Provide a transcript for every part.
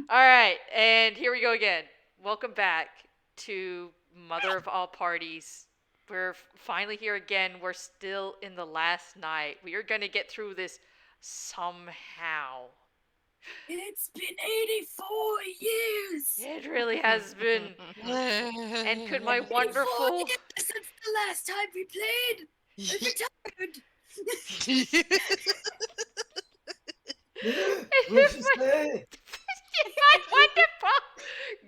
All right, and here we go again. Welcome back to Mother of All Parties. We're finally here again. We're still in the last night. We are going to get through this somehow. It's been 84 years! It really has been. And could my 84 wonderful. years since the last time we played! I'm retired! What'd you say? My wonderful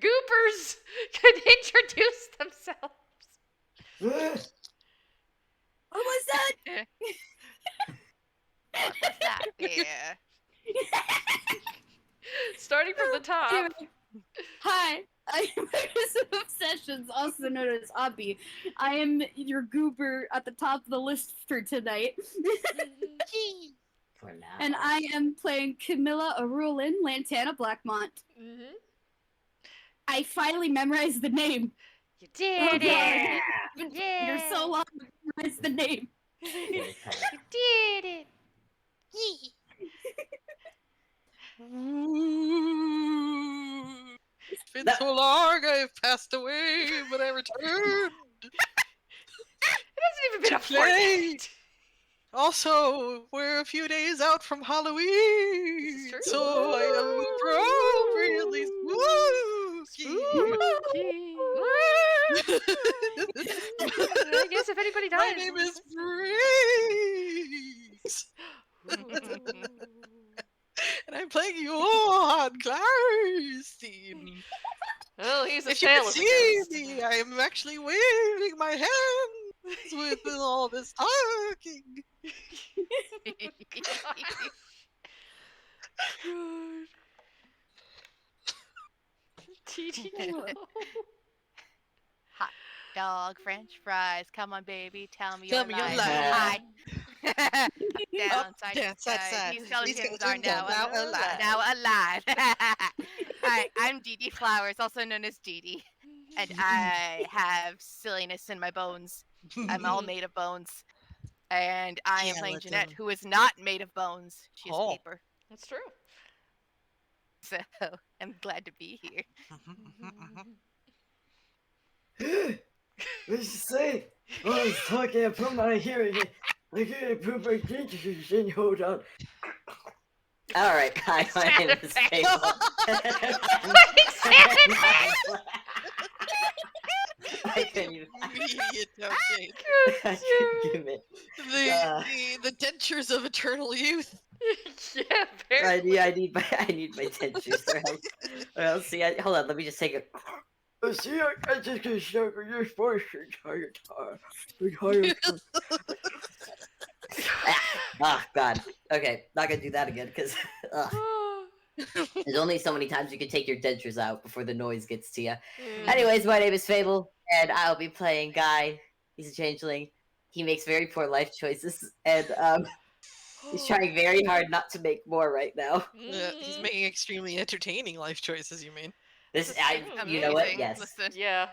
goopers could introduce themselves. What? What was that? What was that there? Starting from the top. Anyway, hi, I am of Obsessions, also known as Obby. I am your goober at the top of the list for tonight. For now. And I am playing Camilla Arulin Lantana Blackmont. Mm-hmm. I finally memorized the name. You did it! You're so long to memorize the name. You did it! It's been so long, I've passed away, but I returned It hasn't even been a play. fortnight. Also, we're a few days out from Halloween, true. so I am appropriately spooky. I guess if anybody My dies. name is Breeze, and I'm playing Johan Klarstein. Well, he's a If you can sailor. see me, I am actually waving my hands with all this talking. Deedee. Hot dog, French fries. Come on, baby. Tell me Tell your me your lies. lies. Hi. Down, Up, side down, to side, side. side. These These skeletons skeletons are now alive. Now alive. Hi, I'm Deedee Flowers, also known as Deedee. And I have silliness in my bones. I'm all made of bones. And I am playing Jeanette, who is not made of bones. She is Oh. paper. That's true. So I'm glad to be here. What'd you say? Oh, I was talking, I put my hearing in. I can't put my dentures in, hold on. Alright, hi, my name is Fable. I couldn't even. Immediate okay. I couldn't give it. The dentures of eternal youth. Yeah, apparently. I need my dentures or else see, hold on, let me just take a. See, I just get stuck with your voice the entire time. Ah, God. Okay, not gonna do that again, because there's only so many times you can take your dentures out before the noise gets to you. Anyways, my name is Fable, and I'll be playing Guy. He's a changeling. He makes very poor life choices, and he's trying very hard not to make more right now. He's making extremely entertaining life choices, you mean? You know what? Amazing. Yes. Listen. Yeah.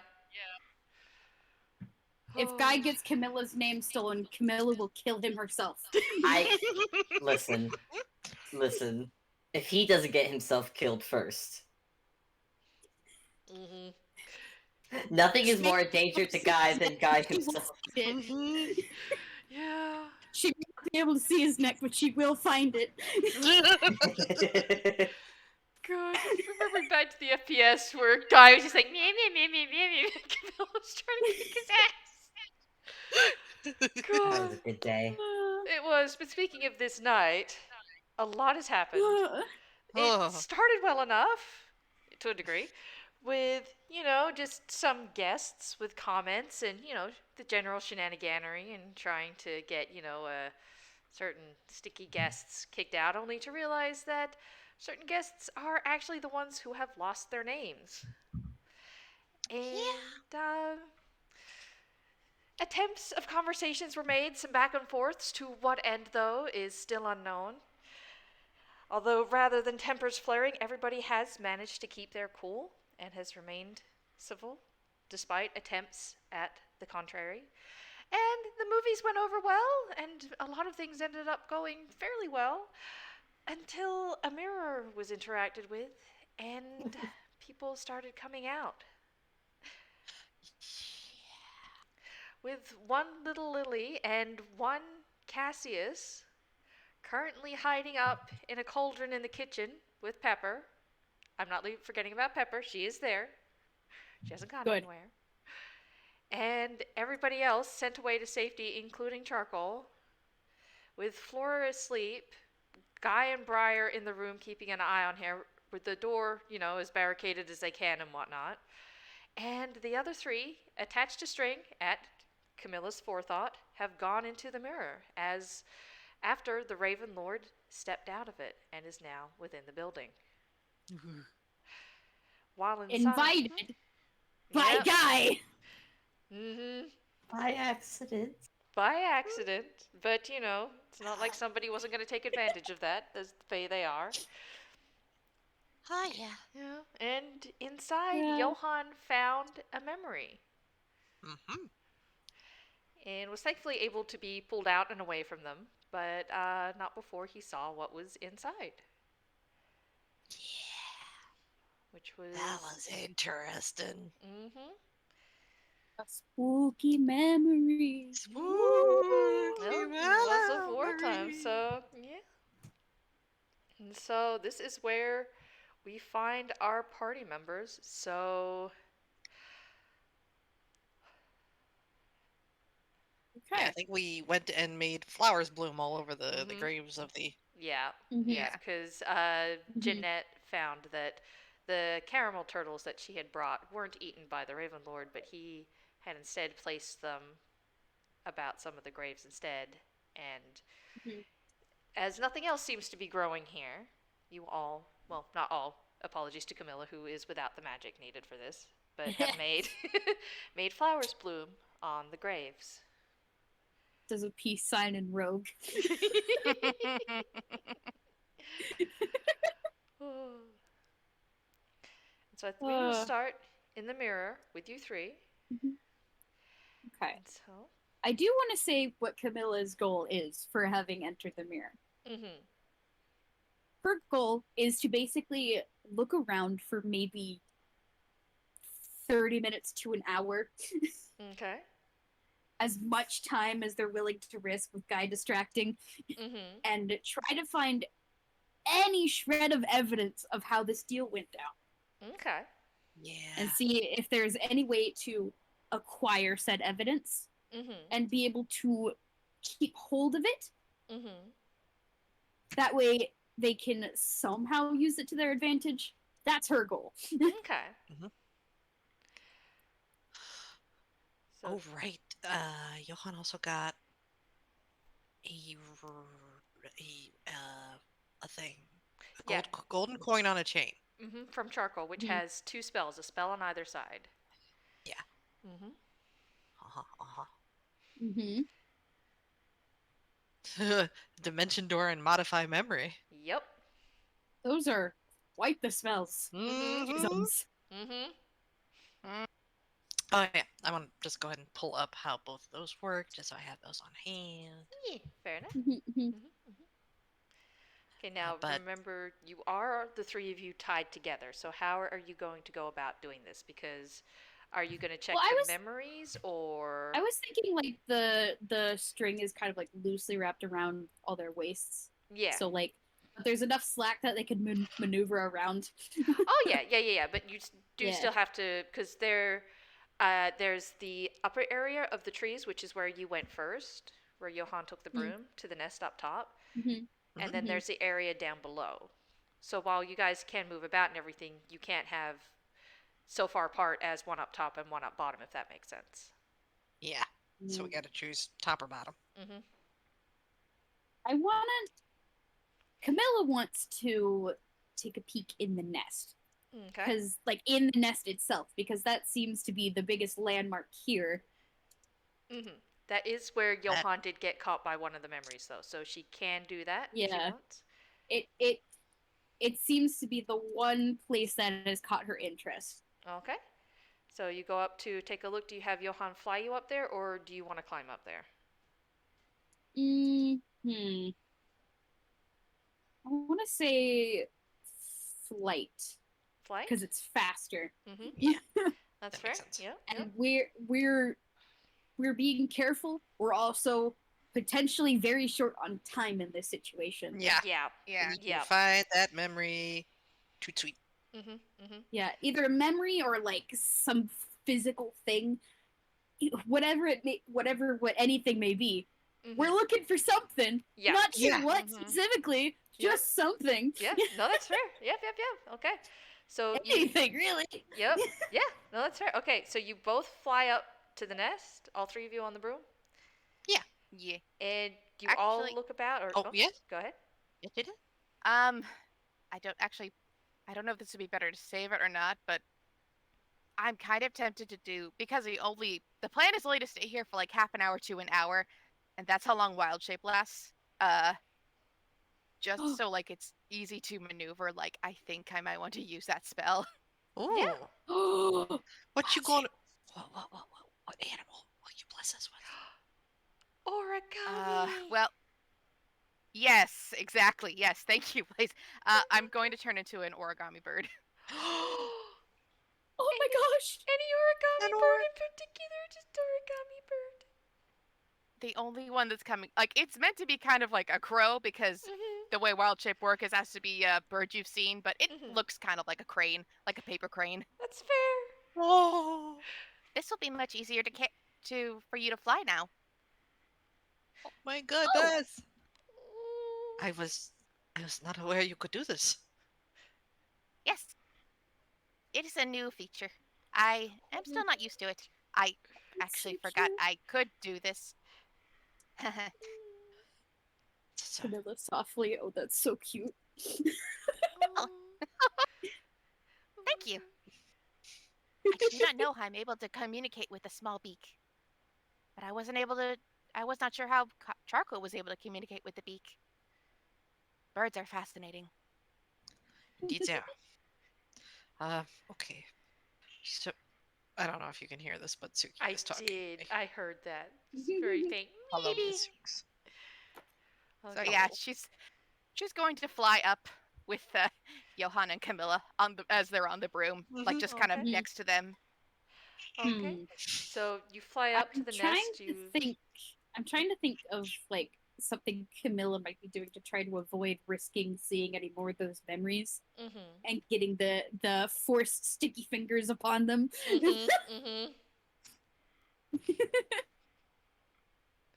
If Guy gets Camilla's name stolen, Camilla will kill him herself. Listen. If he doesn't get himself killed first, nothing is more a danger to Guy than Guy himself. Yeah. She may not be able to see his neck, but she will find it. God, remembering back to the FPS where Guy was just like, meh, meh, meh, meh, meh, meh. Camilla was trying to kick his ass. That was God. a good day. It was, but speaking of this night, a lot has happened. Oh. It started well enough, to a degree, with, just some guests with comments and, the general shenaniganery and trying to get, certain sticky guests kicked out, only to realize that certain guests are actually the ones who have lost their names. And, attempts of conversations were made, some back and forths. To what end, though, is still unknown. Although, rather than tempers flaring, everybody has managed to keep their cool and has remained civil, despite attempts at the contrary. And the movies went over well, and a lot of things ended up going fairly well, until a mirror was interacted with, and people started coming out. With one little Lily and one Cassius currently hiding up in a cauldron in the kitchen with Pepper. I'm not forgetting about Pepper. She is there. She hasn't gone Good. anywhere. And everybody else sent away to safety, including Charcoal. With Flora asleep, Guy and Briar in the room keeping an eye on her, with the door, as barricaded as they can and whatnot. And the other three, attached to string at Camilla's forethought, have gone into the mirror as after the Raven Lord stepped out of it and is now within the building. While inside, Invited by Yep. Guy. By accident. By accident, but it's not like somebody wasn't going to take advantage of that, as the Fae they are. Oh, yeah. Yeah. And inside, Yeah. Johan found a memory Mm-hmm. and was thankfully able to be pulled out and away from them, but not before he saw what was inside. Which was... That was interesting. Mm-hmm. A spooky memory. Spooky Well, it was of wartime, so yeah. And so this is where we find our party members. So Okay. Yeah, I think we went and made flowers bloom all over the Mhm. graves of the. yeah, Mhm. yes, because Jeanette found that the caramel turtles that she had brought weren't eaten by the Raven Lord, but he had instead placed them about some of the graves instead. And Mhm. as nothing else seems to be growing here, you all, well, not all, apologies to Camilla, who is without the magic needed for this, but have made made flowers bloom on the graves. Does a peace sign in Rogue. So we will start in the mirror with you three. Okay. And so, I do want to say what Camilla's goal is for having entered the mirror. Her goal is to basically look around for maybe 30 minutes to an hour. Okay. As much time as they're willing to risk with Guy distracting, and try to find any shred of evidence of how this deal went down. Okay. Yeah. And see if there's any way to acquire said evidence and be able to keep hold of it. That way they can somehow use it to their advantage. That's her goal. Okay. So, Oh right. Johan also got a thing. A Yeah. golden coin on a chain. From Charcoal, which has two spells, a spell on either side. Yeah. Dimension door and modify memory. Yep. Those are quite the spells. Isms. Oh yeah, I want to just go ahead and pull up how both of those work, just so I have those on hand. Yeah, fair enough. Okay, now But- remember, you are the three of you tied together. So how are you going to go about doing this? Because are you going to check Well, the memories, or I was thinking like the string is kind of like loosely wrapped around all their waists. yeah? So like there's enough slack that they could maneuver around. Oh yeah. But you do Yeah. still have to, because there's the upper area of the trees, which is where you went first, where Johan took the broom to the nest up top, and then there's the area down below. So while you guys can move about and everything, you can't have so far apart as one up top and one up bottom, if that makes sense. Yeah. So we got to choose top or bottom. I want to. Camilla wants to take a peek in the nest. Okay. Because, like, in the nest itself, because that seems to be the biggest landmark here. That is where Johan did get caught by one of the memories, though, so she can do that if she Yeah. wants. It seems to be the one place that has caught her interest. Okay. So you go up to take a look. Do you have Johan fly you up there, or do you want to climb up there? I want to say flight. Flight? because it's faster. Mm-hmm. Yeah. That's That fair. makes sense. Yep. And we're being careful. We're also potentially very short on time in this situation. Yeah. Yeah. Yeah. We need Yeah. to find that memory. Toot sweet. Mm-hmm. Mm-hmm. Yeah, either a memory or like some physical thing, whatever what anything may be. Mm-hmm. We're looking for something. Yeah. Not sure Yeah. what Mhm. specifically, Yep. just something. Yeah. No, that's fair. Yep. Yep. Yep. Okay. So you. Anything really. Yep. Yeah. No, that's fair. Okay. So you both fly up to the nest. All three of you on the broom, Yeah. and you all Actually- look about. Or Oh, yes? Go ahead. Yes, it is. I don't know if this would be better to save it or not, but I'm kind of tempted to do because the plan is only to stay here for like half an hour to an hour, and that's how long Wild Shape lasts. Just so like it's easy to maneuver. Like I think I might want to use that spell. Ooh. Yeah. What you going to... What animal will you bless us with? Origami. Well, yes, exactly. Yes, thank you, Blaze. I'm going to turn into an origami bird. Oh my gosh. Any origami An bird in particular? Just origami bird. The only one that's coming, like it's meant to be kind of like a crow because the way wild shape work is has to be a bird you've seen, but it Mhm. looks kind of like a crane, like a paper crane. That's fair. Oh. This will be much easier for you to fly now. Oh my goodness. I was not aware you could do this. Yes, it is a new feature. I am still not used to it. I actually so forgot cute. I could do this. So- Camilla softly. Oh, that's so cute. Oh. Thank you. I do not know how I'm able to communicate with a small beak, but I was not sure how Charcoal was able to communicate with the beak. Birds are fascinating. Indeed, yeah. Okay. So, I don't know if you can hear this, but Suki I is talking. did. I heard that. It's very faint. I love Maybe. the Sooks. So Okay. yeah, she's going to fly up with Johan and Camilla as they're on the broom, like Mhm. just kind of Okay. next to them. Okay. So you fly up to the nest. I'm trying to think of like something Camilla might be doing to try to avoid risking seeing any more of those memories Mm-hmm. and getting the forced sticky fingers upon them. Mm-hmm.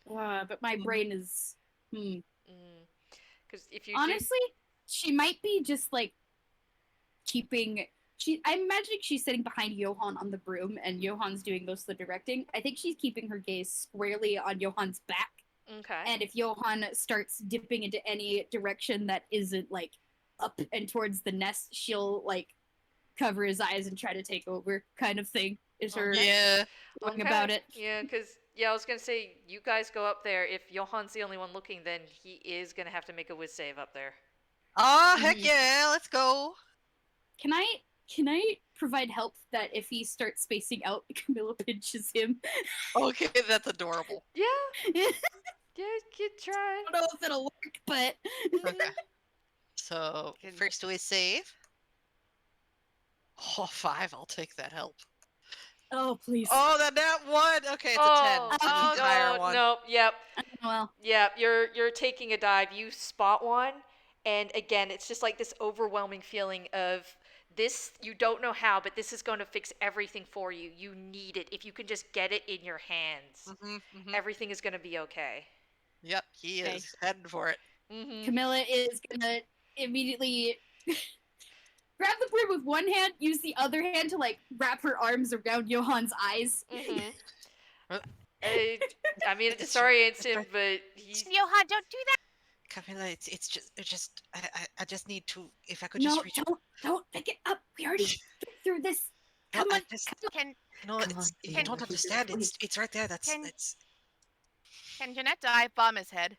But my brain is Because if you honestly, she might be just like keeping. I'm imagining she's sitting behind Johan on the broom, and Johan's doing most of the directing. I think she's keeping her gaze squarely on Johan's back. okay. And if Johan starts dipping into any direction that isn't like up and towards the nest, she'll like cover his eyes and try to take over, kind of thing. Is her Yeah. going about it? Yeah, because I was gonna say you guys go up there. If Johan's the only one looking, then he is gonna have to make a whiz save up there. Oh, heck Mhm. yeah. Let's go. Can I provide help that if he starts spacing out, Camilla pinches him? Okay, that's adorable. Yeah. I Yeah. Good try. don't know if it'll work, but Okay. So, first we save. Oh, 5. I'll take that help. oh please. Oh, that one. Okay, it's a 10. It's an entire one. No. Yep. Well, Yep. You're taking a dive. You spot one, and again, it's just like this overwhelming feeling of this. You don't know how, but this is going to fix everything for you. You need it. If you can just get it in your hands, everything is going to be okay. Yep, he Okay. is heading for it. Mm-hmm. Camilla is gonna immediately grab the broom with one hand, use the other hand to like wrap her arms around Johan's eyes. Mm-hmm. I mean, it disorients him, but he's. Johan, don't do that. Camilla, it's just I just need to, if I could just No, reach. don't pick it up. We already been through this. No, Come I on. just, Can no, Come it's, on, you don't Jeanette. understand. It's right there. Can- That's. Jeanette dive bomb his head?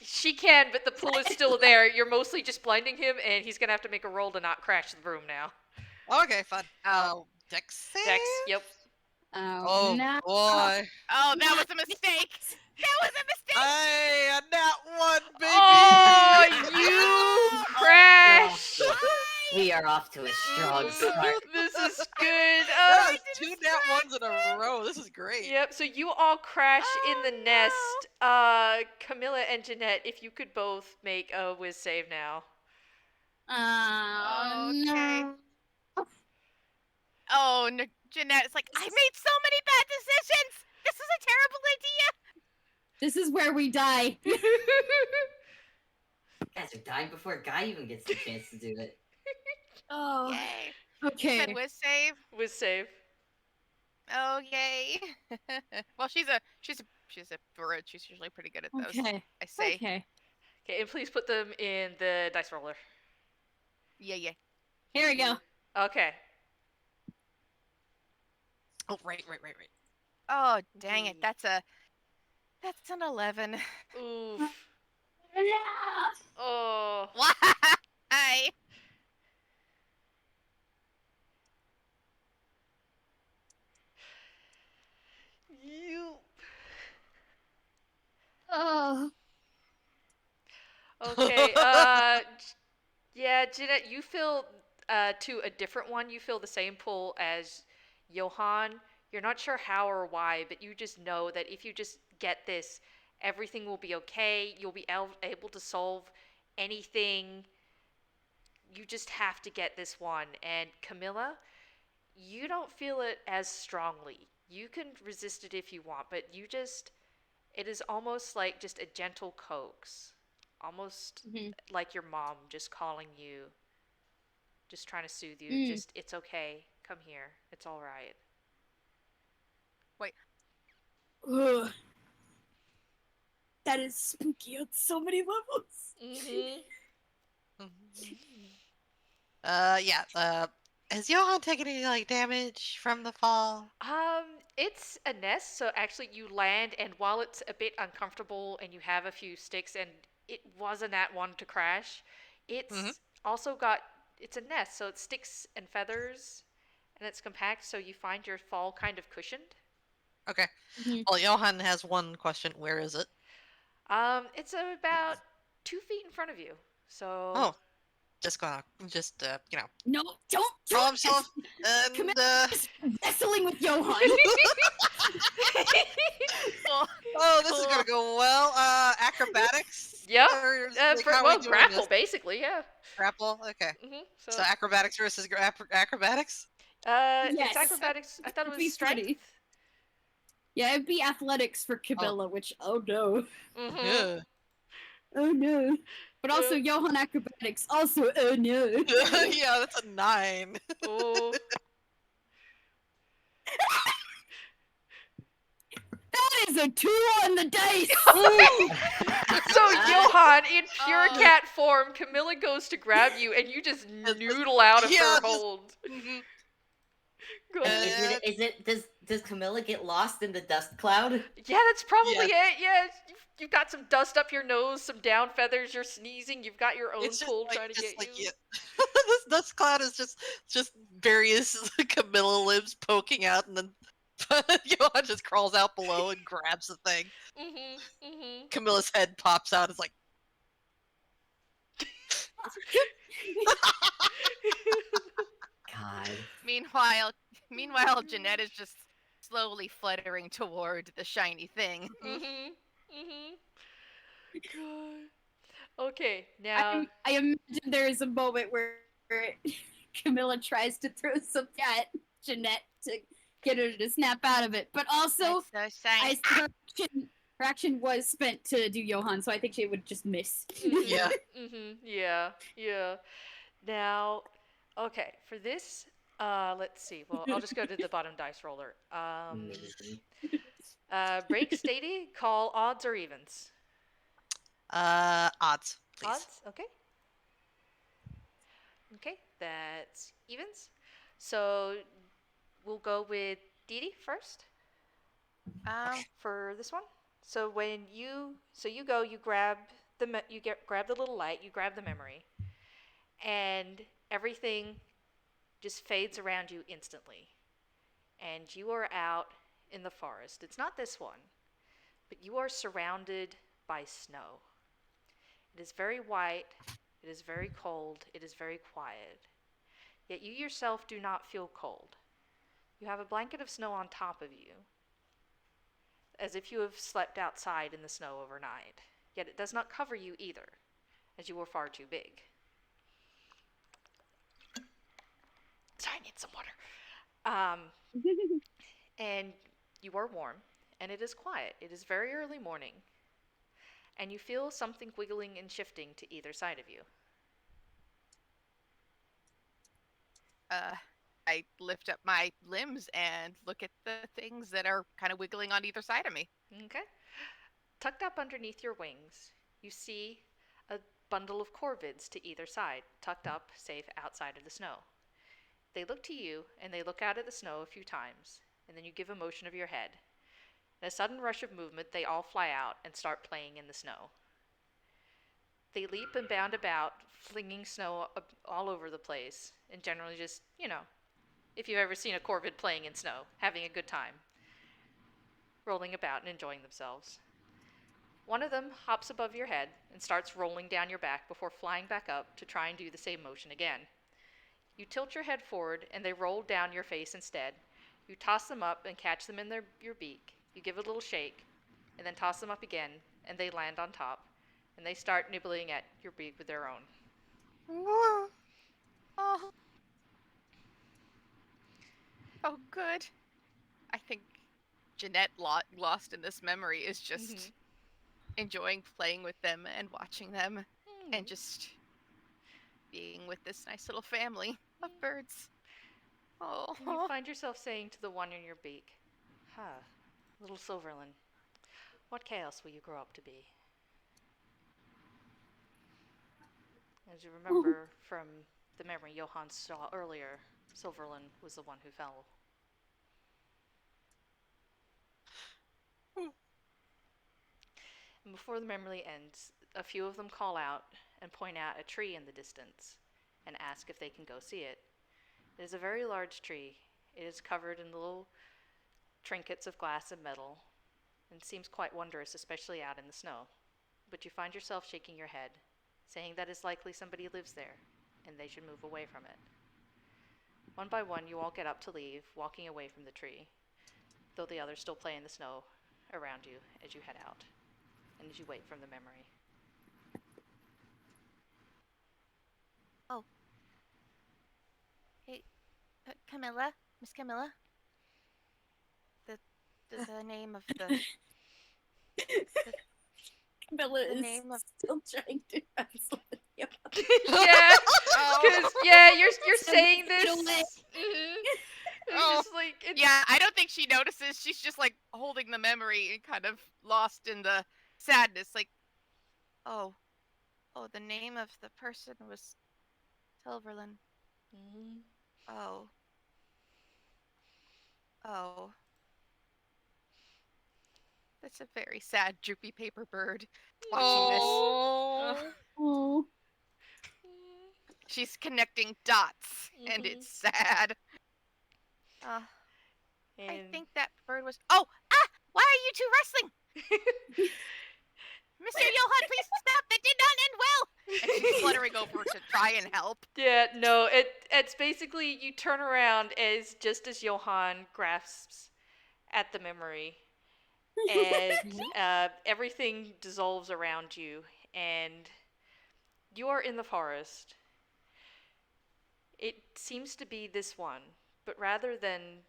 She can, but the pool is still there. You're mostly just blinding him, and he's gonna have to make a roll to not crash the broom now. Okay, fun. Dex save? Dex. Yep. Oh no. boy. Oh, that was a mistake. That was a mistake. Hey, a nat 1, baby. Oh, you crash! We are off to a strong start. This is good. That is 2 nat ones in a row. This is great. Yep, so you all crash in the nest. Camilla and Jeanette, if you could both make a whiz save now. Okay. No. Oh, no, Jeanette's like, I made so many bad decisions. This is a terrible idea. This is where we die. You guys are dying before a guy even gets the chance to do it. Oh. Yay. Okay. You said whiz save. Whiz save. Oh yay. Well, she's a bird. She's usually pretty good at those. Okay. I say. Okay. Okay, and please put them in the dice roller. Yeah. Here we go. Okay. Oh, right. Oh, dang it. That's an 11. Oof. Oh. Why? You. Oh. Okay. Yeah, Jeanette, you feel to a different one. You feel the same pull as Johan. You're not sure how or why, but you just know that if you just get this, everything will be okay. You'll be able to solve anything. You just have to get this one. And Camilla, you don't feel it as strongly. You can resist it if you want, but it is almost like just a gentle coax. Almost like your mom just calling you, just trying to soothe you. Just, it's okay. Come here. It's all right. Wait. Ugh. That is spooky on so many levels. Yeah. Has Johan taken any damage from the fall? It's a nest, so actually you land, and while it's a bit uncomfortable and you have a few sticks and it wasn't that one to crash, it's also got, it's a nest, so it's sticks and feathers and it's compact, so you find your fall kind of cushioned. Okay. Well, Johan has one question. Where is it? It's about 2 feet in front of you. So. Oh, No, don't. Throw himself and wrestling with Johan. Oh, this is gonna go well. Acrobatics. Yep. How are we doing grapple, this? basically, yeah. Grapple. Okay. So acrobatics versus acrobatics. Yes. It's acrobatics. I thought it It'd be was strength. funny. Yeah, it'd be athletics for Camilla, which, oh no. Yeah. Oh no. But also Johan acrobatics, also oh no. Yeah, that's a 9. Oh. That is a 2 on the dice! So Johan, in pure cat form, Camilla goes to grab you and you just noodle out of her hold. Go ahead. Does Camilla get lost in the dust cloud? Yeah, that's probably it. Yeah, you've got some dust up your nose, some down feathers. You're sneezing. You've got your own pull trying to get you. Yeah. This dust cloud is just various Camilla limbs poking out, and then Johan just crawls out below and grabs the thing. Camilla's head pops out. It's like. God. Meanwhile, Jeanette is just slowly fluttering toward the shiny thing. God. Okay, now I imagine there is a moment where Camilla tries to throw something at Jeanette to get her to snap out of it, but also That's so shiny. her action was spent to do Johan, so I think she would just miss. Yeah. Yeah. Now, okay, for this, let's see. Well, I'll just go to the bottom dice roller. Break Deedee, call odds or evens. Odds, please. Odds, okay. Okay, that's evens. So we'll go with Deedee first. For this one. So when you go, you grab grab the little light, you grab the memory, and everything just fades around you instantly. And you are out in the forest. It's not this one, but you are surrounded by snow. It is very white, it is very cold, it is very quiet. yet you yourself do not feel cold. You have a blanket of snow on top of you, as if you have slept outside in the snow overnight, yet it does not cover you either, as you are far too big. Sorry, I need some water. And you are warm, and it is quiet. It is very early morning, and you feel something wiggling and shifting to either side of you. I lift up my limbs and look at the things that are kind of wiggling on either side of me. Okay. Tucked up underneath your wings, you see a bundle of corvids to either side, tucked up, safe outside of the snow. They look to you, and they look out at the snow a few times, and then you give a motion of your head. In a sudden rush of movement, they all fly out and start playing in the snow. They leap and bound about, flinging snow all over the place, and generally just, if you've ever seen a corvid playing in snow, having a good time, rolling about and enjoying themselves. One of them hops above your head and starts rolling down your back before flying back up to try and do the same motion again. You tilt your head forward, and they roll down your face instead. You toss them up and catch them in your beak. You give a little shake, and then toss them up again, and they land on top, and they start nibbling at your beak with their own. Oh, oh good. I think Jeanette, lost in this memory, is just enjoying playing with them and watching them and just being with this nice little family of birds. Oh. And you find yourself saying to the one in your beak, little Silverlin, what chaos will you grow up to be? As you remember from the memory Johan saw earlier, Silverlin was the one who fell. And before the memory ends, a few of them call out and point out a tree in the distance and ask if they can go see it. It is a very large tree. It is covered in little trinkets of glass and metal and seems quite wondrous, especially out in the snow. But you find yourself shaking your head, saying that it's likely somebody lives there and they should move away from it. One by one, you all get up to leave, walking away from the tree, though the others still play in the snow around you as you head out and as you wait from the memory. Oh. Hey, Camilla? Miss Camilla? The name of the... Camilla the is name of... still trying to wrestle with you. Yeah, because you're saying this. It's just like yeah, I don't think she notices. She's just like holding the memory and kind of lost in the sadness. Like, oh, the name of the person was Silverlin. Oh. That's a very sad, droopy paper bird watching this. Oh. She's connecting dots, and it's sad. I think that bird was... Oh! Why are you two wrestling? Mr. Johan, please stop! That did not end well! And she's fluttering over to try and help. Yeah, no, it's basically you turn around as Johan grasps at the memory, and everything dissolves around you, and you are in the forest. It seems to be this one, but rather than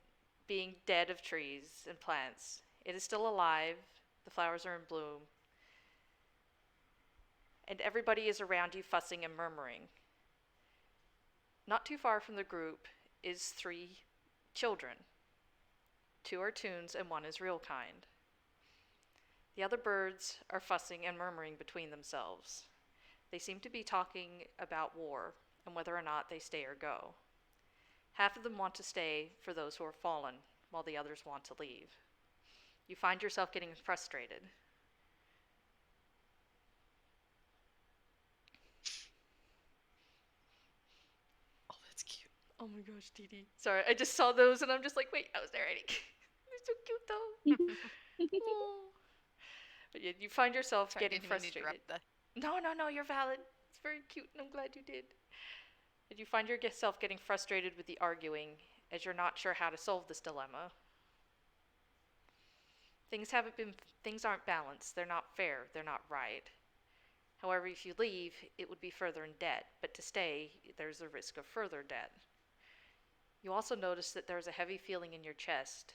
being dead of trees and plants, it is still alive. The flowers are in bloom. And everybody is around you fussing and murmuring. Not too far from the group is 3 children. 2 are toons and 1 is real kind. The other birds are fussing and murmuring between themselves. They seem to be talking about war and whether or not they stay or go. Half of them want to stay for those who are fallen, while the others want to leave. You find yourself getting frustrated. Oh, that's cute. Oh my gosh, Deedee. Sorry, I just saw those and I'm just like, wait, I was narrating. They're so cute though. Oh. But yeah, you find yourself getting frustrated. No, you're valid. It's very cute and I'm glad you did. And you find yourself getting frustrated with the arguing as you're not sure how to solve this dilemma. Things aren't balanced. They're not fair. They're not right. However, if you leave, it would be further in debt, but to stay, there's a risk of further debt. You also notice that there's a heavy feeling in your chest,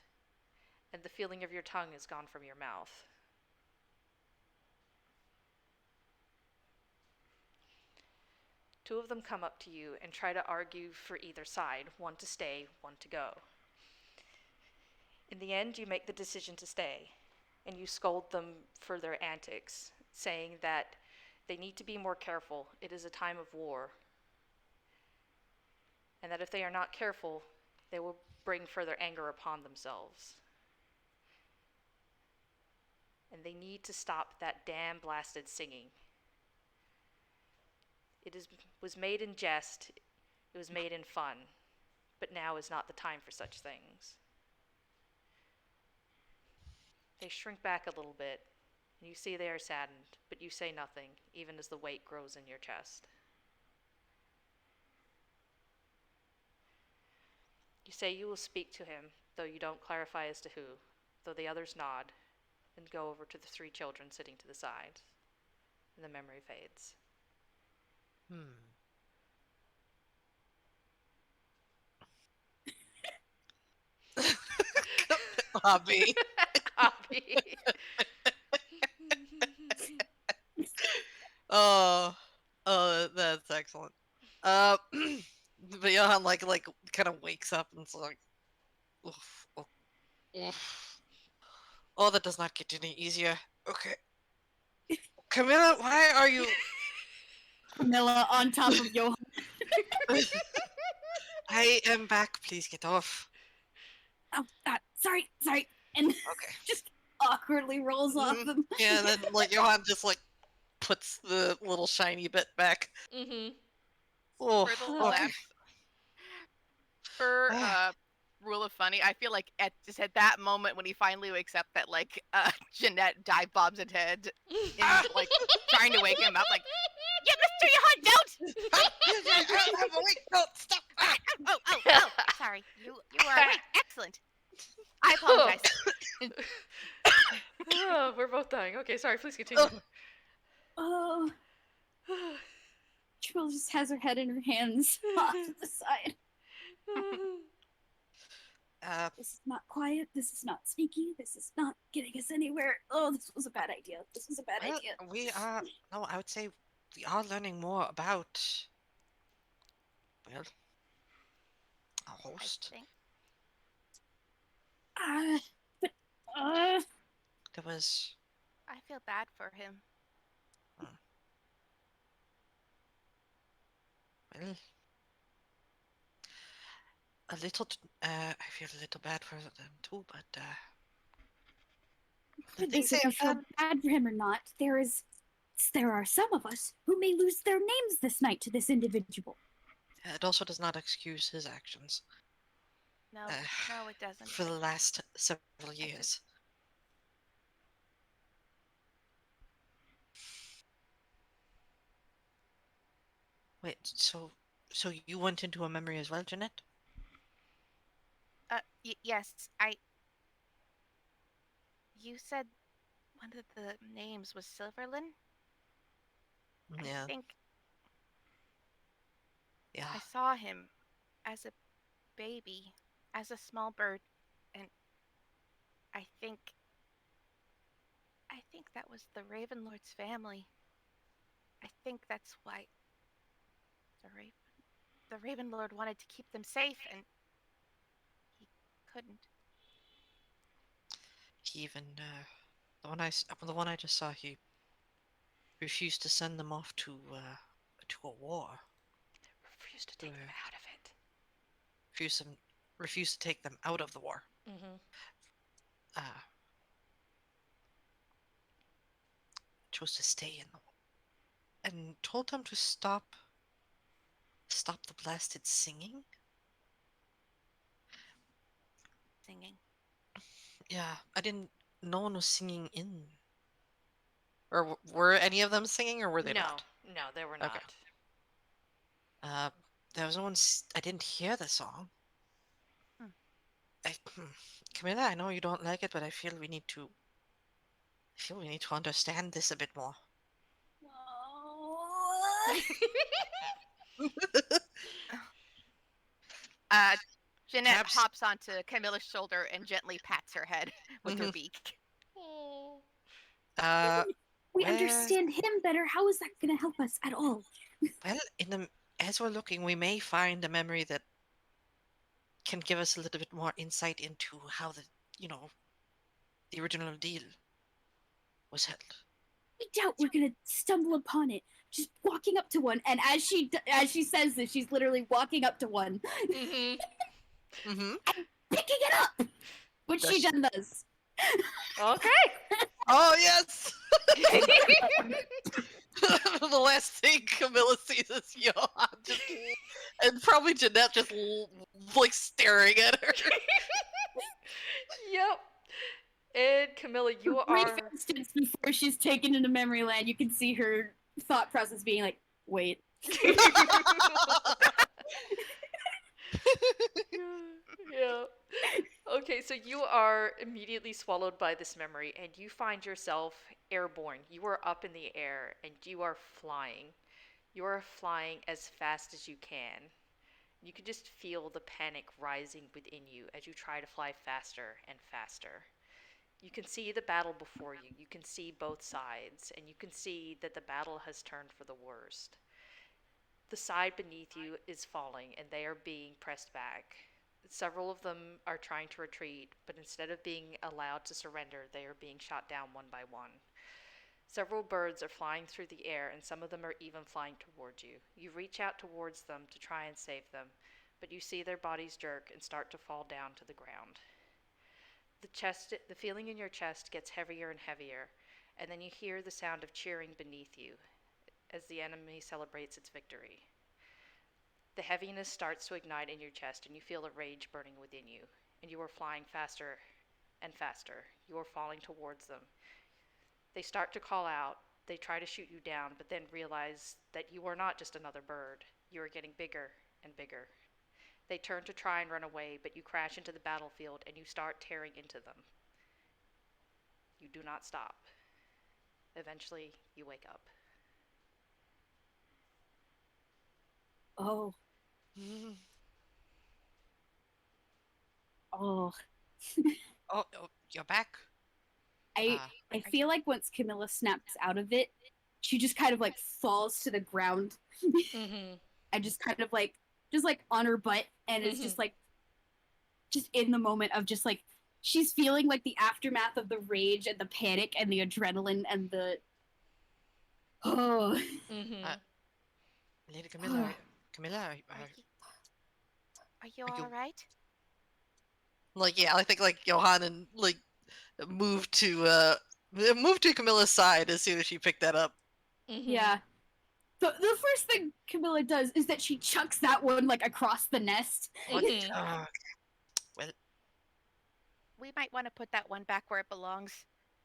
and the feeling of your tongue is gone from your mouth. Two of them come up to you and try to argue for either side, one to stay, one to go. In the end, you make the decision to stay, and you scold them for their antics, saying that they need to be more careful. It is a time of war. And that if they are not careful, they will bring further anger upon themselves. And they need to stop that damn blasted singing. Was made in jest, it was made in fun, but now is not the time for such things. They shrink back a little bit, and you see they are saddened, but you say nothing, even as the weight grows in your chest. You say you will speak to him, though you don't clarify as to who, though the others nod, and go over to the three children sitting to the side, and the memory fades. Obby. Obby. Oh, that's excellent. But Johan like kind of wakes up and it's like, oof, oof, oof. Oh, that does not get any easier. Okay, Camilla, why are you? Camilla on top of Johan. I am back. Please get off. Oh, sorry. And Okay. just awkwardly rolls off him. Yeah, and then like Johan just like puts the little shiny bit back. Oh, For the okay. laugh. For rule of funny, I feel like at that moment when he finally wakes up, that like Jeanette dive bombs his head, and like trying to wake him up, like, yeah, Mr. Johan, don't! I'm awake. No, stop. Oh, sorry, you are awake. Excellent. I apologize. Oh, we're both dying. Okay, sorry, please continue. Oh. Trill just has her head in her hands off to the side. This is not quiet. This is not sneaky. This is not getting us anywhere. Oh, this was a bad idea. This was a bad idea. We are. No, I would say we are learning more about. Well, our host. But There was. I feel bad for him. Well, a little. I feel a little bad for them too, but. Regardless if you feel bad for him or not, there are some of us who may lose their names this night to this individual. It also does not excuse his actions. No, no, it doesn't. For the last several years. Wait, so you went into a memory as well, Jeanette? Yes, You said one of the names was Silverlin? Yeah. I think Yeah. I saw him as a baby, as a small bird, and I think that was the Raven Lord's family. I think that's why the Raven Lord wanted to keep them safe, and he couldn't. He even the one I just saw, he refused to send them off to a war. Refused to take them out of it. Refused to take them out of the war. Chose to stay in the war, and told them to stop the blasted singing. Yeah, I didn't. No one was singing in. Or were any of them singing, or were they not? No, they were not. Okay. there was no one. I didn't hear the song. Hmm. Camilla, I know you don't like it, but I feel we need to. I feel we need to understand this a bit more. Jeanette Perhaps- hops onto Camilla's shoulder and gently pats her head with her Mhm. beak. Oh. We Well- understand him better. How is that going to help us at all? Well, as we're looking, we may find a memory that can give us a little bit more insight into how the original deal was held. I doubt we're going to stumble upon it. Just walking up to one, and as she says this, she's literally walking up to one, Mm-hmm. Mm-hmm. and picking it up, which she Does- then does. Okay. Oh yes. The last thing Camilla sees is Johan, and probably Jeanette just like staring at her. Yep. And Camilla, you For a brief are. instance before she's taken into memory land, you can see her thought process being like, wait. Yeah. Okay, so you are immediately swallowed by this memory, and you find yourself airborne. You are up in the air, and you are flying. You are flying as fast as you can. You can just feel the panic rising within you as you try to fly faster and faster. You can see the battle before you. You can see both sides, and you can see that the battle has turned for the worst. The side beneath you is falling, and they are being pressed back. Several of them are trying to retreat, but instead of being allowed to surrender, they are being shot down one by one. Several birds are flying through the air, and some of them are even flying towards you. You reach out towards them to try and save them, but you see their bodies jerk and start to fall down to the ground. The feeling in your chest gets heavier and heavier, and then you hear the sound of cheering beneath you as the enemy celebrates its victory. The heaviness starts to ignite in your chest, and you feel a rage burning within you, and you are flying faster and faster. You are falling towards them. They start to call out. They try to shoot you down, but then realize that you are not just another bird. You are getting bigger and bigger. They turn to try and run away, but you crash into the battlefield and you start tearing into them. You do not stop. Eventually, you wake up. Oh. Oh. Oh, you're back. I feel like once Camilla snaps out of it, she just kind of like falls to the ground Mm-hmm. and just kind of like on her butt, and it's just like just in the moment of just like she's feeling like the aftermath of the rage and the panic and the adrenaline and the Mm-hmm. Lady Camilla, Camilla, Are you you- all right? like yeah, I think like Johan and like moved to Camilla's side as soon as she picked that up. Mm-hmm. yeah. The first thing Camilla does is that she chucks that one like across the nest. Mm-hmm. Well, We might want to put that one back where it belongs.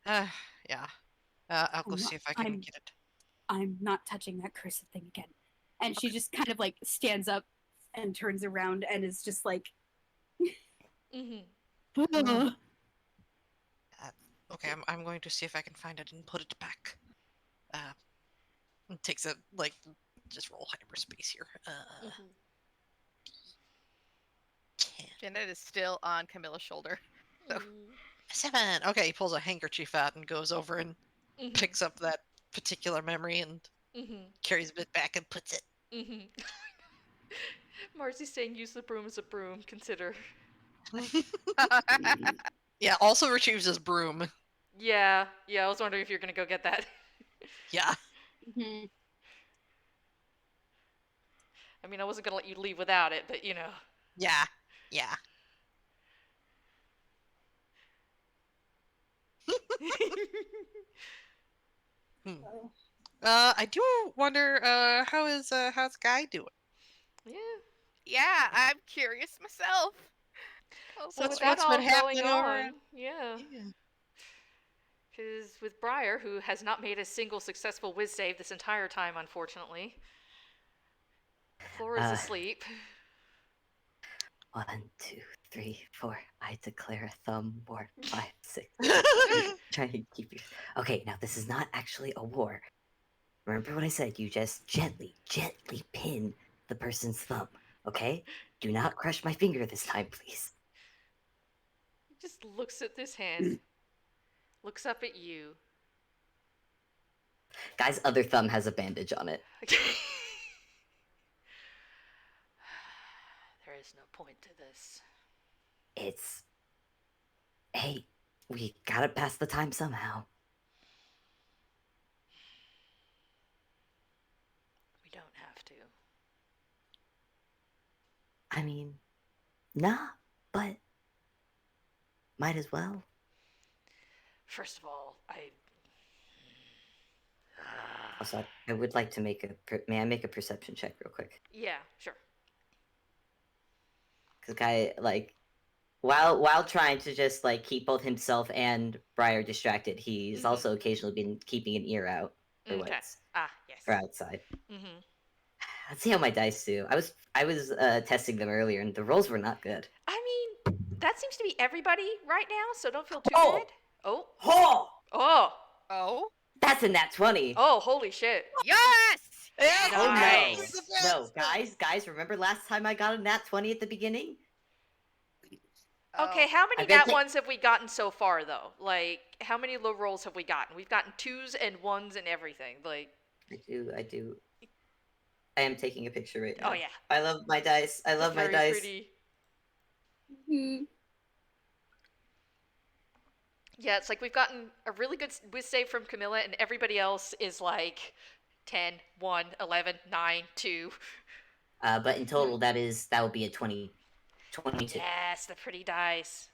yeah. I'll go I'm see if I can I'm- get it. I'm not touching that cursed thing again. And she just kind of like stands up and turns around and is just like, Mm-hmm. "Ugh." Okay, I'm going to see if I can find it and put it back. It takes a like just roll hyperspace here. Mm-hmm. 10. Jeanette is still on Camilla's shoulder. So 7. Okay, he pulls a handkerchief out and goes over and Mm-hmm. picks up that particular memory and Mm-hmm. carries it back and puts it. Mm-hmm. Marcy's saying use the broom as a broom. Consider. Yeah, also retrieves his broom. Yeah. I was wondering if you're gonna go get that. Yeah. Mhm. I mean, I wasn't gonna let you leave without it, but you know. Yeah. Yeah. I do wonder, how's Guy doing? Yeah. Yeah, I'm curious myself. Oh, So boy. with that what's all been going happening over on, at- yeah. Because with Briar, who has not made a single successful whiz save this entire time, unfortunately. floor is asleep. 1, 2, 3, 4. I declare a thumb war. 5, 6. Try to keep your. Okay, now this is not actually a war. Remember what I said? You just gently pin the person's thumb. Okay? Do not crush my finger this time, please. He just looks at this hand. Looks up at you. Guy's other thumb has a bandage on it. There is no point to this. It's. Hey, we gotta pass the time somehow. We don't have to. I mean, nah, but might as well. First of all, Also, I would like to make may I make a perception check real quick? Yeah, sure. Because guy, like, while trying to just, like, keep both himself and Briar distracted, he's also occasionally been keeping an ear out for what's yes. for outside. Mm-hmm. Let's see how my dice do. I was testing them earlier, and the rolls were not good. I mean, that seems to be everybody right now, so don't feel too bad. Oh. Oh! Oh. Oh? That's a nat 20. Oh, holy shit. Yes! Yeah, Oh Nice. no, guys! Remember last time I got a nat 20 at the beginning? Okay, how many I bet nat ones have we gotten so far, though? Like, how many low rolls have we gotten? We've gotten 2s and 1s and everything. Like, I do. I am taking a picture right now. oh yeah. I love my dice. I love my dice. Pretty. Mhm. Yeah, it's like we've gotten a really good whiz save from Camilla, and everybody else is like 10, 1, 11, 9, 2. But in total, that will be a 22. Yes, the pretty dice.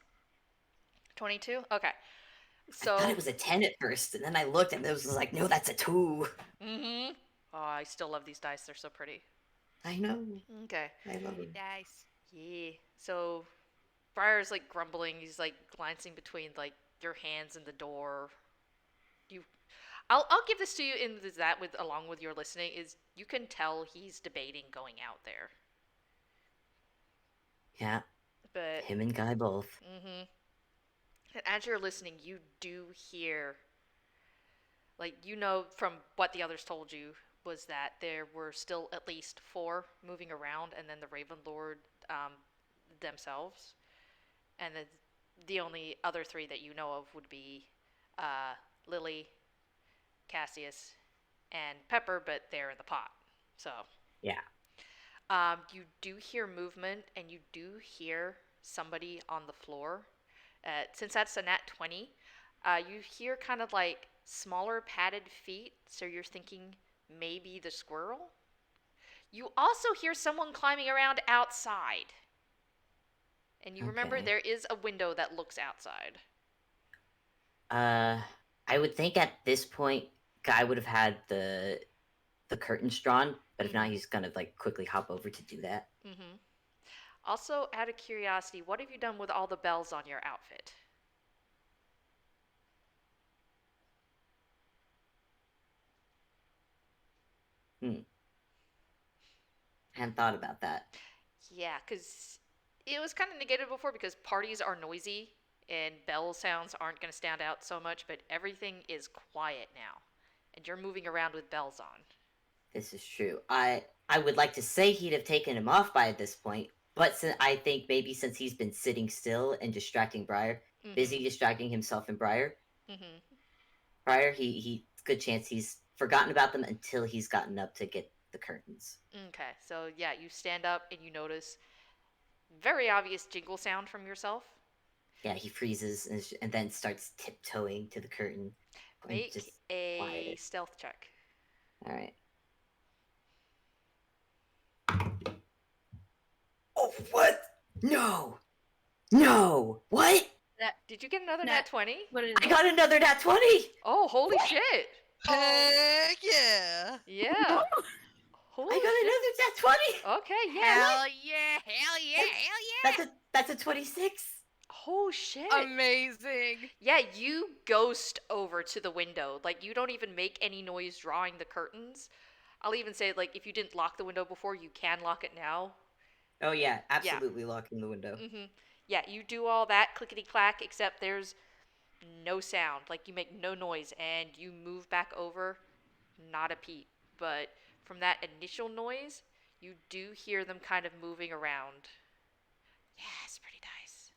22? Okay. I thought it was a 10 at first, and then I looked, and it was like, no, that's a 2. Mm-hmm. Oh, I still love these dice. They're so pretty. I know. Okay. I love them. Nice. Yeah. So, Briar's like grumbling. He's like glancing between like your hands and the door. I'll give this to you in that with along with your listening is you can tell he's debating going out there. Yeah. But him and Guy both. Mm-hmm. And as you're listening, you do hear, like, you know from what the others told you was that there were still at least 4 moving around, and then the Raven Lord themselves, and the only other 3 that you know of would be Lily, Cassius, and Pepper, but they're in the pot. So yeah. You do hear movement, and you do hear somebody on the floor. Since that's a nat 20, you hear kind of like smaller padded feet, so you're thinking maybe the squirrel. You also hear someone climbing around outside. And you remember there is a window that looks outside. I would think at this point, Guy would have had the curtains drawn, but if not, he's gonna like quickly hop over to do that. Mm-hmm. Also, out of curiosity, what have you done with all the bells on your outfit? I hadn't thought about that. Yeah, because it was kind of negated before because parties are noisy and bell sounds aren't going to stand out so much, but everything is quiet now. And you're moving around with bells on. This is true. I would like to say he'd have taken him off by this point, but I think maybe since he's been sitting still and distracting Briar, busy distracting himself and Briar, Briar, he good chance he's forgotten about them until he's gotten up to get the curtains. Okay, so yeah, you stand up and you notice very obvious jingle sound from yourself. Yeah, he freezes and then starts tiptoeing to the curtain. Make a stealth check. All right. Oh, what? No! What? Did you get another nat 20? What is I got another nat 20! Oh, holy shit! Heck yeah! Yeah. Holy I got another nat 20! Okay, yeah. Hell yeah! Hell yeah! Hell yeah! That's a 26. Oh shit. Amazing. Yeah, you ghost over to the window. Like, you don't even make any noise drawing the curtains. I'll even say, like, if you didn't lock the window before, you can lock it now. Oh yeah, absolutely locking the window. Yeah, you do all that clickety clack, except there's no sound. Like, you make no noise, and you move back over, not a peep. But from that initial noise, you do hear them kind of moving around. Yes, pretty nice.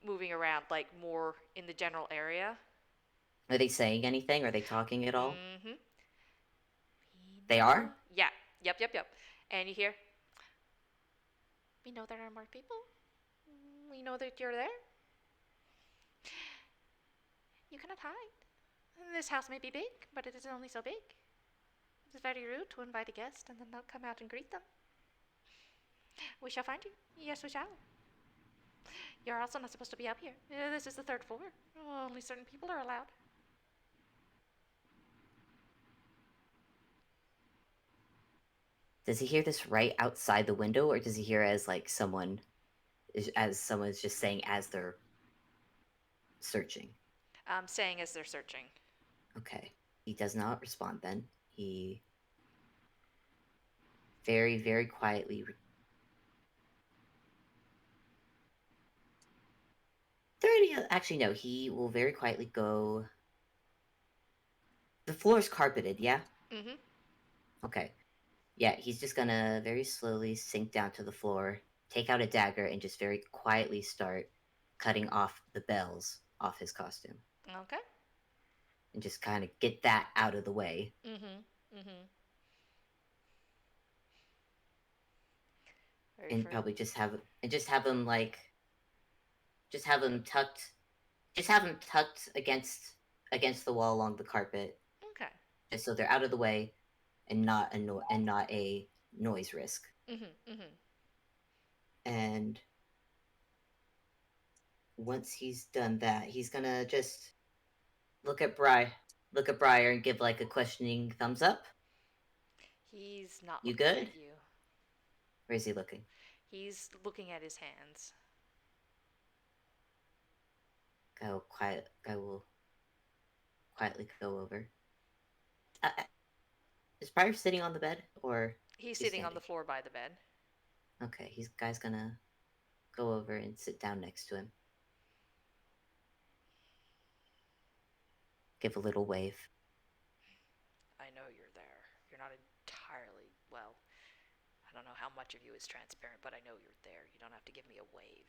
Moving around, like, more in the general area. Are they saying anything? Are they talking at all? Mm-hmm. They are? Yeah. Yep. And you hear, we know there are more people. We know that you're there. You cannot hide. This house may be big, but it is only so big. It is very rude to invite a guest and then not come out and greet them. We shall find you. Yes, we shall. You're also not supposed to be up here. This is the 3rd floor. Only certain people are allowed. Does he hear this right outside the window, or does he hear as like someone's just saying as they're searching? Saying as they're searching. Okay. He does not respond then. He very, very quietly actually no, he will very quietly go. The floor is carpeted, yeah? Mm-hmm. Okay. Yeah, he's just gonna very slowly sink down to the floor, take out a dagger, and just very quietly start cutting off the bells off his costume. Okay. And just kind of get that out of the way. And probably just have him like have him tucked against the wall along the carpet. Okay. Just so they're out of the way and not a noise risk. And once he's done that, he's gonna just look at Briar and give like a questioning thumbs up. He's not You looking good? at you. Where is he looking? He's looking at his hands. Guy will quietly go over. Is Briar sitting on the bed, or he's sitting on the floor by the bed? Okay, guy's gonna go over and sit down next to him. Give a little wave. I know you're there. You're not entirely, well, I don't know how much of you is transparent, but I know you're there. You don't have to give me a wave.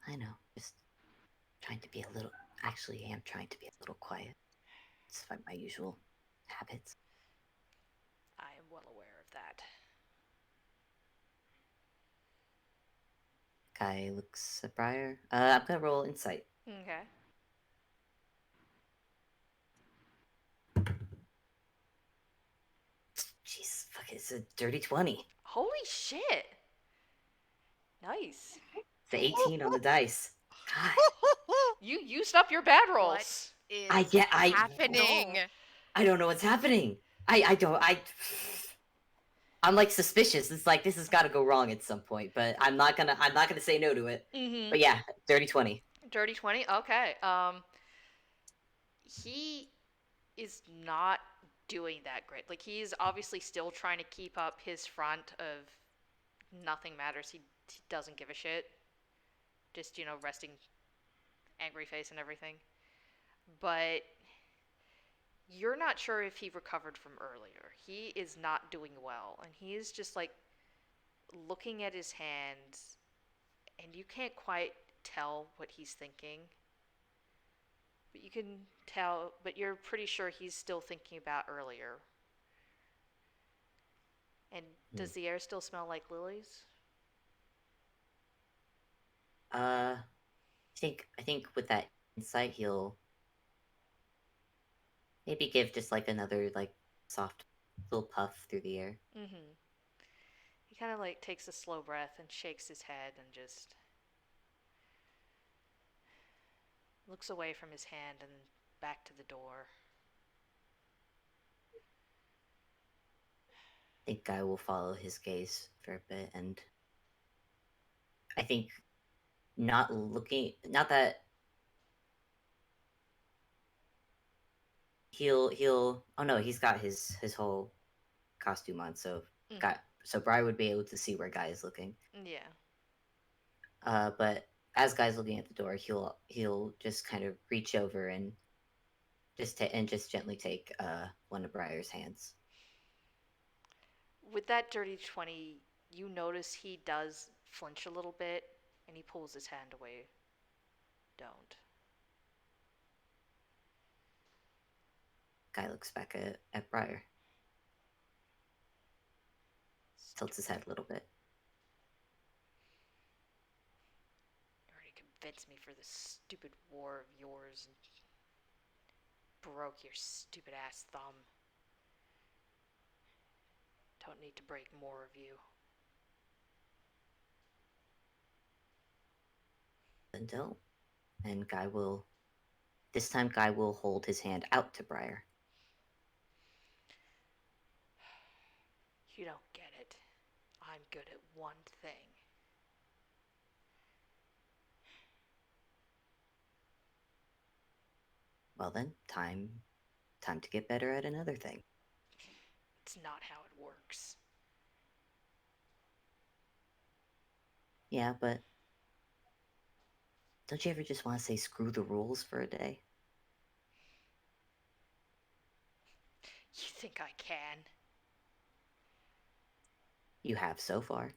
I know. Just trying to be a little... Actually, I am trying to be a little quiet. It's my usual habits. I am well aware of that. Guy looks at Briar. I'm gonna roll insight. Okay. Jeez, fuck, it's a dirty 20. Holy shit! Nice. It's an 18 on the dice. God. You used up your bad rolls. What is happening? I don't know what's happening. I'm like suspicious. It's like this has got to go wrong at some point, but I'm not gonna say no to it. But yeah, dirty 20. Dirty 20. Okay. He is not doing that great. Like, he's obviously still trying to keep up his front of nothing matters. He doesn't give a shit. Just, resting angry face and everything. But you're not sure if he recovered from earlier. He is not doing well, and he is just like looking at his hands, and you can't quite tell what he's thinking. But you can tell, but you're pretty sure he's still thinking about earlier. And does the air still smell like lilies? I think with that insight, he'll maybe give just like another like soft little puff through the air. He kind of like takes a slow breath and shakes his head and just looks away from his hand and back to the door. I think Guy will follow his gaze for a bit, and I think not that he'll. Oh no, he's got his whole costume on, so Briar would be able to see where Guy is looking. Yeah. But as Guy's looking at the door, he'll just kind of reach over and just gently take one of Briar's hands. With that dirty 20, you notice he does flinch a little bit, and he pulls his hand away. Don't. Guy looks back at Briar. Tilts his head a little bit. You already convinced me for this stupid war of yours and broke your stupid ass thumb. Don't need to break more of you. Then don't. And this time Guy will hold his hand out to Briar. You don't get it. I'm good at one thing. Well then, time to get better at another thing. It's not how it works. Yeah, but don't you ever just want to say screw the rules for a day? You think I can? You have so far.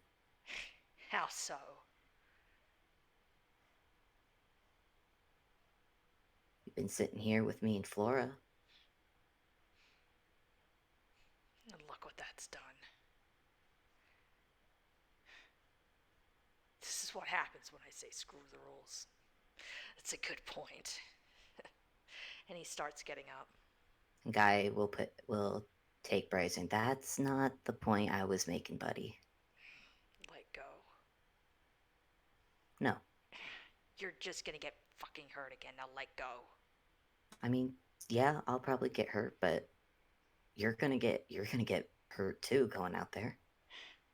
How so? You've been sitting here with me and Flora. And look what that's done. This is what happens when I say screw the rules. That's a good point. And he starts getting up. Guy will take Bryce, and that's not the point I was making, buddy. Let go. No. You're just gonna get fucking hurt again. Now let go. I mean, yeah, I'll probably get hurt, but you're gonna get hurt too going out there.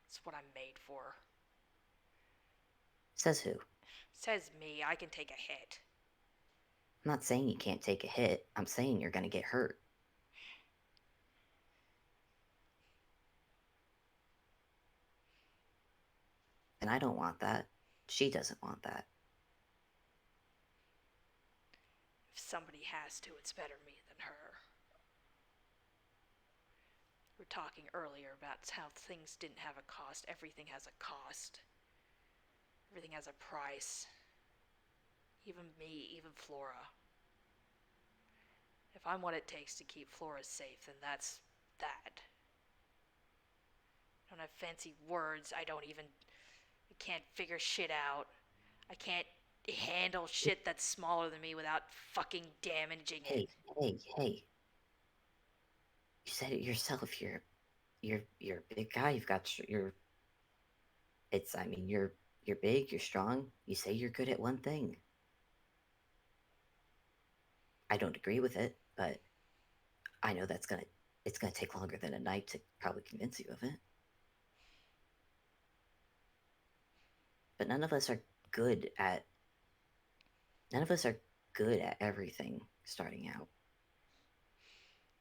It's what I'm made for. Says who? Says me. I can take a hit. I'm not saying you can't take a hit. I'm saying you're gonna get hurt. And I don't want that. She doesn't want that. If somebody has to, it's better me than her. We were talking earlier about how things didn't have a cost. Everything has a cost. Everything has a price. Even me, even Flora. If I'm what it takes to keep Flora safe, then that's that. I don't have fancy words. I can't figure shit out. I can't handle shit that's smaller than me without fucking damaging it. Hey. You said it yourself. You're a big guy. You're big, you're strong. You say you're good at one thing. I don't agree with it, but I know it's gonna take longer than a night to probably convince you of it. But none of us are good at everything starting out.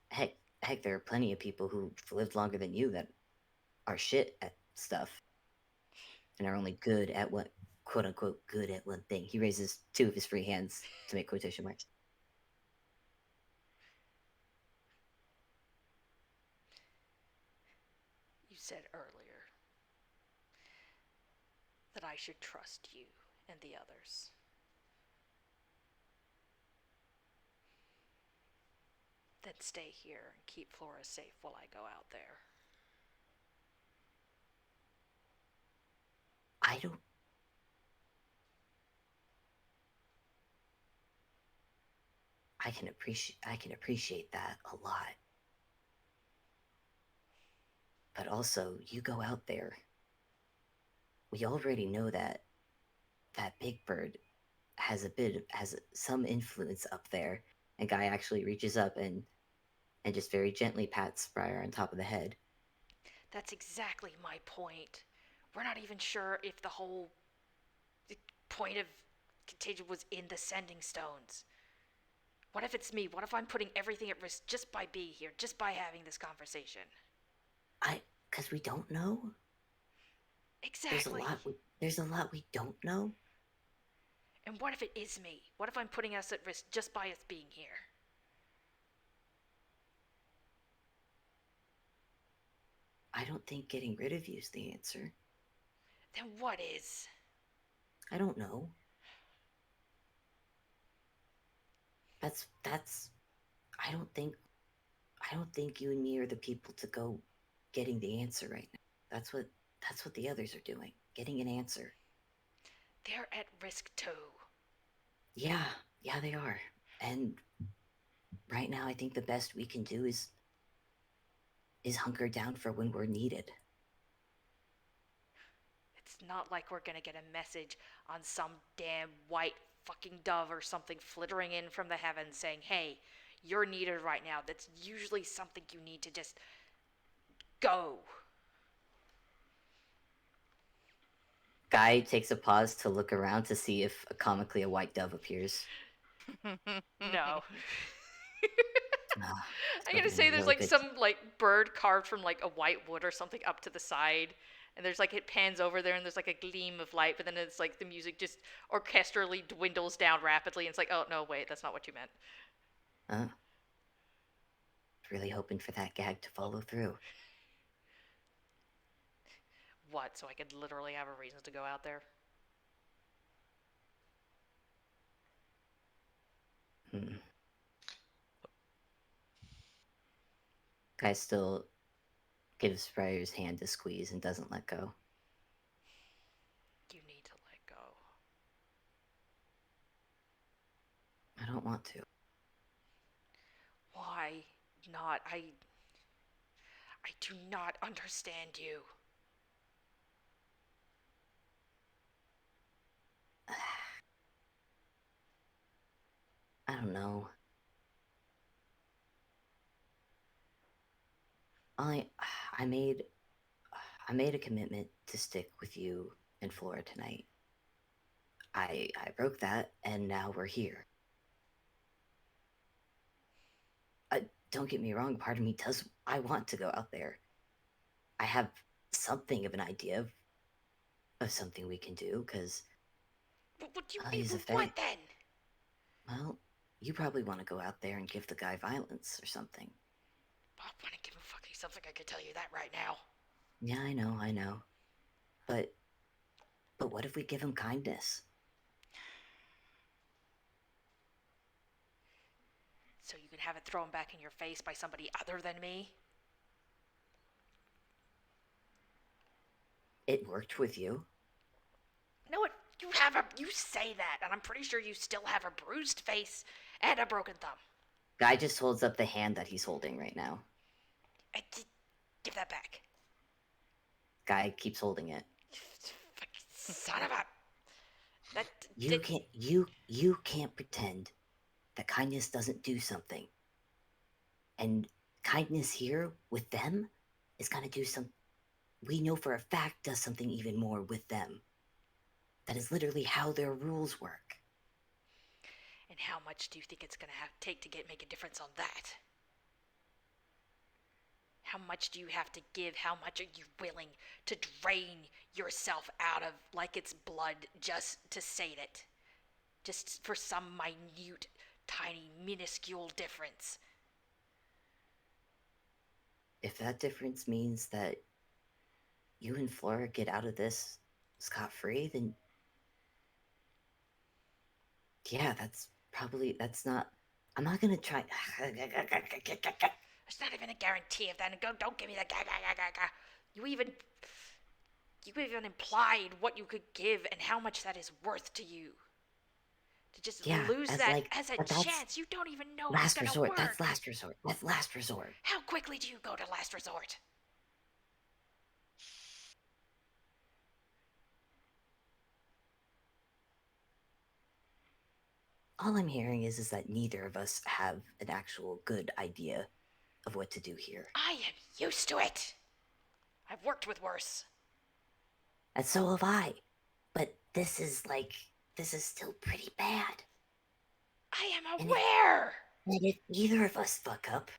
Heck, there are plenty of people who've lived longer than you that are shit at stuff and are only good at what, quote unquote, good at one thing. He raises two of his free hands to make quotation marks. You said earlier that I should trust you and the others. Then stay here and keep Flora safe while I go out there. I can appreciate that a lot. But also, you go out there. We already know that Big Bird has some influence up there. And Guy actually reaches up and just very gently pats Briar on top of the head. That's exactly my point. We're not even sure if the whole point of contagion was in the sending stones. What if it's me? What if I'm putting everything at risk just by being here, just by having this conversation? Because we don't know. Exactly. There's a lot we don't know. And what if it is me? What if I'm putting us at risk just by us being here? I don't think getting rid of you is the answer. Then what is? I don't know. That's I don't think you and me are the people to go getting the answer right now. That's what the others are doing. Getting an answer. They're at risk too. Yeah, they are. And right now I think the best we can do is hunker down for when we're needed. It's not like we're gonna get a message on some damn white fucking dove or something flittering in from the heavens saying, hey, you're needed right now. That's usually something you need to just go. Guy takes a pause to look around to see if comically a white dove appears. No. Ah, I'm gonna say there's like some like bird carved from like a white wood or something up to the side, and there's like it pans over there and there's like a gleam of light, but then it's like the music just orchestrally dwindles down rapidly and it's like, oh no, wait, that's not what you meant. Really hoping for that gag to follow through. What, so I could literally have a reason to go out there? Guy still gives Briar's hand a squeeze and doesn't let go. You need to let go. I don't want to. Why not? I do not understand you. I don't know. I made a commitment to stick with you and Flora tonight. I broke that, and now we're here. Don't get me wrong, part of me does. I want to go out there. I have something of an idea of something we can do, because... What do you mean? What then? Well, you probably want to go out there and give the guy violence or something. I want to give him fucking something, I can tell you that right now. Yeah, I know. But what if we give him kindness? So you can have it thrown back in your face by somebody other than me? It worked with you. No, you say that, and I'm pretty sure you still have a bruised face and a broken thumb. Guy just holds up the hand that he's holding right now. Give that back. Guy keeps holding it. Son of a... You can't pretend that kindness doesn't do something. And kindness here with them is gonna do something we know for a fact does something even more with them. That is literally how their rules work. And how much do you think it's gonna take to make a difference on that? How much do you have to give? How much are you willing to drain yourself out of like it's blood just to sate it? Just for some minute, tiny, minuscule difference. If that difference means that you and Flora get out of this scot-free, then yeah, that's not... I'm not gonna try... There's not even a guarantee of that, and don't give me the ga. You even implied what you could give and how much that is worth to you. To just lose that as a chance, you don't even know if it's gonna work. That's last resort. That's last resort. How quickly do you go to last resort? All I'm hearing is that neither of us have an actual good idea of what to do here. I am used to it. I've worked with worse. And so have I. But this is still pretty bad. I am aware. And if either of us fuck up,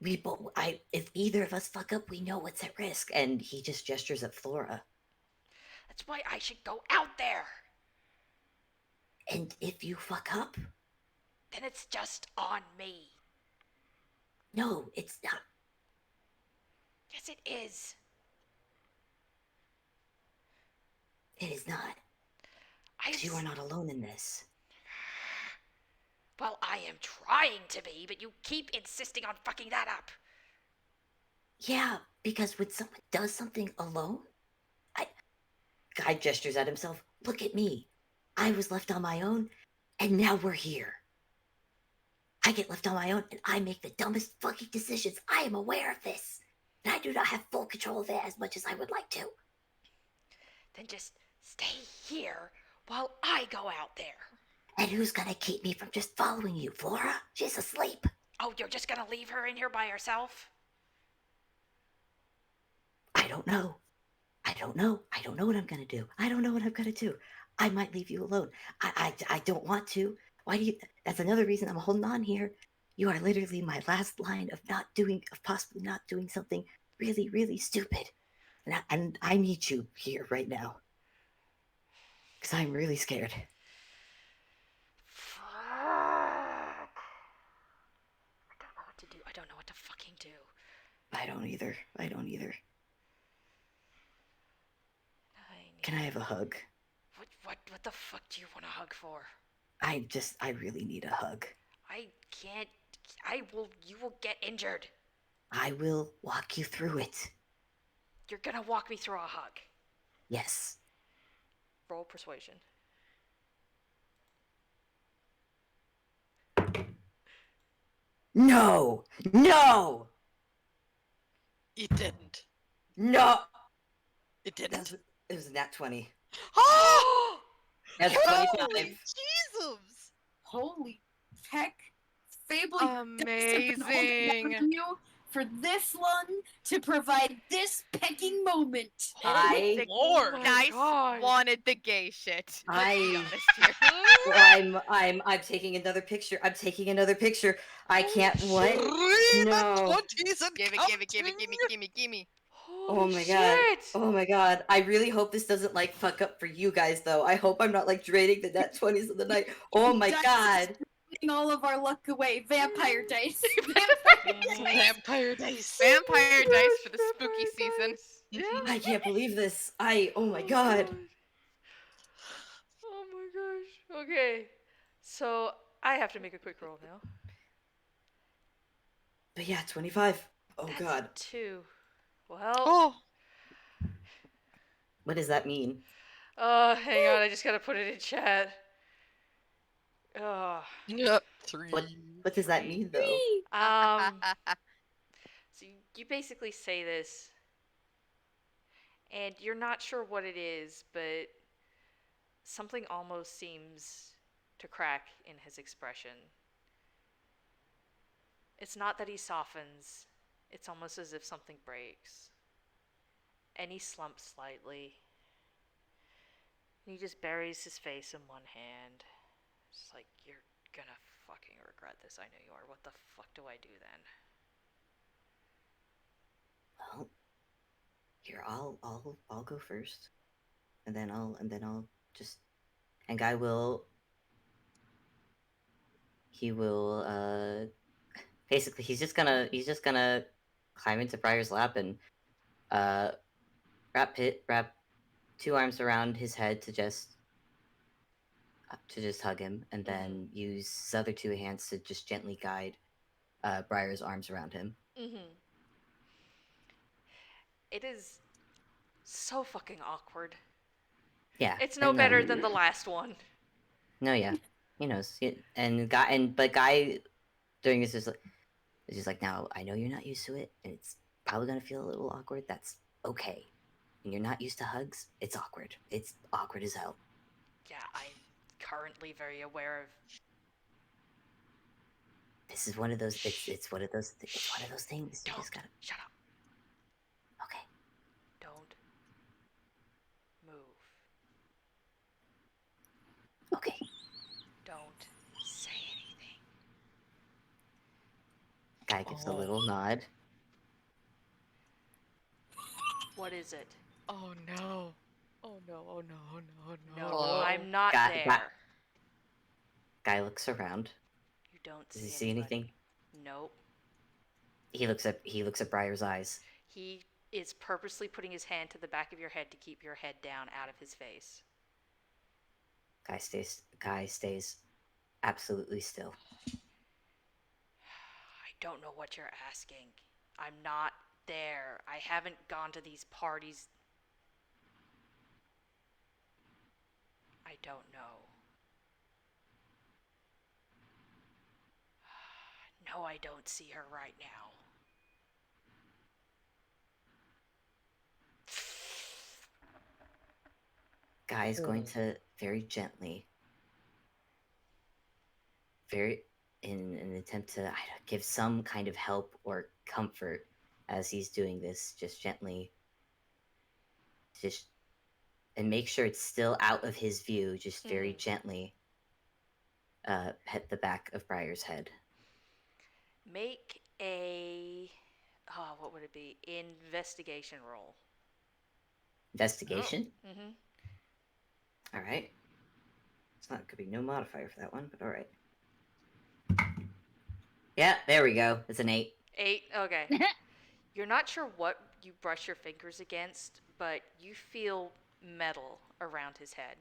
if either of us fuck up, we know what's at risk. And he just gestures at Flora. That's why I should go out there. And if you fuck up, then it's just on me. No, it's not. Yes, it is. It is not. Because you are not alone in this. Well, I am trying to be, but you keep insisting on fucking that up. Yeah, because when someone does something alone, Guy gestures at himself. Look at me. I was left on my own, and now we're here. I get left on my own, and I make the dumbest fucking decisions. I am aware of this. And I do not have full control of it as much as I would like to. Then just stay here while I go out there. And who's gonna keep me from just following you, Flora? She's asleep. Oh, you're just gonna leave her in here by herself? I don't know. I don't know what I'm gonna do. I don't know what I'm gonna do. I might leave you alone. I don't want to. Why do you? That's another reason I'm holding on here. You are literally my last line of possibly not doing something really, really stupid. And I need you here right now. Because I'm really scared. Fuck. I don't know what to do. I don't know what to fucking do. I don't either. Can I have a hug? What the fuck do you want a hug for? I really need a hug. I can't. You will get injured. I will walk you through it. You're gonna walk me through a hug. Yes. Roll persuasion. No! No! It didn't. No! It didn't. It was a nat 20. Oh! That's Holy 25. Jesus! Holy heck. Fable, Amazing. you for this long to provide this pecking moment. Oh, Lord. Nice God. wanted the gay shit. Let's be honest here. Well, I'm taking another picture. I can't. What? Three No. 20s and Gimme. Oh my god. Oh my god. I really hope this doesn't like fuck up for you guys though. I hope I'm not like draining the nat 20s of the night. Oh my Dice god. is taking all of our luck away. Vampire dice. Vampire dice. Vampire dice for the spooky season. Yeah. I can't believe this. Oh my god. Oh my gosh. Okay. So I have to make a quick roll now. But yeah, 25. Oh That's god. 2. Well. Oh. What does that mean? Hang on. I just gotta put it in chat. Yep. 3. What does that mean though? So you basically say this, and you're not sure what it is, but something almost seems to crack in his expression. It's not that he softens, it's almost as if something breaks. And he slumps slightly. And he just buries his face in one hand. It's like, you're gonna fucking regret this, I know you are. What the fuck do I do then? Well, here I'll go first, and then I'll just, and Guy will. He will basically he's just gonna climb into Briar's lap and wrap 2 arms around his head to just hug him, and then use his other 2 hands to just gently guide Briar's arms around him. It is so fucking awkward. Yeah, It's no better than the last one. No, yeah, he knows. But Guy during this is just like, now I know you're not used to it, and it's probably gonna feel a little awkward. That's okay. When you're not used to hugs, it's awkward. It's awkward as hell. Yeah, I'm currently very aware of. This is one of those. It's one of those. It's one of those things. You just gotta shut up. Okay. Don't move. Okay. Guy gives a little nod. What is it? Oh no. Oh no, oh no, oh no, oh no. No, I'm not Guy, there. Guy looks around. You don't Does see he see anybody. anything? Nope. He looks at Briar's eyes. He is purposely putting his hand to the back of your head to keep your head down out of his face. Guy stays absolutely still. I don't know what you're asking. I'm not there. I haven't gone to these parties. I don't know. No, I don't see her right now. Guy is going to very gently, in an attempt to give some kind of help or comfort as he's doing this, just gently, and make sure it's still out of his view, just very gently pet the back of Briar's head. Make a, what would it be? Investigation roll. Investigation? Oh. Mm-hmm. All right. It's not, could be no modifier for that one, but all right. Yeah, there we go. It's an 8. 8? Okay. You're not sure what you brush your fingers against, but you feel metal around his head.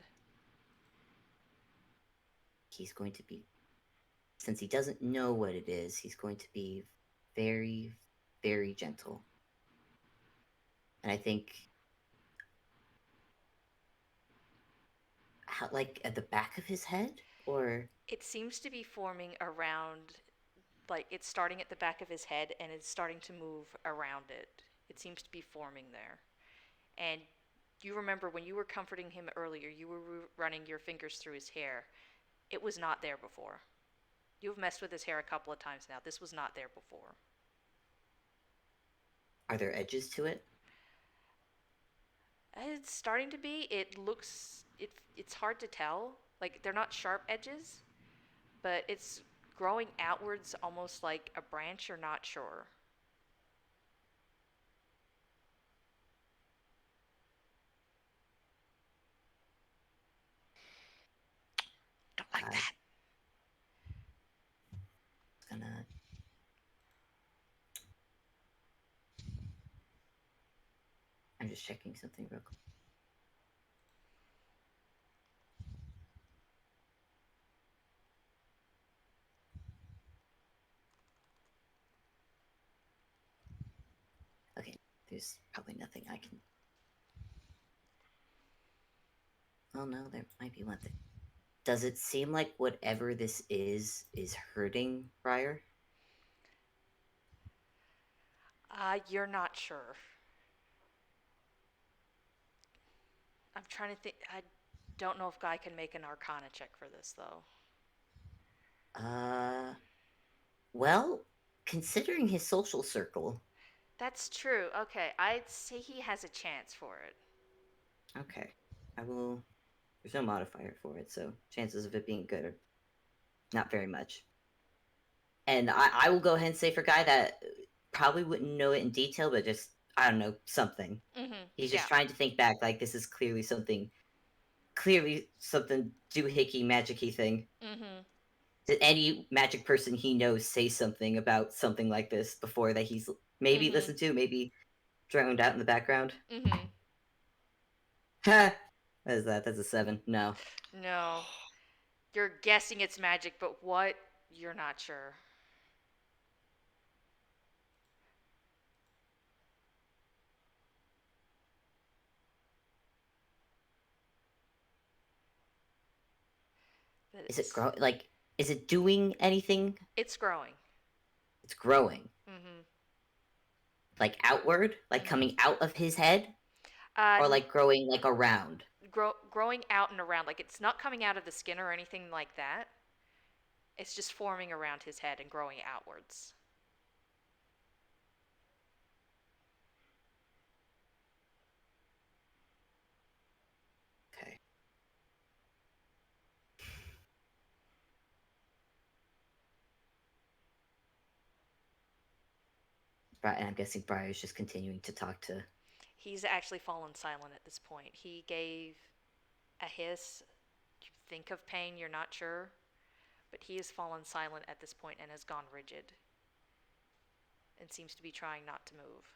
He's going to be, since he doesn't know what it is, he's going to be very, very gentle. And I think, like at the back of his head, or It seems to be forming around, like it's starting at the back of his head and it's starting to move around it. It seems to be forming there. And you remember when you were comforting him earlier, you were running your fingers through his hair. It was not there before. You've messed with his hair a couple of times now. This was not there before. are there edges to it? It's starting to be. It's hard to tell. Like they're not sharp edges, but it's growing outwards almost like a branch. You're not sure. Don't like that. Gonna I'm just checking something real quick. Okay, there's probably nothing I can. Oh no, there might be one thing. Does it seem like whatever this is hurting Briar? You're not sure. I'm trying to think. I don't know if Guy can make an Arcana check for this though. Well, considering his social circle. That's true. Okay, I'd say he has a chance for it. Okay, I will. There's no modifier for it, so chances of it being good are not very much. And I will go ahead and say for Guy that probably wouldn't know it in detail, but just, I don't know, something. Mm-hmm. He's just trying to think back, like this is clearly something doohickey, magic-y thing. Mm-hmm. Did any magic person he knows say something about something like this before that he's maybe listened to, maybe drowned out in the background? Mm-hmm. Ha! What is that? That's a 7. No. No. You're guessing it's magic, but what? You're not sure. Is it growing? Like, is it doing anything? It's growing. It's growing. Mm-hmm. Like outward? Like coming out of his head? Or like growing like around? Growing out and around. Like it's not coming out of the skin or anything like that. It's just forming around his head and growing outwards. Okay. And I'm guessing Briar's just continuing to talk to. He's actually fallen silent at this point. He gave a hiss. You think of pain, you're not sure. But he has fallen silent at this point and has gone rigid. And seems to be trying not to move.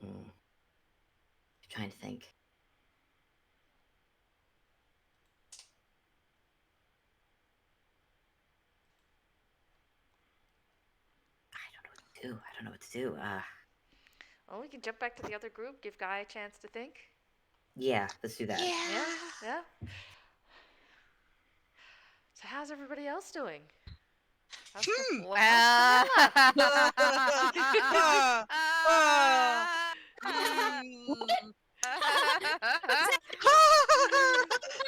I'm trying to think. I don't know what to do. Well, we can jump back to the other group, give Guy a chance to think. Yeah, let's do that. Yeah. So how's everybody else doing? Well.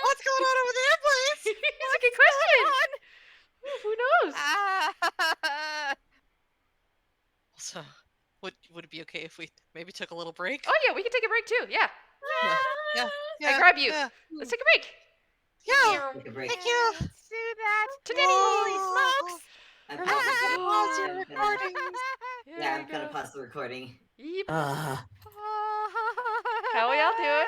What's going on over there, please? That's a good question. Who knows? So, would it be okay if we maybe took a little break? Oh yeah, we can take a break too. Yeah. Yeah. I grab you. Yeah. Let's take a break. Yeah. Take a break. Thank you. Let's do that. Today. Holy smokes! I'm Pause probably your gonna- recording. Yeah, I'm gonna pause the recording. Yep. How How y'all doing?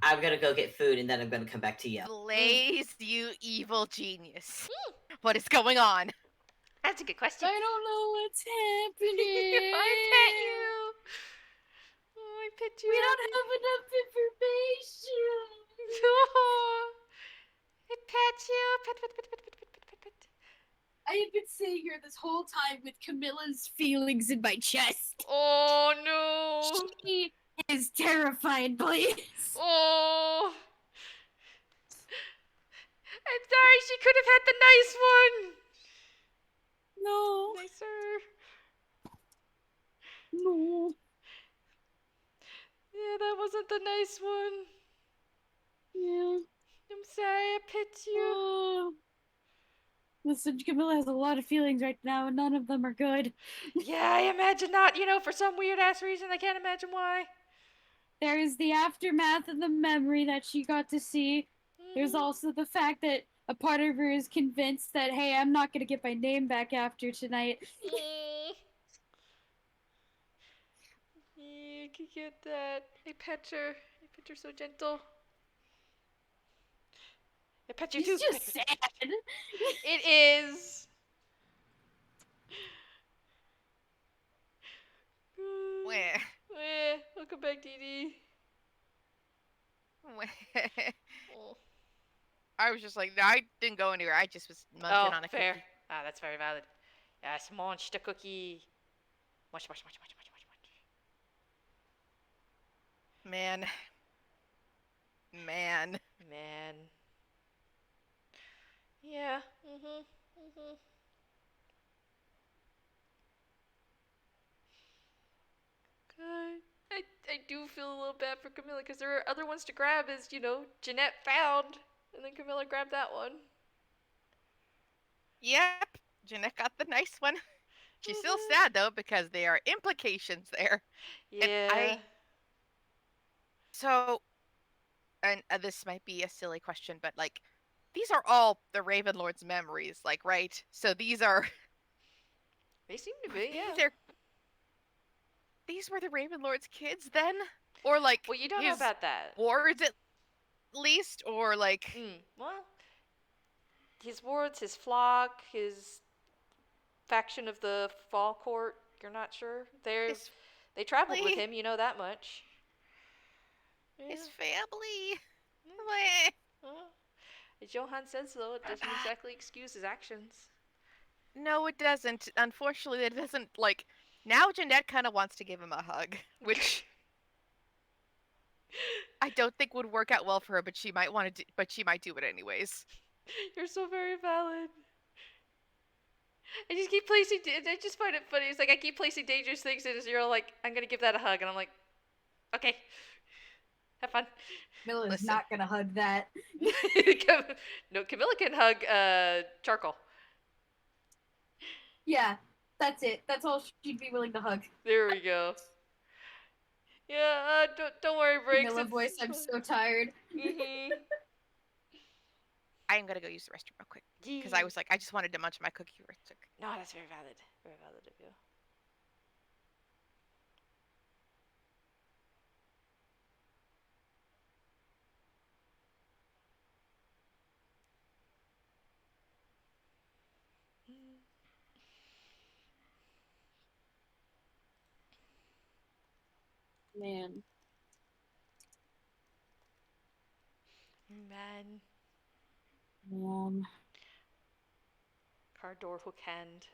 I'm gonna go get food and then I'm gonna come back to you. Blaze, you evil genius. What is going on? That's a good question. I don't know what's happening. I pet you. Oh, I pet you. We don't have enough information. Oh, I pet you. Pet. I have been sitting here this whole time with Camilla's feelings in my chest. Oh no. She is terrified, Blaze. Oh. I'm sorry. She could have had the nice one. No. Nicer. No. Yeah, that wasn't the nice one. Yeah. I'm sorry. I pet you. Oh. Listen, Camilla has a lot of feelings right now, and none of them are good. Yeah, I imagine not. You know, for some weird ass reason, I can't imagine why. There is the aftermath of the memory that she got to see. There's also the fact that a part of her is convinced that, hey, I'm not going to get my name back after tonight. Yeah, I can get that. I pet her. I pet her so gentle. I pet you It's too. just sad. It is. Where? Welcome back, Deedee. Oh. I was just like, I didn't go anywhere. I just was munching on a fair. cookie. Ah, that's very valid. Yes, munch the cookie. Munch. Man. Yeah. God, I do feel a little bad for Camilla because there are other ones to grab, as you know, Jeanette found, and then Camilla grabbed that one. Yep. Jeanette got the nice one. She's still sad though because there are implications there. Yeah. And this might be a silly question, but like, these are all the Raven Lord's memories, like, right? So these are. They seem to be, yeah. These were the Raven Lord's kids then, or like. Well, you don't know about that. Wards at least, or like. Well, his wards, his flock, his faction of the Fall Court. You're not sure. They traveled with him. You know that much. His family. As Johan says, though, it doesn't exactly excuse his actions. No, it doesn't. Unfortunately, it doesn't, like... Now Jeanette kind of wants to give him a hug, which... I don't think would work out well for her, but she might want to but she might do it anyways. You're so very valid. I just keep placing... I just find it funny. It's like I keep placing dangerous things, and you're like, I'm going to give that a hug, and I'm like, okay. Have fun. Camilla's not gonna hug that. No, Camilla can hug charcoal. Yeah, that's it. That's all she'd be willing to hug. There we go. Yeah, don't worry, Briggs. Camilla voice, I'm so tired. I am gonna go use the restroom real quick. Because I was like, I just wanted to munch my cookie real quick. No, that's very valid. Very valid of you. Man. Man. Man. Car door hook hand.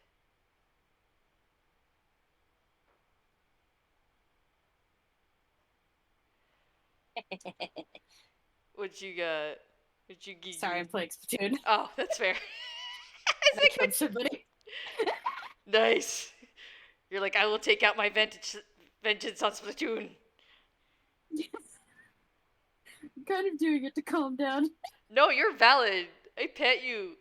What you got? What you gigi? Sorry, I'm playing Splatoon. Oh, that's fair. I killed somebody. Nice. You're like, I will take out my vengeance on Splatoon. I'm kind of doing it to calm down. No, you're valid. I pet you.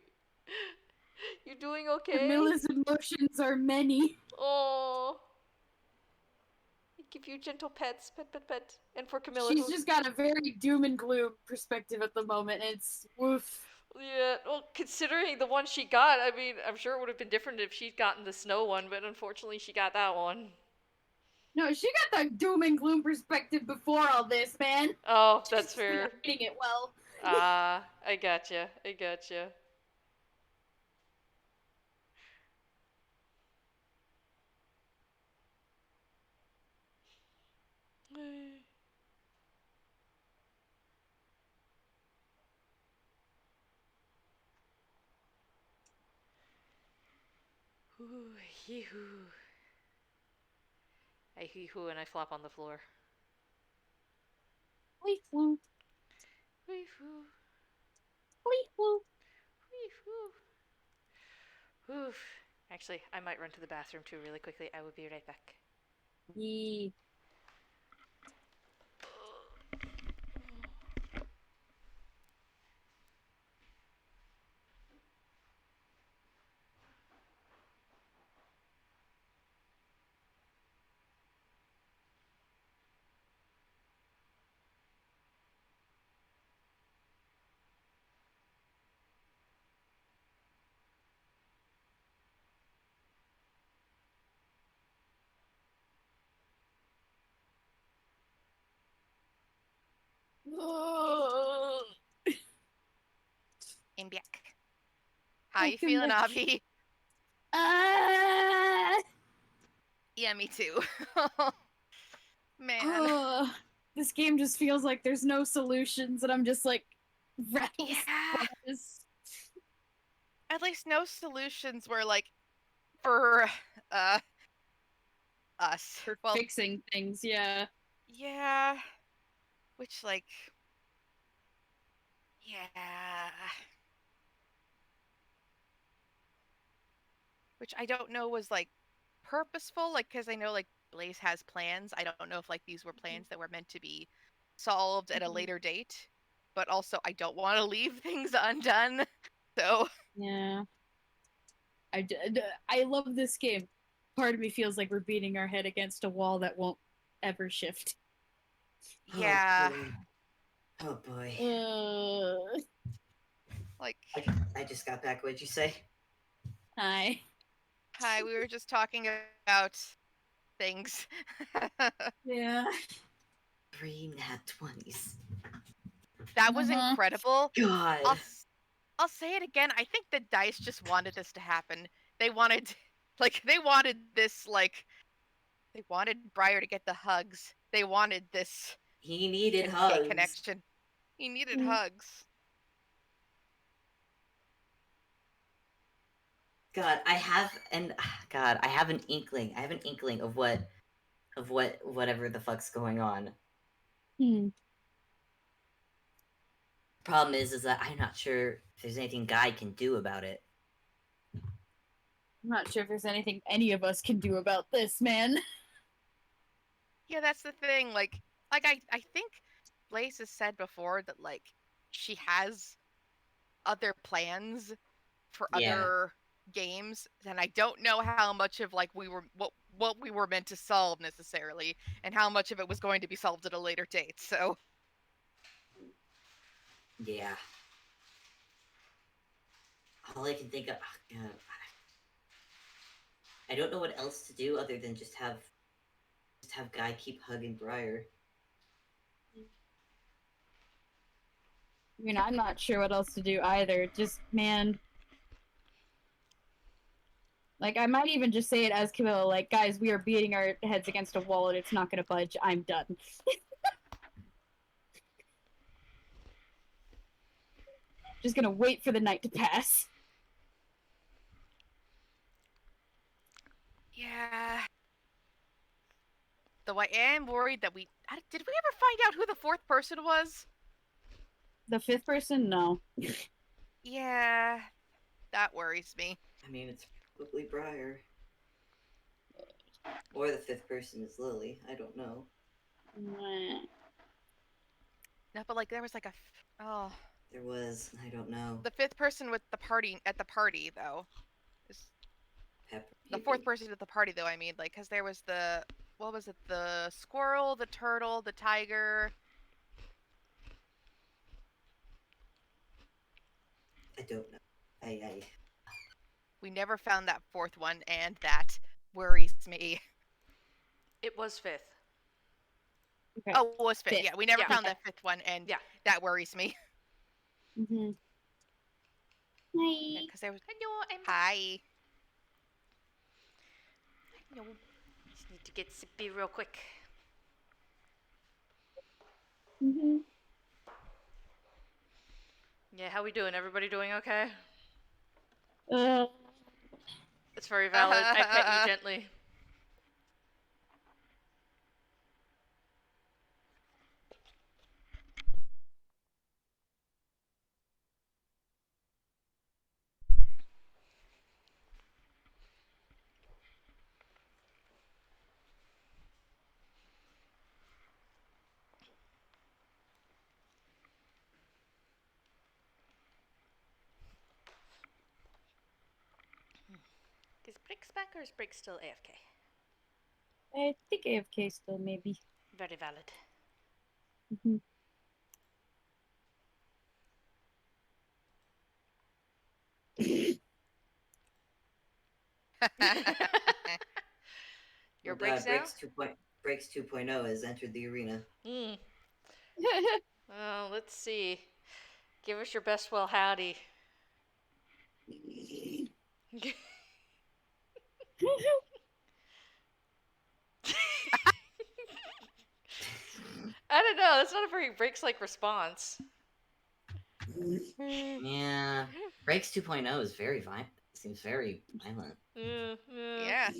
You doing okay? Camilla's emotions are many. Oh. I give you gentle pets. Pet. And for Camilla. She's just got a very doom and gloom perspective at the moment. It's woof. Yeah, well, considering the one she got, I mean, I'm sure it would have been different if she'd gotten the snow one, but unfortunately she got that one. No, she got the doom and gloom perspective before all this, man. Oh, that's fair. Not reading it well. I gotcha. Ooh, hee-hoo. I hee-hoo and I flop on the floor. Wee-woo. Wee-hoo. Wee-woo. Wee-hoo. Oof. Actually, I might run to the bathroom too really quickly. I will be right back. Yee. In back. How you feeling, Obby? Yeah, me too. Man. This game just feels like there's no solutions, and I'm just like, rattles. Yeah. At least no solutions were like for us. For fixing things, yeah. Yeah. Which, like, yeah. Which I don't know was like purposeful, like, because I know like Blaze has plans. I don't know if like these were plans that were meant to be solved at a later date, but also I don't want to leave things undone. So yeah, I love this game. Part of me feels like we're beating our head against a wall that won't ever shift. Yeah. Oh boy. Like I just got back. What'd you say? Hi. We were just talking about things. Yeah. 3 nat 20s. That was incredible. God. I'll say it again. I think the dice just wanted this to happen. They wanted this, like, they wanted Briar to get the hugs. They wanted this. He needed hugs. Connection. He needed hugs. God, I have an inkling. I have an inkling of whatever the fuck's going on. Problem is that I'm not sure if there's anything Guy can do about it. I'm not sure if there's anything any of us can do about this, man. Yeah, that's the thing. Like I think Blaze has said before that like she has other plans for other games, and I don't know how much of like what we were meant to solve necessarily, and how much of it was going to be solved at a later date. So Yeah. All I can think of, oh God, I don't know what else to do other than just have Guy keep hugging Briar. I mean, I'm not sure what else to do either. Just, man. Like, I might even just say it as Camilla, like, guys, we are beating our heads against a wall and it's not gonna budge. I'm done. Just gonna wait for the night to pass. yeah. Though I am worried that did we ever find out who the fourth person was? The fifth person? No. Yeah, that worries me. I mean, it's probably Briar. Or the fifth person is Lily. I don't know. No, but like there was like oh. There was. I don't know. The fifth person with the party at the party though. Pepper. The fourth person at the party though. I mean, like, because there was what was it? The squirrel, the turtle, the tiger. I don't know. We never found that fourth one, and that worries me. It was fifth. Okay. Oh, it was fifth. Yeah, we never found that fifth one, and that worries me. Mm-hmm. Hi. Because there was. Hi. No, just need to get sippy real quick. Mm-hmm. Yeah, how we doing? Everybody doing okay? Uh. It's very valid. I pet you gently. Is Briggs back or is Briggs still AFK? I think AFK still, maybe. Very valid. Mm-hmm. Your Briggs now? Briggs 2.0 has entered the arena. Well, let's see. Give us your best well howdy. I don't know. That's not a very Briggs-like response. Yeah. Briggs 2.0 is very violent. Seems very violent. Yeah.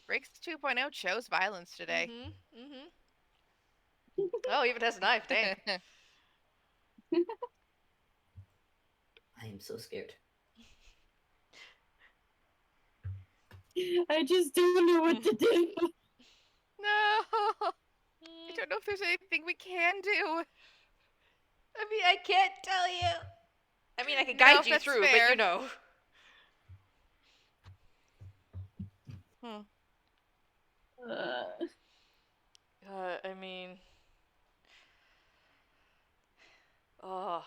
Briggs 2.0 chose violence today. Oh, even has a knife. Dang. I am so scared. I just don't know what to do. No. I don't know if there's anything we can do. I mean, I can't tell you. I mean, I can guide you through, fair. but you know. I mean, oh.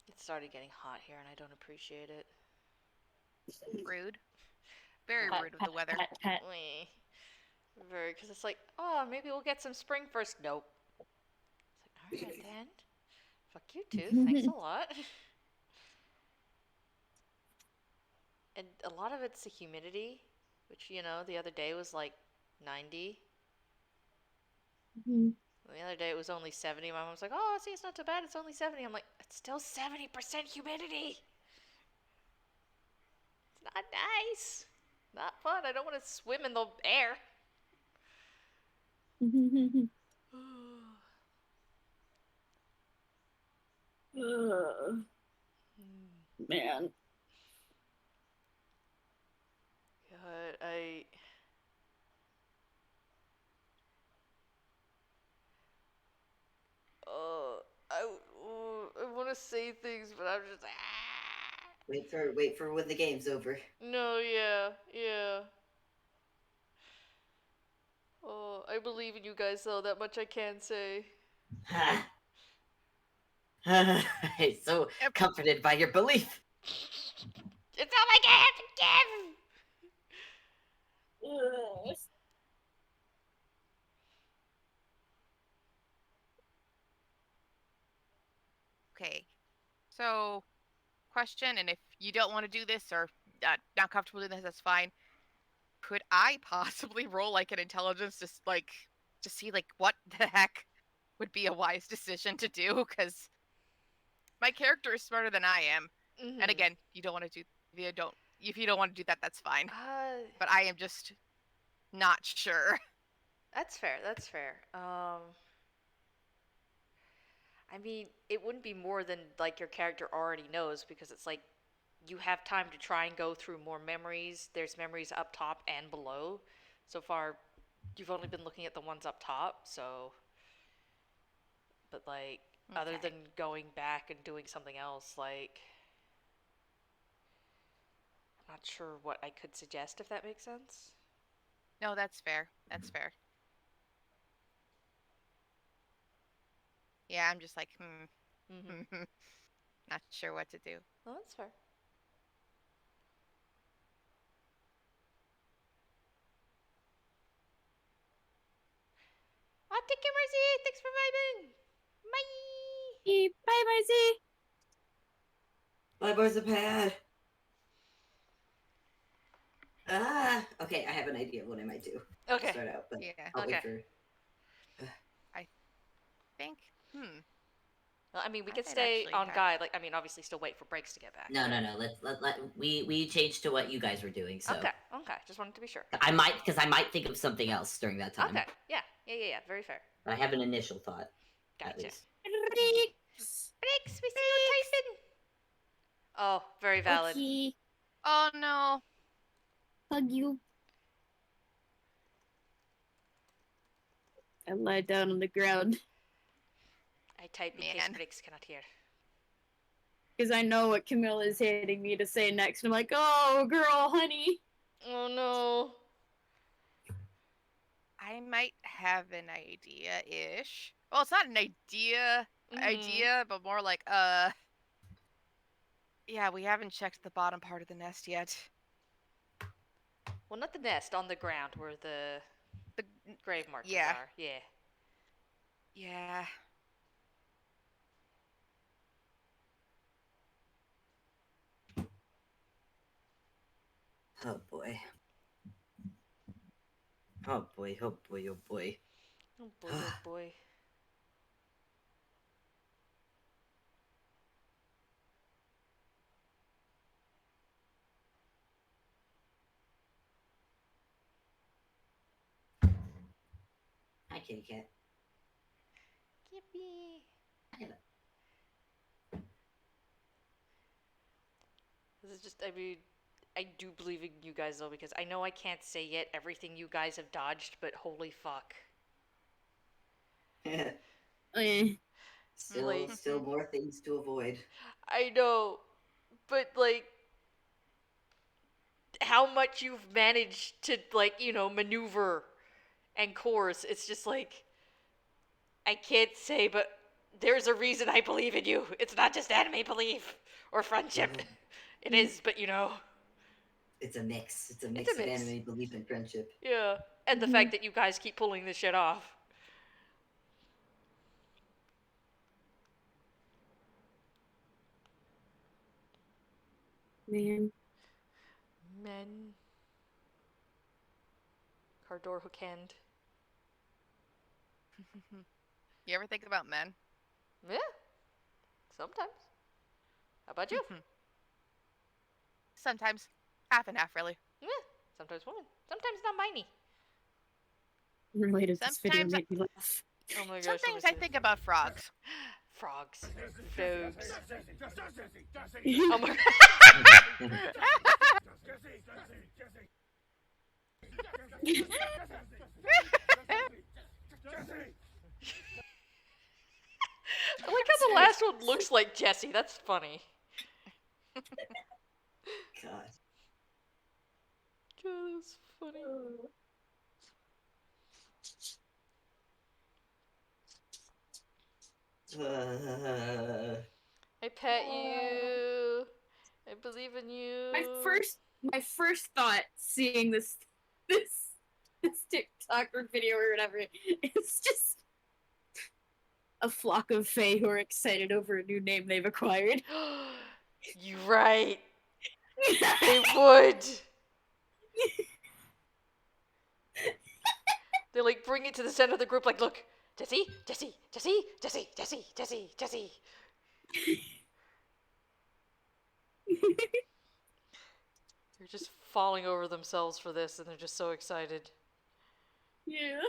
It started getting hot here, and I don't appreciate it. Rude. Very rude with the weather. Very, because it's like, oh, maybe we'll get some spring first. Nope. It's like, all right then. Fuck you too. Thanks a lot. And a lot of it's the humidity, which, you know, the other day was like 90. Mm-hmm. The other day it was only 70. My mom's like, oh, see, it's not too bad. It's only 70. I'm like, it's still 70% humidity. not nice. Not fun. I don't want to swim in the air. Man. God, I want to say things, but I'm just Wait for when the game's over. No, yeah. Oh, I believe in you guys though. That much I can say. I'm so comforted by your belief. It's all I have to give. Okay. So, question, and if you don't want to do this or not comfortable doing this, that's fine. Could I possibly roll like an intelligence to see like what the heck would be a wise decision to do? Because my character is smarter than I am. Mm-hmm. And again, you don't want to do if you don't want to do that, that's fine. But I am just not sure. That's fair. I mean, it wouldn't be more than like your character already knows, because it's like you have time to try and go through more memories. There's memories up top and below. So far, you've only been looking at the ones up top, so. But like, other than going back and doing something else, like, I'm not sure what I could suggest, if that makes sense. No, that's fair. That's fair. Yeah, I'm just like, not sure what to do. Oh, that's fair. Take care, Marcy. Thanks for vibing. Bye. Bye, Marcy. Bye, Barzapad. Okay, I have an idea of what I might do. Okay. Start out, but yeah. I'll wait for. I think. Well, I mean, we could stay on guide. Like, I mean, obviously, still wait for breaks to get back. No. We changed to what you guys were doing. So. Okay. Just wanted to be sure. I might think of something else during that time. Okay. Yeah. Very fair. I have an initial thought. Gotcha. Breaks. We see you typing. Oh, very valid. Okay. Oh no. Hug you. I lie down on the ground. I type in case Briggs cannot hear. Because I know what Camilla is hitting me to say next. I'm like, oh, girl, honey. Oh, no. I might have an idea-ish. Well, it's not an idea, but more like, yeah, we haven't checked the bottom part of the nest yet. Well, not the nest, on the ground where the grave markers are. Yeah. Yeah. Oh boy. Oh boy. Oh boy. Hi, kitty cat. Yippee. This is just, I mean, I do believe in you guys, though, because I know I can't say yet everything you guys have dodged, but holy fuck. Still more things to avoid. I know, but, like, how much you've managed to, like, maneuver and course, it's just like, I can't say, but there's a reason I believe in you. It's not just anime belief or friendship. Yeah. It is, but It's a mix. It's a mix of anime belief and friendship. Yeah, and the fact that you guys keep pulling this shit off. Man. Cardor Hookend. You ever think about men? Yeah. Sometimes. How about you? Sometimes. Half and half, really. Yeah, sometimes woman, sometimes non-binary. Related this video Sometimes made me laugh. Oh my gosh. Sometimes I think about frogs. Frogs. Frogs. Oh Oh my I like how the last one looks like Jesse. That's funny. God. God, that's funny. I pet you. I believe in you. My first thought seeing this TikTok or video or whatever, it's just a flock of fae who are excited over a new name they've acquired. You right. They would. They like bring it to the center of the group. Like, look, Jesse, Jesse, Jesse, Jesse, Jesse, Jesse, Jesse. They're just falling over themselves for this, and they're just so excited. Yeah.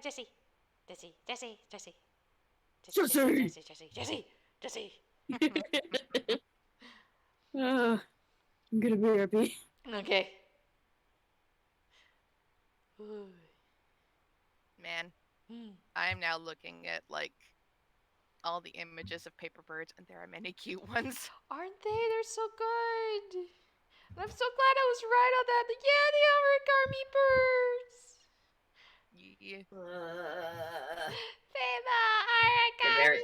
Jesse, Jesse, Jesse, Jesse, Jesse. Jesse, Jesse, Jesse, Jesse. I'm gonna be happy. Okay. Man, I am now looking at like all the images of paper birds, and there are many cute ones. Aren't they? They're so good. And I'm so glad I was right on that. Yeah, the origami birds. Yeah. Fable, origami.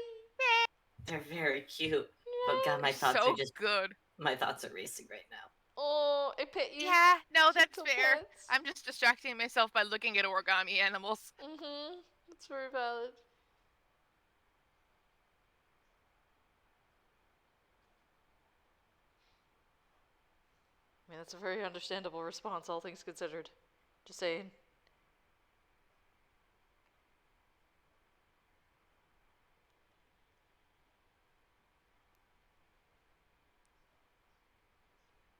They're very cute. But God, my They're thoughts so are just good. my thoughts are racing right now. Oh, I pet you. Yeah, no, that's Gentle fair. pets. I'm just distracting myself by looking at origami animals. Mm-hmm. That's very valid. I mean, that's a very understandable response, all things considered. Just saying.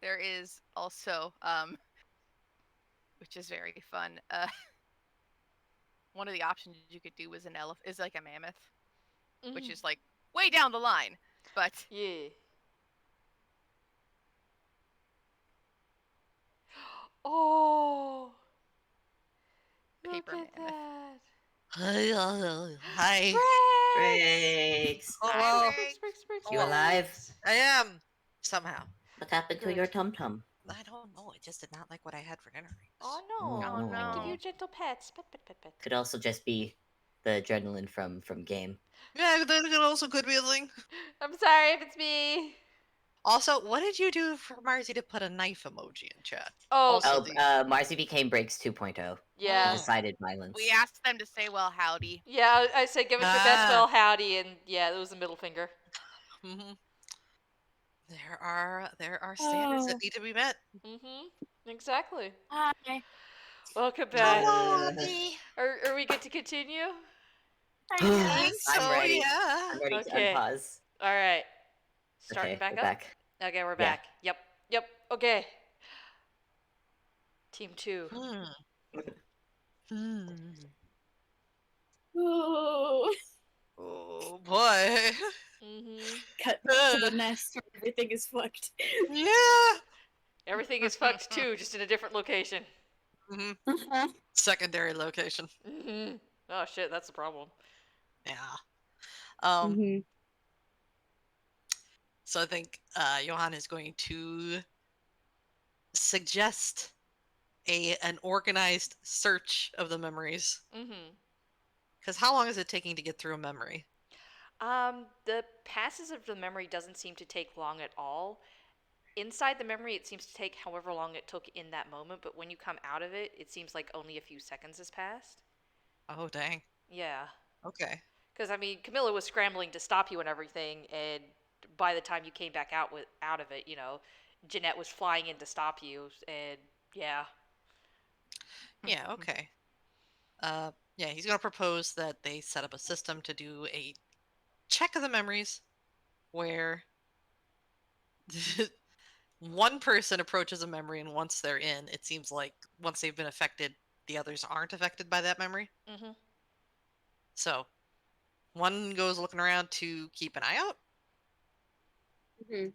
There is also, which is very fun. One of the options you could do is is like a mammoth, which is like way down the line, but yeah. Oh, paper look at mammoth. that. Hi. Breaks. Hello. You alive? I am somehow. What happened to Good. your tum tum? I don't know. I just did not like what I had for dinner. Oh no. Oh, I give no. you gentle pets. Pet, pet, pet, pet. Could also just be the adrenaline from game. Yeah, that also could be a thing. I'm sorry if it's me. Also, what did you do for Marcy to put a knife emoji in chat? Oh, Also, Marcy became Breaks 2.0. yeah. Decided violence. We asked them to say, well, howdy. Yeah, I said give us your best well howdy, and yeah, that was the middle finger. Mm-hmm. There are standards that need to be met. Mm-hmm. Exactly. Hi. Welcome back. Hello, Obby. Are we good to continue? I'm So, ready. yeah. I'm ready Okay. to unpause. All right. Starting Okay, back we're up. back. Okay, we're Yeah. back. Yep. Okay. Team 2. Oh. Oh boy. Mm-hmm. Cut to the nest where everything is fucked. Yeah. Everything is fucked too, just in a different location. Mm-hmm. Secondary location. Mm-hmm. Oh shit, that's the problem. Yeah. So I think Johan is going to suggest an organized search of the memories. Mm-hmm. Because how long is it taking to get through a memory? The passes of the memory doesn't seem to take long at all. Inside the memory, it seems to take however long it took in that moment, but when you come out of it, it seems like only a few seconds has passed. Oh, dang. Yeah. Okay. Because, I mean, Camilla was scrambling to stop you and everything, and by the time you came back out of it, Jeanette was flying in to stop you, and yeah. Yeah, okay. Yeah, he's gonna propose that they set up a system to do a check of the memories where one person approaches a memory, and once they're in, it seems like once they've been affected, the others aren't affected by that memory. Mm-hmm. So one goes looking around to keep an eye out. Okay.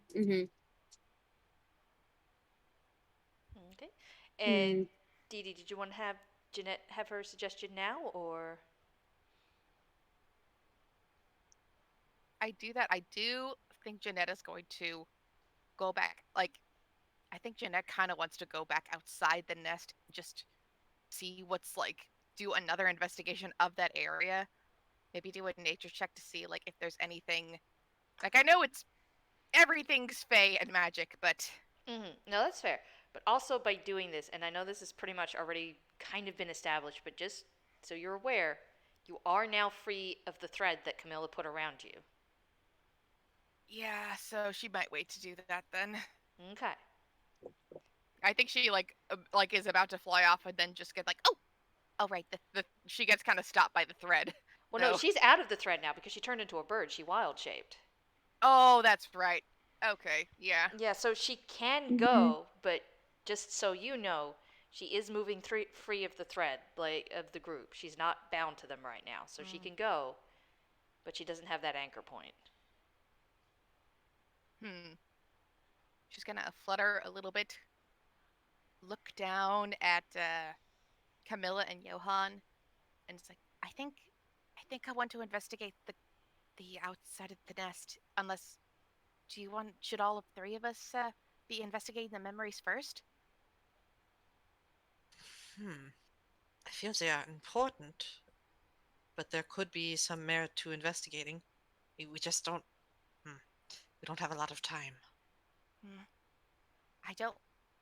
And Deedee, did you want to have Jeanette have her suggestion now, or? I do that. I do think Jeanette is going to go back. Like, I think Jeanette kind of wants to go back outside the nest, just see what's like, do another investigation of that area. Maybe do a nature check to see like if there's anything. Like, I know it's everything's fey and magic, but No, that's fair. But also by doing this, and I know this has pretty much already kind of been established, but just so you're aware, you are now free of the thread that Camilla put around you. yeah. So she might wait to do that then. Okay. I think she like is about to fly off and then just get like, oh right, the she gets kind of stopped by the thread. Well, no, So she's out of the thread now because she turned into a bird. She wild shaped. oh, that's right. Okay, yeah. Yeah, so she can go, but just so you know, she is moving free of the thread, like of the group. She's not bound to them right now, so she can go, but she doesn't have that anchor point. She's gonna flutter a little bit, look down at Camilla and Johan, and it's like, I think I want to investigate the outside of the nest. Unless, should all of three of us be investigating the memories first? I feel they are important, but there could be some merit to investigating. We just don't. We don't have a lot of time. I don't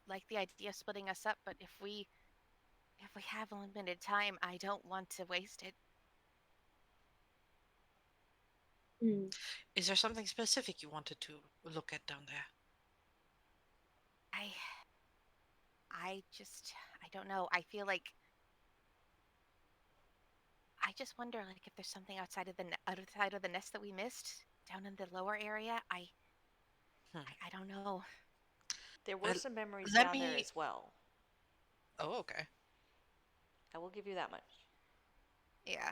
like the idea of splitting us up, but if we have limited time, I don't want to waste it. Is there something specific you wanted to look at down there? I don't know. I feel like I just wonder like if there's something outside of the nest that we missed down in the lower area. I don't know. There were some memories let down there me- as well. Oh, okay. I will give you that much. Yeah.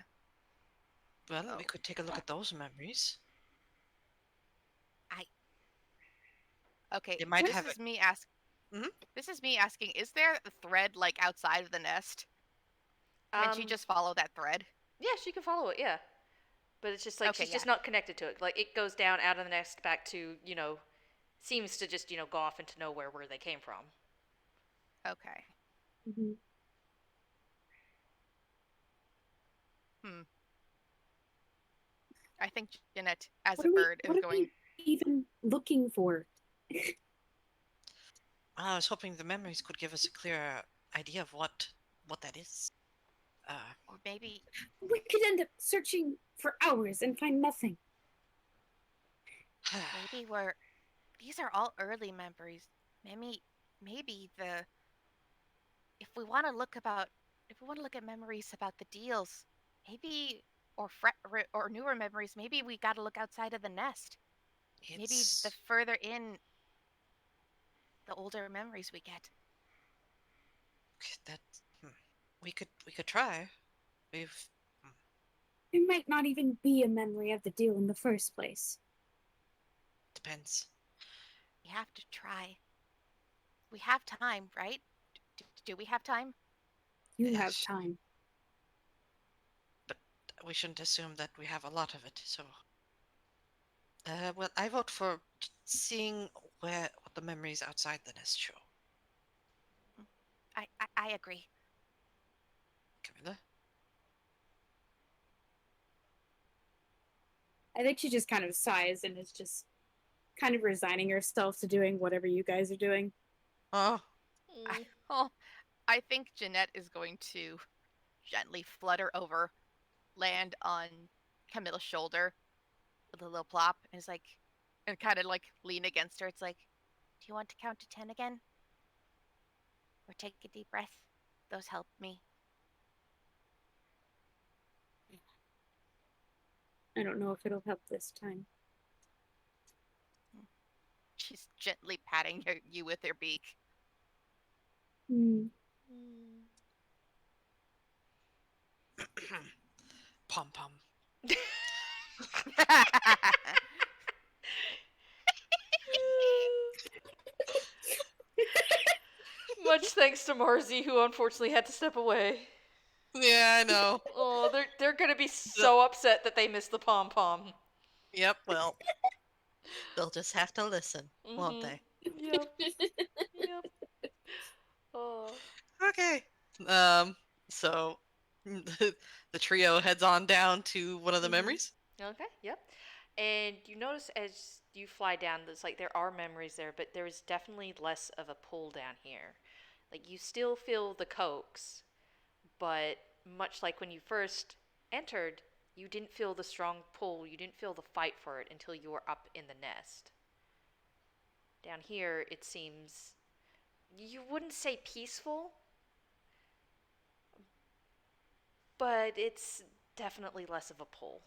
Well, we could take a look at those memories. Okay. It might this have is me ask. This is me asking. Is there a thread like outside of the nest? Can she just follow that thread? Yeah, she can follow it. Yeah, but it's just like Okay, she's just not connected to it. Like it goes down out of the nest back to seems to just go off into nowhere where they came from. Okay. I think Jeanette, as a bird, is going. What are we even looking for? I was hoping the memories could give us a clearer idea of what that is. Or maybe we could end up searching for hours and find nothing. these are all early memories. Maybe if we want to look at memories about the deals, maybe or newer memories, maybe we got to look outside of the nest. Maybe the further in, the older memories we get. That we could try. It might not even be a memory of the deal in the first place. Depends. We have to try. We have time, right? Do we have time? You have time. But we shouldn't assume that we have a lot of it, so... well, I vote for seeing what the memories outside the nest show. I agree. Camilla? I think she just kind of sighs and is just kind of resigning herself to doing whatever you guys are doing. Oh. I think Jeanette is going to gently flutter over, land on Camilla's shoulder with a little plop, and kind of like lean against her. It's like, Do you want to count to 10 again? Or take a deep breath? Those help me. I don't know if it'll help this time. She's gently patting you with her beak. Pom pom. Much thanks to Marzi, who unfortunately had to step away. Yeah, I know. Oh, they're gonna be so upset that they missed the pom pom. Yep. Well, they'll just have to listen, won't they? Yep. Yep. Oh. Okay. So the trio heads on down to one of the memories. Okay. Yep. And you notice as you fly down, there's like there are memories there, but there is definitely less of a pull down here. Like you still feel the coax, but much like when you first entered, you didn't feel the strong pull. You didn't feel the fight for it until you were up in the nest. Down here, it seems you wouldn't say peaceful, but it's definitely less of a pull.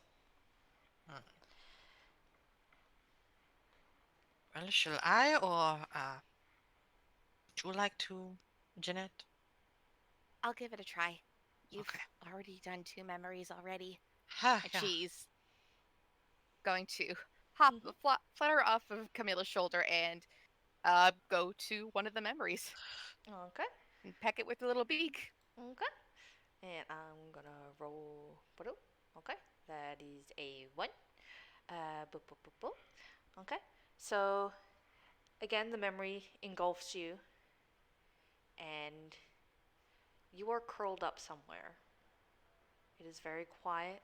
Well, shall I or would you like to, Jeanette? I'll give it a try. You've Okay. already done 2 memories already. Ha, And yeah. she's going to flutter off of Camilla's shoulder and go to one of the memories. Okay. And peck it with a little beak. Okay. And I'm gonna roll. Okay. That is a 1. Boop, boop, boop, boop. Okay. So, again, the memory engulfs you, and you are curled up somewhere. It is very quiet.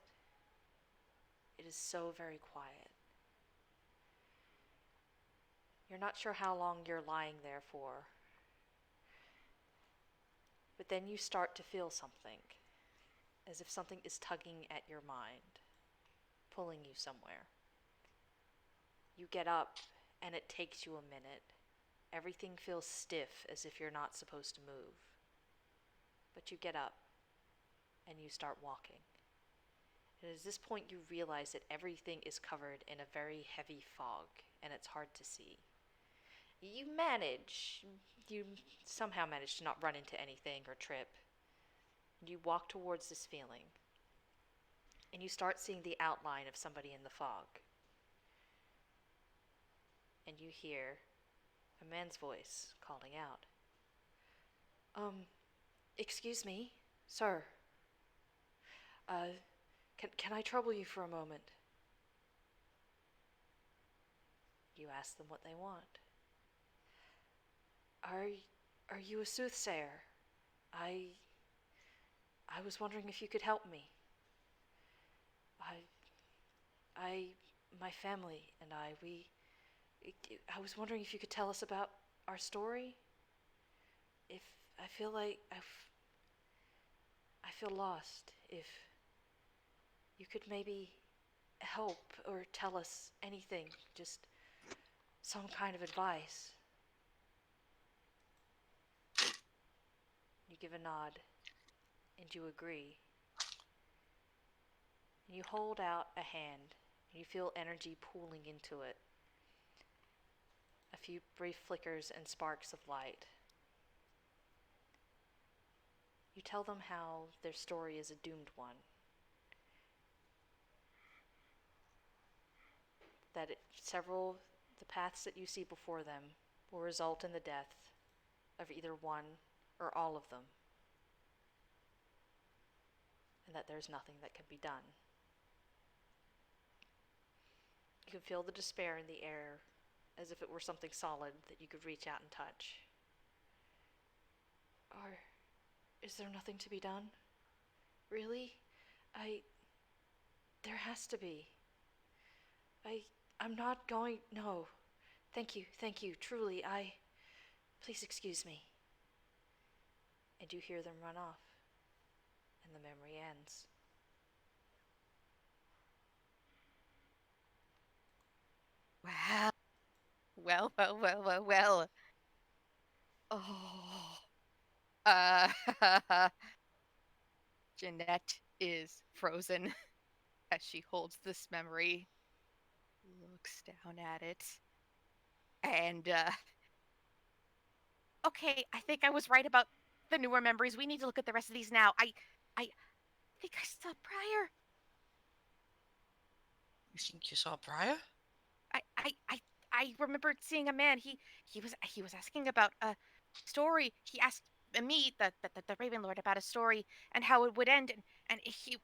It is so very quiet. You're not sure how long you're lying there for. But then you start to feel something, as if something is tugging at your mind, pulling you somewhere. You get up, and it takes you a minute. Everything feels stiff, as if you're not supposed to move. But you get up, and you start walking. And at this point, you realize that everything is covered in a very heavy fog, and it's hard to see. You somehow manage to not run into anything or trip. You walk towards this feeling, and you start seeing the outline of somebody in the fog. And you hear a man's voice calling out. Excuse me, sir. Can I trouble you for a moment? You ask them what they want. Are you a soothsayer? I was wondering if you could help me. My family and I was wondering if you could tell us about our story. If I feel like I feel lost. If you could maybe help or tell us anything, just some kind of advice. You give a nod, and you agree. And you hold out a hand, and you feel energy pooling into it. A few brief flickers and sparks of light. You tell them how their story is a doomed one. That the paths that you see before them will result in the death of either one or all of them. And that there's nothing that can be done. You can feel the despair in the air, as if it were something solid that you could reach out and touch. Or is there nothing to be done? Really? There has to be. I'm not going, no. Thank you, truly, please excuse me. And you hear them run off, and the memory ends. Well. Oh. Uh, Jeanette is frozen as she holds this memory, looks down at it, and, okay, I think I was right about the newer memories. We need to look at the rest of these now. I think I saw Briar. You think you saw Briar? I, I, I, I remembered seeing a man. He was asking about a story. He asked me, the Raven Lord, about a story and how it would end. And he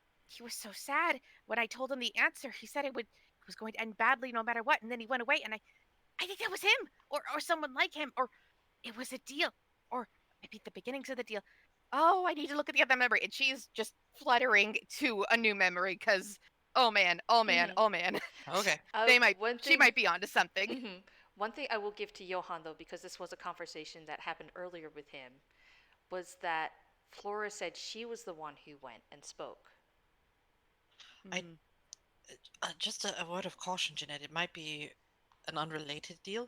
was so sad when I told him the answer. He said it was going to end badly no matter what. And then he went away. And I think that was him, or someone like him, or it was a deal, or maybe the beginnings of the deal. Oh, I need to look at the other memory. And she's just fluttering to a new memory because, oh man, oh man, oh man. Okay. She might be onto something. Mm-hmm. One thing I will give to Johan, though, because this was a conversation that happened earlier with him, was that Flora said she was the one who went and spoke. Just a word of caution, Jeanette. It might be an unrelated deal.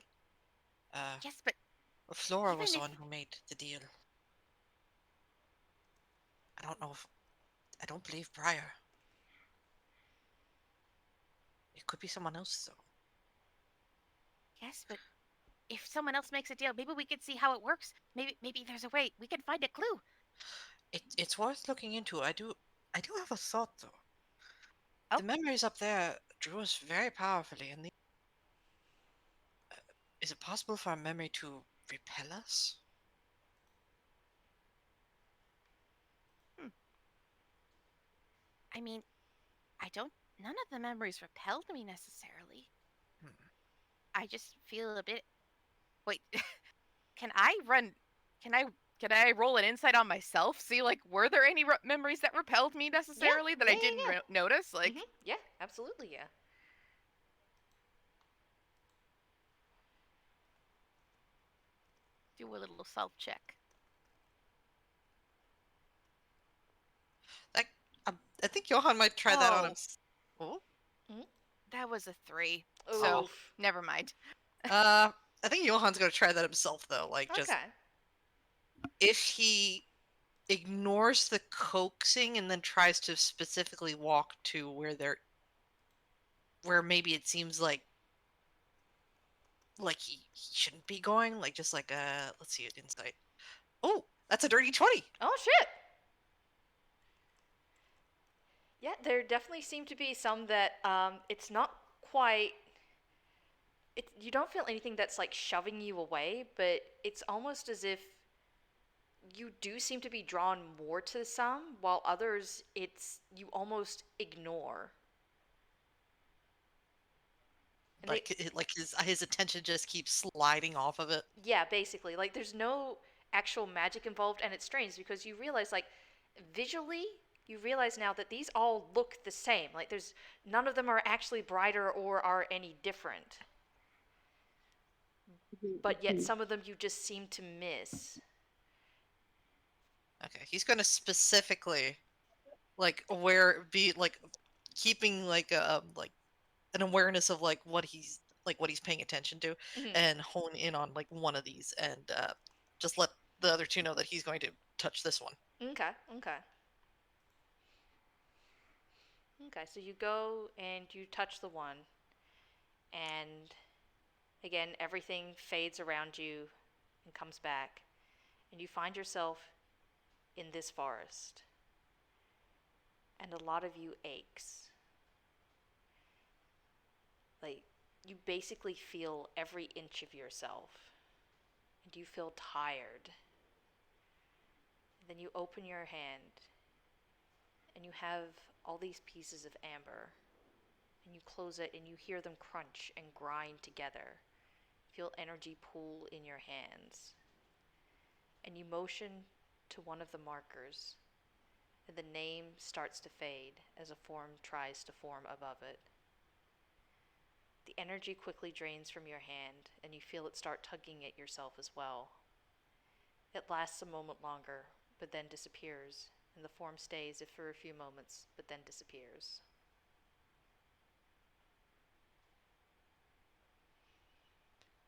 Yes, but Flora even was the if- one who made the deal. I don't know if... I don't believe Briar. It could be someone else, though. yes, but if someone else makes a deal, maybe we could see how it works. Maybe there's a way we can find a clue. It's worth looking into. I do have a thought, though. Oh? The memories up there drew us very powerfully, and is it possible for a memory to repel us? I mean, none of the memories repelled me necessarily. I just feel a bit. Wait, can I run? Can I roll an insight on myself? See, like, were there any memories that repelled me necessarily that I didn't notice? Like, yeah, absolutely, yeah. do a little self check. I think Johan might try that on himself. Oh? That was a 3. Oof. So never mind. I think Johan's gonna try that himself, though. Like, just Okay. if he ignores the coaxing and then tries to specifically walk to where maybe it seems like he shouldn't be going, like, just like let's see, insight. Oh, that's a dirty 20. Oh shit. Yeah, there definitely seem to be some that it's not quite. You don't feel anything that's like shoving you away, but it's almost as if you do seem to be drawn more to some, while others you almost ignore. And Like his attention just keeps sliding off of it. yeah, basically, like there's no actual magic involved, and it's strange because you realize, like, visually, you realize now that these all look the same. Like there's none of them are actually brighter or are any different. But yet some of them you just seem to miss. Okay, he's gonna specifically keeping like an awareness of what he's paying attention to, and hone in on like one of these, and just let the other two know that he's going to touch this one. Okay. Okay, so you go and you touch the one, and again, everything fades around you and comes back, and you find yourself in this forest, and a lot of you aches. Like, you basically feel every inch of yourself, and you feel tired. And then you open your hand, and you have all these pieces of amber, and you close it, and you hear them crunch and grind together. Feel energy pool in your hands. And you motion to one of the markers, and the name starts to fade as a form tries to form above it. The energy quickly drains from your hand, and you feel it start tugging at yourself as well. It lasts a moment longer, but then disappears, and the form stays if for a few moments, but then disappears.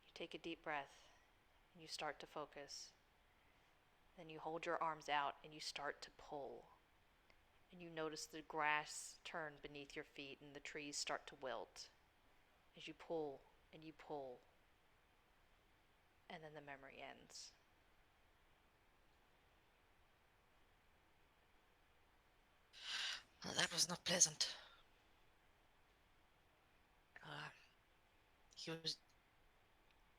You take a deep breath, and you start to focus. Then you hold your arms out and you start to pull. And you notice the grass turn beneath your feet and the trees start to wilt as you pull and you pull. And then the memory ends. Well, that was not pleasant.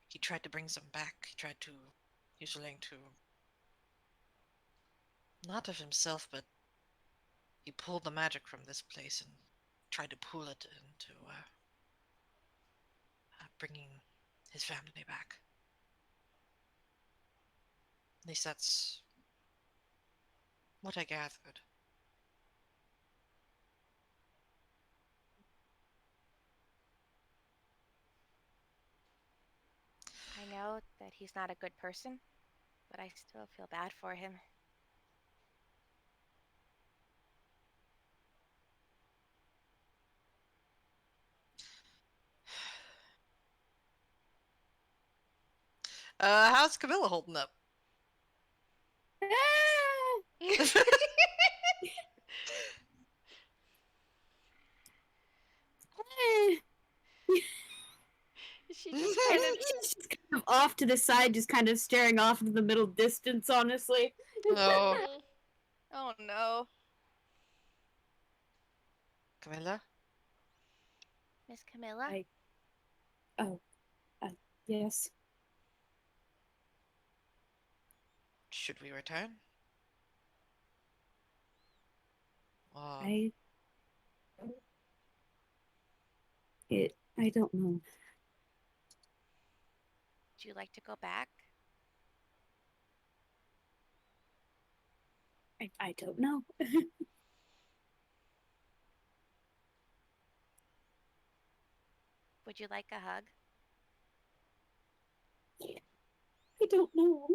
He tried to bring some back. He was willing to, not of himself, but he pulled the magic from this place and tried to pull it into bringing his family back. At least that's what I gathered. I know that he's not a good person, but I still feel bad for him. How's Camilla holding up? She just kind of She's just kind of off to the side, just kind of staring off into the middle distance, honestly. No. Oh no. Camilla? Miss Camilla? Yes. Should we return? I don't know. Would you like to go back? I don't know. Would you like a hug? I don't know.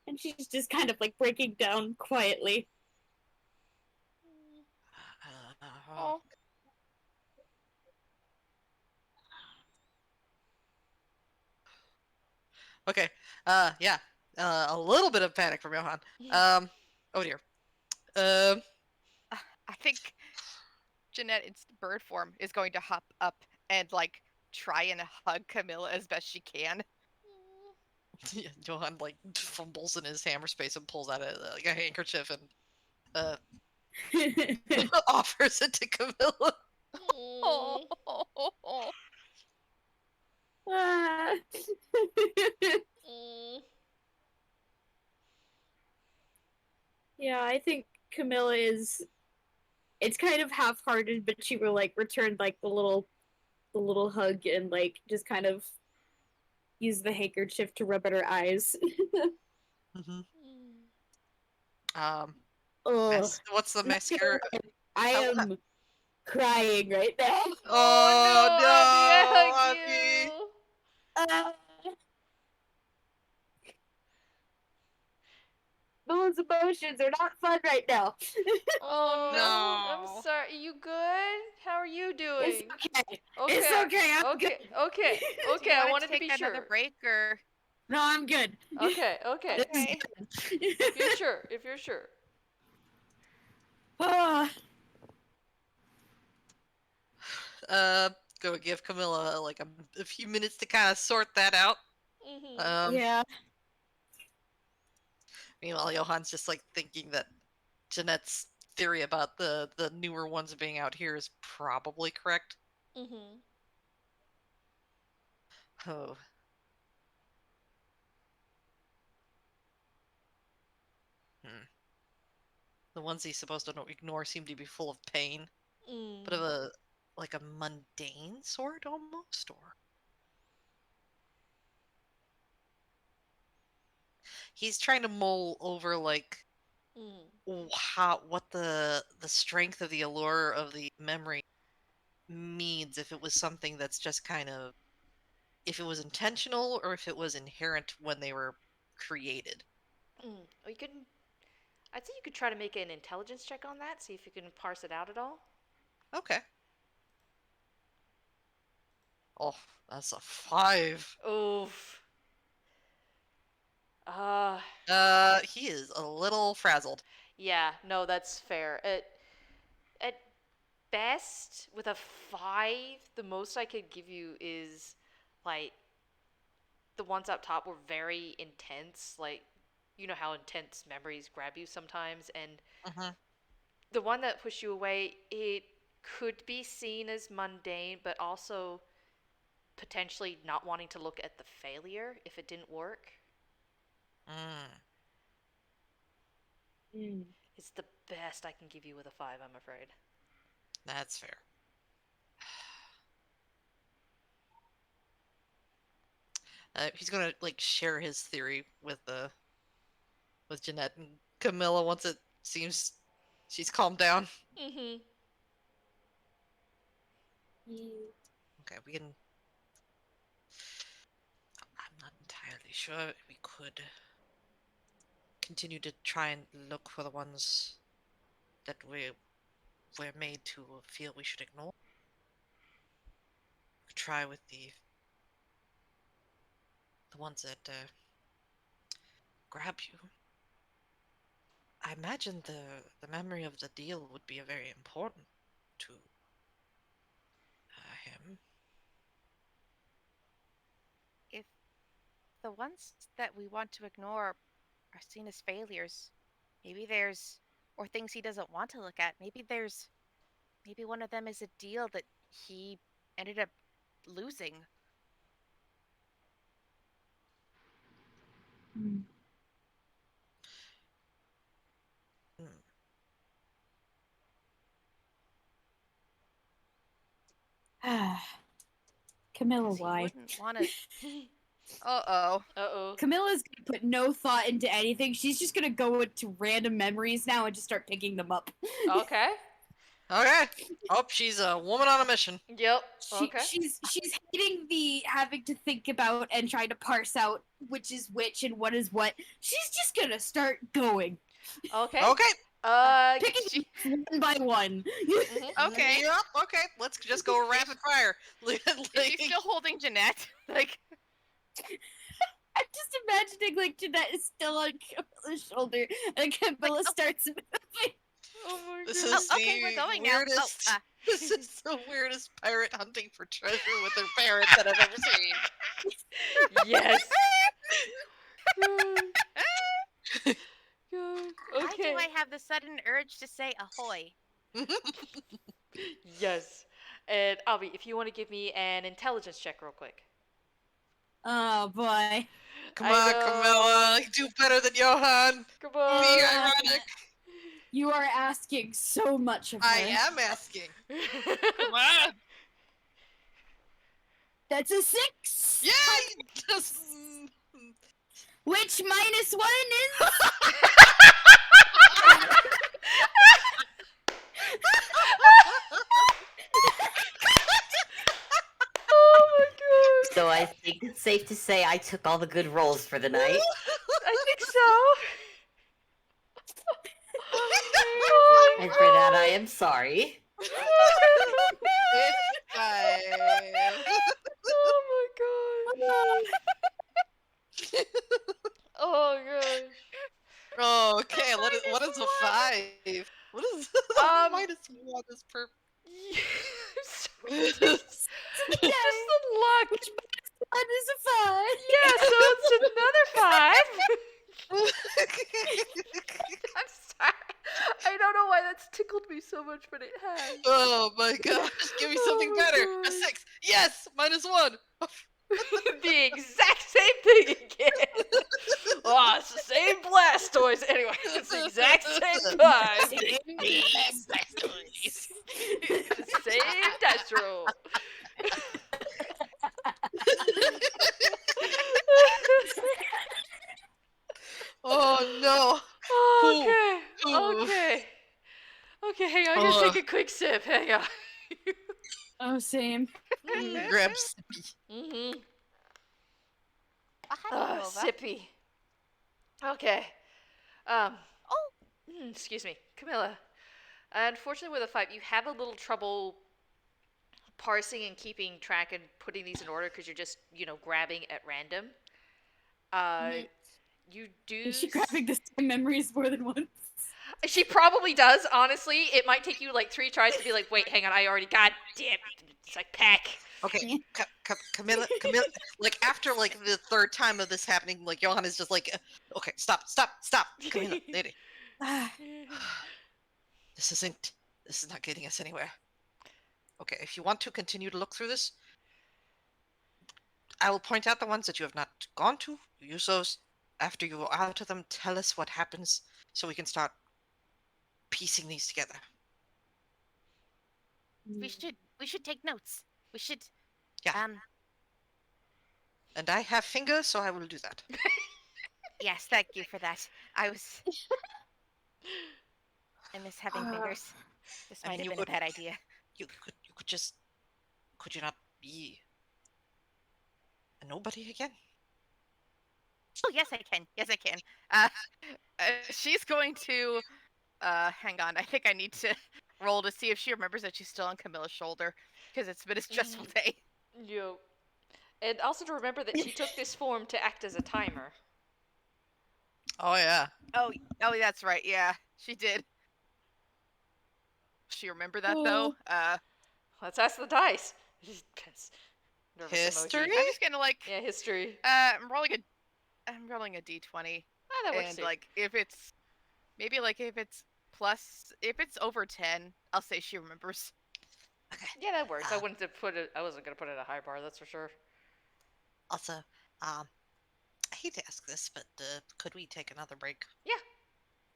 And she's just kind of like breaking down quietly. Oh. Okay. Yeah. A little bit of panic from Johan. Oh dear. I think Jeanette in bird form is going to hop up and like try and hug Camilla as best she can. Johan like fumbles in his hammer space and pulls out like a handkerchief and offers it to Camilla. Oh. Yeah, I think Camilla is. It's kind of half-hearted, but she will like return like the little hug and like just kind of use the handkerchief to rub at her eyes. Mm-hmm. What's the mascara? I am crying right now. Oh no, Abby, Abby. Those emotions are not fun right now. Oh no, No. I'm sorry. You good? How are you doing? It's okay. Okay. It's okay. I'm Okay. good. Okay. Do Okay. you I want wanted to take be another sure. break or? No, I'm good. Okay. Okay. Okay. If you're sure. If you're sure. Gonna give Camilla like a few minutes to kind of sort that out. Yeah. Meanwhile, Johan's just like thinking that Jeanette's theory about the newer ones being out here is probably correct. Oh. The ones he's supposed to ignore seem to be full of pain, but of a like a mundane sort almost, or he's trying to mull over like what the strength of the allure of the memory means, if it was something that's just kind of, if it was intentional or if it was inherent when they were created. Or you could. I'd say you could try to make an intelligence check on that. See if you can parse it out at all. Okay. Oh, that's a 5. Oof. He is a little frazzled. Yeah, no, that's fair. At best, with a 5, the most I could give you is, like, the ones up top were very intense. Like, you know how intense memories grab you sometimes, and Mhm. the one that pushed you away, it could be seen as mundane, but also potentially not wanting to look at the failure if it didn't work. It's the best I can give you with a 5, I'm afraid. That's fair. He's gonna like share his theory with Jeanette and Camilla once it seems she's calmed down. Mm-hmm. Okay, we can. I'm not entirely sure we could continue to try and look for the ones that we're made to feel we should ignore. Try with the ones that grab you. I imagine the memory of the deal would be very important to him. If the ones that we want to ignore are seen as failures, maybe there's, or things he doesn't want to look at, maybe one of them is a deal that he ended up losing. Camilla, 'Cause he why? wouldn't want to. Uh-oh. Uh-oh. Camilla's gonna put no thought into anything. She's just gonna go into random memories now and just start picking them up. Okay. Okay. Oh, she's a woman on a mission. Yep. Okay. She's hating the having to think about and trying to parse out which is which and what is what. She's just gonna start going. Okay. Okay. Picking one by one. Okay. Yep. Okay. Let's just go rapid fire. Is she still holding Jeanette? Like, I'm just imagining like Jeanette is still on Camilla's shoulder and Camilla starts moving. Oh my This god. is okay, the we're going weirdest. now. This is the weirdest pirate hunting for treasure with their parents that I've ever seen. Yes. God. Why Okay. do I have the sudden urge to say ahoy? Yes. And Obby, if you want to give me an intelligence check real quick. Oh boy. Come on, Camilla. You do better than Johan. Come Be on. ironic. You are asking so much of her. I am asking. Come on. That's a 6. Yay! Just... Which minus 1 is? Oh my god. So I think it's safe to say I took all the good rolls for the night. I think so. And for that, I am sorry. It's fine. Oh my god. Oh gosh. Okay, what is a 5? What is minus 1 is perfect. Just the luck. That is a 5. Yeah, so it's another 5. I'm sorry. I don't know why that's tickled me so much, but it has. Oh my gosh, give me something my better. God. A 6. Yes, minus 1. The exact same thing again. Oh, it's the same Blastoise. Anyway, it's the exact same 5. The same dice roll. Oh no. Okay. Okay, hang on. I'm gonna take a quick sip. Hang on. Oh, same. Grab Sippy. Mm-hmm. Nova. Sippy. Okay. Excuse me, Camilla. Unfortunately, with a 5, you have a little trouble parsing and keeping track and putting these in order because you're just, grabbing at random. You do. Is she grabbing the same memories more than once? She probably does, honestly. It might take you like 3 tries to be like, wait, hang on, I already, god damn, it's like pack. Okay, Camilla, like after like the third time of this happening, like Johan is just like, okay, stop, Camilla, lady. This is not getting us anywhere. Okay, if you want to continue to look through this, I will point out the ones that you have not gone to. Use those. After you are out of them, tell us what happens so we can start piecing these together. We should take notes. We should. Yeah. And I have fingers, so I will do that. Yes, thank you for that. I miss having fingers. This might have been a bad idea. You could you not be a nobody again? Oh, yes, I can. Yes, I can. She's going to. Hang on. I think I need to roll to see if she remembers that she's still on Camilla's shoulder because it's been a stressful day. Yo. And also to remember that she took this form to act as a timer. Oh yeah. Oh, that's right. Yeah, she did. She remember that though. Let's ask the dice. History. I'm just gonna Yeah, history. I'm rolling a d20. Oh, that works And too. if it's over 10, I'll say she remembers. Okay. Yeah, that works. I wasn't gonna put it at a high bar, that's for sure. Also, I hate to ask this, but could we take another break? Yeah.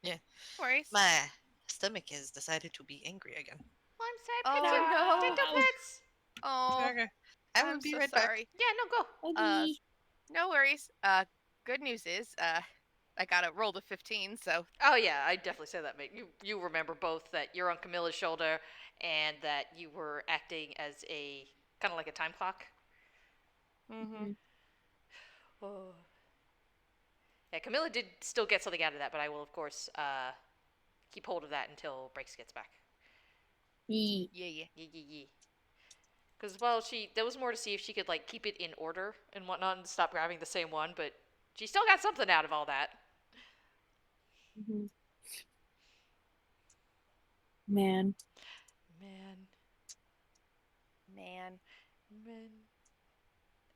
No worries. My stomach has decided to be angry again. I'm sad. Oh, no. Dental pets. Oh, Okay. I will I'm be so right sorry. back. Yeah, no, go. No worries. Good news is, I got a roll to 15, so. Oh yeah, I definitely say that, mate. You remember both that you're on Camilla's shoulder and that you were acting as a kind of like a time clock. Mm-hmm. Oh. Yeah, Camilla did still get something out of that, but I will of course keep hold of that until Breaks gets back. Yeah. Because there was more to see if she could like keep it in order and whatnot and stop grabbing the same one, but she still got something out of all that. Mm-hmm. Man.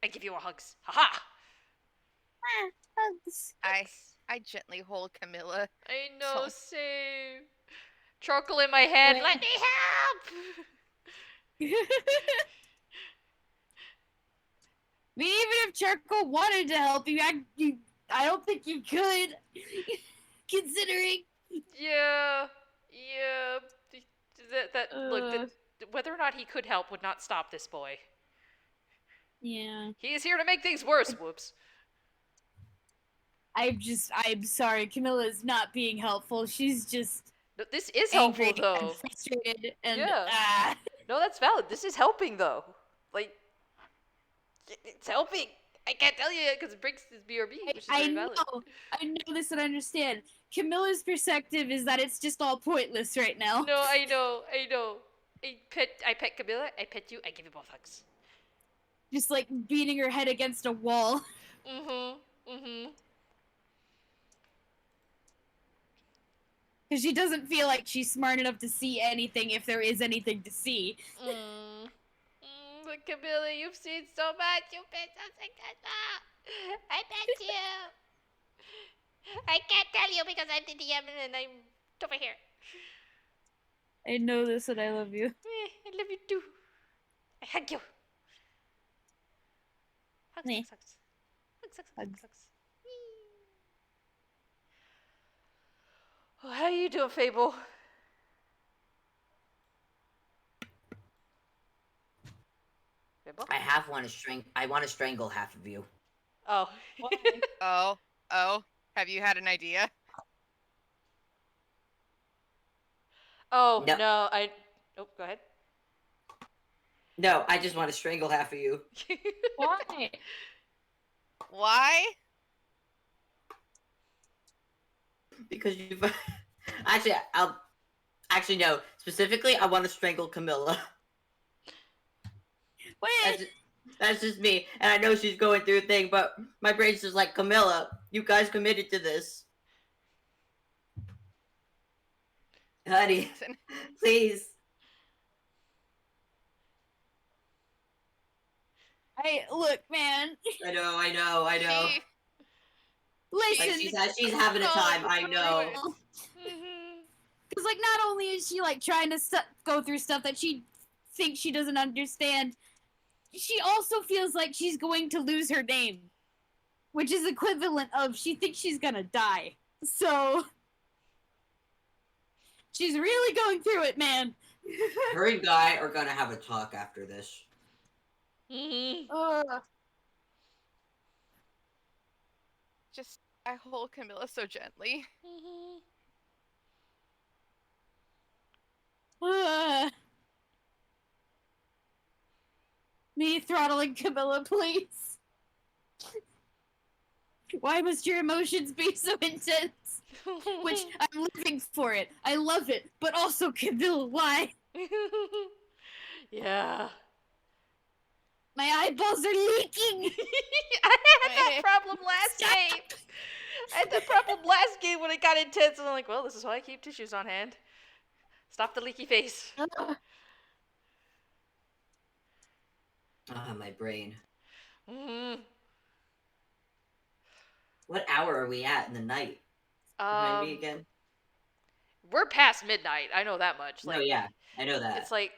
I give you a hugs. Ha-ha! Hugs. I gently hold Camilla. I know, same. Charcoal in my head. Wait. Let me help! I mean, even if Charcoal wanted to help you, I don't think you could. Considering. Yeah. Look, whether or not he could help would not stop this boy. Yeah. He is here to make things worse. Whoops. I'm sorry. Camilla's not being helpful. She's just. No, this is angry helpful, though. and frustrated and. Yeah. No, that's valid. This is helping, though. Like, it's helping. I can't tell you because it breaks his BRB, which is very valid. I know this and I understand. Camilla's perspective is that it's just all pointless right now. No, I know. I pet Camilla, I pet you, I give you both hugs. Just like beating her head against a wall. Mm-hmm. Because she doesn't feel like she's smart enough to see anything if there is anything to see. But Camilla, you've seen so much. You've been so successful. I bet you. I can't tell you because I'm the DM and I'm over here. I know this and I love you. I love you too. I hug you. Hugs. Oh, how you doing, Fable? Fable? I want to strangle half of you. Oh. Oh. Have you had an idea? Oh, No. no, Oh, go ahead. No, I just want to strangle half of you. Why? Why? Because you've... Actually, no. Specifically, I want to strangle Camilla. That's just me, and I know she's going through a thing, but my brain's just like, Camilla, you guys committed to this. Honey, please. Look, man. I know. Listen, Like she's having a time. I know. Because like, not only is she like trying to go through stuff that she thinks she doesn't understand, she also feels like she's going to lose her name, which is equivalent of she thinks she's gonna die. So she's really going through it, man. Her and Guy are gonna have a talk after this. Just, I hold Camilla so gently. Me throttling Camilla, please. Why must your emotions be so intense? Which, I'm living for it. I love it. But also, Camilla, why? Yeah. My eyeballs are leaking! I had that problem last game. I had that problem last game when it got intense, and I'm like, well, this is why I keep tissues on hand. Stop the leaky face. My brain. Mm-hmm. What hour are we at in the night? Remind me again. We're past midnight. I know that much. Like, yeah, I know that. It's like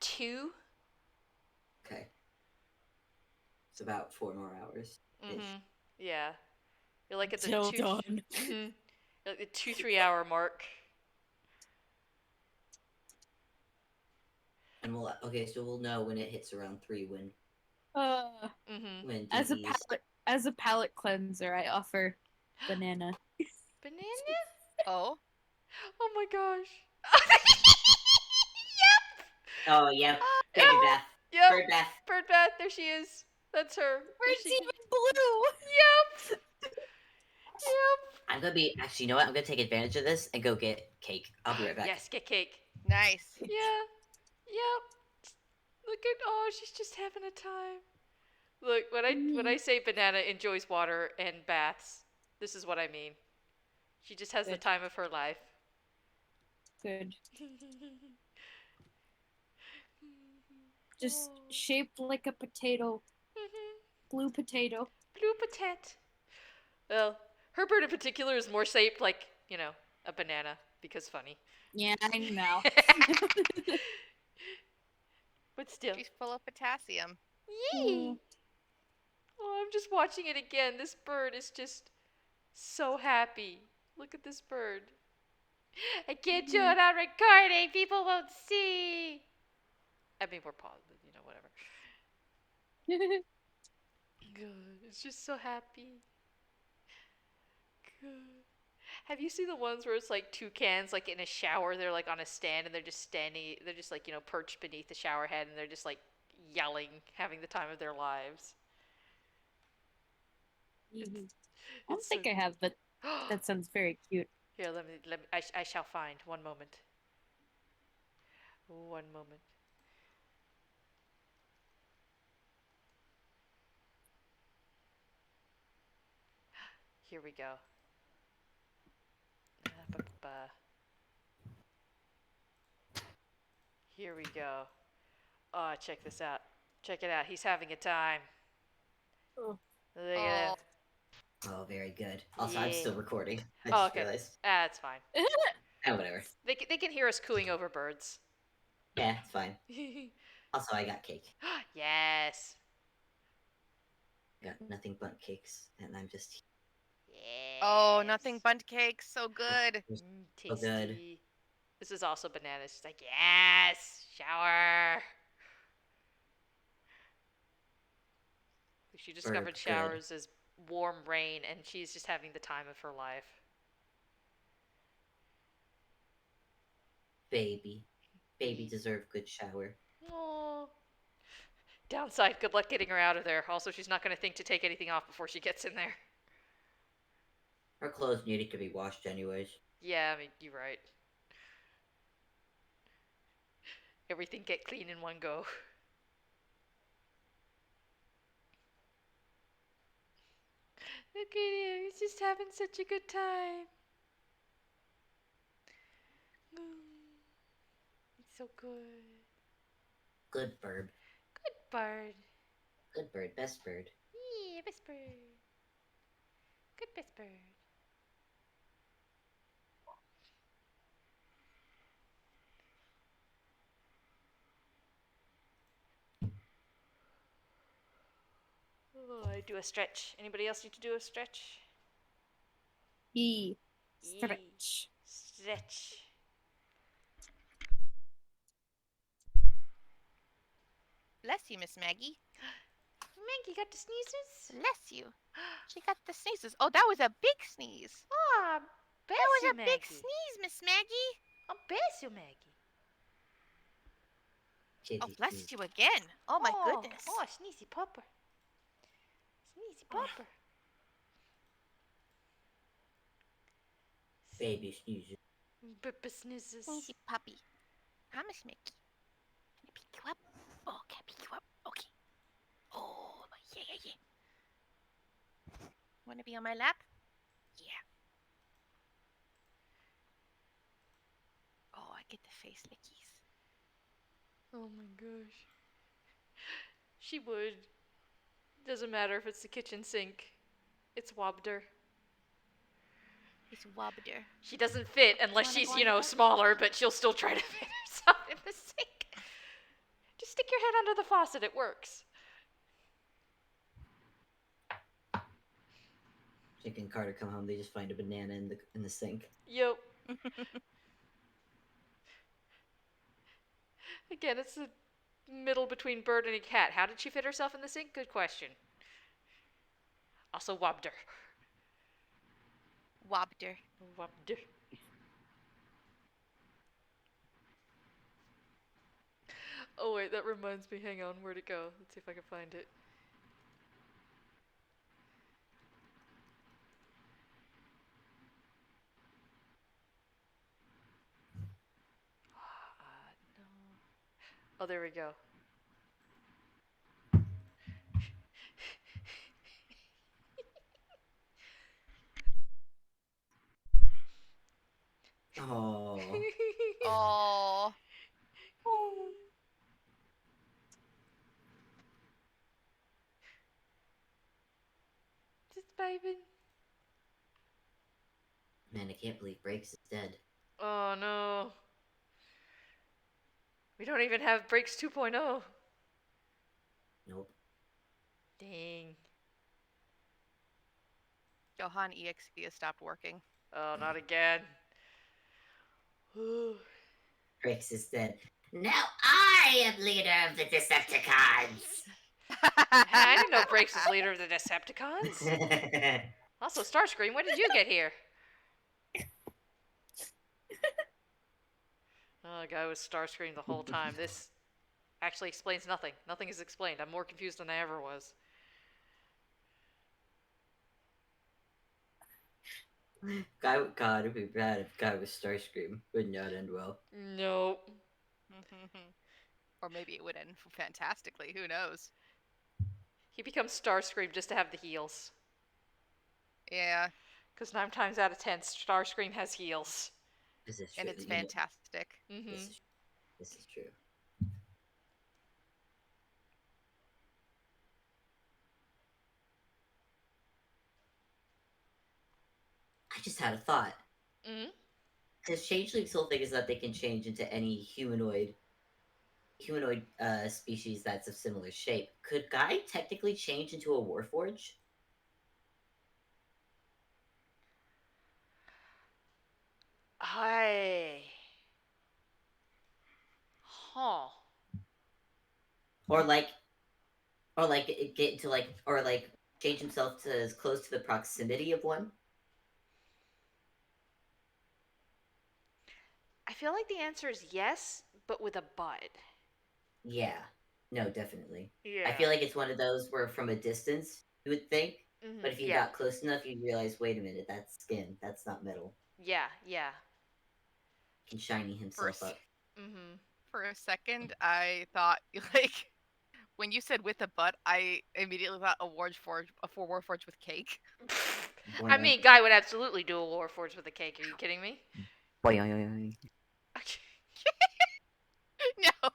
2. Okay. It's about 4 more hours. Yeah. You're like at the Till dawn. You're at the 2-3 hour mark. And we'll know when it hits around 3 when. When as a palate cleanser, I offer banana. Banana? Oh. Oh my gosh. Yep. Oh yep. Baby Beth. Yep. Bird Beth. Bird Beth. There she is. That's her. It's even blue. Yep. Yep. I'm gonna be actually. You know what? I'm gonna take advantage of this and go get cake. I'll be right back. Yes, get cake. Nice. Yeah. Yep. Look at she's just having a time. Look, when I say banana enjoys water and baths, this is what I mean. She just has the time of her life. Good. Just shaped like a potato. Blue potato. Blue potato. Well, her bird in particular is more shaped like, a banana, because funny. Yeah, I know. But still. She's full of potassium. Yee! Oh, I'm just watching it again. This bird is just so happy. Look at this bird. I can't show it on recording. People won't see. I mean, we're paused, but whatever. Good. It's just so happy. Good. Have you seen the ones where it's like toucans, like in a shower, they're like on a stand and they're just standing, they're just like, perched beneath the shower head and they're just like yelling, having the time of their lives? I don't think I have, but that sounds very cute. Here, let me I shall find. One moment. One moment. Here we go. Here we go. Oh, check this out. Check it out. He's having a time. Oh. Look at him. Oh, very good. Also, I'm still recording. I just realized. It's fine. Whatever. They can hear us cooing over birds. Yeah, it's fine. Also, I got cake. Yes. Got nothing but cakes, and I'm just. Yes. Oh, nothing but cake. So good. Tasty. So good. This is also bananas. She's like, yes, shower. She discovered showers as warm rain, and she's just having the time of her life. Baby deserve good shower. Aww. Downside, good luck getting her out of there. Also, she's not going to think to take anything off before she gets in there. Her clothes needed to be washed anyways. Yeah, I mean, you're right. Everything get clean in one go. Look at him. He's just having such a good time. He's so good. Good bird. Good bird. Good bird. Best bird. Yeah, best bird. Good best bird. Oh, I do a stretch. Anybody else need to do a stretch? Stretch. Stretch. Bless you, Miss Maggie. Maggie got the sneezes? Bless you. She got the sneezes. Oh, that was a big sneeze. Ah, bless That was you, a Maggie. big sneeze, Miss Maggie. Oh, bless you, Maggie. Oh, bless you again. Oh, my goodness. Oh, sneezy popper. Sneezy popper. Baby sneezes. Sneezes. Sneezy puppy. Hi, Miss Maggie. Can I pick you up? Oh, can I pick you up? Okay. Oh, yeah. Want to be on my lap? Yeah. Oh, I get the face lickies. Oh my gosh. She would. Doesn't matter if it's the kitchen sink. It's Wobder. It's Wobder. She doesn't fit unless she's, smaller, but she'll still try to fit herself in the sink. Just stick your head under the faucet, it works. Jake and Carter come home, they just find a banana in the sink. Yep. Again, it's the middle between bird and a cat. How did she fit herself in the sink? Good question. Also, Wobder. Wobder. Wobder. Oh wait, that reminds me. Hang on, where'd it go? Let's see if I can find it. No. Oh, there we go. Oh. Oh. Just vibing. Man, I can't believe Breaks is dead. Oh no. We don't even have Breaks 2.0. Nope. Dang. Johan EXE has stopped working. Oh, not again. Breaks is dead. Now I am leader of the Decepticons! I didn't know Breaks was leader of the Decepticons. Also, Starscream, when did you get here? Oh, the guy was Starscream the whole time. This actually explains nothing. Nothing is explained. I'm more confused than I ever was. God, it'd be bad if Guy was Starscream. Would not end well. Nope. Or maybe it would end fantastically. Who knows? He becomes Starscream just to have the heels. Yeah. Because 9 times out of 10, Starscream has heels. This is true. And it's fantastic. This is true. I just had a thought. Because Changeling's whole thing is that they can change into any humanoid species that's of similar shape. Could Guy technically change into a Warforge? Huh. Or get into change himself to as close to the proximity of one? I feel like the answer is yes, but with a but. Yeah. No, definitely. Yeah. I feel like it's one of those where from a distance you would think, but if you got close enough, you'd realize, wait a minute, that's skin. That's not metal. Yeah. He can shiny himself up. For a second, I thought, like, when you said with a butt, I immediately thought a Warforge with cake. I mean, Guy would absolutely do a Warforged with a cake. Are you kidding me? No.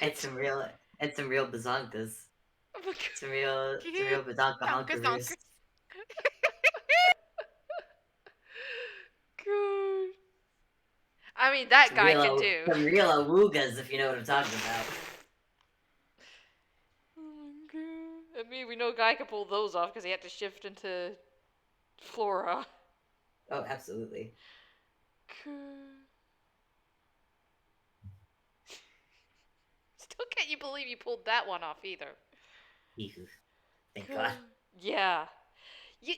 And some real bazonkas. Oh my God. Some real bazonka Zonkers, honkaroos. zonkers. God. I mean, that guy could do. Some real awoogas, if you know what I'm talking about. Oh my God. I mean, we know Guy could pull those off because he had to shift into Flora. Oh, absolutely. Still can't you believe you pulled that one off either. Thank God. Yeah.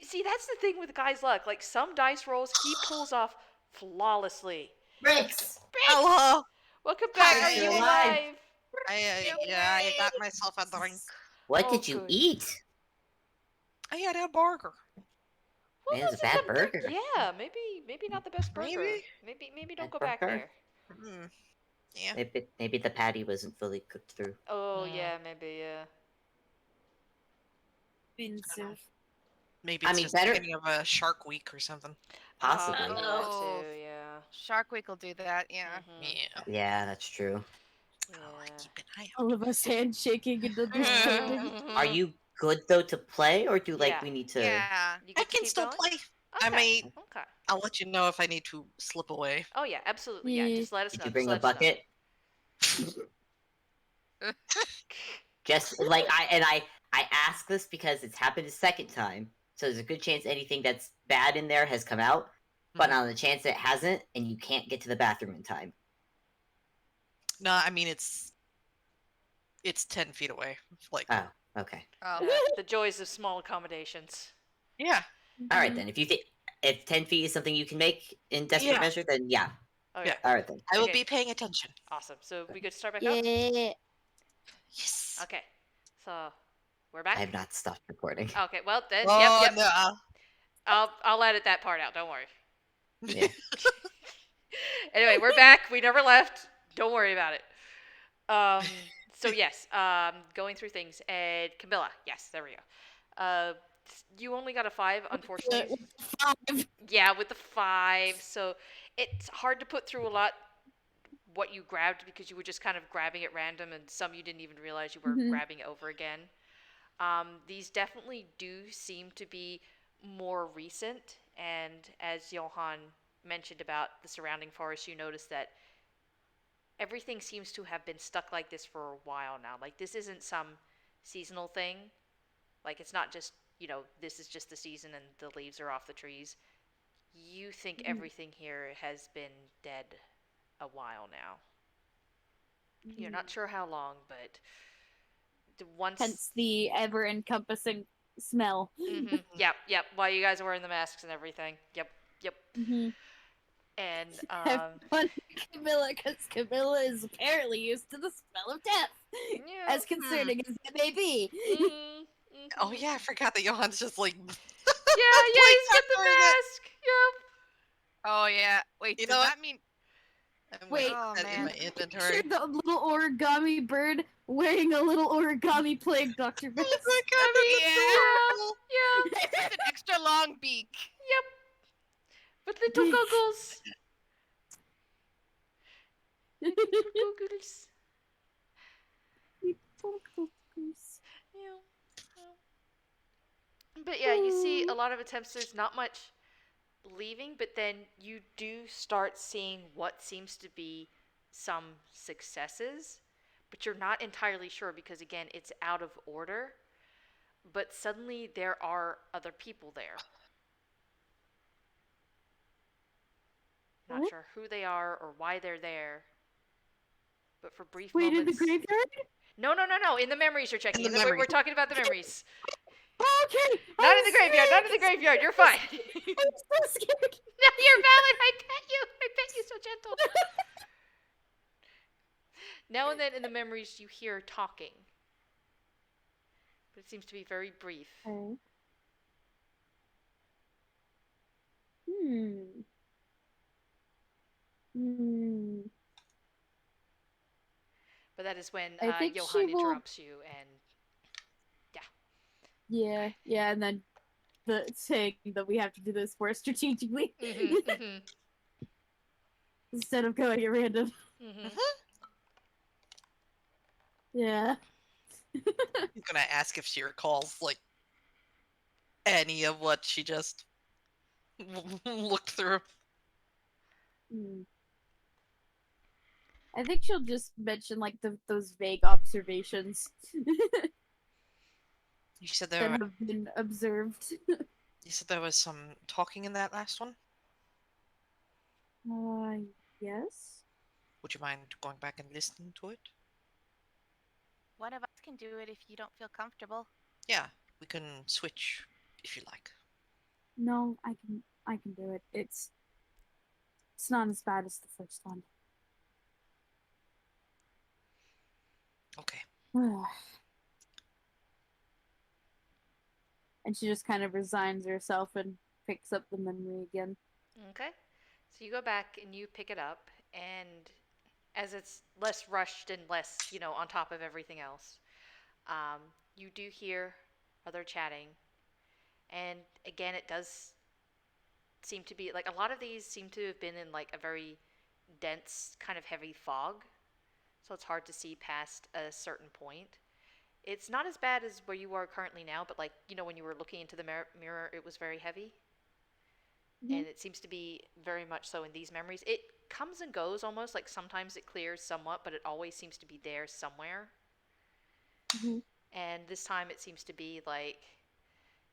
See, that's the thing with Guy's luck. Like, some dice rolls he pulls off flawlessly. Bricks! Hello. Welcome back. Hi, Are you you're alive? I got myself a drink. What did you good. eat? I had a burger. What Man, it's was a bad in the- burger. Yeah, maybe not the best burger. Maybe don't Bad go back burger? there. Yeah. Maybe the patty wasn't fully cooked through. Oh yeah, maybe yeah. Expensive. Maybe I it's mean, just better- beginning of a Shark Week or something. Possibly. Maybe that Oh. too, yeah. Shark Week will do that, yeah. Mhm. Yeah. Yeah, that's true. Yeah. Keep an eye All of us handshaking and understanding. Are you good though to play, or do Yeah. we need to? Yeah. You I get to can keep still going? play. I Okay. may. Okay. I'll let you know if I need to slip away. Oh yeah, absolutely. Yeah, Yeah. just let us know. Did you just bring a let us know. bucket? Just like I ask this because it's happened a second time, so there's a good chance anything that's bad in there has come out. But on the chance it hasn't, and you can't get to the bathroom in time. No, I mean it's 10 feet away. Like, Oh, okay. Oh. Yeah, the joys of small accommodations. yeah. All right then. If 10 feet is something you can make in desperate Yeah. measure, then yeah. Oh Yeah. yeah. All right then. I will Okay. be paying attention. Awesome. So we good to start back up? Yeah. Yes. Okay. So we're back. I have not stopped recording. Okay. Well then, Oh yep. no. I'll edit that part out. Don't worry. Yeah. Anyway, we're back. We never left. Don't worry about it. So yes, going through things. And Camilla, yes, there we go. You only got a 5, unfortunately. 5. Yeah, with the 5. So it's hard to put through a lot what you grabbed because you were just kind of grabbing at random, and some you didn't even realize you were grabbing over again. These definitely do seem to be more recent, and as Johan mentioned about the surrounding forest, you notice that everything seems to have been stuck like this for a while now. Like, this isn't some seasonal thing. Like, it's not just, this is just the season and the leaves are off the trees. You think everything here has been dead a while now. You're not sure how long, but once... Hence the ever-encompassing smell. Yep. While you guys are wearing the masks and everything. Yep. And, Funny Camilla, because Camilla is apparently used to the smell of death, as concerning as it may be. Oh yeah, I forgot that Johan's just like. Yeah, he's got the mask. Yep. Oh yeah. Wait, You does know what? that mean I'm Wait. gonna put that in man. my inventory. Picture the little origami bird wearing a little origami plague Dr. Best. Oh my god, Yeah. with an extra long beak? Yep. With little goggles. Goggles. Yeah. But yeah, you see a lot of attempts. There's not much leaving, but then you do start seeing what seems to be some successes, but you're not entirely sure because, again, it's out of order. But suddenly there are other people there. Not What? sure who they are or why they're there. But for brief Wait, in the moments... graveyard? No. In the memories you're checking. In the We're memories. talking about the memories. Okay. Not in the graveyard. Not in the graveyard. You're fine. I'm so scared. No, you're valid. I bet you so gentle. Now and then in the memories you hear talking. But it seems to be very brief. Okay. But that is when I think Johan she will... interrupts you, and Yeah, and then the saying that we have to do this more strategically instead of going at random. Yeah. He's gonna ask if she recalls like any of what she just looked through. I think she'll just mention like those vague observations You said that have been observed. You said there was some talking in that last one? Yes. Would you mind going back and listening to it? One of us can do it if you don't feel comfortable. Yeah, we can switch if you like. No, I can do it. It's not as bad as the first one. Okay. And she just kind of resigns herself and picks up the memory again. Okay. So you go back and you pick it up, and as it's less rushed and less, on top of everything else, you do hear other chatting. And again, it does seem to be like a lot of these seem to have been in like a very dense, kind of heavy fog. So it's hard to see past a certain point. It's not as bad as where you are currently now, but like, when you were looking into the mirror, it was very heavy. And it seems to be very much so in these memories. It comes and goes almost, like sometimes it clears somewhat, but it always seems to be there somewhere. And this time it seems to be like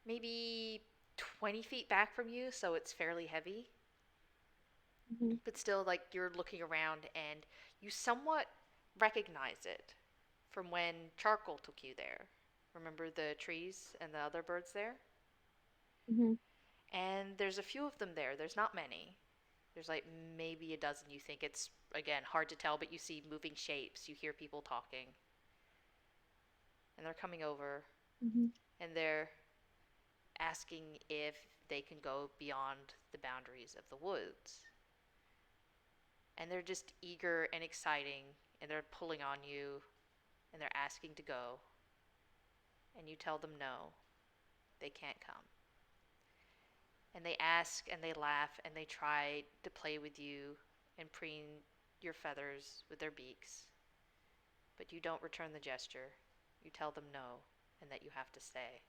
maybe 20 feet back from you, so it's fairly heavy. But still, like, you're looking around and you somewhat recognize it from when Charcoal took you there. Remember the trees and the other birds there? And there's a few of them there. There's not many. There's like maybe a dozen. You think it's, again, hard to tell, but you see moving shapes. You hear people talking. And they're coming over. And they're asking if they can go beyond the boundaries of the woods. And they're just eager and exciting. And they're pulling on you. And they're asking to go. And you tell them no. They can't come. And they ask and they laugh and they try to play with you and preen your feathers with their beaks. But you don't return the gesture. You tell them no and that you have to stay.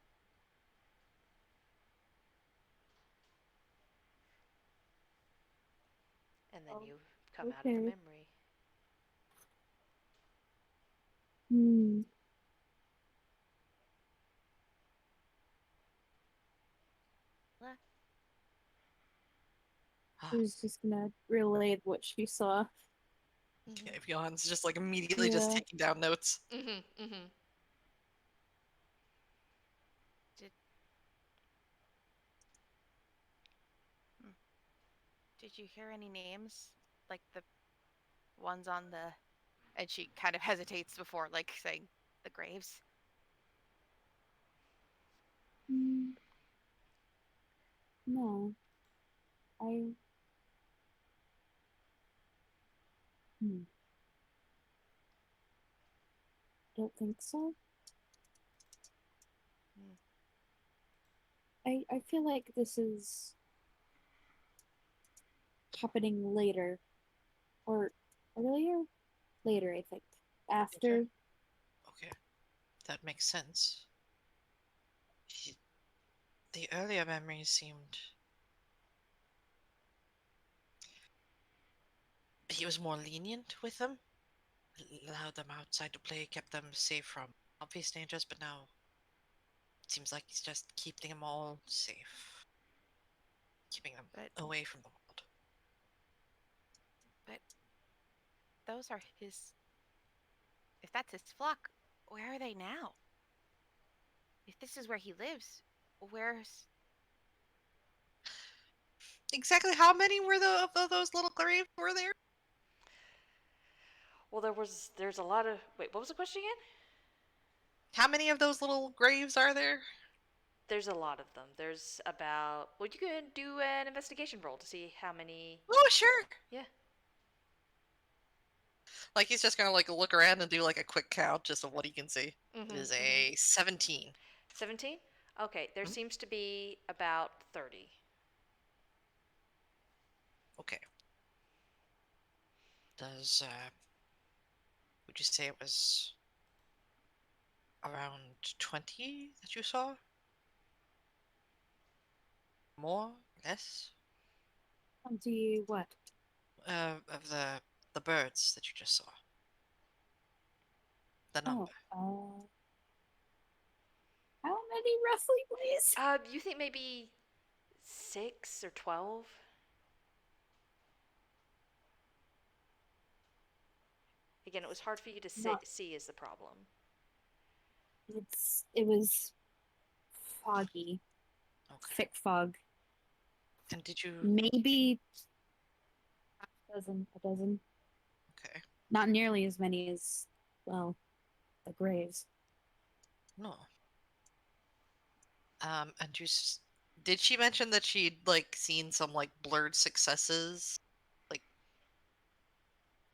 And then you come out of the memory. She's just gonna relay what she saw. Okay, Johan's just like immediately just taking down notes. Did you hear any names? Like the ones on the... And she kind of hesitates before, like, saying the graves. No. I don't think so. I feel like this is happening later. Or earlier? Later, I think. After. Okay. That makes sense. The earlier memories seemed... He was more lenient with them. Allowed them outside to play, kept them safe from obvious dangers, but now it seems like he's just keeping them all safe. Keeping them away from the world. But those are his... If that's his flock, where are they now? If this is where he lives, where's... Exactly how many were of those little graves were there? Well, there's a lot of... Wait, what was the question again? How many of those little graves are there? There's a lot of them. There's about... Well, you can do an investigation roll to see how many... Oh, sure. Yeah. Like he's just gonna like look around and do like a quick count just of what he can see. It is a 17. 17? Okay, there seems to be about 30. Okay. Does would you say it was around 20 that you saw? More? Less? 20 what? Of the birds that you just saw. The number. Oh, how many roughly, please? You think maybe 6 or 12? Again, it was hard for you to see is the problem. It was foggy. Okay. Thick fog. And did you? Maybe a dozen. Okay. Not nearly as many as, well, the graves. No. And did she mention that she'd like seen some like blurred successes, like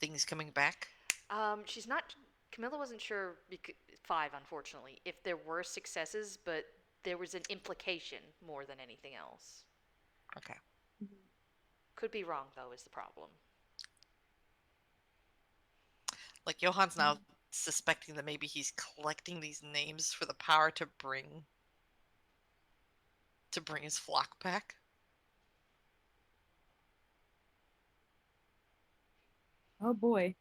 things coming back? She's not. Camilla wasn't sure. 5, unfortunately, if there were successes, but there was an implication more than anything else. Okay. Could be wrong though, is the problem. Like Johan's now suspecting that maybe he's collecting these names for the power to bring his flock back. Oh boy.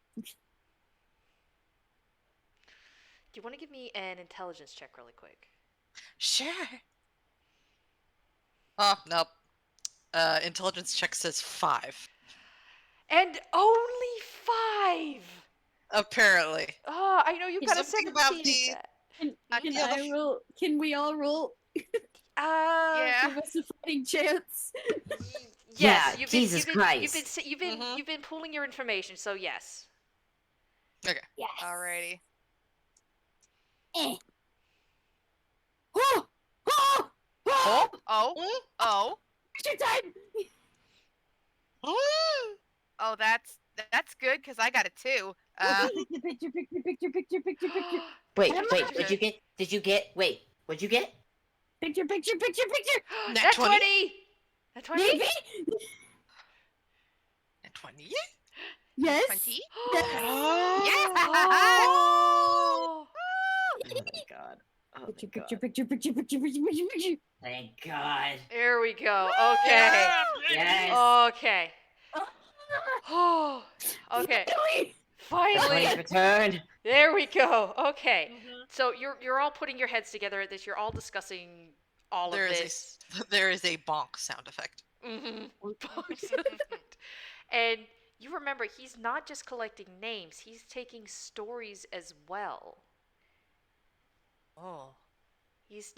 Do you want to give me an intelligence check really quick? Sure. Oh, nope. Intelligence check says 5. And only 5! Apparently. Oh, I know you got a Something 17 about at the- that. Can we all roll? Yeah. Give us a fighting chance. Yes, Yeah, Jesus Christ. You've been pooling your information, so yes. Okay. Yes. Alrighty. Eh. Oh! Oh! Oh. Oh. Extra time! Oh, that's good because I got it too. Picture. Wait, Emma! what'd you get? Wait, what'd you get? Picture. Nat 20? Nat 20? Maybe? Nat 20? Yes. 20? Yes. Yeah. Oh! Oh my god. Oh my god. Picture. Thank God. There we go. Okay. Yes. Okay. Oh. Okay. The Finally. 20's returned. There we go. Okay. So you're all putting your heads together at this. You're all discussing all of this. There is a bonk sound effect. And you remember, he's not just collecting names. He's taking stories as well. Oh. He's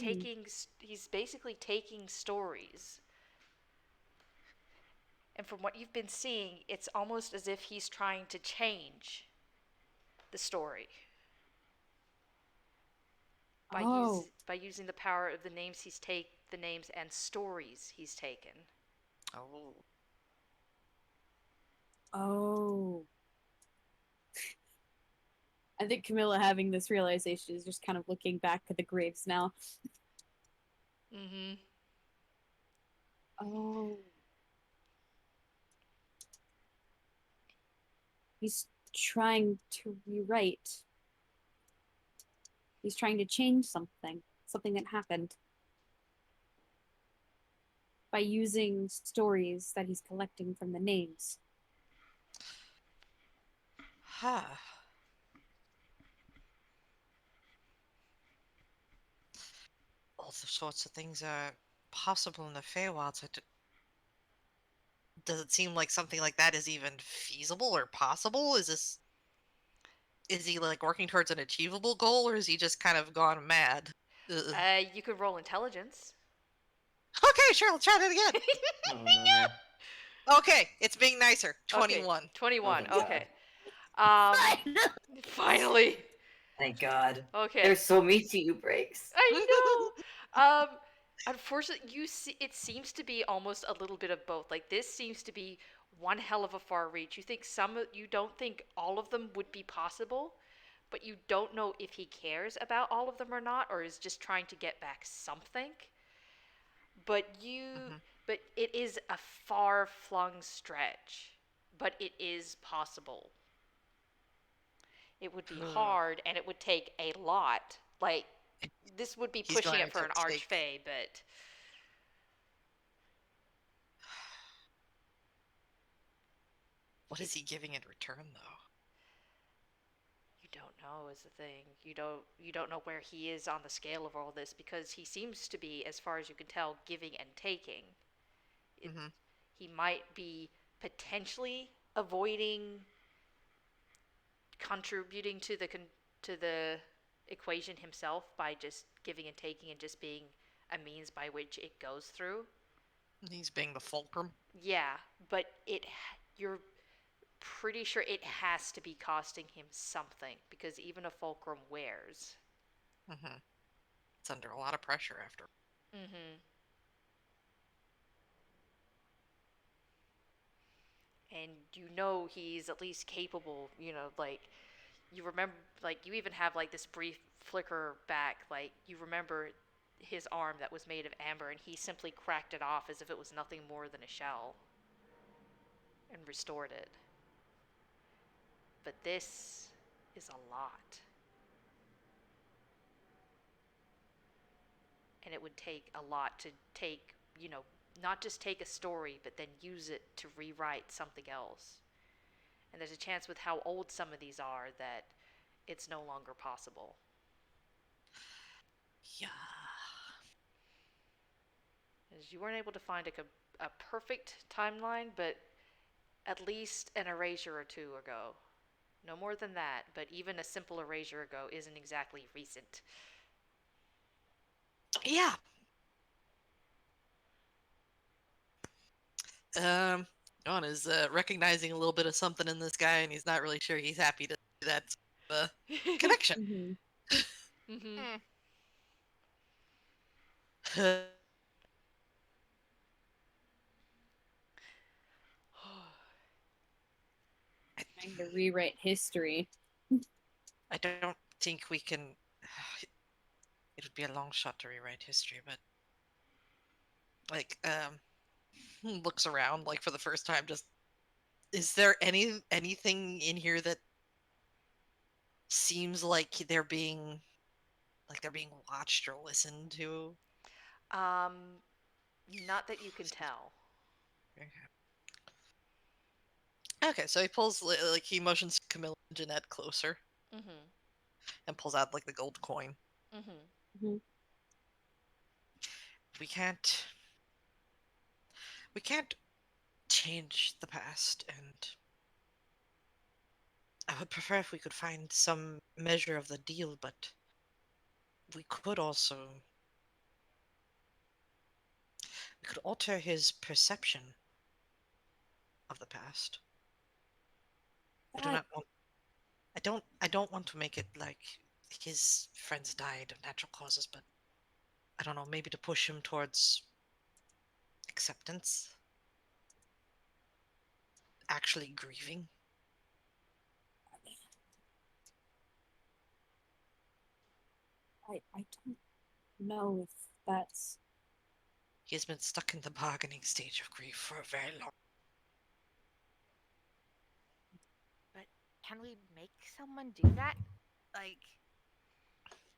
basically taking stories. And from what you've been seeing, it's almost as if he's trying to change the story. By using the power of the names the names and stories he's taken. Oh. I think Camilla having this realization is just kind of looking back at the graves now. Mm-hmm. Oh. He's trying to rewrite. He's trying to change something that happened. By using stories that he's collecting from the names. Huh. All the sorts of things are possible in the Feywild. Does it seem like something like that is even feasible or possible? Is he like working towards an achievable goal, or is he just kind of gone mad? You could roll intelligence. Okay, sure, let's try that again. Oh no. Okay, it's being nicer. 21. Okay, 21, Oh, okay. Finally. Thank God. Okay. They're so mean to you, Breaks. I know. Unfortunately, it seems to be almost a little bit of both. Like, this seems to be one hell of a far reach. You don't think all of them would be possible, but you don't know if he cares about all of them or not, or is just trying to get back something. But but it is a far-flung stretch, but it is possible. It would be hard, and it would take a lot. Like, this would be pushing it for an archfey, but... What is he giving in return, though? You don't know is the thing. You don't know where he is on the scale of all this, because he seems to be, as far as you can tell, giving and taking. He might be potentially avoiding contributing to the equation himself by just giving and taking and just being a means by which it goes through. He's being the fulcrum. Yeah, but you're pretty sure it has to be costing him something, because even a fulcrum wears. It's under a lot of pressure after. And you know he's at least capable, like, you remember, like, you even have, like, this brief flicker back, like, you remember his arm that was made of amber, and he simply cracked it off as if it was nothing more than a shell and restored it. But this is a lot. And it would take a lot to take, not just take a story, but then use it to rewrite something else. And there's a chance with how old some of these are that it's no longer possible. Yeah. As you weren't able to find a perfect timeline, but at least an erasure or two ago. No more than that, but even a simple erasure ago isn't exactly recent. Yeah. Johan is recognizing a little bit of something in this guy, and he's not really sure he's happy to see that connection. Trying to rewrite history. I don't think we can. It would be a long shot to rewrite history, but like, looks around like for the first time. Just, is there anything in here that seems like they're being watched or listened to? Not that you can tell. Okay, so he pulls, like, he motions Camilla and Jeanette closer. And pulls out, like, the gold coin. We can't change the past, and I would prefer if we could find some measure of the deal, but we could alter his perception of the past. I don't want to make it like his friends died of natural causes, but I don't know, maybe to push him towards acceptance, actually grieving. I don't know if that's... He has been stuck in the bargaining stage of grief for a very long. But can we make someone do that? Like,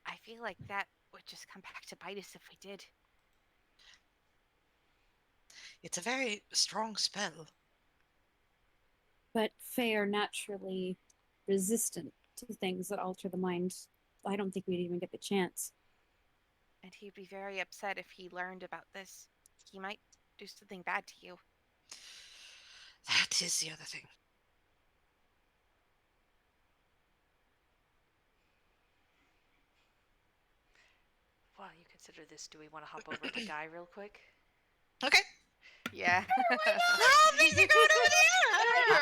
I feel like that would just come back to bite us if we did. It's a very strong spell. But Fae are naturally resistant to things that alter the mind. I don't think we'd even get the chance. And he'd be very upset if he learned about this. He might do something bad to you. That is the other thing. While you consider this, do we want to hop over to Guy real quick? Okay. Yeah. Things are going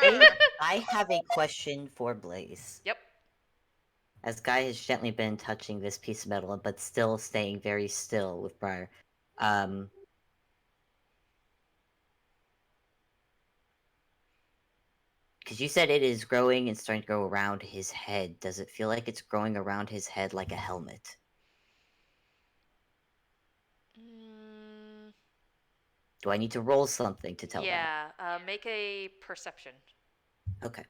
over there. I have a question for Blaze. Yep. As Guy has gently been touching this piece of metal, but still staying very still with Briar. Because you said it is growing and starting to grow around his head. Does it feel like it's growing around his head like a helmet? Mm, Do I need to roll something to tell that? yeah. Make a perception. Okay.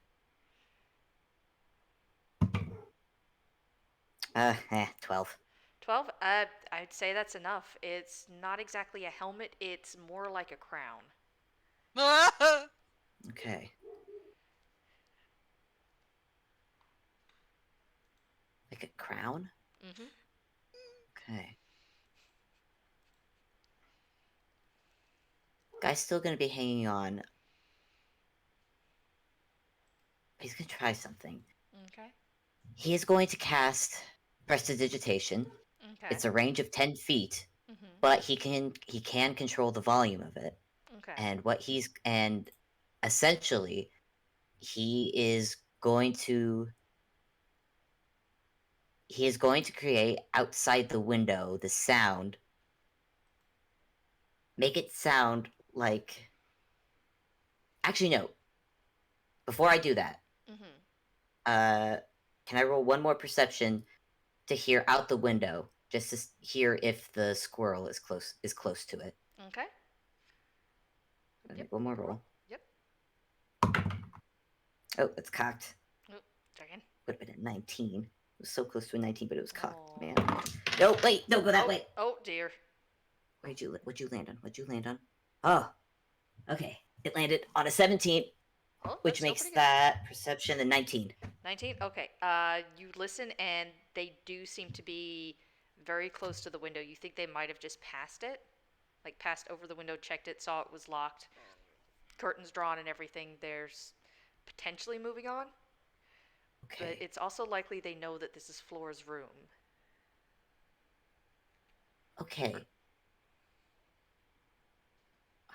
12. 12? I'd say that's enough. It's not exactly a helmet, it's more like a crown. Okay. Like a crown? Mm-hmm. Okay. Guy's still gonna be hanging on. He's gonna try something. Okay. He is going to cast Prestidigitation. Okay. It's a range of 10 feet, Mm-hmm. but he can control the volume of it. Okay. And essentially he is going to create outside the window the sound, make it sound like, actually no, before I do that, Mm-hmm. can I roll one more perception to hear out the window, just to hear if the squirrel is close to it? Okay. Yep. One more roll. Yep. Oh, it's cocked. Oh, dragon. Would have been a 19. It was so close to a 19, but it was cocked, Oh. man. No, wait, don't go that way. Oh dear. What'd you land on? Oh, okay. It landed on a 17, which makes that perception a 19. 19? Okay. You listen and they do seem to be very close to the window. You think they might have just passed it? Like passed over the window, checked it, saw it was locked, curtains drawn and everything. There's potentially moving on. Okay. But it's also likely they know that this is Flora's room. Okay.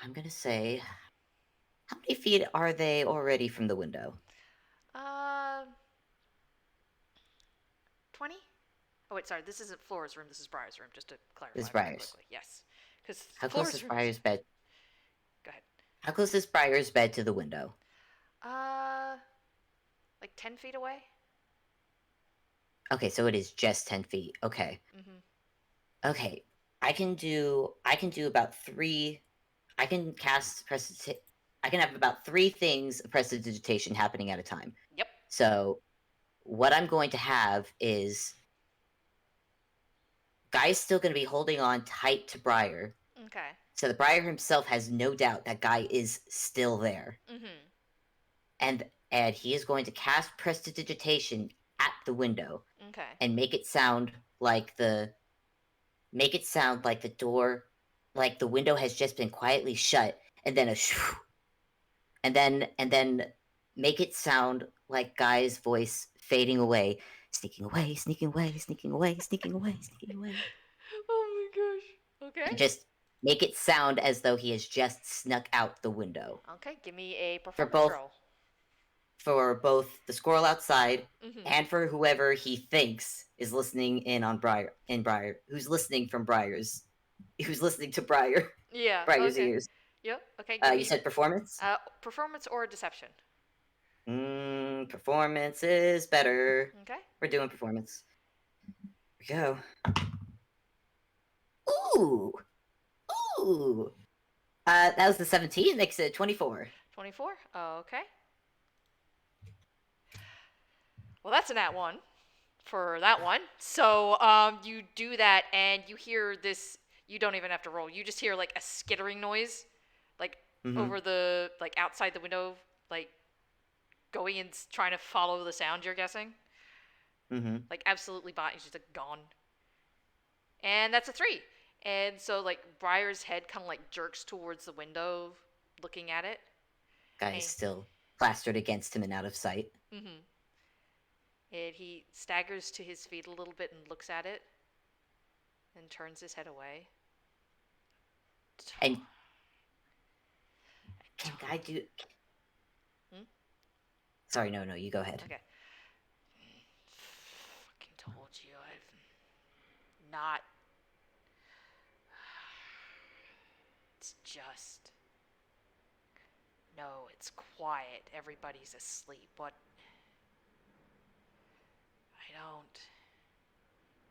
I'm gonna say, how many feet are they already from the window? 20? Oh wait, sorry. This isn't Flora's room. This is Briar's room. Just to clarify This is very Briar's. quickly. Yes, because How close is Briar's bed? Go ahead. How close is Briar's bed to the window? Like 10 feet away. Okay, so it is just 10 feet. Okay. Mm-hmm. Okay. I can do about 3. I can cast I can have about 3 things of prestidigitation happening at a time. Yep. So what I'm going to have is Guy's still going to be holding on tight to Briar. Okay. So the Briar himself has no doubt that Guy is still there. Mm-hmm. And he is going to cast prestidigitation at the window. Okay. And make it sound like the door, like the window has just been quietly shut, and then and then make it sound like Guy's voice fading away, sneaking away, sneaking away, sneaking away, sneaking away, sneaking away. Oh my gosh. Okay. And just make it sound as though he has just snuck out the window. Okay, give me a performance roll. For both the squirrel outside and for whoever he thinks is listening in on Briar, who's listening to Briar. Yeah. Briar's okay. ears. Yep. Okay. You said performance? Performance or deception. Performance is better. Okay. We're doing performance. Here we go. Ooh. That was the 17. Makes it 24. 24. Okay. Well, that's a nat 1 for that one. So you do that and you hear this. You don't even have to roll. You just hear like a skittering noise, like over the outside the window, like going and trying to follow the sound. You're guessing. Like absolutely, he's just like gone. And that's a 3. And so like Briar's head kind of like jerks towards the window, looking at it. Guy's still plastered against him and out of sight. And he staggers to his feet a little bit and looks at it, and turns his head away. And can Guy do? Sorry, no, you go ahead. Okay. Fucking told you, I've not. It's just No, it's quiet. Everybody's asleep. What? I don't.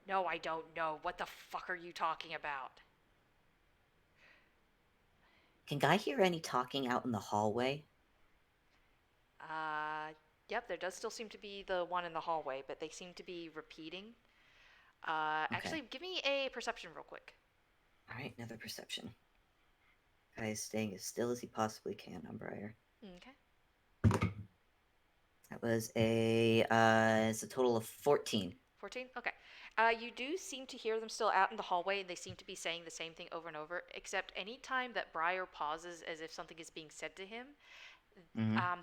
No, I don't know. What the fuck are you talking about? Can Guy hear any talking out in the hallway? Yep, there does still seem to be the one in the hallway, but they seem to be repeating. Okay. Actually, give me a perception real quick. All right, another perception. Guy is staying as still as he possibly can on Briar. Okay. That was it's a total of 14. 14? Okay. You do seem to hear them still out in the hallway, and they seem to be saying the same thing over and over, except any time that Briar pauses as if something is being said to him,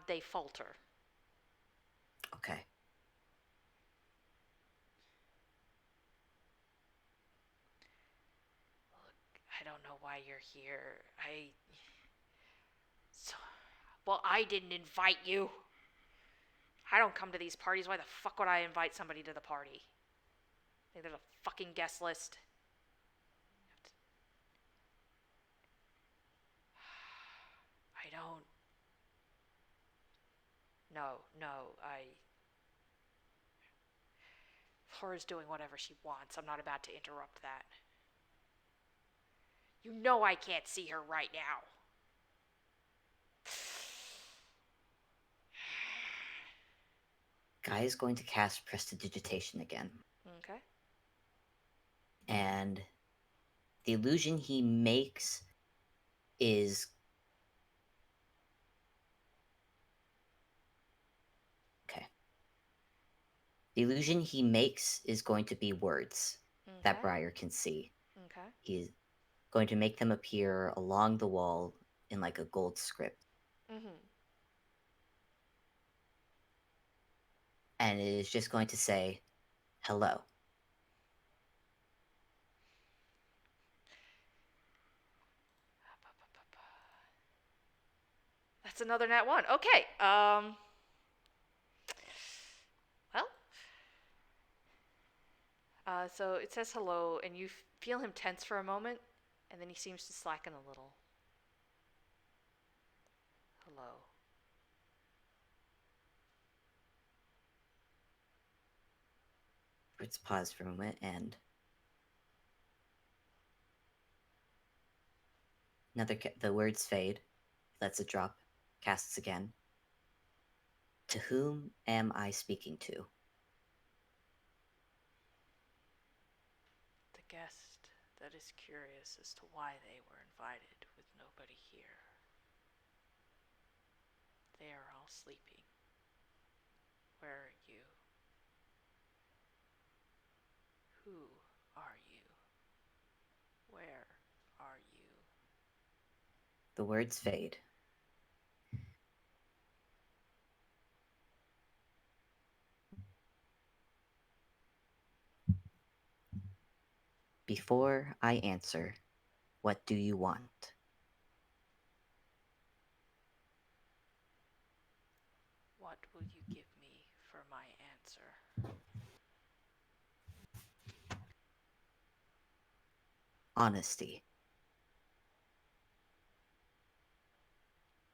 they falter. Okay. Look, I don't know why you're here. Well, I didn't invite you. I don't come to these parties. Why the fuck would I invite somebody to the party? I think there's a fucking guest list. I don't. No, Flora's doing whatever she wants. I'm not about to interrupt that. You know I can't see her right now. Guy is going to cast Prestidigitation again. Okay. And the illusion he makes is... Okay. The illusion he makes is going to be words that Briar can see. Okay. He's going to make them appear along the wall in like a gold script. And it is just going to say, hello. That's another nat 1. Okay. Well. So it says hello, and you feel him tense for a moment, and then he seems to slacken a little. Hello. Let's pause for a moment, and the words fade. Lets it drop. Casts again. To whom am I speaking to? The guest that is curious as to why they were invited with nobody here. They are all sleeping. Where are you? Who are you? Where are you? The words fade. Before I answer, what do you want? What will you give me for my answer? Honesty.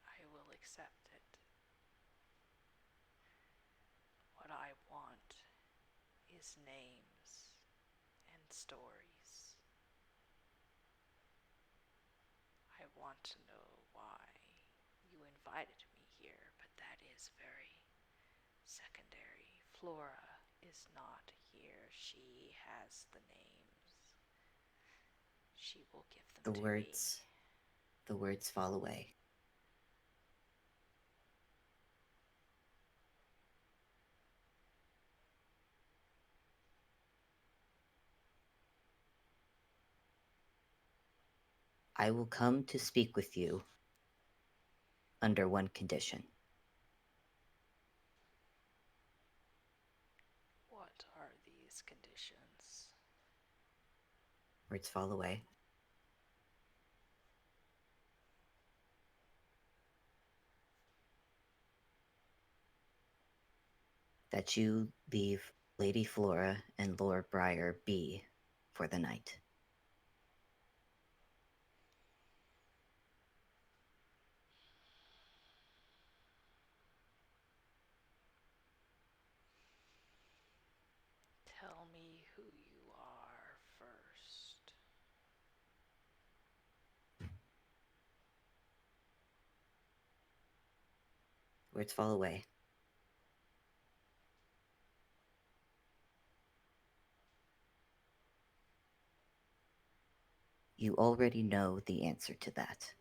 I will accept it. What I want is names and stories. I want to know why you invited me here, but that is very secondary. Flora is not here. She has the names. She will give them to me. The words fall away. I will come to speak with you under one condition. What are these conditions? Words fall away. That you leave Lady Flora and Lord Briar be for the night. who you are first. Words fall away. You already know the answer to that.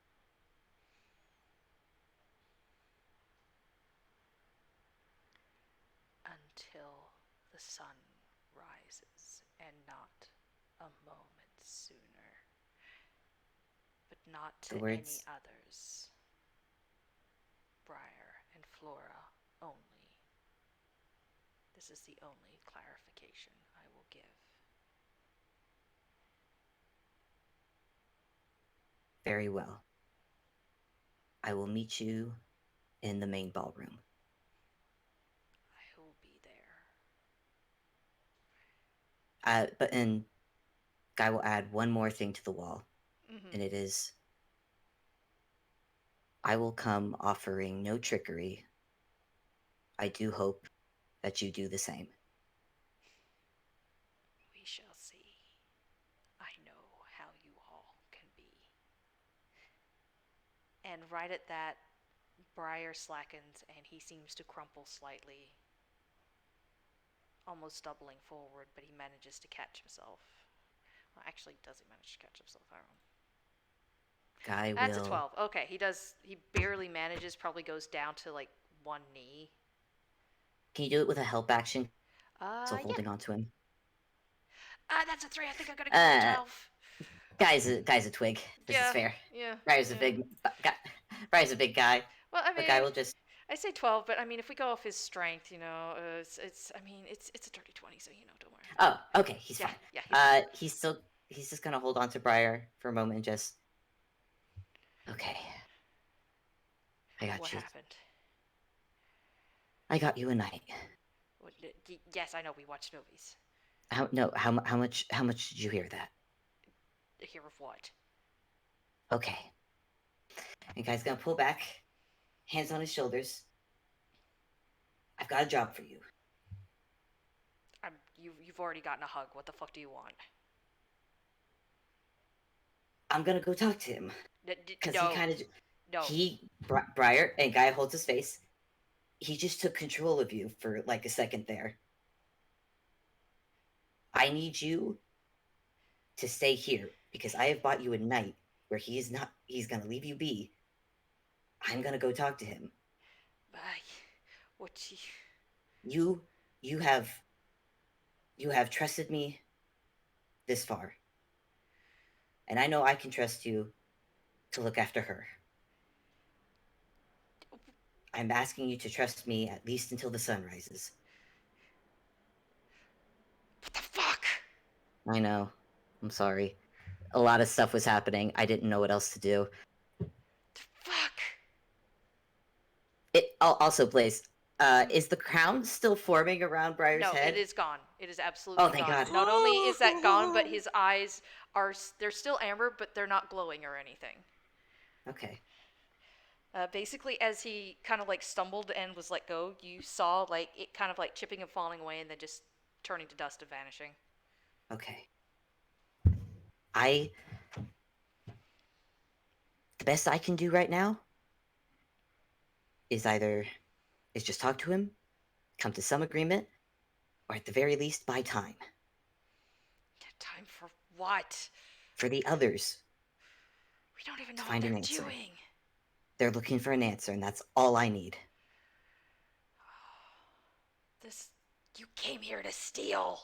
Until the sun rises, and not a moment sooner. But not to any others. Briar and Flora only. This is the only clarification I will give. Very well. I will meet you in the main ballroom. I will be there. And Guy will add one more thing to the wall, and it is, I will come offering no trickery. I do hope that you do the same. We shall see. I know how you all can be. And right at that, Briar slackens and he seems to crumple slightly, almost doubling forward, but he manages to catch himself. Well, actually, does he manage to catch himself? I don't know. That's a 12. Okay, he barely manages, probably goes down to like one knee. Can you do it with a help action? So holding Yeah. on to him. That's a 3. I think I'm gonna go with 12. Guy's a twig. This is fair. Yeah. Briar's a big guy. Well, I mean, Guy will just. I say 12, but I mean, if we go off his strength, it's a dirty 20, so don't worry. Oh, okay, he's fine. Yeah. He's just gonna hold on to Briar for a moment and just. Okay. I got you. What happened? I got you a night. Yes, I know. We watched movies. How much did you hear that? Hear of what? Okay. And Guy's gonna pull back, hands on his shoulders. I've got a job for you. You've already gotten a hug. What the fuck do you want? I'm gonna go talk to him. Because no. he kind of. No. Briar, and Guy holds his face. He just took control of you for like a second there. I need you to stay here because I have bought you a night where he's gonna leave you be. I'm gonna go talk to him. Bye. What You have trusted me this far. And I know I can trust you to look after her. I'm asking you to trust me at least until the sun rises. What the fuck? I know. I'm sorry. A lot of stuff was happening. I didn't know what else to do. Fuck. Also, Blaze, is the crown still forming around Briar's head? No, it is gone. It is absolutely gone. Thank God. Not only is that gone, but his eyes they're still amber, but they're not glowing or anything. Okay. Basically, as he kind of like stumbled and was let go, you saw like it kind of like chipping and falling away and then just turning to dust and vanishing. Okay. The best I can do right now is just talk to him, come to some agreement, or at the very least buy time. Time for what? For the others. We don't even know what they're doing. They're looking for an answer, and that's all I need. You came here to steal.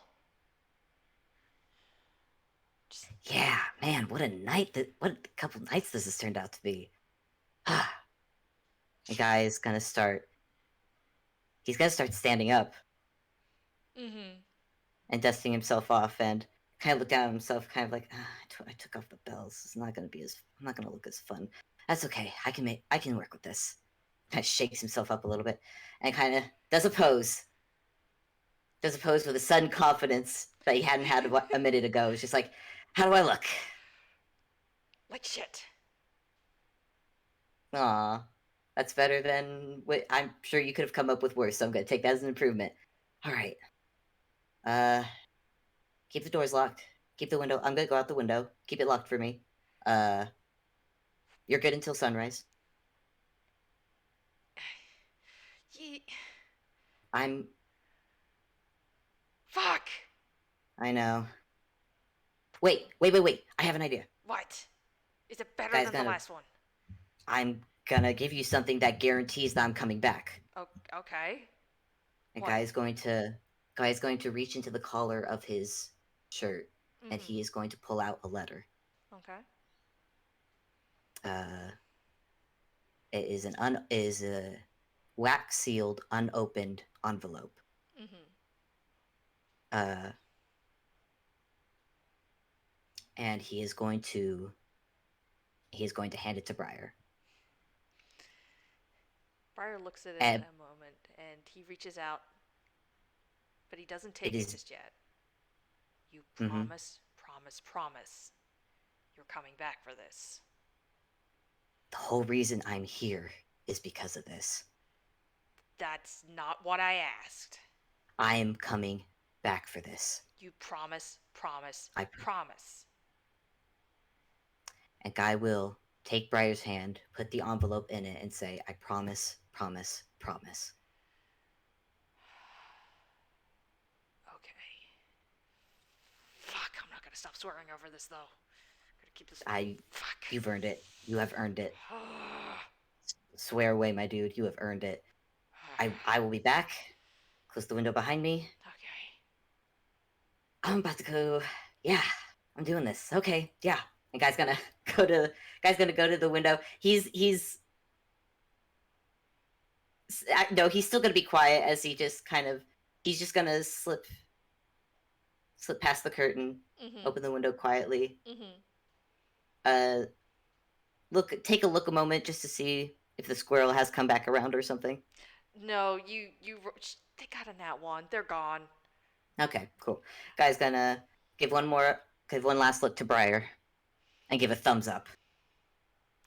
Yeah, man, what a couple nights this has turned out to be. The guy is gonna start. He's gonna start standing up. And dusting himself off, and kind of look down at himself, kind of like, I took off the bells. It's not gonna I'm not gonna look as fun. That's okay. I can work with this. Kind of shakes himself up a little bit, and kind of does a pose. Does a pose with a sudden confidence that he hadn't had a minute ago. It's just like, how do I look? Like shit. Aw, that's better than what I'm sure you could have come up with worse. So I'm gonna take that as an improvement. All right. Can keep the doors locked. Keep the window. I'm gonna go out the window. Keep it locked for me. You're good until sunrise. I'm. Fuck. I know. Wait. I have an idea. What? Is it better Guy's than gonna- the last one? I'm gonna give you something that guarantees that I'm coming back. Oh, okay. And What? Guy's going to reach into the collar of his shirt, and he is going to pull out a letter. Okay. It is a wax sealed, unopened envelope. And he is going to hand it to Briar. Briar looks at it a moment, and he reaches out, but he doesn't take it just yet. You promise, promise, you're coming back for this. The whole reason I'm here is because of this. That's not what I asked. I am coming back for this. You promise, I promise. And Guy will take Briar's hand, put the envelope in it, and say, I promise, promise, promise. Okay. Fuck, I'm not gonna stop swearing over this, though. I'm gonna keep this. Fuck. You've earned it. You have earned it. Swear away, my dude. You have earned it. I will be back. Close the window behind me. Okay. I'm about to go. Yeah, I'm doing this. Okay, yeah. And Guy's gonna go to the window. He's no, he's still gonna be quiet as he's just gonna slip past the curtain, open the window quietly. Take a moment just to see if the squirrel has come back around or something. No, they got a nat one. They're gone. Okay, cool. Guy's gonna give one last look to Briar and give a thumbs up.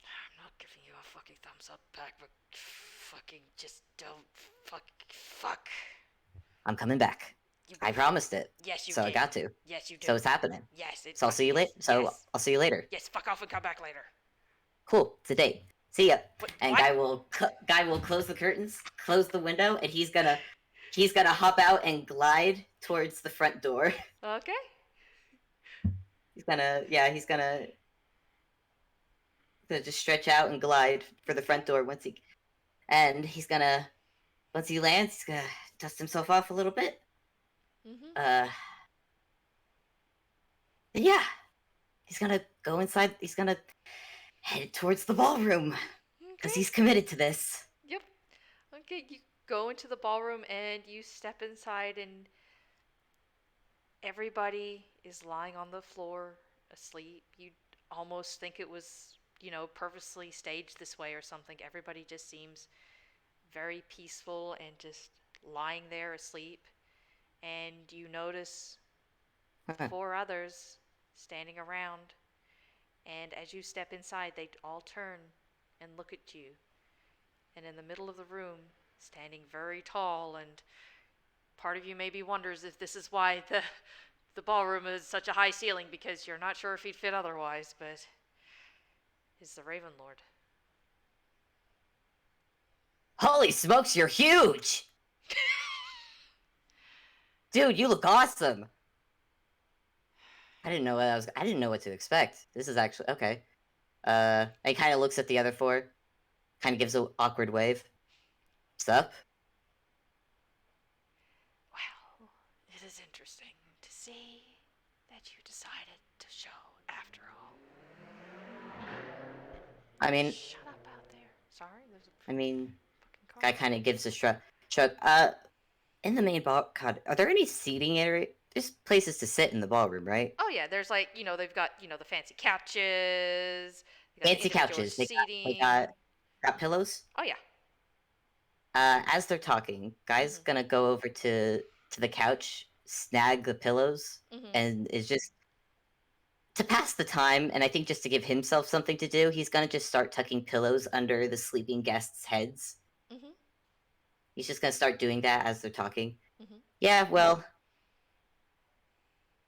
I'm not giving you a fucking thumbs up back, but fucking just don't fuck. I'm coming back. I promised it. Yes, you So did. I got to. Yes, you did. So it's happening. Yes, So I'll see you later. I'll see you later. Yes, fuck off and come back later. Cool. It's a date. See ya. And what? Guy will close the curtains, close the window, and he's gonna hop out and glide towards the front door. Okay. He's gonna just stretch out and glide for the front door once he lands, he's gonna dust himself off a little bit. And yeah, he's gonna go inside. He's gonna head towards the ballroom because he's committed to this. Yep. Okay, you go into the ballroom and you step inside, and everybody is lying on the floor asleep. You almost think it was, purposely staged this way or something. Everybody just seems very peaceful and just lying there asleep. And you notice 4 others standing around. And as you step inside, they all turn and look at you. And in the middle of the room, standing very tall, and part of you maybe wonders if this is why the ballroom is such a high ceiling, because you're not sure if he'd fit otherwise, but is the Raven Lord. Holy smokes, you're huge! Dude, you look awesome. I didn't know what to expect. This is actually okay. He kind of looks at the other 4, kind of gives an awkward wave. What's up? Well, it is interesting to see that you decided to show after all. I mean, shut up out there. Sorry, there's a fucking car. Guy kind of gives a shrug. In the main ball, God, are there any seating area? There's places to sit in the ballroom, right? Oh yeah, there's they've got the fancy couches. Fancy couches. They got pillows. Oh yeah. As they're talking, Guy's gonna go over to the couch, snag the pillows, and is just to pass the time, and I think just to give himself something to do, he's gonna just start tucking pillows under the sleeping guests' heads. He's just gonna start doing that as they're talking. Yeah, well,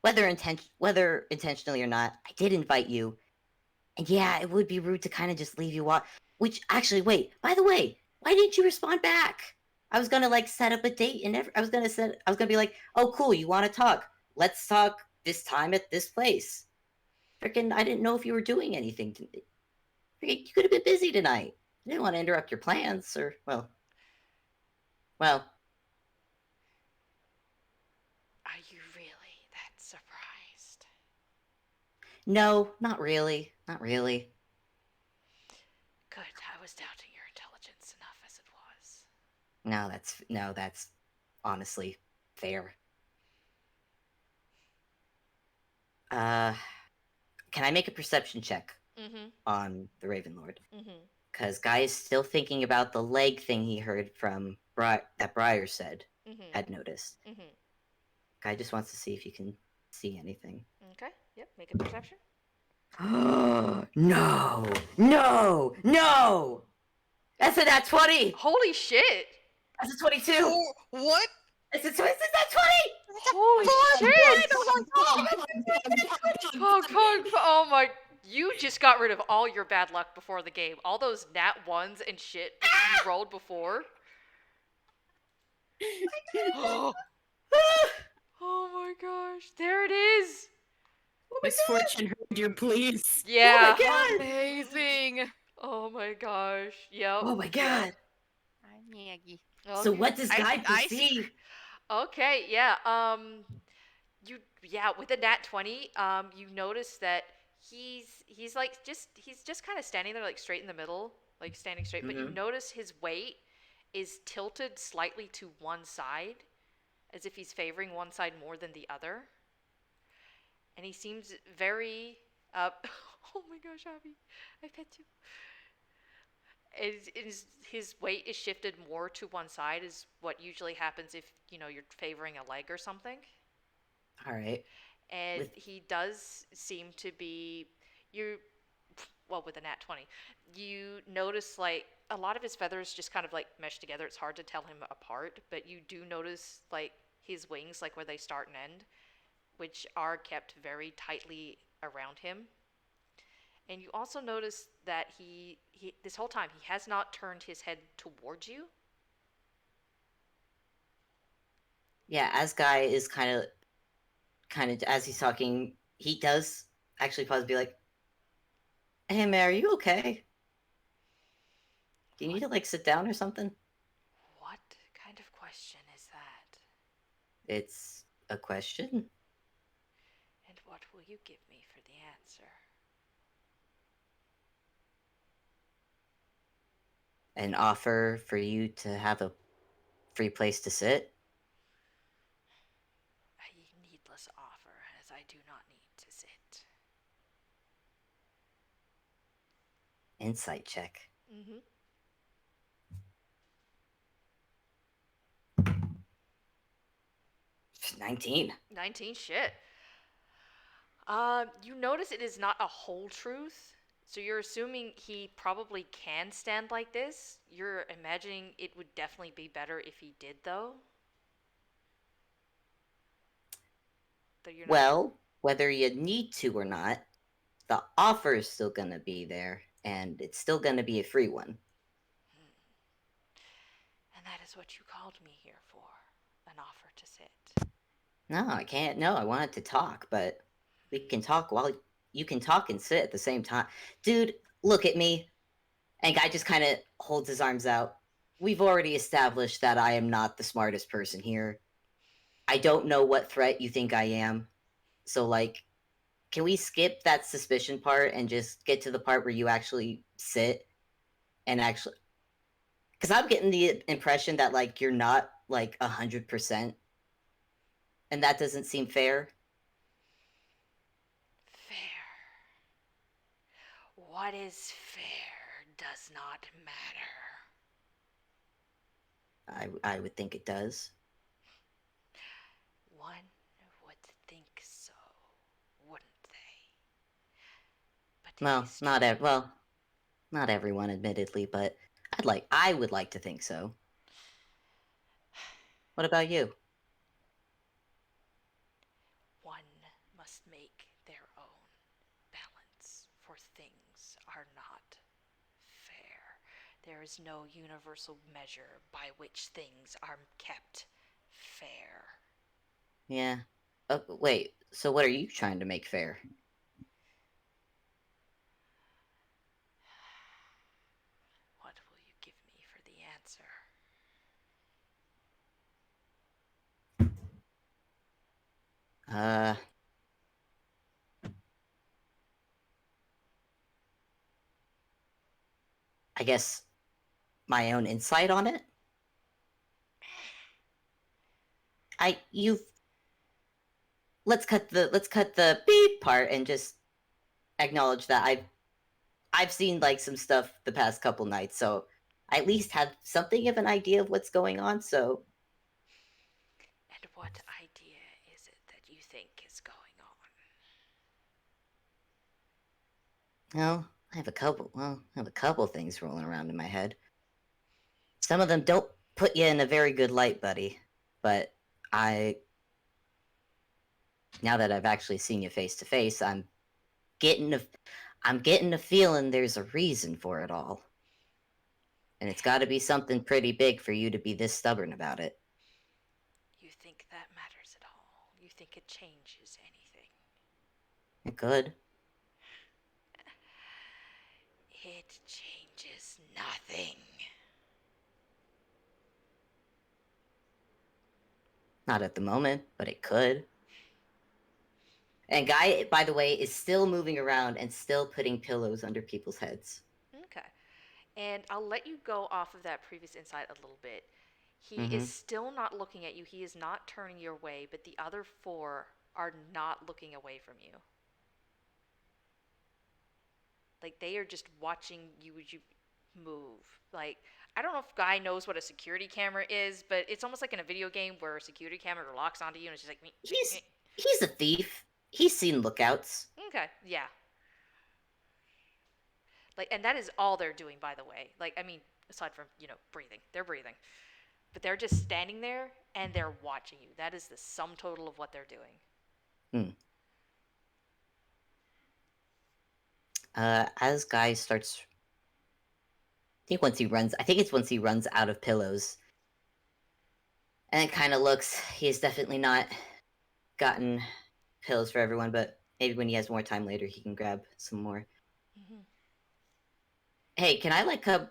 whether intentionally or not, I did invite you. And yeah, it would be rude to kind of just leave you out. Which actually, wait. By the way, why didn't you respond back? I was gonna like set up a date and I was gonna be like, oh cool, you want to talk? Let's talk this time at this place. Freaking, I didn't know if you were doing anything. Freaking, you could have been busy tonight. I didn't want to interrupt your plans, or well. Are you really that surprised? No, not really. Not really. Good. I was doubting your intelligence enough as it was. No, that's honestly fair. Can I make a perception check on the Raven Lord? Because Guy is still thinking about the leg thing he heard from that Briar said had noticed. Guy just wants to see if you can see anything. Okay. Yep. Make a perception. No! That's a nat 20! Holy shit! That's a 22! Oh, what? It's a 20! Holy shit! Oh my! You just got rid of all your bad luck before the game. All those nat 1s and shit you rolled before. Oh my gosh! There it is. Misfortune heard your pleas. Yeah. Oh my god! Amazing. Oh my gosh. Yep. Oh my god! I'm Maggie. So Okay. what does Guy I perceive? Okay, yeah. With the nat 20, you notice that he's just kind of standing there like straight in the middle, like standing straight, but you notice his weight is tilted slightly to one side, as if he's favoring one side more than the other. And he seems very oh my gosh, Abby, I pet you. His weight is shifted more to one side, is what usually happens if you're favoring a leg or something. All right. And he does seem to be with a nat 20. You notice like a lot of his feathers just kind of like mesh together. It's hard to tell him apart, but you do notice like his wings, like where they start and end, which are kept very tightly around him. And you also notice that he this whole time he has not turned his head towards you. Yeah, as Guy is kind of as he's talking, he does actually pause and be like, "Hey, Mary, are you okay? Do you need to like sit down or something?" What kind of question is that? It's a question. And what will you give me for the answer? An offer for you to have a free place to sit. A needless offer, as I do not need to sit. Insight check. 19. 19, shit. You notice it is not a whole truth, so you're assuming he probably can stand like this. You're imagining it would definitely be better if he did, though. Well, whether you need to or not, the offer is still gonna be there, and it's still gonna be a free one. And that is what you called me here for, an offer to sit. No, I can't. No, I wanted to talk, but we can talk while you can talk and sit at the same time. Dude, look at me. And Guy just kind of holds his arms out. We've already established that I am not the smartest person here. I don't know what threat you think I am. So, like, can we skip that suspicion part and just get to the part where you actually sit and actually... Because I'm getting the impression that, like, you're not, like, 100%. And that doesn't seem fair. Fair. What is fair does not matter. I would think it does. One would think so, wouldn't they? But Well, not everyone, admittedly, but I would like to think so. What about you? One must make their own balance, for things are not fair. There is no universal measure by which things are kept fair. Yeah. Wait, so what are you trying to make fair? What will you give me for the answer? I guess my own insight on it. You've let's cut the beep part and just acknowledge that I've seen like some stuff the past couple nights, so I at least have something of an idea of what's going on. So, And what idea is it that you think is going on? well, I have a couple things rolling around in my head. Some of them don't put you in a very good light, buddy. But now that I've actually seen you face to face, getting I'm getting a feeling there's a reason for it all. And it's got to be something pretty big for you to be this stubborn about it. You think that matters at all? You think it changes anything? It could. It changes nothing. Not at the moment, but it could. And Guy, by the way, is still moving around and still putting pillows under people's heads. Okay. And I'll let you go off of that previous insight a little bit. He Mm-hmm. is still not looking at you. He is not turning your way, but the other four are not looking away from you. Like, they are just watching you as you move. Like, I don't know if Guy knows what a security camera is, but it's almost like in a video game where a security camera locks onto you and it's just like me. He's a thief. He's seen lookouts. Okay, yeah. Like, and that is all they're doing, by the way. Like, I mean, aside from, breathing. They're breathing. But they're just standing there and they're watching you. That is the sum total of what they're doing. As Guy starts, I think it's once he runs out of pillows, and it kind of looks. He's definitely not gotten pillows for everyone, but maybe when he has more time later, he can grab some more. Mm-hmm. Hey, can I like come?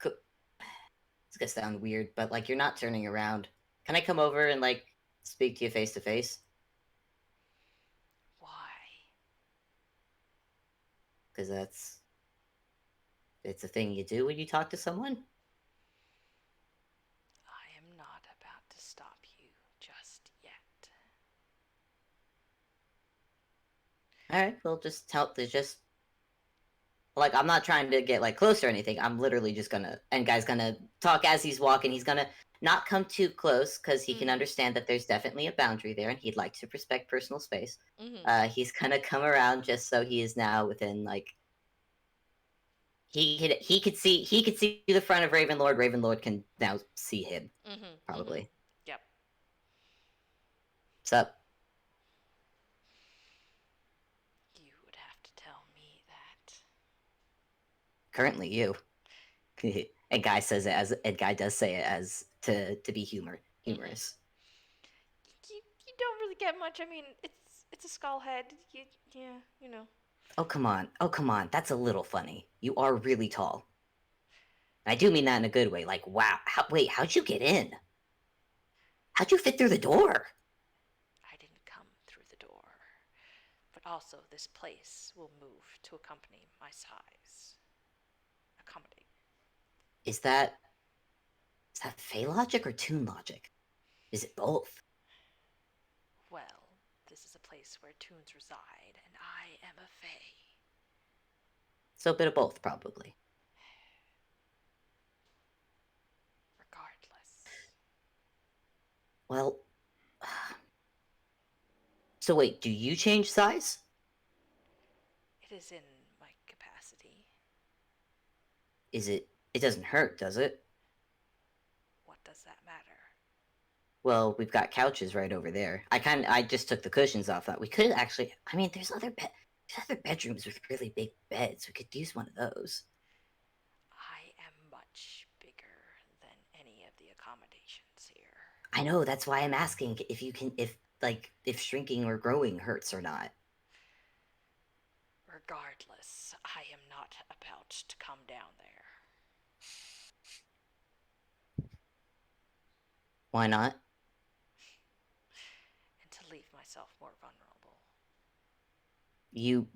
It's gonna sound weird, but like you're not turning around. Can I come over and like speak to you face to face? Why? Because it's a thing you do when you talk to someone. I am not about to stop you just yet. All right, well, just like I'm not trying to get like close or anything. I'm literally just gonna and Guy's gonna talk as he's walking. He's gonna not come too close because he can understand that there's definitely a boundary there, and he'd like to respect personal space. Mm-hmm. He's gonna come around just so he is now within like he could see the front of Ravenlord. Ravenlord can now see him probably. Mm-hmm. Yep. What's up? You would have to tell me that. Currently, you. And Guy says it as and Guy does say it as to be humorous. You don't really get much. I mean, it's a skull head. Yeah. Oh come on! That's a little funny. You are really tall. And I do mean that in a good way. Like, wow. How'd you get in? How'd you fit through the door? I didn't come through the door. But also, this place will move to accompany my size. Accommodate. Is that Fey logic or Toon logic? Is it both? Well, this is a place where toons reside, and I am a Fae. So a bit of both, probably. Regardless. Well, so wait, do you change size? It is in my capacity. It doesn't hurt, does it? What does that matter? Well, we've got couches right over there. I just took the cushions off that. We could actually. I mean, there's other bedrooms with really big beds. We could use one of those. I am much bigger than any of the accommodations here. I know. That's why I'm asking if you can, if shrinking or growing hurts or not. Regardless, I am not about to come down there. Why not? And to leave myself more vulnerable. You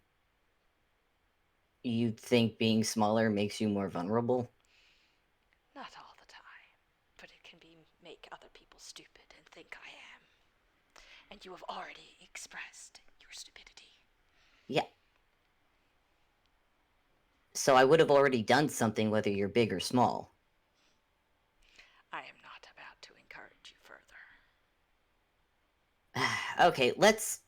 think being smaller makes you more vulnerable? Not all the time, but it can make other people stupid and think I am. And you have already expressed your stupidity. Yeah. So I would have already done something whether you're big or small. I am not about to encourage you further. Okay, let's...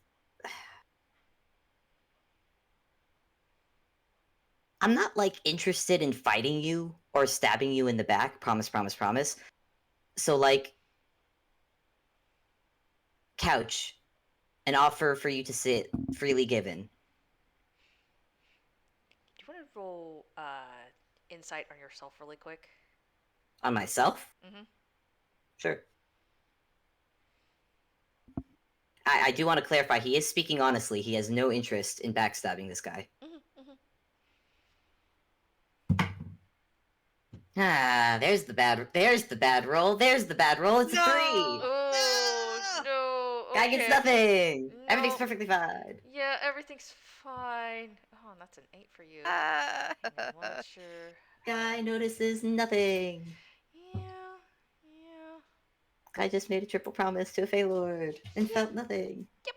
I'm not, interested in fighting you or stabbing you in the back. Promise, promise, promise. So, couch. An offer for you to sit, freely given. Do you want to roll insight on yourself really quick? On myself? Mm-hmm. Sure. I do want to clarify, he is speaking honestly. He has no interest in backstabbing this guy. Mm-hmm. Ah, there's the bad roll. There's the bad roll. It's a 3. Oh, no. Guy gets nothing. No. Everything's perfectly fine. Yeah, everything's fine. Oh, and that's an 8 for you. Well, sure. Guy notices nothing. Yeah. Guy just made a triple promise to a Fey Lord and felt nothing. Yep.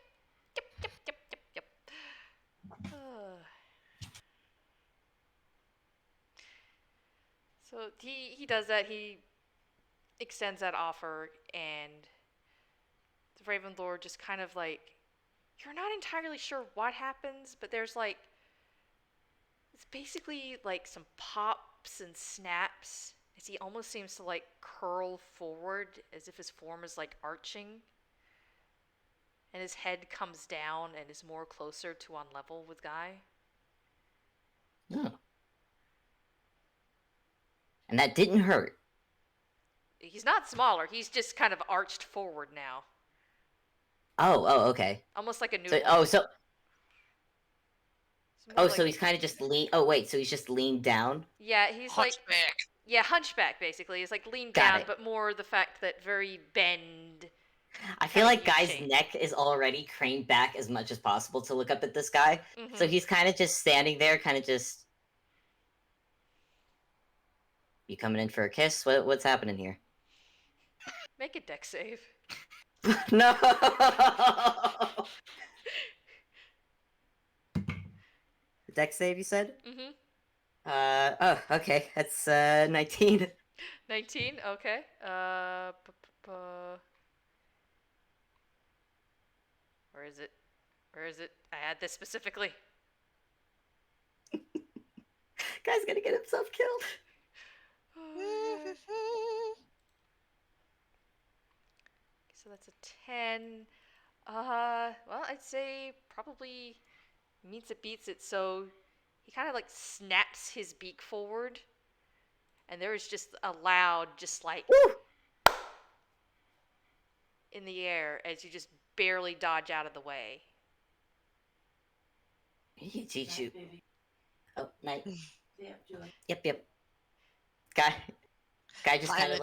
So he does that. He extends that offer, and the Raven Lord just kind of you're not entirely sure what happens, but there's it's basically some pops and snaps as he almost seems to curl forward as if his form is arching, and his head comes down and is more closer to on level with Guy. Oh. And that didn't hurt. He's not smaller. He's just kind of arched forward now. Oh, okay. Almost like a noodle. So he's kind of just lean. Oh, wait. So he's just leaned down. Yeah, he's hunchback. Hunchback basically. He's leaned Got down, it. but more the fact that very bend. I feel like Guy's neck is already craned back as much as possible to look up at this guy. Mm-hmm. So he's kind of just standing there, kind of just. You coming in for a kiss? What's happening here? Make a dex save. No. Dex save, you said? Mm-hmm. Oh, okay. That's 19. 19. Okay. Where is it? I had this specifically. Guy's gonna get himself killed. So that's a 10. Well, I'd say probably meets it, beats it. So he kind of snaps his beak forward, and there is just a loud, woo! In the air as you just barely dodge out of the way. He can teach you. Oh, night. Yep. Guy just kind of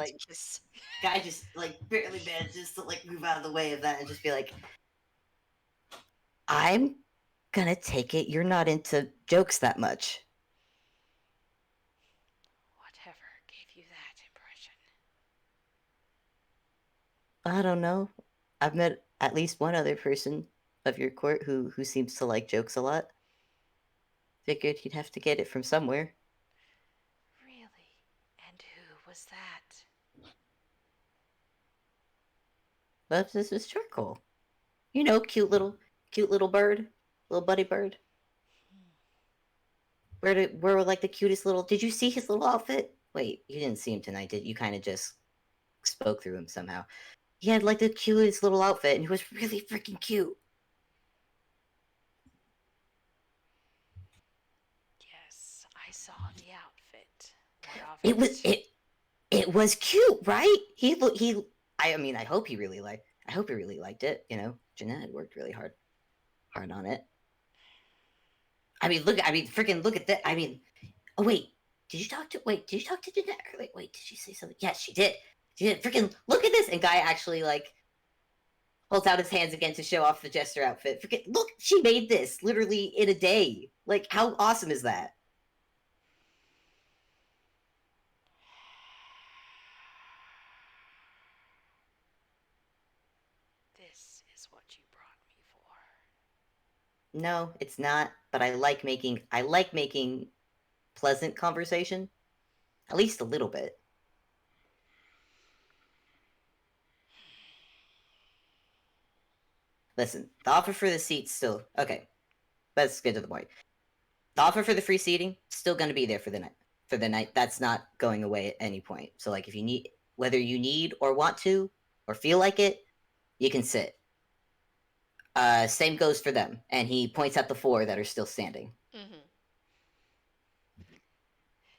Guy just barely manages to move out of the way of that and just be like, I'm gonna take it you're not into jokes that much. Whatever gave you that impression? I don't know. I've met at least one other person of your court who seems to like jokes a lot. Figured you'd have to get it from somewhere. Really? And who was that? But this is charcoal. You know, cute little bird, little buddy bird. Where the cutest little? Did you see his little outfit? Wait, you didn't see him tonight, did you? Kind of just spoke through him somehow. He had like the cutest little outfit, and he was really freaking cute. Yes, I saw the outfit. It was cute, right? I mean, I hope he really liked it. You know, Jeanette worked really hard on it. I mean, freaking look at that. I mean, oh wait, did you talk to Jeanette? Wait, did she say something? Yes, she did. She did. Freaking look at this. And Guy actually like holds out his hands again to show off the jester outfit. Freaking look, she made this literally in a day. Like, how awesome is that? This is what you brought me for. No, it's not. But I like making pleasant conversation, at least a little bit. Listen, the offer for the seat's still okay. Let's get to the point. The offer for the free seating still going to be there for the night. For the night, that's not going away at any point. So, like, if you need, whether you need or want to or feel like it, you can sit. Same goes for them. And he points at the 4 that are still standing. Mm-hmm.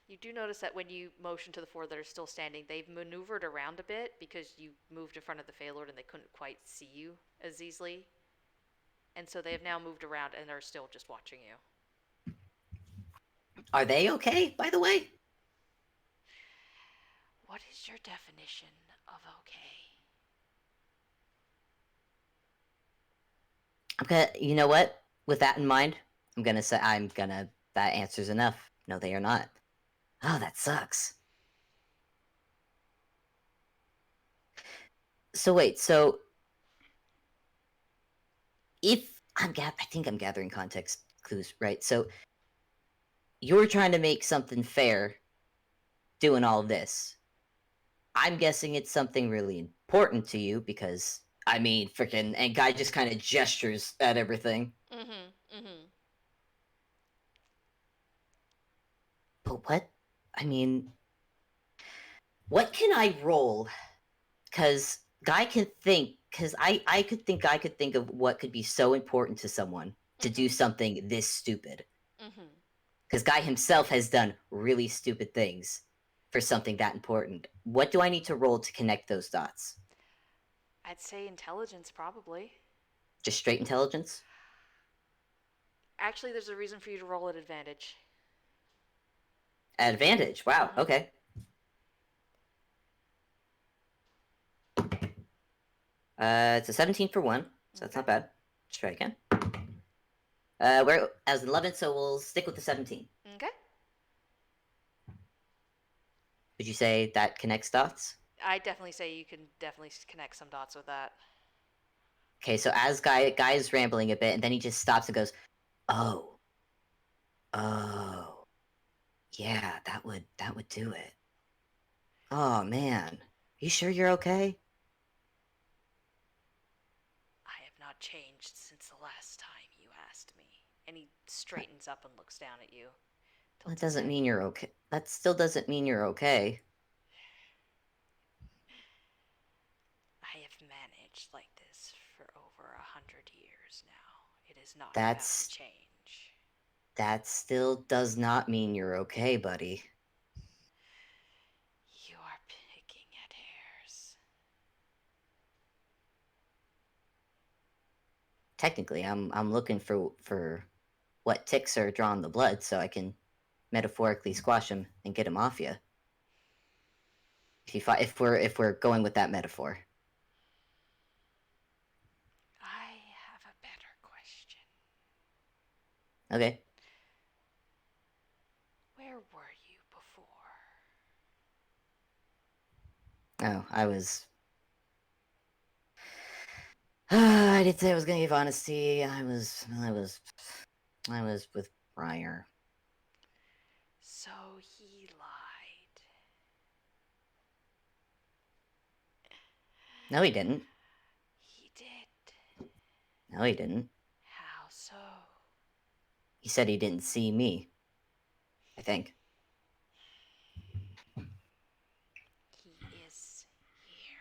You do notice that when you motion to the 4 that are still standing, they've maneuvered around a bit because you moved in front of the Fey Lord and they couldn't quite see you as easily. And so they have now moved around and are still just watching you. Are they okay, by the way? What is your definition of okay? You know what? With that in mind, that answer's enough. No, they are not. Oh, that sucks. So wait, I think I'm gathering context clues, right? So you're trying to make something fair doing all this. I'm guessing it's something really important to you because, I mean, freaking, and Guy just kind of gestures at everything. But what? I mean, what can I roll? Because Guy can think, because I could think Guy could think of what could be so important to someone to do something this stupid. Because Guy himself has done really stupid things for something that important. What do I need to roll to connect those dots? I'd say intelligence, probably. Just straight intelligence? Actually, there's a reason for you to roll at advantage. At advantage? Wow, okay. It's a 17 for 1, so that's not bad. Let's try again. We're as 11, so we'll stick with the 17. Okay. Would you say that connects dots? I definitely say you can definitely connect some dots with that. Okay, so as Guy is rambling a bit, and then he just stops and goes, "Oh, yeah, that would do it. Oh man, you sure you're okay?" I have not changed since the last time you asked me. And he straightens up and looks down at you. That doesn't mean you're okay. That still doesn't mean you're okay. I have managed like this for over 100 years now. It is not about to change. That still does not mean you're okay, buddy. You are picking at hairs. Technically, I'm looking for what ticks are drawing the blood, so I can metaphorically squash him and get him off you. If we're going with that metaphor. I have a better question. Okay. Where were you before? Oh, I was. I did say I was gonna give honesty. I was with Briar. So he lied. No, he didn't. He did. No, he didn't. How so? He said he didn't see me. I think. He is here.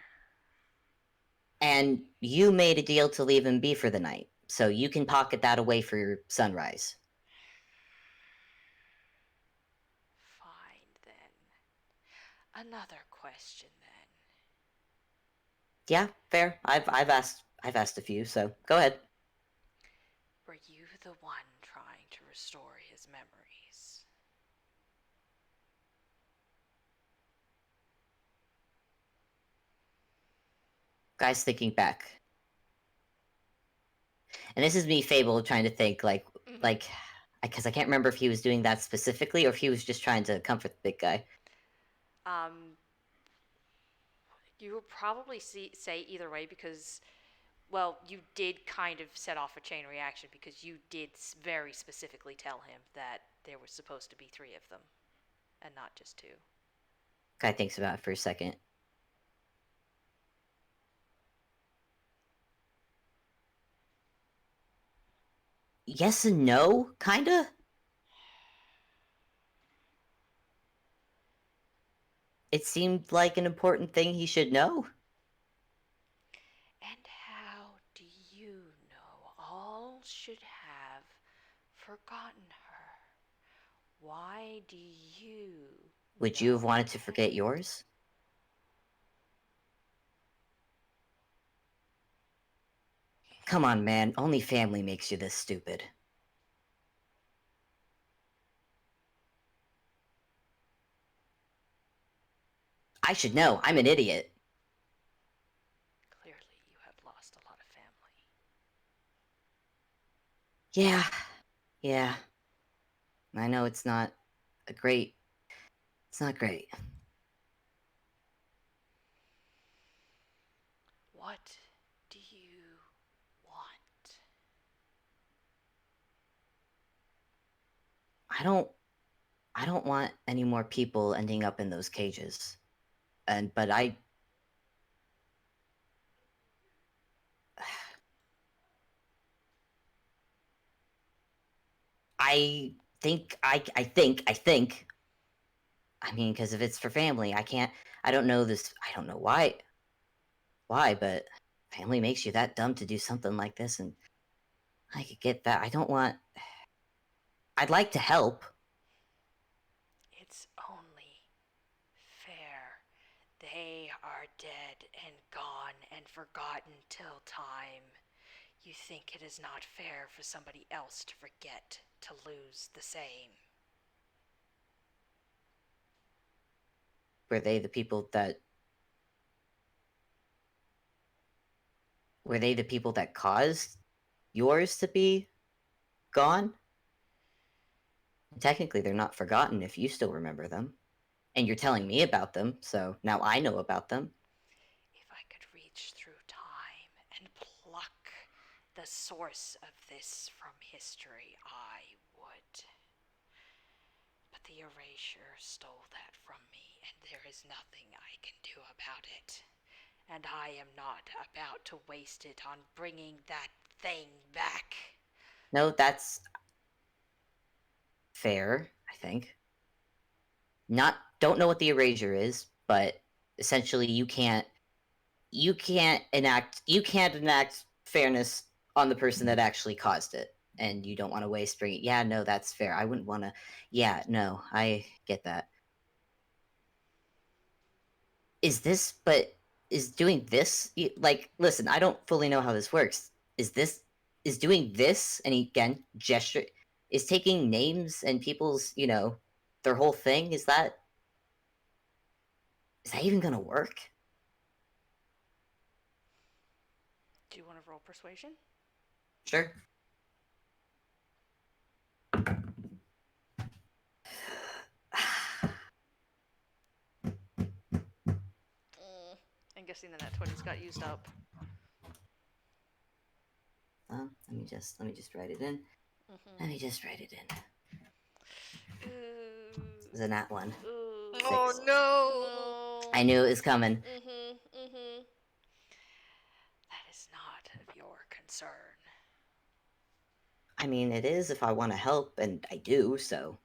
And you made a deal to leave him be for the night, so you can pocket that away for your sunrise. Fine, then. Another question, then. Yeah, fair. I've asked a few, so go ahead. Were you the one trying to restore his memories? Guy's thinking back. And this is me, Fable, trying to think, because I can't remember if he was doing that specifically or if he was just trying to comfort the big guy. You would probably say either way because, well, you did kind of set off a chain reaction because you did very specifically tell him that there were supposed to be 3 of them and not just 2. Guy thinks about it for a second. Yes and no, kinda. It seemed like an important thing he should know. And how do you know all should have forgotten her? Why do you Would you have wanted to forget yours? Come on, man. Only family makes you this stupid. I should know. I'm an idiot. Clearly, you have lost a lot of family. Yeah. I know it's not great. It's not great. What do you want? I don't want any more people ending up in those cages. But I think. I mean, because if it's for family, I don't know this. I don't know why, but family makes you that dumb to do something like this, and I could get that. I'd like to help. It's only fair. They are dead and gone and forgotten till time. You think it is not fair for somebody else to forget, to lose the same. Were they the people that caused yours to be gone? Technically, they're not forgotten if you still remember them. And you're telling me about them, so now I know about them. If I could reach through time and pluck the source of this from history, I would. But the erasure stole that from me, and there is nothing I can do about it. And I am not about to waste it on bringing that thing back. No, that's fair, I think. Don't know what the erasure is, but essentially you can't enact fairness on the person that actually caused it, and you don't want to waste bringing. Yeah, no, that's fair. I wouldn't want to. Yeah, no, I get that. Is doing this like? Listen, I don't fully know how this works. Is doing this, and again, gesture is taking names and people's, their whole thing. Is that even gonna work? Do you want to roll persuasion? Sure. I'm guessing that 20's got used up. Let me just write it in. Let me just write it in. It's a nat one. Oh no! I knew it was coming. That is not of your concern. I mean, it is if I want to help, and I do, so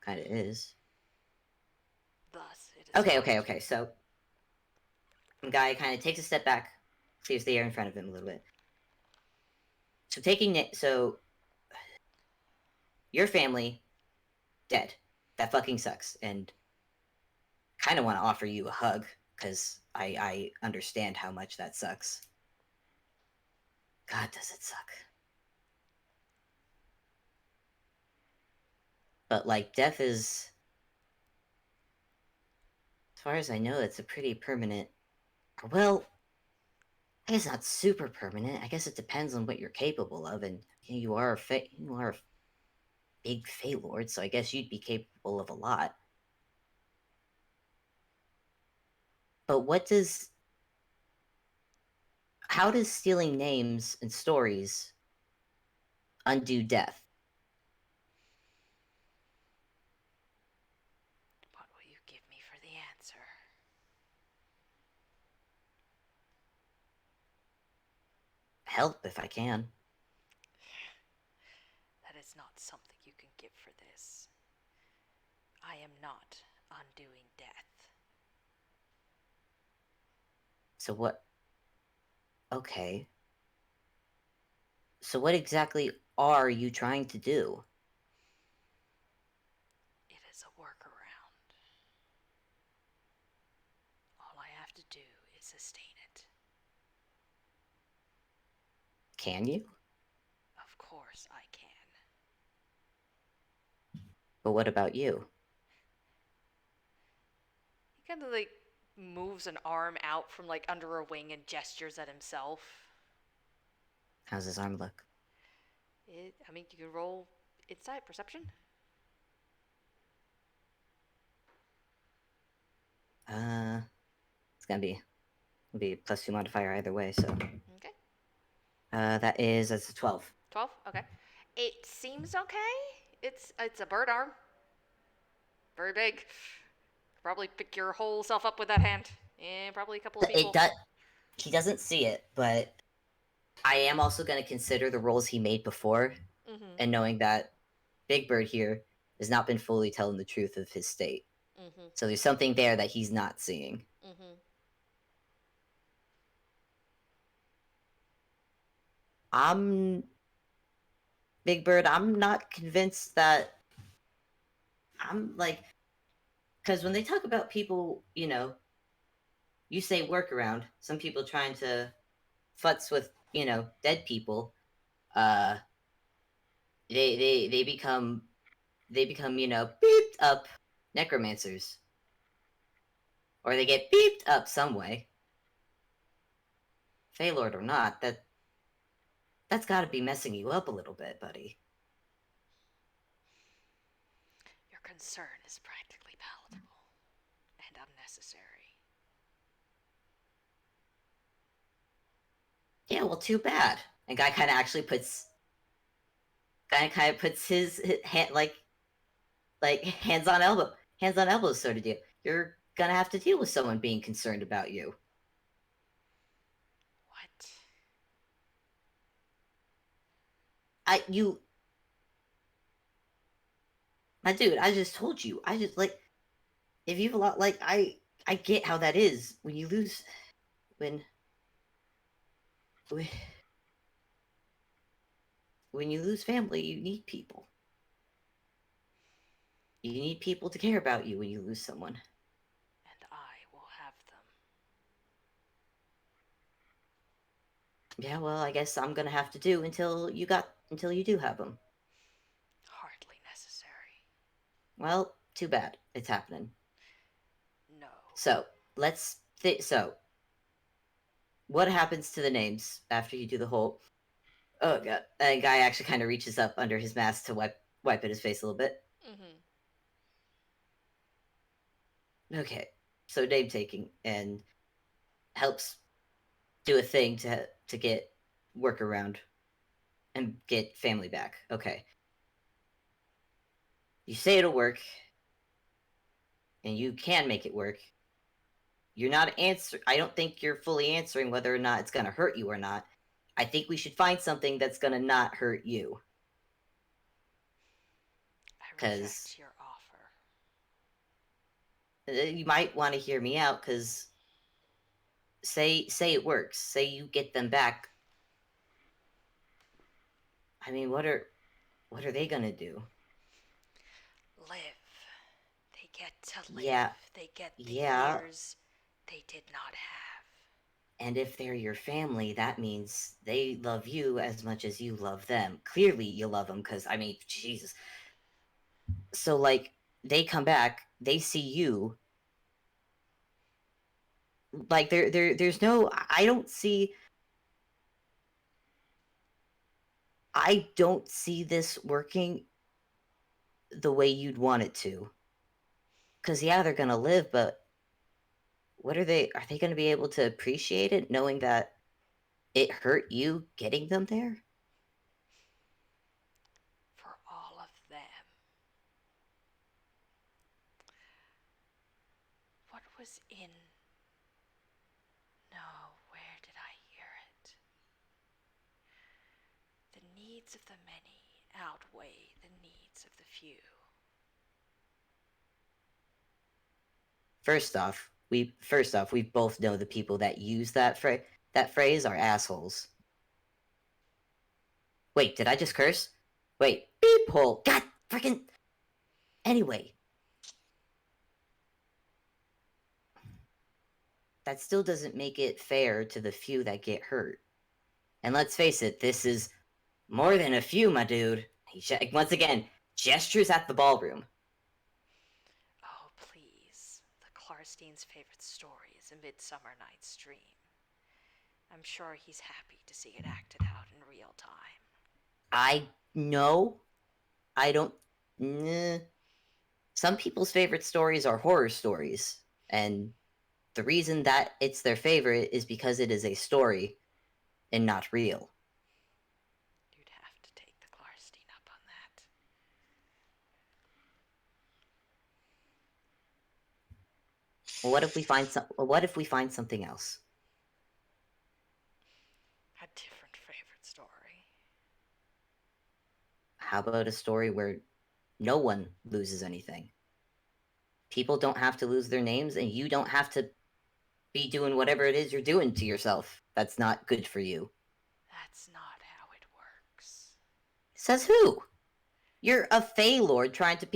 kind of is. Thus, it is Okay. So, guy kind of takes a step back, clears the air in front of him a little bit. So your family dead. That fucking sucks. And kind of want to offer you a hug because I understand how much that sucks. God, does it suck. But like death is, as far as I know, it's a pretty permanent. Well, I guess not super permanent. I guess it depends on what you're capable of, and you are a big Fey Lord, so I guess you'd be capable of a lot. But how does stealing names and stories undo death? What will you give me for the answer? Help if I can. That is not something you can give for this. I am not undoing death. So what? Okay. So what exactly are you trying to do? It is a workaround. All I have to do is sustain it. Can you? Of course I can. But what about you? He kind of like moves an arm out from like under a wing and gestures at himself. How's his arm look? I mean, you can roll insight perception. It's gonna be +2 modifier either way. So. Okay. That is a 12. 12. Okay. It seems okay. It's a bird arm. Very big. Probably pick your whole self up with that hand. And probably a couple of people. He doesn't see it, but I am also going to consider the rolls he made before, and knowing that Big Bird here has not been fully telling the truth of his state. So there's something there that he's not seeing. Big Bird, I'm not convinced that because when they talk about people, you say workaround, some people trying to futz with, dead people, they become, beeped up necromancers. Or they get beeped up some way. Feylord or not, that's gotta be messing you up a little bit, buddy. Your concern is practically palatable and unnecessary. Yeah, well, too bad. And guy kind of actually puts his hand like hands on elbows sort of deal. You're gonna have to deal with someone being concerned about you. What? My dude, I just told you. I just if you've a lot I get how that is when you lose when you lose family, you need people. You need people to care about you when you lose someone. And I will have them. Yeah, well, I guess I'm gonna have to do until you do have them. Hardly necessary. Well, too bad. It's happening. No. So, what happens to the names after you do the whole... Oh, God. And guy actually kind of reaches up under his mask to wipe at his face a little bit. Okay. So name taking and helps do a thing to get work around and get family back. Okay. You say it'll work, and you can make it work. You're not I don't think you're fully answering whether or not it's gonna hurt you or not. I think we should find something that's gonna not hurt you. I reject your offer. You might want to hear me out, because say it works. Say you get them back. I mean, what are they gonna do? Live. They get to live. Yeah. They get the Yeah. years they did not have. And if they're your family, that means they love you as much as you love them. Clearly, you love them, because, I mean, Jesus. So, like, they come back, they see you. Like, there's no... I don't see this working the way you'd want it to. Because, yeah, they're going to live, but what are they going to be able to appreciate it, knowing that it hurt you getting them there? For all of them. What was in... No, where did I hear it? The needs of the many outweigh the needs of the few. First off, we both know the people that use that phrase are assholes. Wait, did I just curse? Wait, beep hole. God freaking. Anyway, that still doesn't make it fair to the few that get hurt. And let's face it, this is more than a few, my dude. He once again gestures at the ballroom. Oh, please. The Klarstein's favorite story is A Midsummer Night's Dream. I'm sure he's happy to see it acted out in real time. I know. I don't... Some people's favorite stories are horror stories, and the reason that it's their favorite is because it is a story and not real. You'd have to take the Klarstein up on that. What if we find something else? A different favorite story. How about a story where no one loses anything? People don't have to lose their names, and you don't have to be doing whatever it is you're doing to yourself. That's not good for you. That's not how it works. Says who? You're a Fey Lord trying to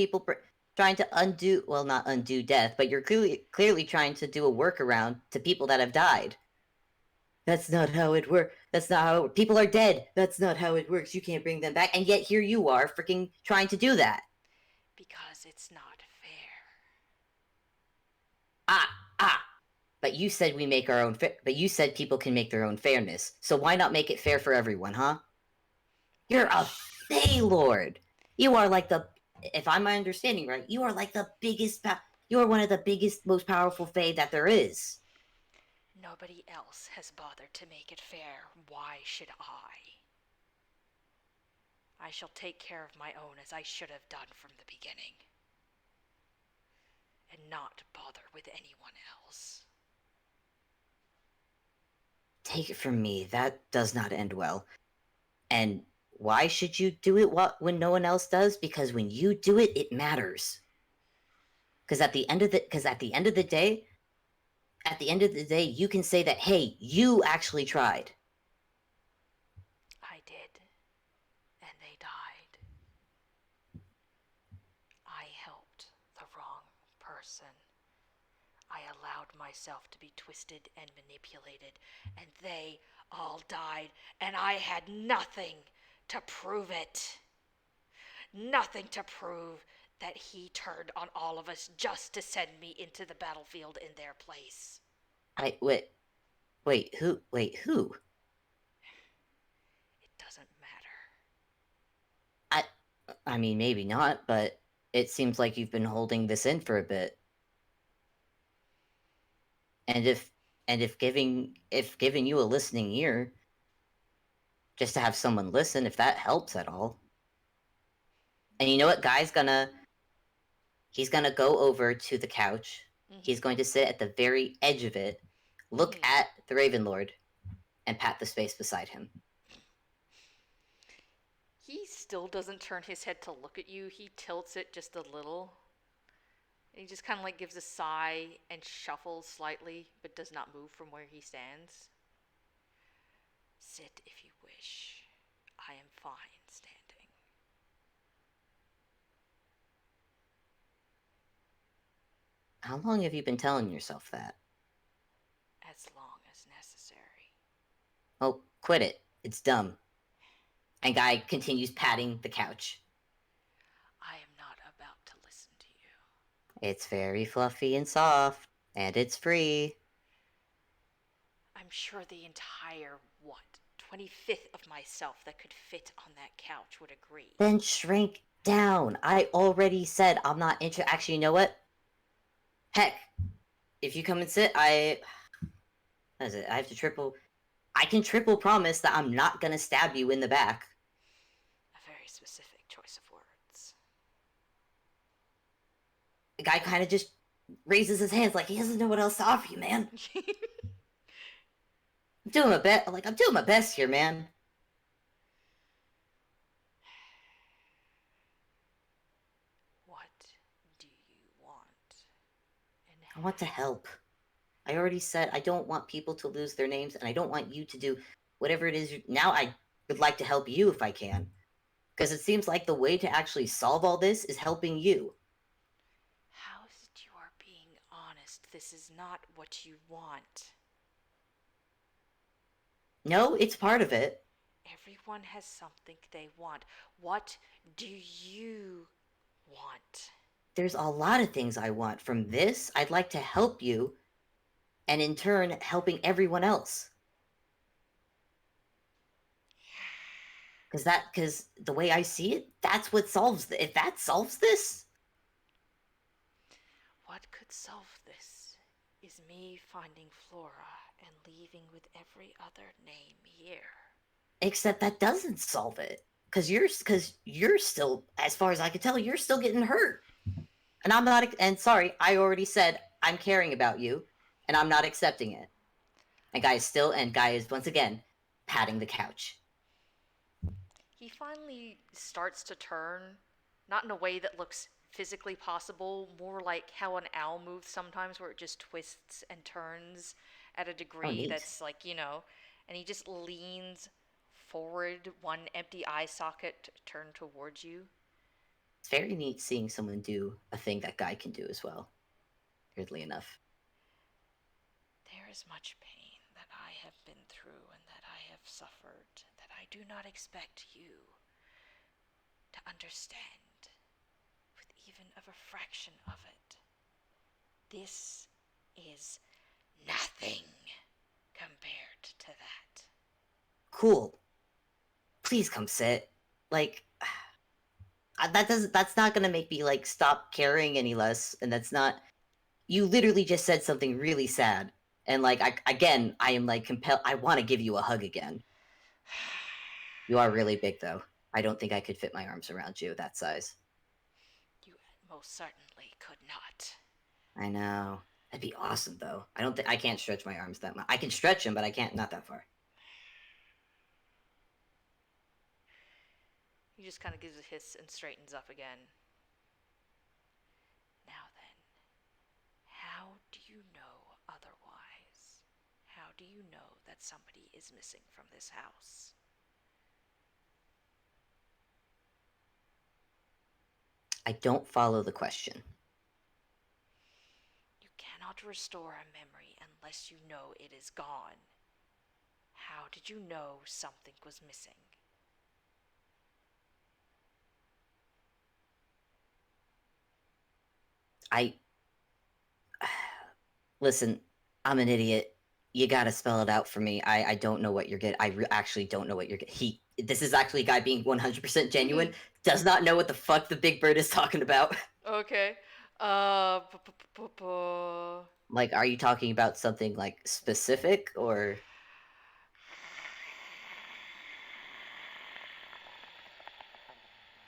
undo, well, not undo death, but you're clearly trying to do a workaround to people that have died. That's not how it works. That's not how it works. People are dead. That's not how it works. You can't bring them back. And yet here you are freaking trying to do that. Because it's not fair. But you said we make our own but you said people can make their own fairness. So why not make it fair for everyone, huh? You're a Fey Lord. You are like the... If I'm understanding right, you are like the biggest... You are one of the biggest, most powerful Fey that there is. Nobody else has bothered to make it fair. Why should I? I shall take care of my own as I should have done from the beginning. And not bother with anyone else. Take it from me, that does not end well. And why should you do it when no one else does? Because when you do it, it matters. Because at the end of the day, you can say that, hey, you actually tried. I did. And they died. I helped the wrong person. I allowed myself to be twisted and manipulated, and they all died, and I had nothing to prove it. Nothing to prove that he turned on all of us just to send me into the battlefield in their place. Wait, who? It doesn't matter. I mean, maybe not, but it seems like you've been holding this in for a bit. And if giving you a listening ear, just to have someone listen, if that helps at all. And you know what? He's gonna go over to the couch. Mm-hmm. He's going to sit at the very edge of it, look at the Raven Lord, and pat the space beside him. He still doesn't turn his head to look at you. He tilts it just a little. And he just kind of like gives a sigh and shuffles slightly, but does not move from where he stands. Sit if you wish. I am fine standing. How long have you been telling yourself that? As long as necessary. Oh, quit it. It's dumb. And Guy continues patting the couch. I am not about to listen to you. It's very fluffy and soft, and it's free. I'm sure the entire, 25th of myself that could fit on that couch would agree. Then shrink down. I already said I'm not interested. Actually, you know what? Heck, if you come and sit, what is it? I can triple promise that I'm not gonna stab you in the back. A very specific choice of words. The guy kind of just raises his hands like he doesn't know what else to offer you, man. I'm doing my best here, man. What do you want? I want to help. I already said I don't want people to lose their names, and I don't want you to do whatever it is. Now I would like to help you if I can. Because it seems like the way to actually solve all this is helping you. How is it you are being honest? This is not what you want. No, it's part of it. Everyone has something they want. What do you want? There's a lot of things I want. From this, I'd like to help you, and in turn, helping everyone else. Because the way I see it, that's what solves this. If that solves this... What could solve this is me finding Flora and leaving with every other name here. Except that doesn't solve it. Because you're still, as far as I can tell, you're still getting hurt. And I'm not, and sorry, I already said I'm caring about you, and I'm not accepting it. And Guy is once again patting the couch. He finally starts to turn, not in a way that looks physically possible, more like how an owl moves sometimes, where it just twists and turns at a degree that's like, and he just leans forward, one empty eye socket turned towards you. It's very neat seeing someone do a thing that Guy can do as well, weirdly enough. There is much pain that I have been through and that I have suffered that I do not expect you to understand with even of a fraction of it. This is nothing compared to that. Cool. Please come sit. Like, that's not gonna make me like stop caring any less, and that's not. You literally just said something really sad, and like I am like compelled. I want to give you a hug again. You are really big, though. I don't think I could fit my arms around you that size. You most certainly could not. I know. That'd be awesome, though. I can't stretch my arms that much. I can stretch them, but I can't, not that far. He just kind of gives a hiss and straightens up again. Now then, how do you know otherwise? How do you know that somebody is missing from this house? I don't follow the question. You cannot restore a memory unless you know it is gone. How did you know something was missing? Listen, I'm an idiot. You gotta spell it out for me. I don't know what you're getting. Actually don't know what you're getting. This is actually a guy being 100% genuine. Does not know what the fuck the big bird is talking about. Okay. Like, are you talking about something like specific or?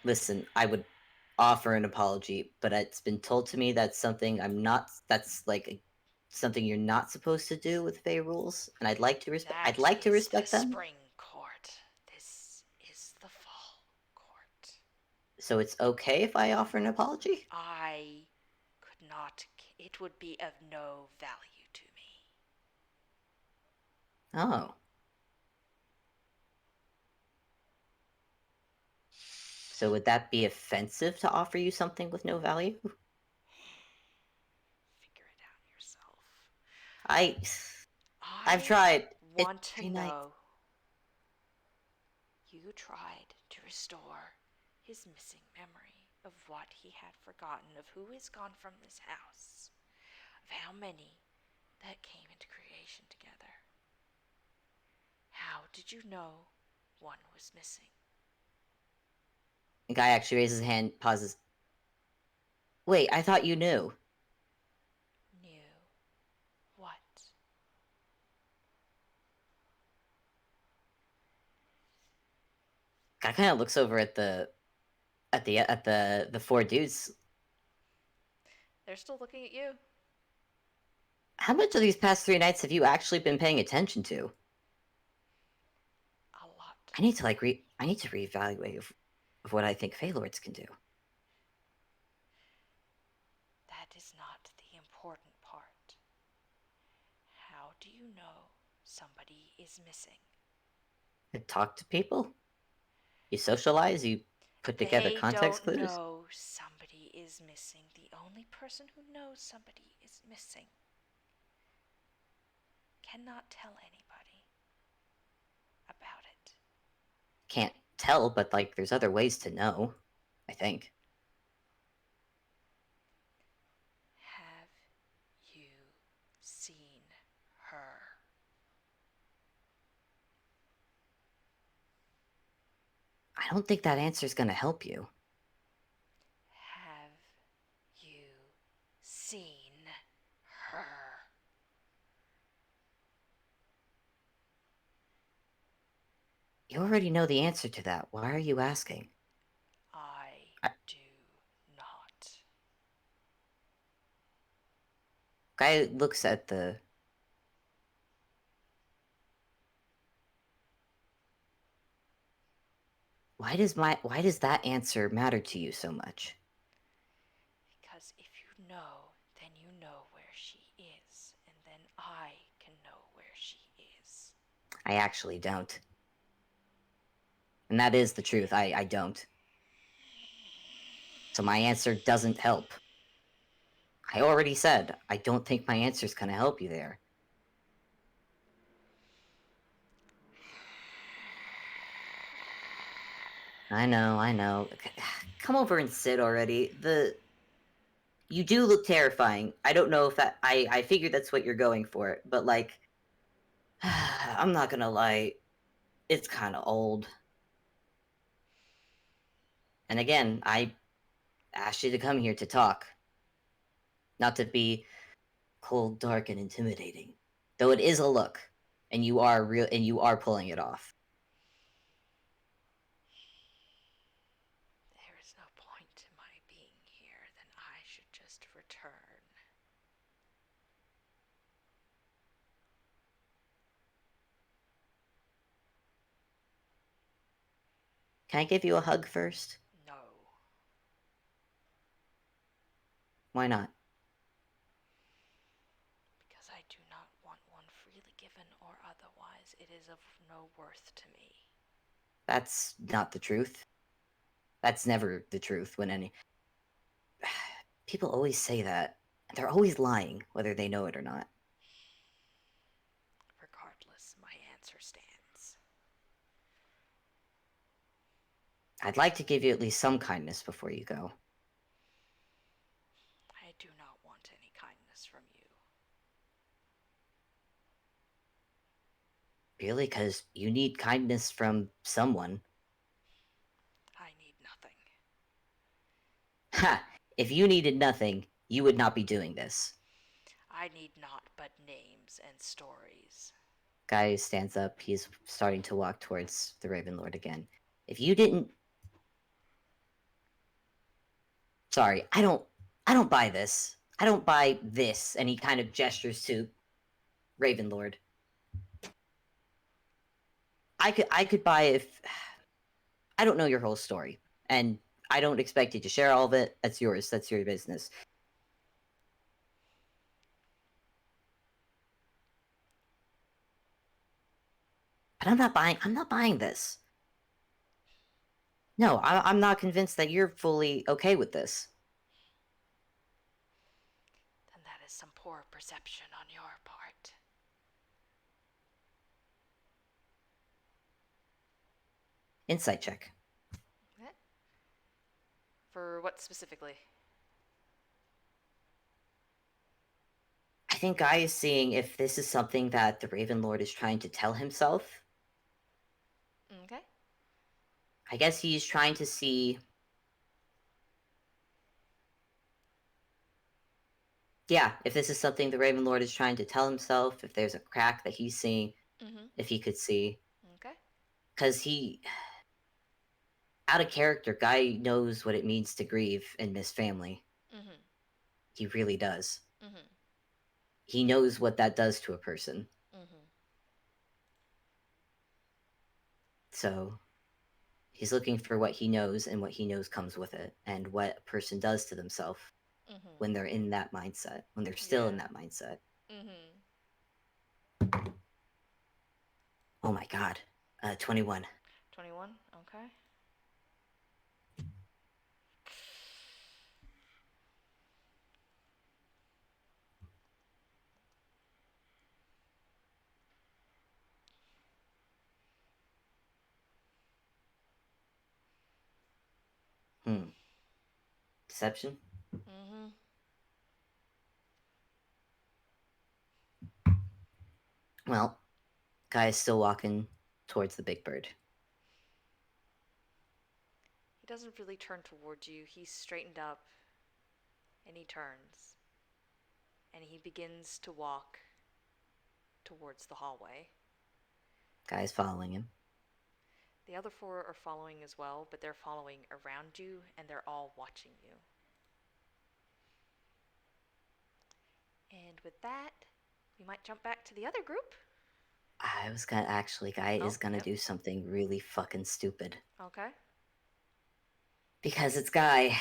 Listen, I would offer an apology, but it's been told to me that's something that's like something you're not supposed to do with Fey rules, and I'd like to respect. I'd like to respect the them. Spring Court. This is the Fall Court. So it's okay if I offer an apology? I could not it would be of no value to me. Oh. So would that be offensive to offer you something with no value? Figure it out yourself. I've tried. Want It's to pretty nice. know. You tried to restore his missing memory of what he had forgotten, of who is gone from this house, of how many that came into creation together. How did you know one was missing? The guy actually raises his hand, pauses. Wait, I thought you knew. Knew what? Guy kind of looks over at the four dudes. They're still looking at you. How much of these past 3 nights have you actually been paying attention to? A lot. I need to I need to reevaluate of what I think Faylords can do. That is not the important part. How do you know somebody is missing? You talk to people. You socialize. You put together context They don't clues. know somebody is missing. The only person who knows somebody is missing cannot tell anybody about it. Can't tell, but like, there's other ways to know. I think. Have you seen her? I don't think that answer's gonna help you. Have you seen her? You already know the answer to that. Why are you asking? I do not. Guy looks at the... Why does that answer matter to you so much? Because if you know, then you know where she is, and then I can know where she is. I actually don't. And that is the truth. I don't. So my answer doesn't help. I already said, I don't think my answer's gonna help you there. I know. Come over and sit already. You do look terrifying. I don't know if that... I figured that's what you're going for, but like... I'm not gonna lie. It's kind of old. And again, I asked you to come here to talk. Not to be cold, dark, and intimidating. Though it is a look, and you are pulling it off. There is no point to my being here, then I should just return. Can I give you a hug first? No. Why not? Because I do not want one freely given or otherwise. It is of no worth to me. That's not the truth. That's never the truth when any... People always say that. They're always lying, whether they know it or not. Regardless, my answer stands. I'd like to give you at least some kindness before you go. I do not want any kindness from you. Really? Because you need kindness from someone. I need nothing. Ha! If you needed nothing, you would not be doing this. I need naught but names and stories. Guy stands up. He's starting to walk towards the Raven Lord again. If you didn't... Sorry, I don't buy this. I don't buy this. And he kind of gestures to Raven Lord. I could buy if... I don't know your whole story. And I don't expect you to share all of it. That's yours. That's your business. But I'm not buying this. No, I'm not convinced that you're fully okay with this. Then that is some poor perception on your part. Insight check. Okay. For what specifically? I think Guy is seeing if this is something that the Raven Lord is trying to tell himself. Okay. I guess he's trying to see... Yeah, if this is something the Raven Lord is trying to tell himself, if there's a crack that he's seeing, if he could see. Okay. Because he... Out of character, Guy knows what it means to grieve and miss family. He really does. He knows what that does to a person. So, he's looking for what he knows, and what he knows comes with it, and what a person does to themselves when they're in that mindset, when they're still in that mindset. Oh my god. 21. 21? Okay. Deception? Well, Guy is still walking towards the big bird. He doesn't really turn towards you. He's straightened up, and he turns, and he begins to walk towards the hallway. Guy's following him. The other 4 are following as well, but they're following around you, and they're all watching you. And with that, we might jump back to the other group. I was gonna Guy is gonna do something really fucking stupid. Okay. Because it's Guy,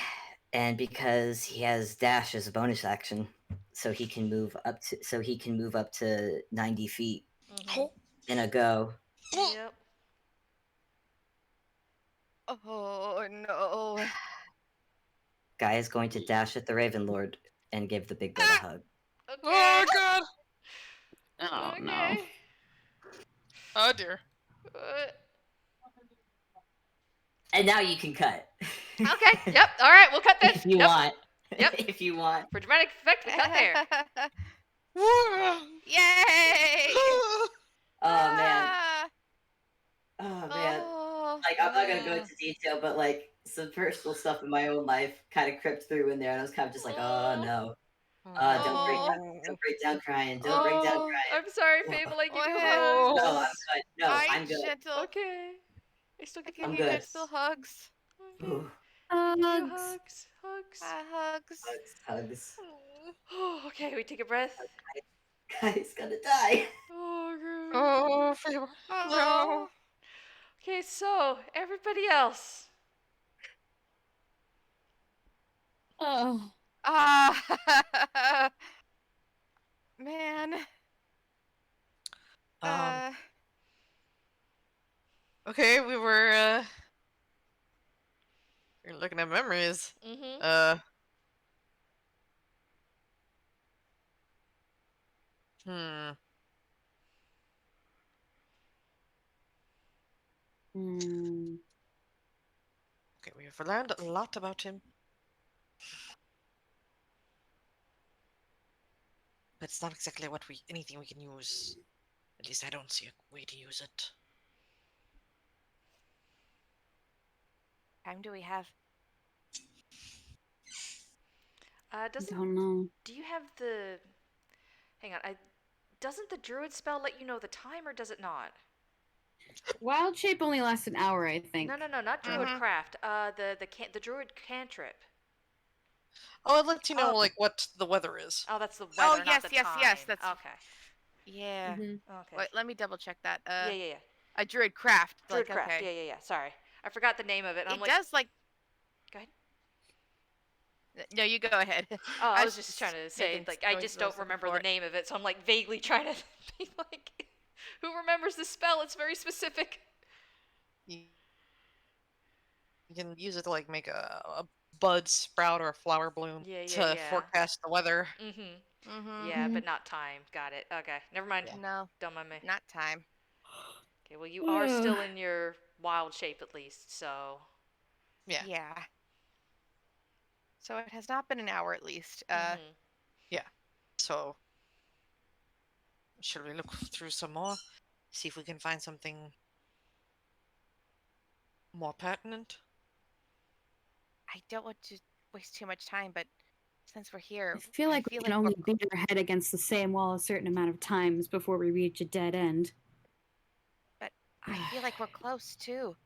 and because he has dash as a bonus action, so he can move up to 90 feet in a go. Yep. Oh no. Guy is going to dash at the Raven Lord and give the big bird a hug. Okay. Oh god! Oh no. Okay. Oh dear. And now you can cut. Okay. Yep. All right. We'll cut that. If you want. Yep. If you want. For dramatic effect, we cut there. Yay! Oh man. Ah. Oh man. Oh. Like, I'm not gonna go into detail, but like some personal stuff in my own life kind of crept through in there, and I was kind of just like, oh no. Don't break down crying. Don't break down crying. I'm sorry, Fable. I give you Oh. hugs. No, I'm good. No, I'm good. Gentle. Okay. I still give you I I'm give you good. gentle hugs. Okay. Ooh, I give you Hugs. hugs. Hugs. Hugs. hugs. Oh, okay. We take a breath. Guy's gonna die. Oh, good. Oh, Fable. No. Okay, so everybody else. Oh. Ah. Man. Okay, we were looking at memories. Okay, we have learned a lot about him. But it's not exactly anything we can use. At least I don't see a way to use it. Time do we have? Don't know. Do you have the? Hang on. Doesn't the druid spell let you know the time, or does it not? Wild shape only lasts an hour, I think. No, not druid craft. The druid cantrip. Oh, it lets you know like what the weather is. Oh, that's the weather. Oh, not yes, the yes, time. yes, that's- okay. Yeah. Okay. Wait, let me double check that. Yeah. A druid craft. Druid like, craft. Okay. Yeah. Sorry, I forgot the name of it. It does like. Go ahead. No, you go ahead. Oh, I was just trying to say, making like, I noises just I was don't looking remember for the it. name of it, so I'm like vaguely trying to be like, Who remembers the spell? It's very specific. You can use it to like make a bud sprout or a flower bloom to forecast the weather. Yeah, but not time. Got it. Okay, never mind. Yeah. No, Don't mind me. not time. Okay, well, you are still in your wild shape at least, so. Yeah. Yeah. So it has not been an hour at least. Yeah. So, should we look through some more? See if we can find something more pertinent? I don't want to waste too much time, but since we're here, I feel like we can only beat our head against the same wall a certain amount of times before we reach a dead end. But I feel like we're close too.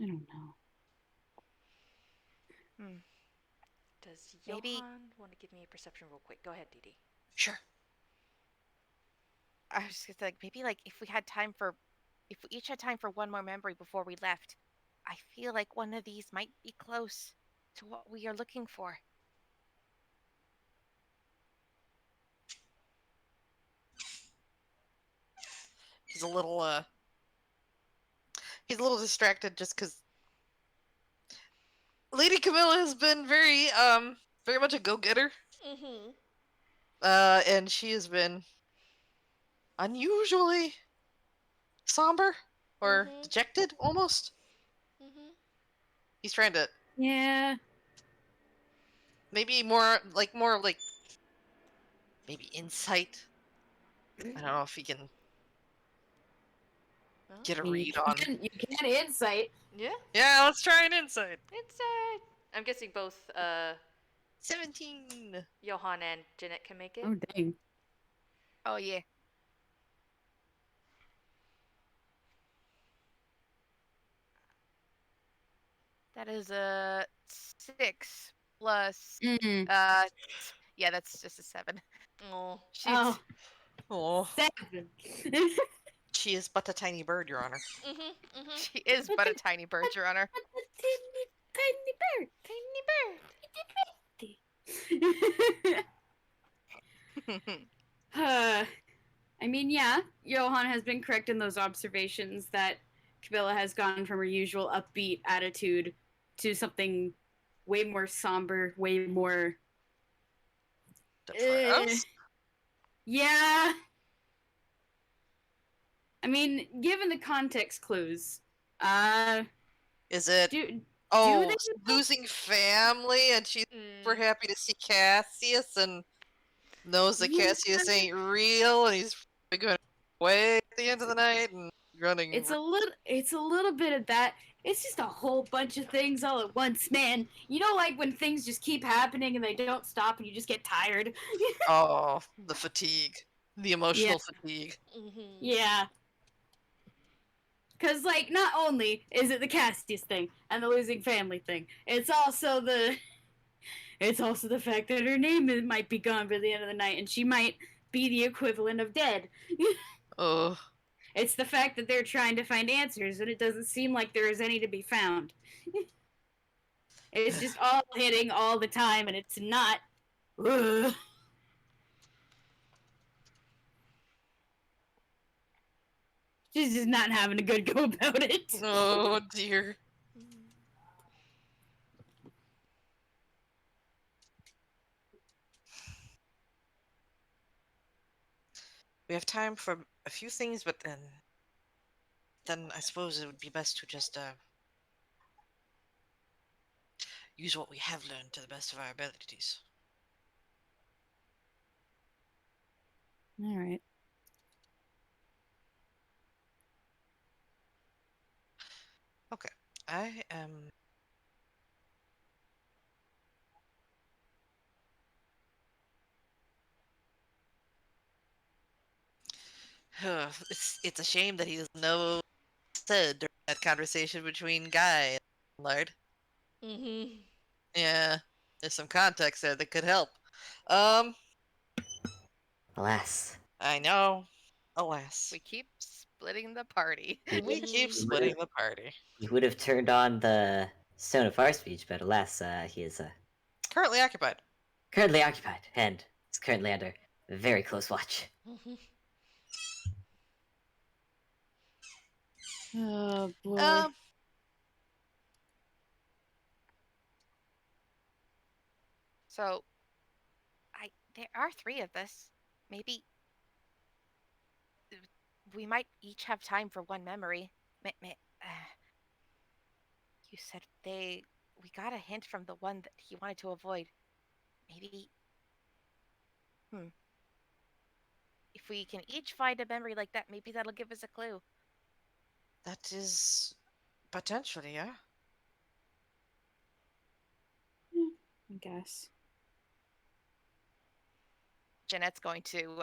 I don't know. Does Maybe- Johan want to give me a perception real quick? Go ahead, Deedee. Sure. I was just like, maybe like if we each had time for one more memory before we left, I feel like one of these might be close to what we are looking for. He's a little distracted just because Lady Camilla has been very much a go-getter. And she has been unusually somber or dejected almost. He's trying to maybe more like maybe insight. I don't know if he can get a read on. You can insight. Yeah. Yeah, let's try an insight. Insight. I'm guessing both 17. Johan and Jeanette can make it. Oh dang. Oh yeah. That is a 6 plus. Yeah, that's just a 7. Oh. Oh. 7. She is but a tiny bird, Your Honor. She is but a tiny bird, Your Honor. Tiny bird. I mean, yeah, Johan has been correct in those observations that Camilla has gone from her usual upbeat attitude to something way more somber, way more Depressed? Yeah. I mean, given the context clues, Is it do losing family and she's super happy to see Cassius and knows that Cassius ain't real and he's going away at the end of the night and running. It's a little bit of that. It's just a whole bunch of things all at once, man. You know, like when things just keep happening and they don't stop and you just get tired. Oh, the fatigue. The emotional fatigue. Yeah. Because, like, not only is it the Cassius thing and the losing family thing, it's also the fact that her name might be gone by the end of the night and she might be the equivalent of dead. Oh. It's the fact that they're trying to find answers and it doesn't seem like there is any to be found. It's just all hitting all the time and it's not. She's just not having a good go about it. Oh dear. We have time for a few things, but then I suppose it would be best to just use what we have learned to the best of our abilities. All right. Okay, I am. It's a shame that he's no said during that conversation between Guy and Lard. Yeah, there's some context there that could help. Alas. I know. Alas. We keep splitting the party. We keep splitting the party. He would have turned on the Stone of Far Speech, but alas, he is Currently occupied. currently occupied and It's currently under very close watch. Oh boy. So, there are 3 of us. Maybe we might each have time for one memory. You said we got a hint from the one that he wanted to avoid. Maybe, if we can each find a memory like that, maybe that'll give us a clue. That is potentially, yeah. I guess. Jeanette's going to,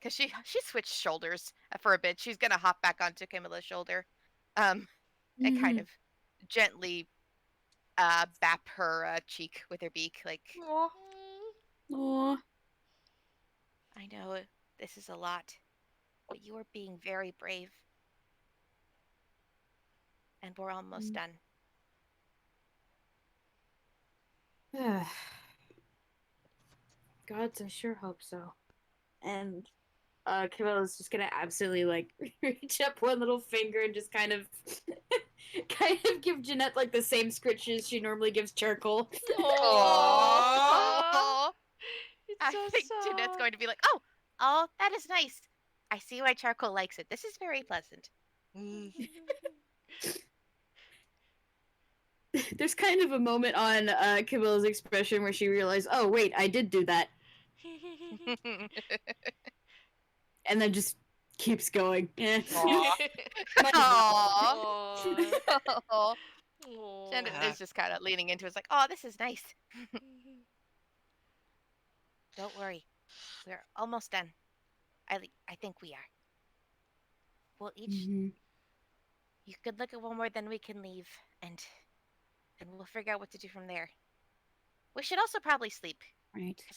because she switched shoulders for a bit. She's gonna hop back onto Camilla's shoulder, and kind of gently bap her cheek with her beak, like, Aw. I know this is a lot, but you are being very brave. And we're almost done. Gods, I sure hope so. And Camilla's just gonna absolutely like reach up one little finger and just kind of give Jeanette like the same scritches she normally gives Charcoal. Aww. I so think soft. Jeanette's going to be like, oh, that is nice. I see why Charcoal likes it. This is very pleasant. There's kind of a moment on Camilla's expression where she realized, oh wait, I did do that, and then just keeps going. Aww. Aww. Janet is just kind of leaning into it. It's like, oh, this is nice. Don't worry. We're almost done. I think we are. We'll each... You could look at one more, then we can leave. And we'll figure out what to do from there. We should also probably sleep. Right. Because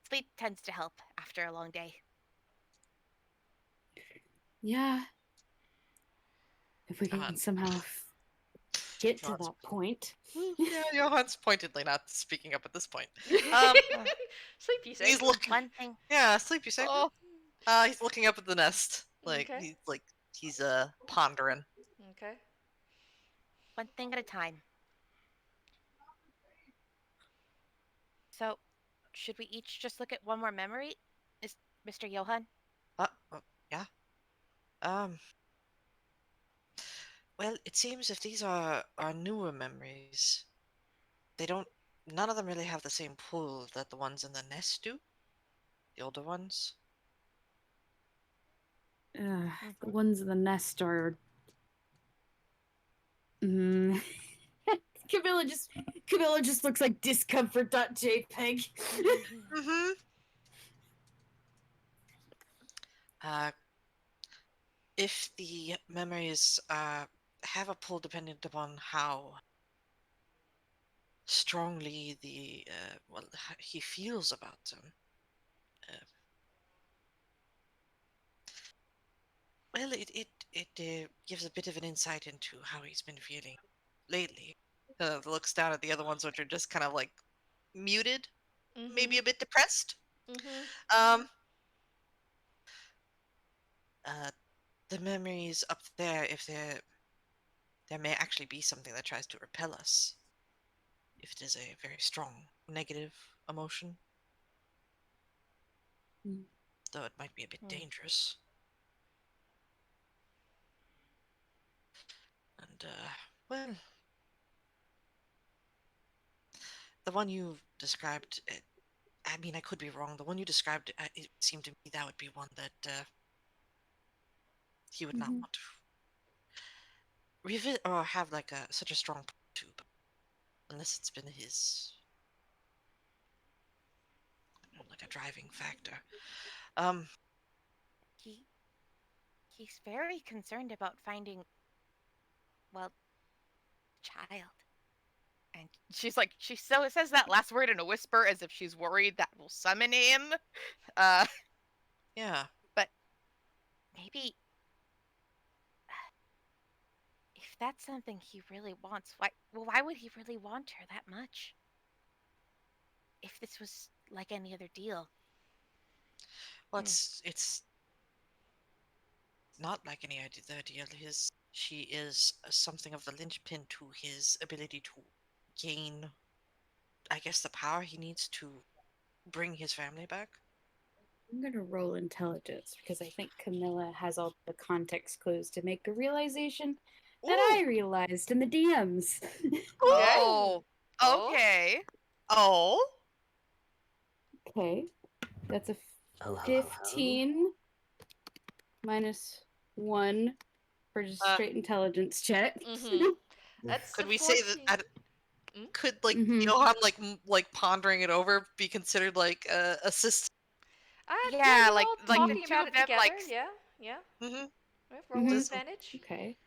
sleep tends to help after a long day. Yeah. If we can somehow get to that point. Yeah, Johan's pointedly not speaking up at this point. Sleepy safe. He's looking. One thing. Yeah, sleepy safe. Oh. He's looking up at the nest, like Okay. he's pondering. Okay. One thing at a time. So, should we each just look at one more memory, Mr. Johan? Yeah. Well, it seems if these are newer memories, none of them really have the same pull that the ones in the nest do. The older ones. The ones in the nest are... Camilla just looks like discomfort.jpg. If the memories have a pull dependent upon how strongly he feels about them. Well, it gives a bit of an insight into how he's been feeling lately. Looks down at the other ones, which are just kind of like muted, maybe a bit depressed. The memories up there, if there may actually be something that tries to repel us. If it is a very strong negative emotion, though it might be a bit dangerous. And well, the one you described, I mean, I could be wrong. The one you described, it seemed to me that would be one that he would not want to revisit or have like such a strong pull to, unless it's been his, like a driving factor. He's very concerned about finding, well, child. And she's like, she says that last word in a whisper as if she's worried that will summon him. Yeah. But maybe if that's something he really wants, why would he really want her that much? If this was like any other deal. Well, it's not like any other deal. She is something of the linchpin to his ability to gain, I guess, the power he needs to bring his family back. I'm gonna roll intelligence because I think Camilla has all the context clues to make a realization that I realized in the DMs. Oh, okay. Oh. Okay, that's a Oh, 15 minus 1 for just straight intelligence check. That's Could a we 14. say that? Could Mhm. Johan like pondering it over be considered like assist? Yeah, you're like all the talking two about of it them, together. like Yeah. Mm-hmm. Roll with Mhm. advantage. Okay,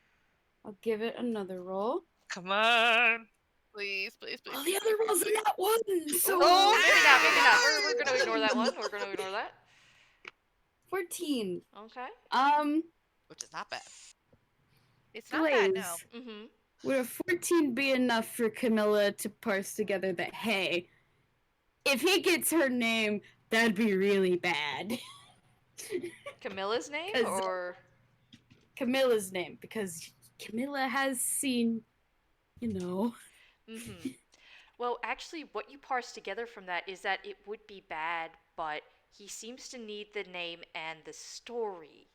I'll give it another roll. Come on. please, please, please. Oh, please, the other roll's please, not one. So Oh, Maybe not. Maybe not. We're no! gonna ignore that one. We're gonna ignore that. 14. Okay. Which is not bad. It's not bad, no. Blaze. Mm-hmm. Would a 14 be enough for Camilla to parse together that, hey, if he gets her name, that'd be really bad? Camilla's name 'Cause- or Camilla's name, because Camilla has seen, you know. mm-hmm. Well, actually, what you parse together from that is that it would be bad, but he seems to need the name and the story.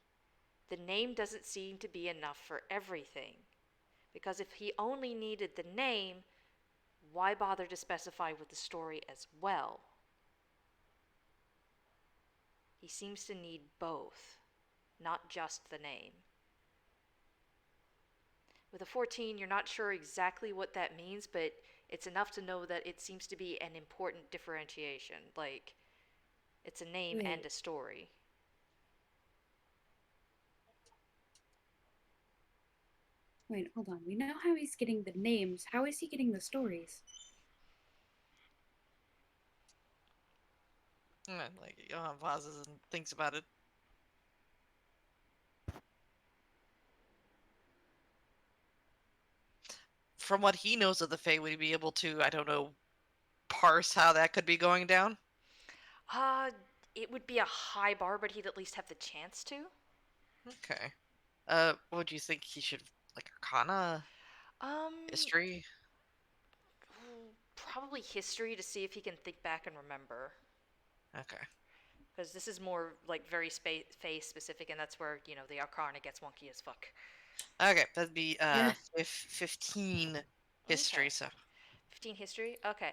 The name doesn't seem to be enough for everything. Because if he only needed the name, why bother to specify with the story as well? He seems to need both, not just the name. With a 14, you're not sure exactly what that means, but it's enough to know that it seems to be an important differentiation. Like, it's a name and a story. Wait, hold on. We know how he's getting the names. How is he getting the stories? And, like Johan pauses and thinks about it. From what he knows of the Fae, would he be able to, I don't know, parse how that could be going down? It would be a high bar, but he'd at least have the chance to. Okay. What do you think he should, like, Arcana? History? Probably history to see if he can think back and remember. Okay. Because this is more like very face specific, and that's where the Arcana gets wonky as fuck. Okay, that'd be 15 history. Okay. So 15 history. Okay.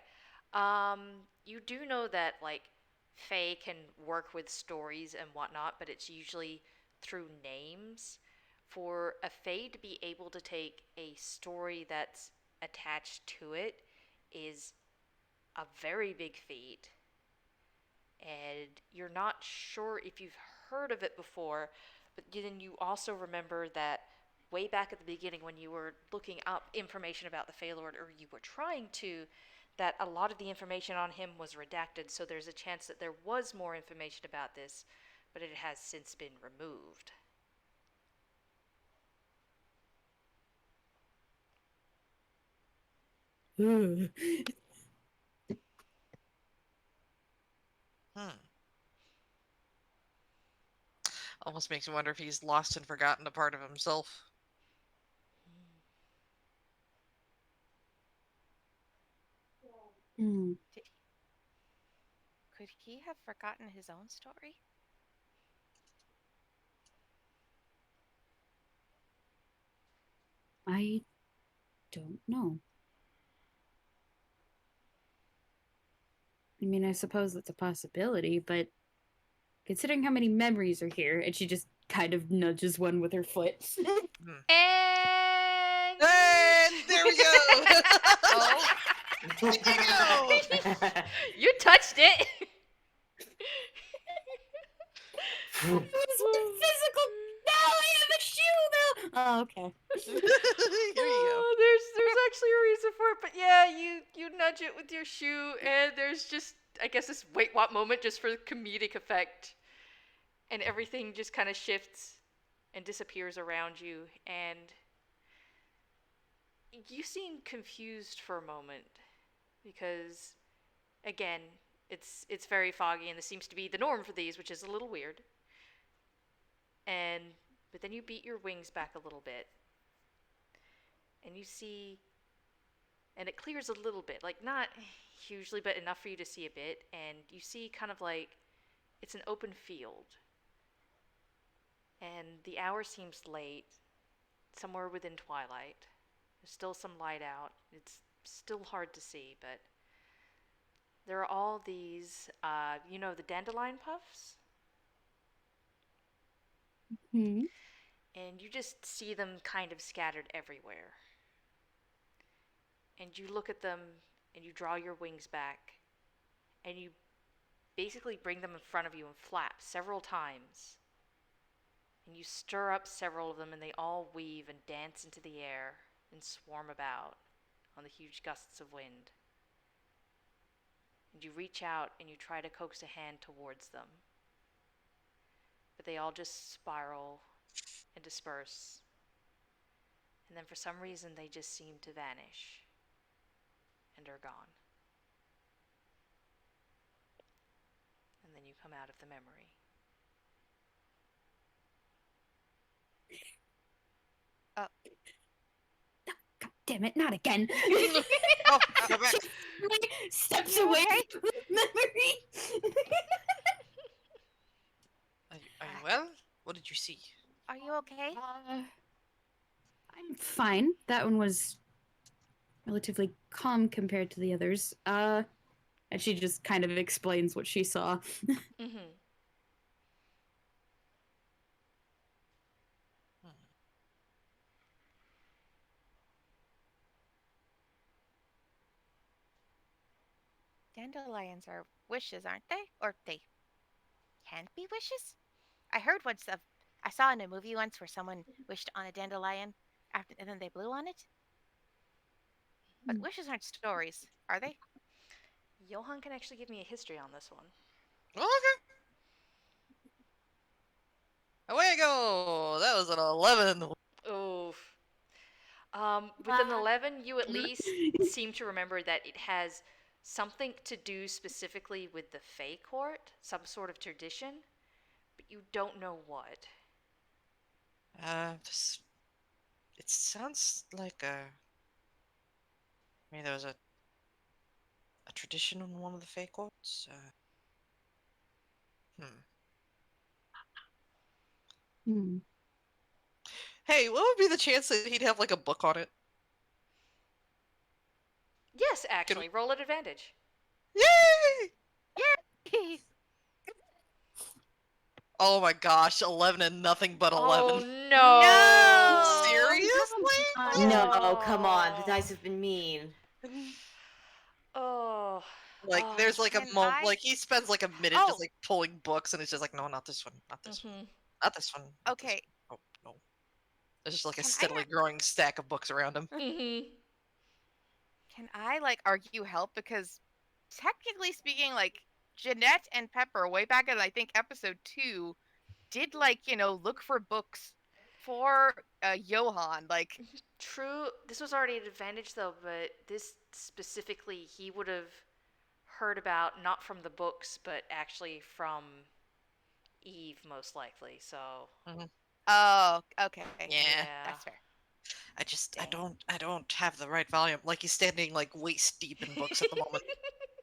You do know that like Fae can work with stories and whatnot, but it's usually through names. For a Fae to be able to take a story that's attached to it is a very big feat. And you're not sure if you've heard of it before, but then you also remember that way back at the beginning when you were looking up information about the Fey Lord, or you were trying to, that a lot of the information on him was redacted, so there's a chance that there was more information about this, but it has since been removed. almost makes me wonder if he's lost and forgotten a part of himself. Could he have forgotten his own story? I don't know. I mean, I suppose that's a possibility, but considering how many memories are here, and she just kind of nudges one with her foot. And there we go. Oh, you touched it. It was physical. Now I have a shoe though. Oh, okay. Here you go. There's actually a reason for it, but yeah, you nudge it with your shoe, and there's just I guess this wait what moment just for comedic effect, and everything just kind of shifts and disappears around you, and you seem confused for a moment because again It's very foggy, and this seems to be the norm for these, which is a little weird. But then you beat your wings back a little bit, and you see, and it clears a little bit, like not hugely, but enough for you to see a bit, and you see kind of like it's an open field, and the hour seems late, somewhere within twilight. There's still some light out. It's still hard to see, but there are all these, the dandelion puffs? Hmm. And you just see them kind of scattered everywhere. And you look at them, and you draw your wings back, and you basically bring them in front of you and flap several times. And you stir up several of them, and they all weave and dance into the air and swarm about on the huge gusts of wind. And you reach out and you try to coax a hand towards them. But they all just spiral and disperse. And then for some reason they just seem to vanish and are gone. And then you come out of the memory. God damn it, not again. Oh, go back. Steps You away okay? from the memory. Are you well? What did you see? Are you okay? I'm fine. That one was relatively calm compared to the others. And she just kind of explains what she saw. Mm-hmm. Dandelions are wishes, aren't they? Or they can be wishes? I heard once of. I saw in a movie once where someone wished on a dandelion after, and then they blew on it. But wishes aren't stories, are they? Johan can actually give me a history on this one. Okay. Away you go. That was an 11. Oof. With an 11, you at least seem to remember that it has something to do specifically with the Fae Court, some sort of tradition, but you don't know what. This. It sounds like a. Maybe there was a tradition in one of the fake courts. Hmm. Hey, what would be the chance that he'd have like a book on it? Yes, actually, roll at advantage. Yay! Yay! Oh my gosh, 11 and nothing but 11. Oh no! No! Seriously? No, come on. The dice have been mean. Oh. Like, there's like a Can moment, I- like he spends like a minute Oh. just like pulling books, and it's just like, no, not this one, not this one, not this one. Not this Okay. one. Oh no. There's just like a Can I steadily growing stack of books around him. Mm-hmm. Can I argue help? Because technically speaking, Jeanette and Pepper, way back in I think episode 2, did look for books for Johan. True. This was already an advantage though, but this specifically he would have heard about not from the books, but actually from Eve, most likely. So. Oh, okay. Yeah. That's fair. I don't have the right volume. Like he's standing like waist deep in books at the moment.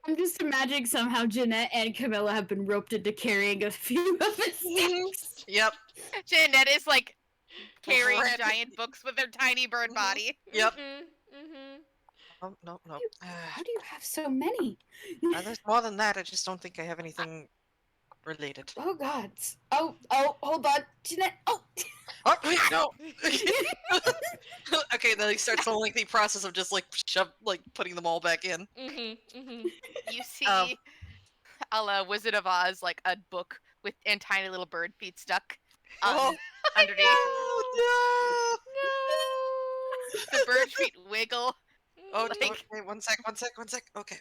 I'm just imagining somehow Jeanette and Camilla have been roped into carrying a few of his stacks. Yep. Jeanette is carrying Rapid- giant books with her tiny bird body. Yep. Mm-hmm. No. How do you have so many? There's more than that. I just don't think I have anything related. Oh God. Oh, hold on. Jeanette. Oh. Oh, wait, no. Okay, then he starts the lengthy process of just putting them all back in. You see, a la Wizard of Oz, a book and tiny little bird feet stuck underneath. No. The bird feet wiggle. Oh, okay, one sec. Okay.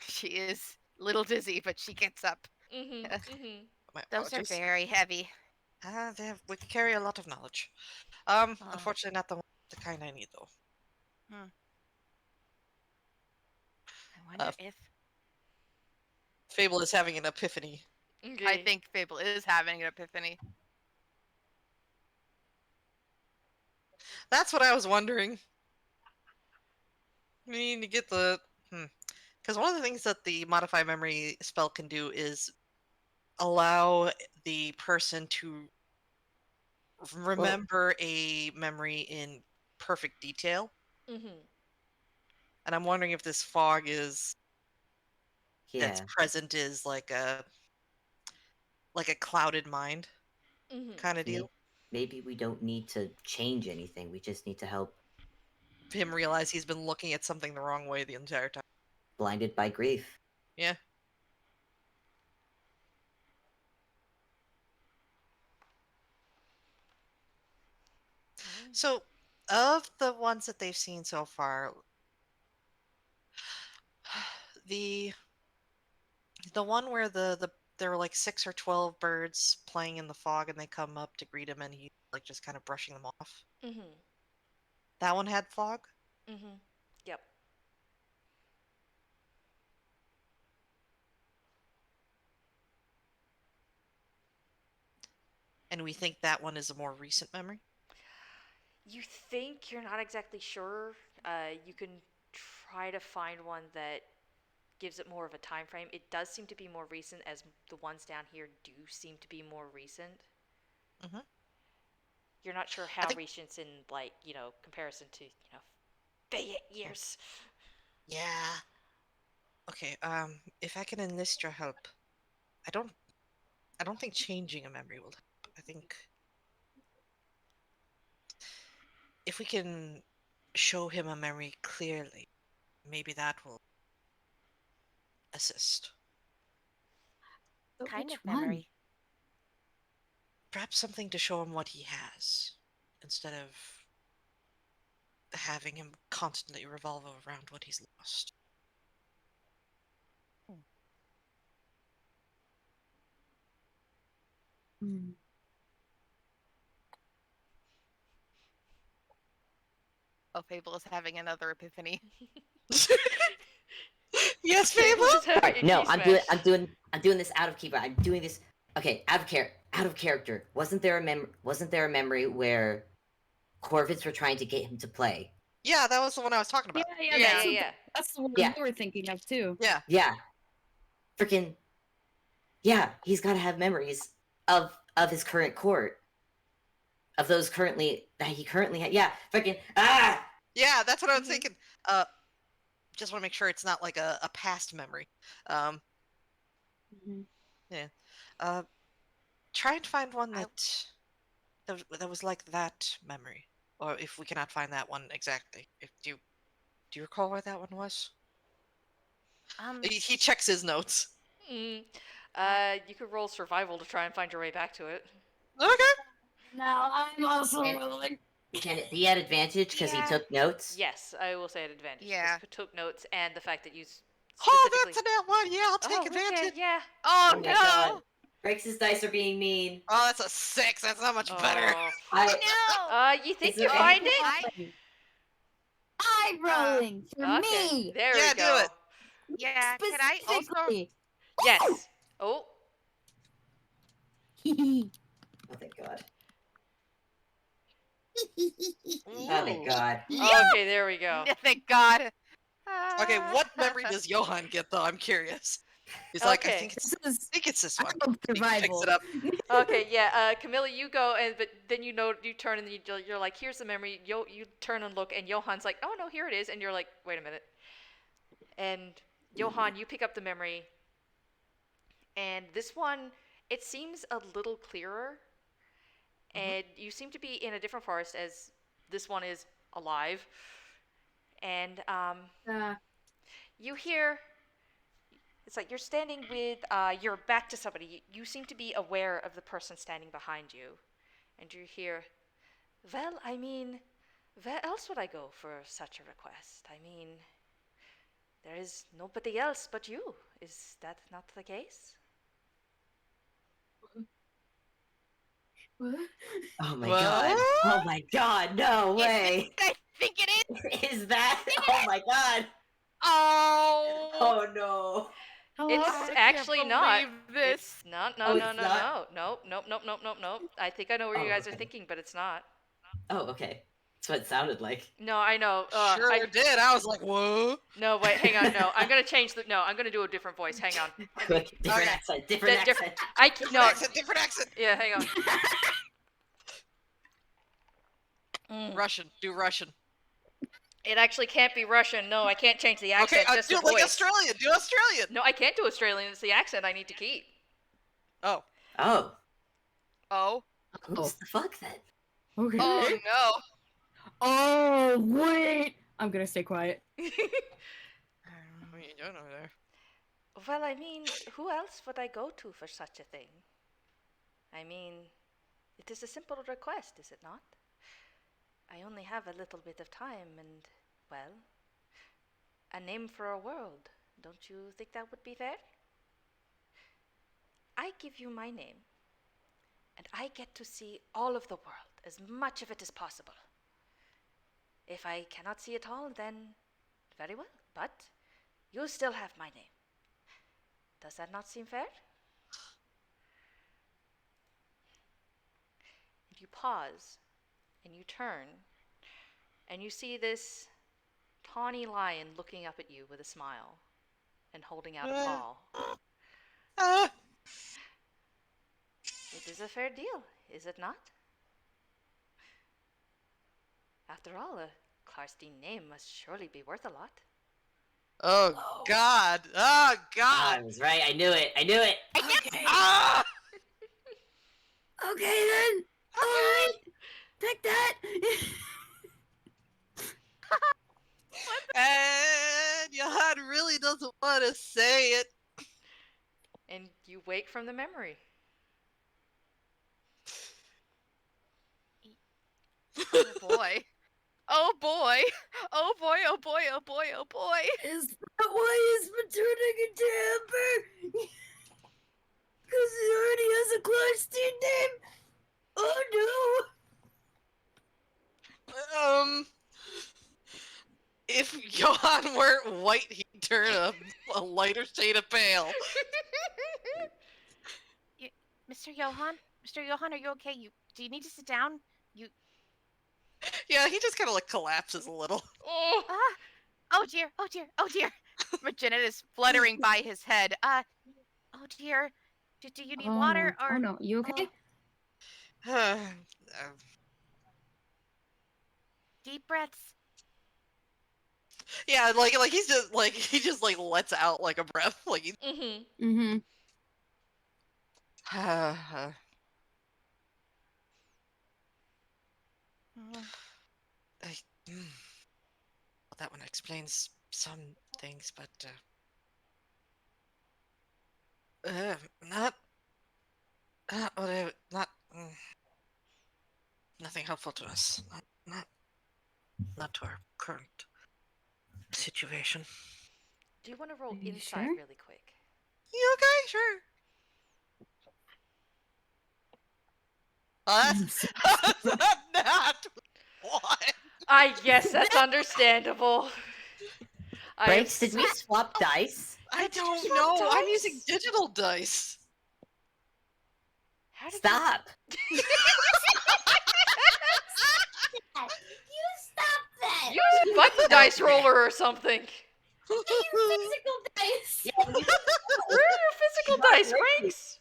She is a little dizzy, but she gets up. My Those are apologies. very heavy. We carry a lot of knowledge. Unfortunately, not the one the kind I need, though. I wonder if... Fable is having an epiphany. Okay. I think Fable is having an epiphany. That's what I was wondering. I mean, to get the... Because one of the things that the Modify Memory spell can do is allow the person to remember a memory in perfect detail. Mm-hmm. And I'm wondering if this fog is... that's Yeah. present is like a clouded mind kind of deal. Maybe we don't need to change anything. We just need to help Him realize he's been looking at something the wrong way the entire time. blinded by grief. Yeah. So, of the ones that they've seen so far, the one where there were like 6 or 12 birds playing in the fog and they come up to greet him and he's like just kind of brushing them off. Mm-hmm. That one had fog? Mm-hmm. Yep. And we think that one is a more recent memory? You think you're not exactly sure. You can try to find one that gives it more of a time frame. It does seem to be more recent, as the ones down here do seem to be more recent. Mm-hmm. You're not sure how recent in, like, comparison to, Fayette years. Yeah. Okay, if I can enlist your help, I don't think changing a memory will help. I think if we can show him a memory clearly, maybe that will assist. But Kind which of memory. one? Perhaps something to show him what he has, instead of having him constantly revolve around what he's lost. Hmm. Oh, Fable is having another epiphany. Yes, Fable Fable. is having a No, key I'm smash. doing this out of keeper. I'm doing this. Okay, out of character. Wasn't there a memory where Corvids were trying to get him to play? Yeah, that was the one I was talking about. Yeah. That's the one Yeah. we were thinking of too. Yeah. Yeah. Freaking. Yeah, he's got to have memories of his current court. Of those that he currently had. Yeah, freaking. Ah! Yeah, that's what I was thinking. Just want to make sure it's not like a past memory. Yeah. Try and find one that was like that memory. Or if we cannot find that one exactly. Do you recall where that one was? He checks his notes. You could roll survival to try and find your way back to it. Okay. Now I'm also rolling. Can it be at advantage because he took notes? Yes, I will say at advantage. Yeah. Because took notes and the fact that you Oh, that's a net one. Yeah, I'll take okay, advantage. yeah. Oh, Oh my no! God. Breaks' dice are being mean. Oh, that's a 6. That's not much better. No! You think Is you there find anything- it? I'm rolling for Okay, me. there Yeah, we go. do it. Yeah, can I also... Specifically. Yes. Oh. Oh, thank God. Oh, thank God. Okay, there we go. Yeah, thank God. Okay, what memory does Johan get though? I'm curious. He's like, I Okay. think This is it's this one. survival. He picks it up. Okay, yeah. Camilla, you go, but then you turn and you're like, here's the memory. You turn and look, and Johan's like, oh no, here it is, and you're like, wait a minute. And Johan, you pick up the memory, and this one, it seems a little clearer, and you seem to be in a different forest as this one is alive, and you hear. It's like you're standing with your back to somebody. You seem to be aware of the person standing behind you. And you hear, well, I mean, where else would I go for such a request? I mean, there is nobody else but you. Is that not the case? Oh my What? god. Oh my god, no way. I think it is. Is that? Oh my god. Oh. Oh no. It's I actually can't not. believe this. It's not. Oh, No, no, it's no, not? no. Nope, nope, nope, nope, nope, nope. I think I know where you Oh, guys are okay. thinking, but it's not. Oh, okay. That's what it sounded like. No, I know. Sure did. I was like, whoa. No, wait, hang on. No, I'm gonna change the. No, I'm gonna do a different voice. Hang on. Quick, different Okay. accent, different accent. Different accent. Yeah, hang on. Russian. Do Russian. It actually can't be Russian. No, I can't change the accent. Okay, Just do the it like voice. Australian. Do Australian. No, I can't do Australian. It's the accent I need to keep. Oh. Oh. Oh. Who's the fuck then? Okay. Oh no. Oh, wait! I'm gonna stay quiet. What are you doing over there? Well, I mean, who else would I go to for such a thing? I mean, it is a simple request, is it not? I only have a little bit of time and, well, a name for a world. Don't you think that would be fair? I give you my name, and I get to see all of the world, as much of it as possible. If I cannot see it all, then very well, but you still have my name. Does that not seem fair? And you pause, and you turn, and you see this tawny lion looking up at you with a smile and holding out a paw. Ah. It is a fair deal, is it not? After all, a Klarstein name must surely be worth a lot. Oh God. Oh God. I was right. I knew it. I knew it. Okay. Ah! Okay then. Alright. Pick that. And Johan really doesn't want to say it. And you wake from the memory. Oh boy. Oh boy. Oh boy. Oh boy. Oh boy. Oh boy. Is that why he's been turning into Amber? Because he already has a Klarstein name? Oh If Johan weren't white, he'd turn a lighter shade of pale. Mr. Johan? Mr. Johan, are you okay? Do you need to sit down? Yeah, he just kind of like collapses a little. Oh, Oh dear. Oh dear. Oh dear. Jeanette is fluttering by his head. Oh dear. Do you need no. water no. or? Oh no, you okay? Deep breaths. Yeah, like he's just like he just like lets out like a breath, like he. mm-hmm. Mm-hmm. That one explains some things, but not whatever, nothing helpful to us. Not to our current situation. Do you want to roll you insight sure? really quick? You okay? Sure. Oh, that's not what. Yes, that's understandable. Breaks, did we swap dice? I Did you don't swap know. I'm dice? using digital dice. How did Stop. You stop that! you use button dice roller or something? Physical dice! Yeah, Where are your physical dice, Franks?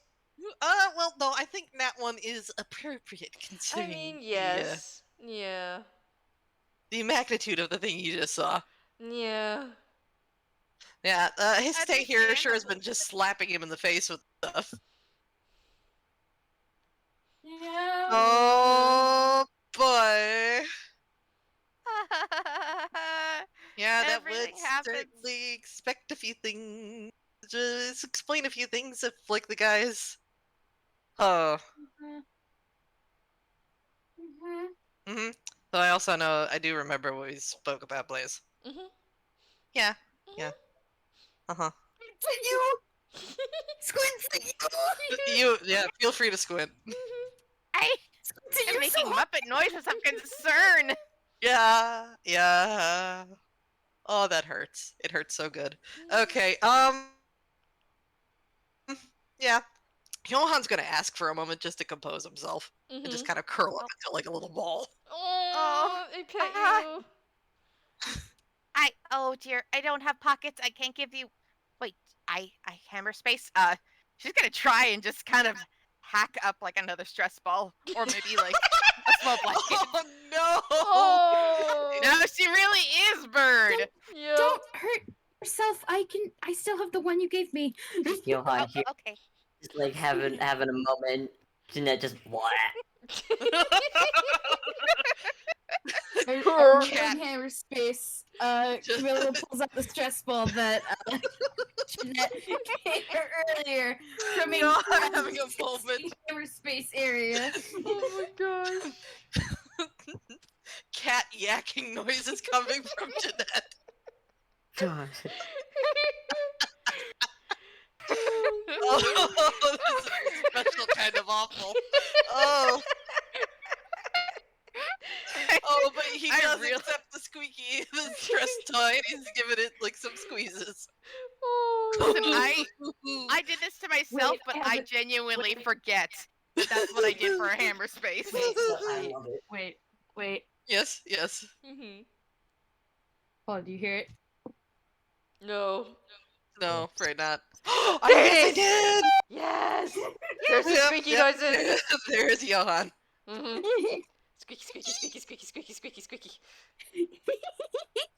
Well, no, I think that one is appropriate I considering mean, yes. Yeah. the magnitude of the thing you just saw. Yeah. Yeah, his stay here sure has been just slapping him in the face with stuff. Yeah. Oh boy. Yeah, that Everything would happens. certainly expect a few things. Just explain a few things if, like, the guys. Oh. Mm-hmm. But I also know I do remember what we spoke about, Blaze. Mm-hmm. Yeah. Yeah. Uh-huh. You! Squint! You, yeah, feel free to squint. making Muppet noises of concern. Yeah. Oh, that hurts. It hurts so good. Okay, yeah. Johan's gonna ask for a moment just to compose himself and just kind of curl up into like a little ball. Oh, I pet you. Oh dear, I don't have pockets. I can't give you. Wait, I hammer space. She's gonna try and just kind of hack up like another stress ball, or maybe like a small blanket. Oh no! Oh. No, she really is Bird. Don't hurt yourself. I still have the one you gave me. Johan here, Okay. just like having a moment. Jeanette just what? I'm doing hammer space. Camilla pulls out the stress ball that Jeanette gave her earlier from having a moment. hammer space area. Oh my gosh. Cat yakking noises coming from Jeanette. God. Oh, this is a special kind of awful. Oh. Oh, but he does accept the squeaky, the stress toy, and he's giving it like some squeezes. Listen, I did this to myself, but I genuinely forget that that's what I did for a hammer space. I love it. Wait. Yes. Oh, do you hear it? No. No, afraid not. There I did! Yes. There's the squeaky noises. There's Johan. Squeaky.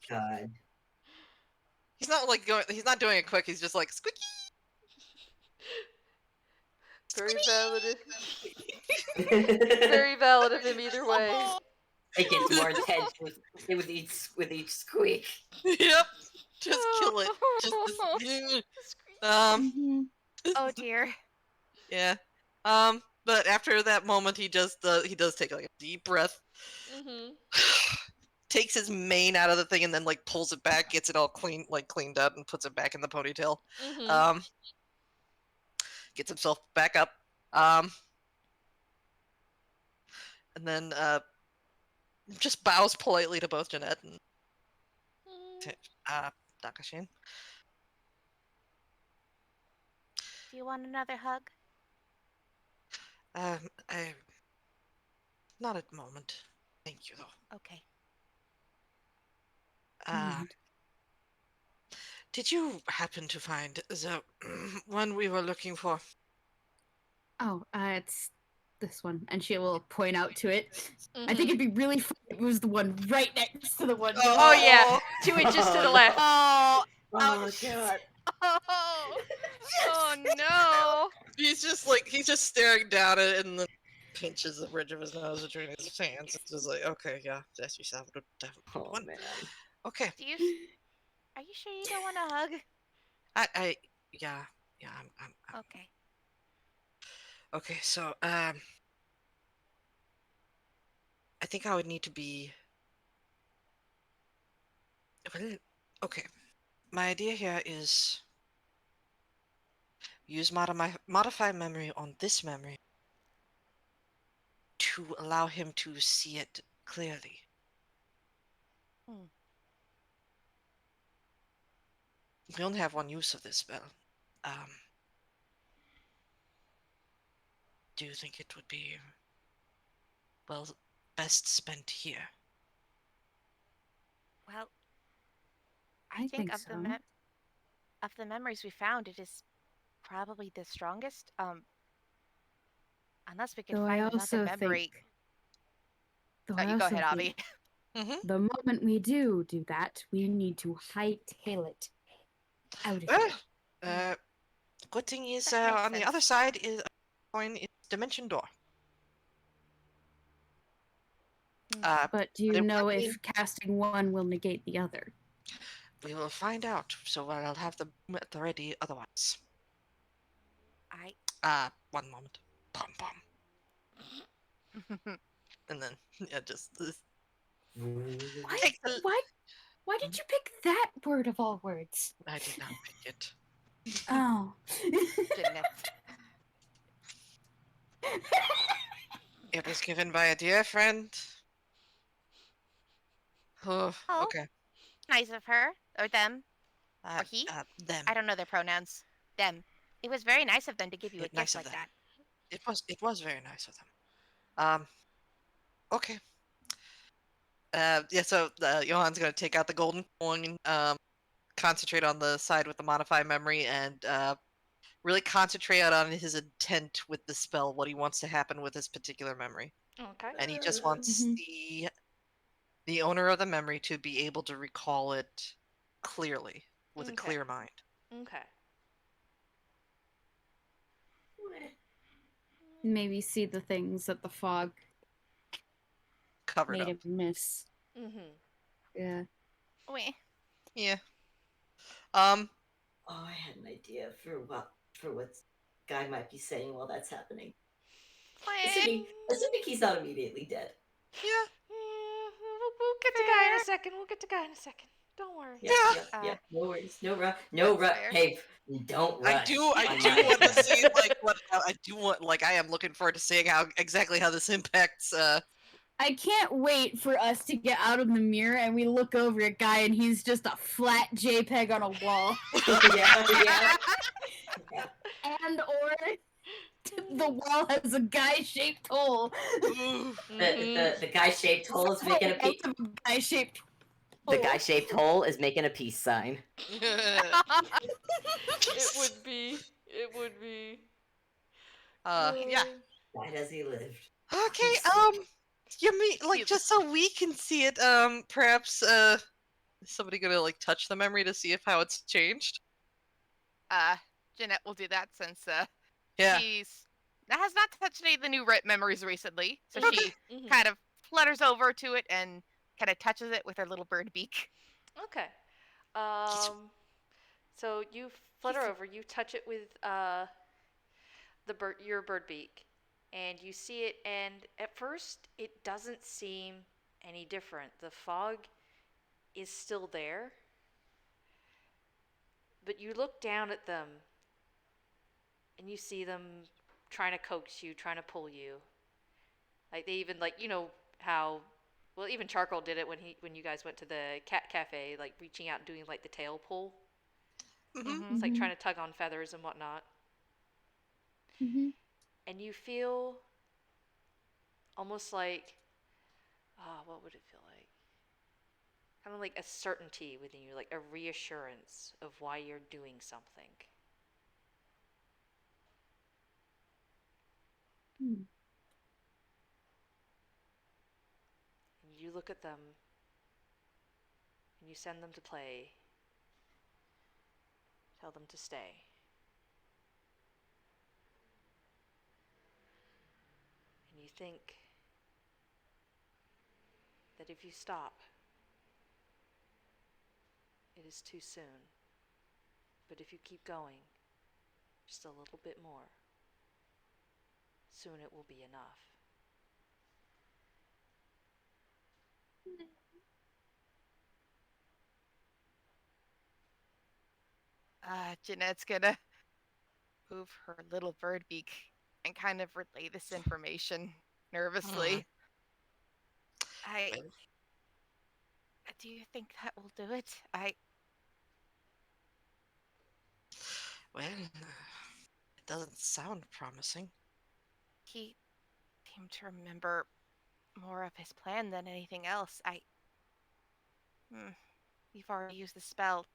God. He's not like going. He's not doing it quick. He's just like squeaky. Very valid. Very valid of him either way. It gets more intense with each squeak. Yep. Just kill it. Oh dear. Yeah. But after that moment, he does take like a deep breath. Takes his mane out of the thing and then like pulls it back, gets it all cleaned up, and puts it back in the ponytail. Gets himself back up. And then just bows politely to both Jeanette and Dakashin. Do you want another hug? Not at the moment. Thank you, though. Okay. Did you happen to find the one we were looking for? Oh, it's this one, and she will point out to it. I think it'd be really fun if it was the one right next to the one. Oh yeah, 2 inches to the left. Oh, Oh God. Oh no! He's just staring down at it and then pinches the bridge of his nose between his hands. It's just like, okay, yeah, that's yourself. Oh man. Okay. Are you sure you don't want a hug? Yeah, I'm Okay. Okay, so, I think I would need to be... Well, okay. My idea here is use modify memory on this memory to allow him to see it clearly. We only have one use of this spell. Do you think it would be, well, best spent here? Well, I think of so. Of the memories we found, it is probably the strongest. Unless we can find another memory. You go ahead, Obby. The moment we do that, we need to hightail it out of here. Good thing is on the other side is coin is dimension door. But do you know if casting one will negate the other? We will find out. So I'll have them at the ready. Otherwise, one moment. Pom. And then just this. Why did you pick that word of all words? I did not pick it. Oh. Jeanette. It was given by a dear friend. Oh, Oh, okay. nice of her. Or them. Or he. Them. I don't know their pronouns. Them. It was very nice of them to give you a Nice gift of like them. that. It was very nice of them. Okay. Yeah, so Johan's gonna take out the golden coin, concentrate on the side with the modify memory, and really concentrate on his intent with the spell, what he wants to happen with this particular memory. Okay. And he just wants the owner of the memory to be able to recall it clearly, with a clear mind. Okay. Maybe see the things that the fog Covered made up. him miss. Mm-hmm. Yeah. Wait. Yeah. Oh, I had an idea for what Guy might be saying while that's happening. Assuming he's not immediately dead. Yeah. We'll get to Guy in a second. We'll get to Guy in a second. Don't worry. Yeah. No worries. No rush. No rush. Hey, don't rush. I do want to see like what I do want. Like I am looking forward to seeing exactly how this impacts. I can't wait for us to get out of the mirror and we look over at Guy and he's just a flat JPEG on a wall. yeah. And or the wall has a guy-shaped hole. The guy-shaped hole is making a peace. Guy-shaped. The guy-shaped hole is making a peace sign. It would be. It would be. Yeah. Why does he live? Okay. You mean like just so we can see it? Perhaps is somebody gonna like touch the memory to see if how it's changed? Jeanette will do that since Yeah. she's has not touched any of the new memories recently, so Okay. she kind of flutters over to it and kind of touches it with her little bird beak. Okay. So you flutter over, you touch it with your bird beak, and you see it, and at first it doesn't seem any different. The fog is still there, but you look down at them, and you see them trying to coax you, trying to pull you. Like they even how. Well, even Charcoal did it when you guys went to the cat cafe, like reaching out and doing like the tail pull. It's like trying to tug on feathers and whatnot. And you feel almost like, what would it feel like? Kind of like a certainty within you, like a reassurance of why you're doing something. And you look at them and you send them to play. Tell them to stay. And you think that if you stop, it is too soon. But if you keep going, just a little bit more, soon it will be enough. Jeanette's gonna move her little bird beak and kind of relay this information nervously. Do you think that will do it? Well, it doesn't sound promising. He seemed to remember more of his plan than anything else. You've already used the spell.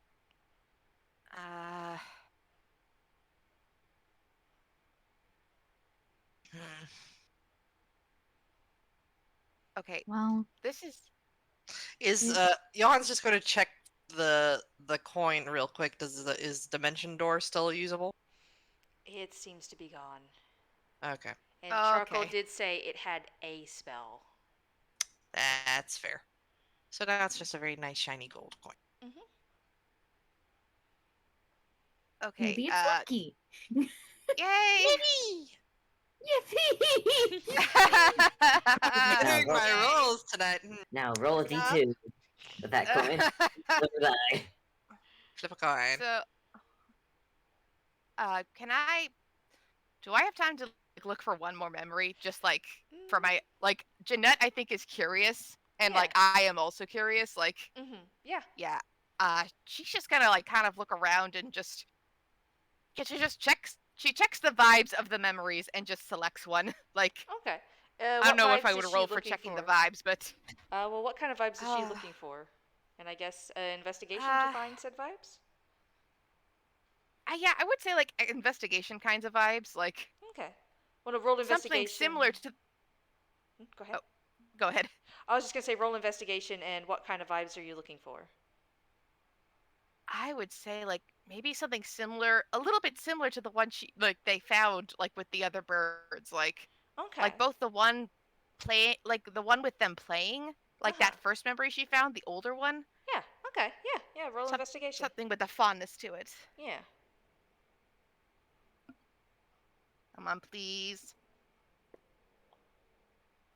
Okay. Well, this is Johan's just going to check the coin real quick. Is Dimension Door still usable? It seems to be gone. Okay. And Charcoal did say it had a spell. That's fair. So now it's just a very nice shiny gold coin. Okay. Maybe it's lucky. Yay! Yippee! Doing my rolls tonight. Now roll a d2 with that coin. Flip a die. Flip a coin. So, do I have time to like look for one more memory, just like for my like Jeanette. I think is curious, and Yeah. like I am also curious. Like, Yeah. yeah. She's just gonna like kind of look around and just she just checks. She checks the vibes of the memories and just selects one. Like, Okay. I What don't know if I vibes would is she roll for looking checking the for? vibes, but Well, what kind of vibes is she uh, looking for? And I guess investigation to uh, find said vibes. yeah, I would say like investigation kinds of vibes, like Okay. Want to roll something investigation? similar to. Go ahead. Oh, go ahead. I was just gonna say roll investigation, and what kind of vibes are you looking for? I would say like maybe something similar, a little bit similar to the one they found like with the other birds, Okay. like both the one like the one with them playing, like that first memory she found, the older one. Yeah. Okay. Yeah. Roll investigation. Something with a fondness to it. Yeah. Come on, please.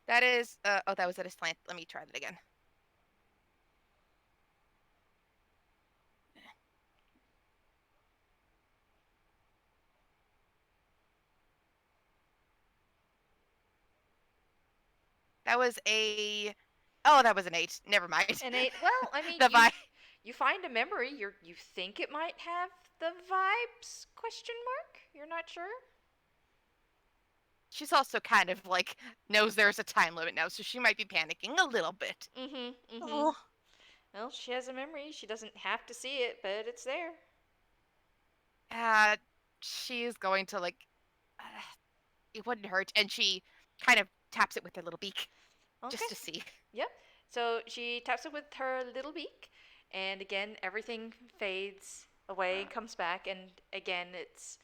That is oh, that was at a slant. Let me try that again. That was a that was an 8. Never mind. An 8. Well, I mean, you find a memory. You think it might have the vibes? Question mark. You're not sure. She's also kind of like knows there's a time limit now, so she might be panicking a little bit. Oh. Well, she has a memory. She doesn't have to see it, but it's there. She is going to like. It wouldn't hurt, and she kind of taps it with her little beak, just to see. Yep. So she taps it with her little beak, and again, everything fades away and comes back, and again, it's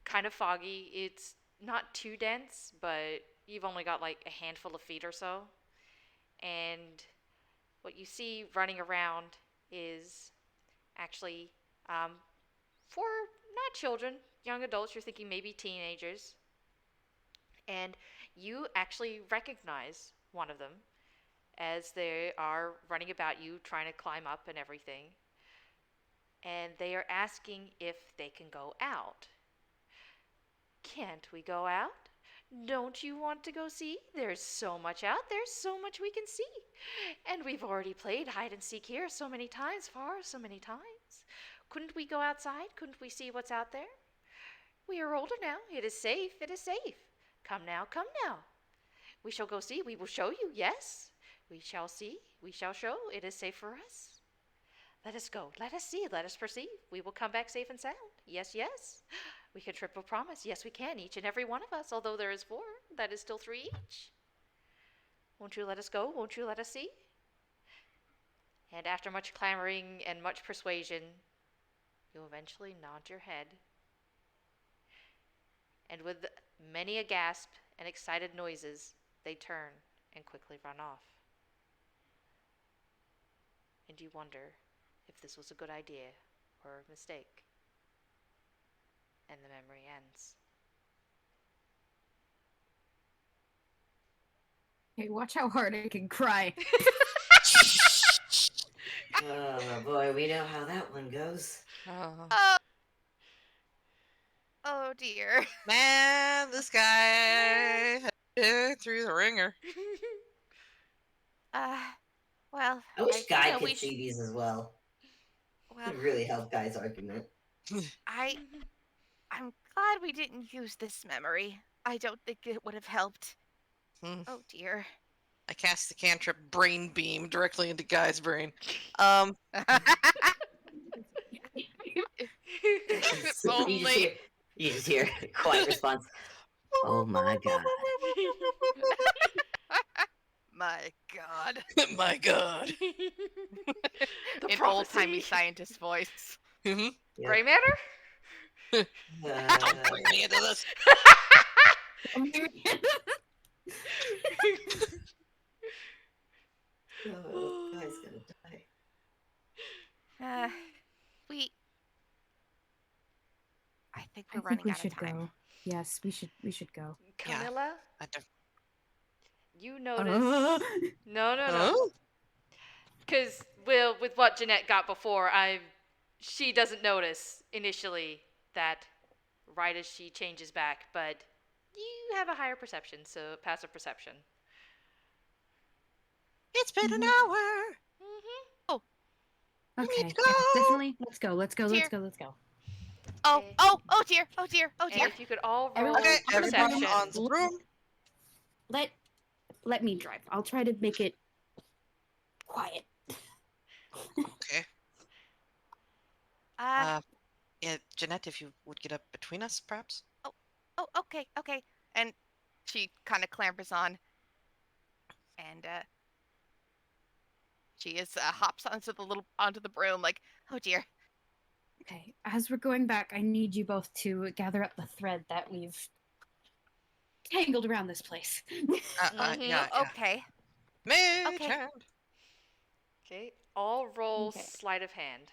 kind of foggy. It's not too dense, but you've only got like a handful of feet or so. And what you see running around is actually for not children, young adults, you're thinking maybe teenagers. And you actually recognize one of them as they are running about you, trying to climb up and everything. And they are asking if they can go out. Can't we go out? Don't you want to go see? There's so much out there, so much we can see. And we've already played hide and seek here so many times, so many times. Couldn't we go outside? Couldn't we see what's out there? We are older now. It is safe. It is safe. Come now, come now. We shall go see. We will show you. Yes. We shall see. We shall show. It is safe for us. Let us go. Let us see. Let us perceive. We will come back safe and sound. Yes, yes. We can triple promise. Yes, we can. Each and every one of us. Although there is 4, that is still 3 each. Won't you let us go? Won't you let us see? And after much clamoring and much persuasion, you eventually nod your head. And with many a gasp and excited noises, they turn and quickly run off. And you wonder if this was a good idea or a mistake. And the memory ends. Hey, watch how hard I can cry. Oh boy, we know how that one goes. Oh dear. Man, this guy had been through the ringer. Well, I wish Guy know could see these as well. Well, It would really help Guy's argument. I'm glad we didn't use this memory. I don't think it would have helped. Oh dear. I cast the cantrip Brain Beam directly into Guy's brain. If only. You just hear a quiet response. Oh my god. My god. My god. In old-timey scientist voice. Mm-hmm. Yep. Gray matter? Don't bring me into this. Oh, Guy's gonna die. I think we're running we out should of time. go. Yes, we should go. Camilla, Yeah. you notice. No. Because, well, with what Jeanette got before, she doesn't notice initially that right as she changes back, but You have a higher perception, so passive perception. It's been an hour. Oh, Okay. need to Yeah, go. definitely. Let's go. Let's go. Here. Let's go. Let's go. oh, Okay. oh, oh dear, oh dear, oh And dear. if you could all roll Everyone- Okay, everyone perception. on the broom. Let me drive. I'll try to make it quiet. Okay. Yeah, Jeanette, if you would get up between us, perhaps. Oh, okay, okay. And she kind of clambers on, and she hops onto the broom, like, oh dear. Okay. As we're going back, I need you both to gather up the thread that we've tangled around this place. Yeah. Okay. Mage Okay. hand. Okay, all roll Okay. sleight of hand.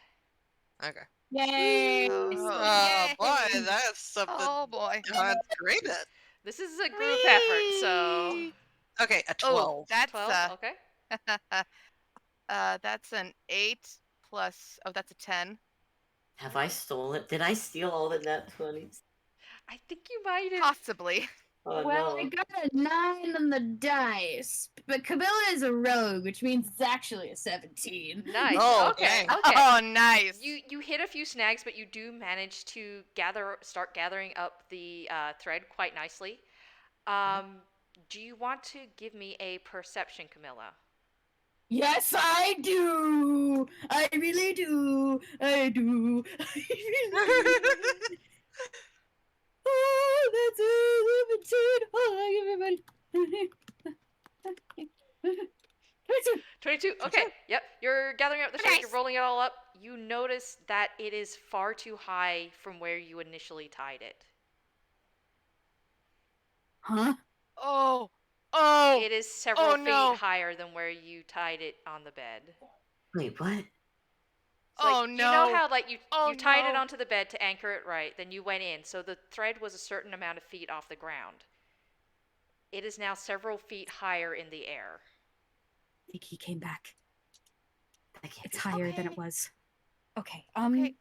Okay. Yay! Oh boy, Yay. that's something Oh boy. John's great at. This is a group effort, so Whee! Okay, a Oh, 12. that's 12. Okay. that's an 8 plus. Oh, that's a 10. Have I stolen? Did I steal all the nat 20s? I think you might have. Possibly. Oh Well, no. I got a 9 on the dice, but Camilla is a rogue, which means it's actually a 17. Nice. Oh, okay. dang. Okay. Oh, nice. You hit a few snags, but you do manage to start gathering up the thread quite nicely. Do you want to give me a perception, Camilla? Yes, I do. I really do. I do. I really do. Oh, that's a 17. 22. Okay. Yep. You're gathering up the thread. You're Nice. rolling it all up. You notice that it is far too high from where you initially tied it. Huh? Oh. Oh. It is several feet no. higher than where you tied it on the bed. Wait, what? So, Oh, You know no. how you Oh, tied it no. onto the bed to anchor it right, then you went in. So the thread was a certain amount of feet off the ground. It is now several feet higher in the air. I think he came back. I can't It's be- higher than Okay. it was. Okay. Okay.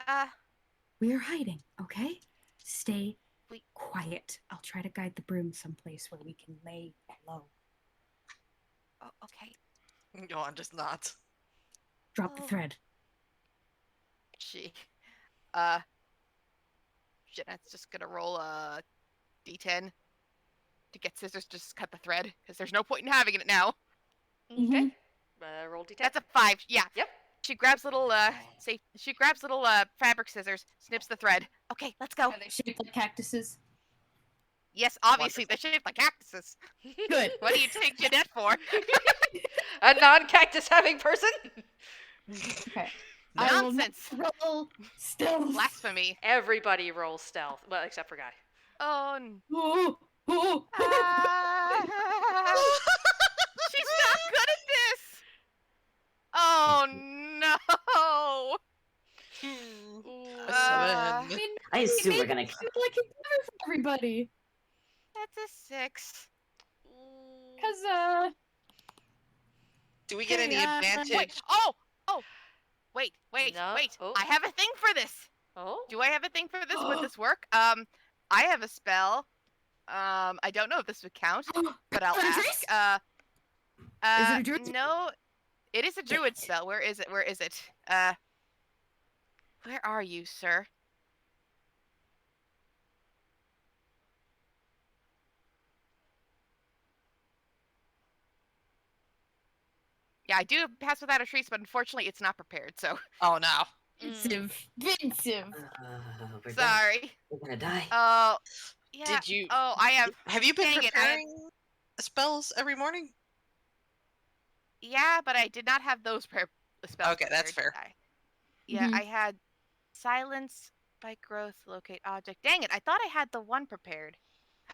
We're hiding. Okay. Stay We- quiet. I'll try to guide the broom someplace where we can lay low. Oh, okay. Johan just nods. Drop the Oh. thread. Jeanette's just gonna roll a d10 to get scissors to just cut the thread, because there's no point in having it now. Okay. Roll d10. That's a 5. Yeah. Yep. She grabs little fabric scissors, snips the thread. Okay, let's go. Are they shaped like cactuses? Yes, obviously they're shaped like cactuses. Good. What do you take Jeanette for? A non-cactus having person? Okay. I will Nonsense. roll stealth. Blasphemy. Everybody rolls stealth. Well, except for Guy. Oh. Oh, oh. She's not good at this. Oh no. A Uh, 7. I assume we're maybe gonna. it's like it's better for everybody. That's a 6. Cause Do we get any Hey, advantage? Wait. Wait. No. Wait. Oh. I have a thing for this. Oh? Do I have a thing for this? Would this work? I have a spell. I don't know if this would count, but I'll Patrice? ask. Is it a druid? No, it is a druid spell. Where is it? Where is it? Where are you, sir? Yeah, I do pass without a trace, but unfortunately, it's not prepared. So Oh no. Vincive. Vincive. We're dead. sorry. We're gonna die. Oh, yeah. Did you? Oh, I have. Have you been Dang it, I have- preparing spells every morning? Yeah, but I did not have those spells. Okay, that's prepared, fair. did I? Yeah, Mhm. I had silence, spike growth, locate object. Dang it! I thought I had the one prepared.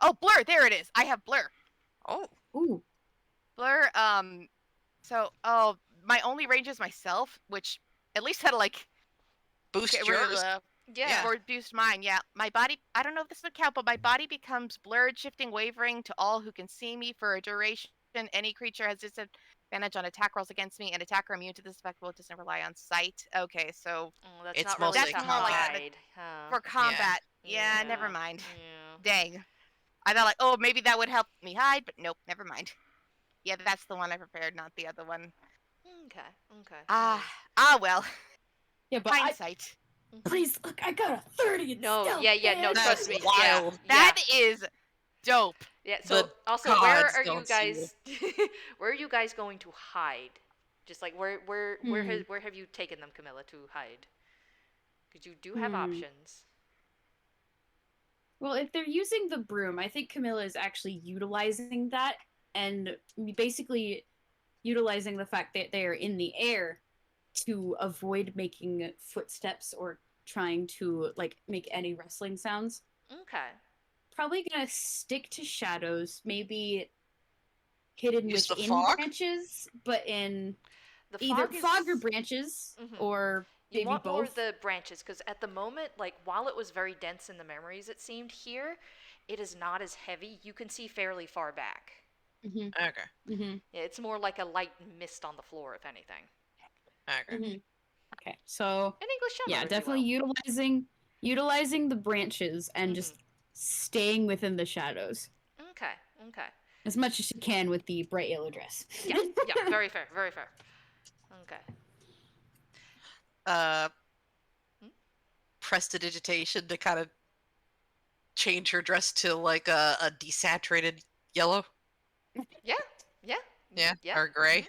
Oh, blur. There it is. I have blur. Oh. Ooh. Blur. So, my only range is myself, which at least had to like Boost get rid of yours. the Yeah. or boost mine. Yeah, my body. I don't know if this would count, but my body becomes blurred, shifting, wavering to all who can see me for a duration. Any creature has disadvantage on attack rolls against me, and attacker immune to this effect will doesn't rely on sight. Okay, so Oh, that's It's not really mostly the more like guide. Huh. for combat. Yeah, never Yeah. mind. Yeah. Dang. I thought like, oh, maybe that would help me hide, but nope, never mind. Yeah, that's the one I prepared, not the other one. Okay. Well. Yeah, but Hindsight. please, look, I got a 30 in No, stealth, yeah, no, man. trust me. wild. That is dope. Yeah. So The also, where gods are you don't see guys? Where are you guys going to hide? Just like where have you taken them, Camilla, to hide? Because you do have options. Well, if they're using the broom, I think Camilla is actually utilizing that and basically utilizing the fact that they are in the air to avoid making footsteps or trying to like make any rustling sounds. Okay. Probably gonna stick to shadows, maybe hidden Use the within fog? branches, but in The either fog is, fog or branches, or you maybe want more both. the branches, because at the moment, like while it was very dense in the memories, it seemed here, it is not as heavy. You can see fairly far back. Mm-hmm. Okay. Mm-hmm. Yeah, it's more like a light mist on the floor, if anything. Okay. Mm-hmm. Okay, so An English yeah, genre, if definitely you will. utilizing the branches and just staying within the shadows Okay. as much as you can with the bright yellow dress. Yeah, very fair, very fair. Okay. Prestidigitation to kind of change her dress to like a desaturated yellow. Yeah. Yeah. Yeah. Or gray.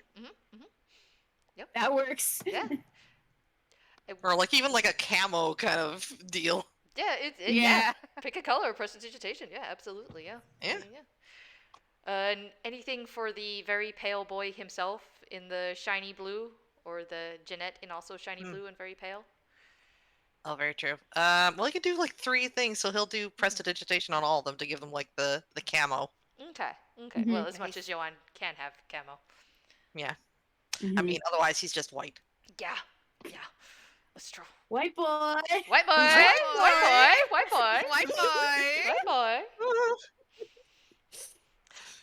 Yep. That works. Yeah. Or like even like a camo kind of deal. Yeah, Yeah. Pick a color, prestidigitation. Yeah, absolutely. Yeah. Yeah. And anything for the very pale boy himself in the shiny blue, or the Jeanette in also shiny blue and very pale? Oh, very true. Well, he can do like 3 things, so he'll do prestidigitation on all of them to give them like the camo. Okay. Well, as much as Johan can have camo. Yeah. I mean, otherwise he's just white. Yeah. That's true. White boy. White boy.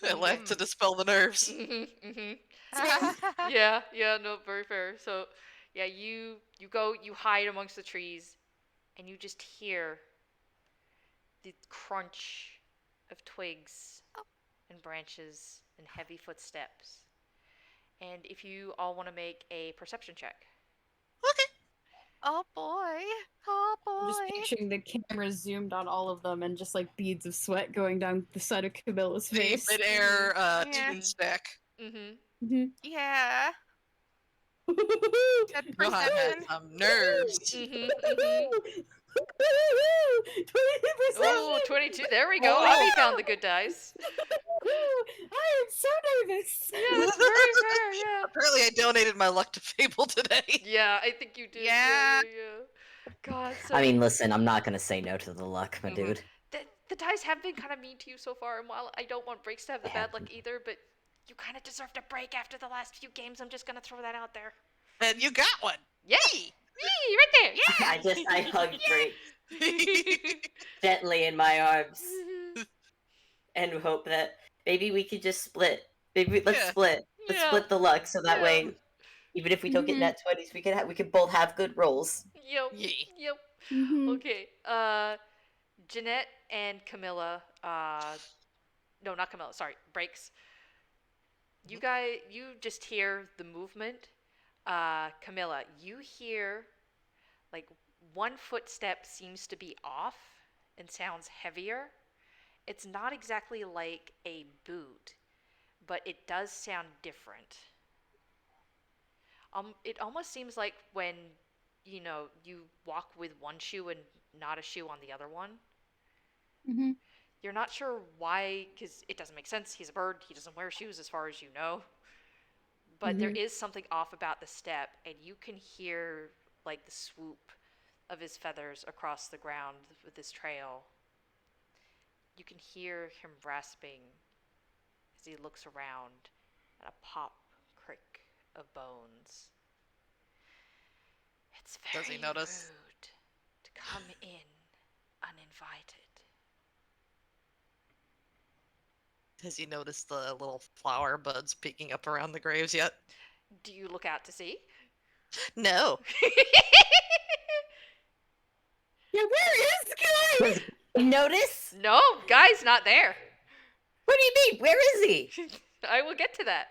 I laugh to dispel the nerves. Yeah, no, very fair. So, yeah, you hide amongst the trees, and you just hear the crunch of twigs and branches and heavy footsteps. And if you all want to make a perception check. Okay. Oh boy. I'm just picturing the camera zoomed on all of them and just like beads of sweat going down the side of Camilla's face. The mid-air toon stack. Yeah. That Johan has perception. some nerves. 20%. Oh, 22. There we go. Obby found the good dice. I am so nervous. Yeah, that's very fair. Yeah. Apparently, I donated my luck to Fable today. Yeah, I think you did. Yeah. God. So I mean, listen, I'm not gonna say no to the luck, my dude. the dice have been kind of mean to you so far, and while I don't want breaks to have the bad luck either, but you kind of deserved a break after the last few games. I'm just gonna throw that out there. And you got one. Yay! Yee, right there. Yeah. I hugged Drake gently in my arms and hope that maybe we could just split. Maybe let's split. Let's split the luck so that way, even if we don't get net 20s, we can both have good rolls. Yep. Okay. Jeanette and Camilla. No, not Camilla. Sorry, Breaks. You just hear the movement. Camilla, you hear like one footstep seems to be off and sounds heavier. It's not exactly like a boot, but it does sound different. It almost seems like when you walk with one shoe and not a shoe on the other one. You're not sure why, because it doesn't make sense. He's a bird. He doesn't wear shoes as far as you know. But there is something off about the step, and you can hear like the swoop of his feathers across the ground with this trail. You can hear him rasping as he looks around at a pop, crick of bones. It's very Does he notice? rude to come in uninvited. Has he noticed the little flower buds peeking up around the graves yet? Do you look out to see? No. Yeah, where is the guy? You notice? No, guy's not there. What do you mean? Where is he? I will get to that.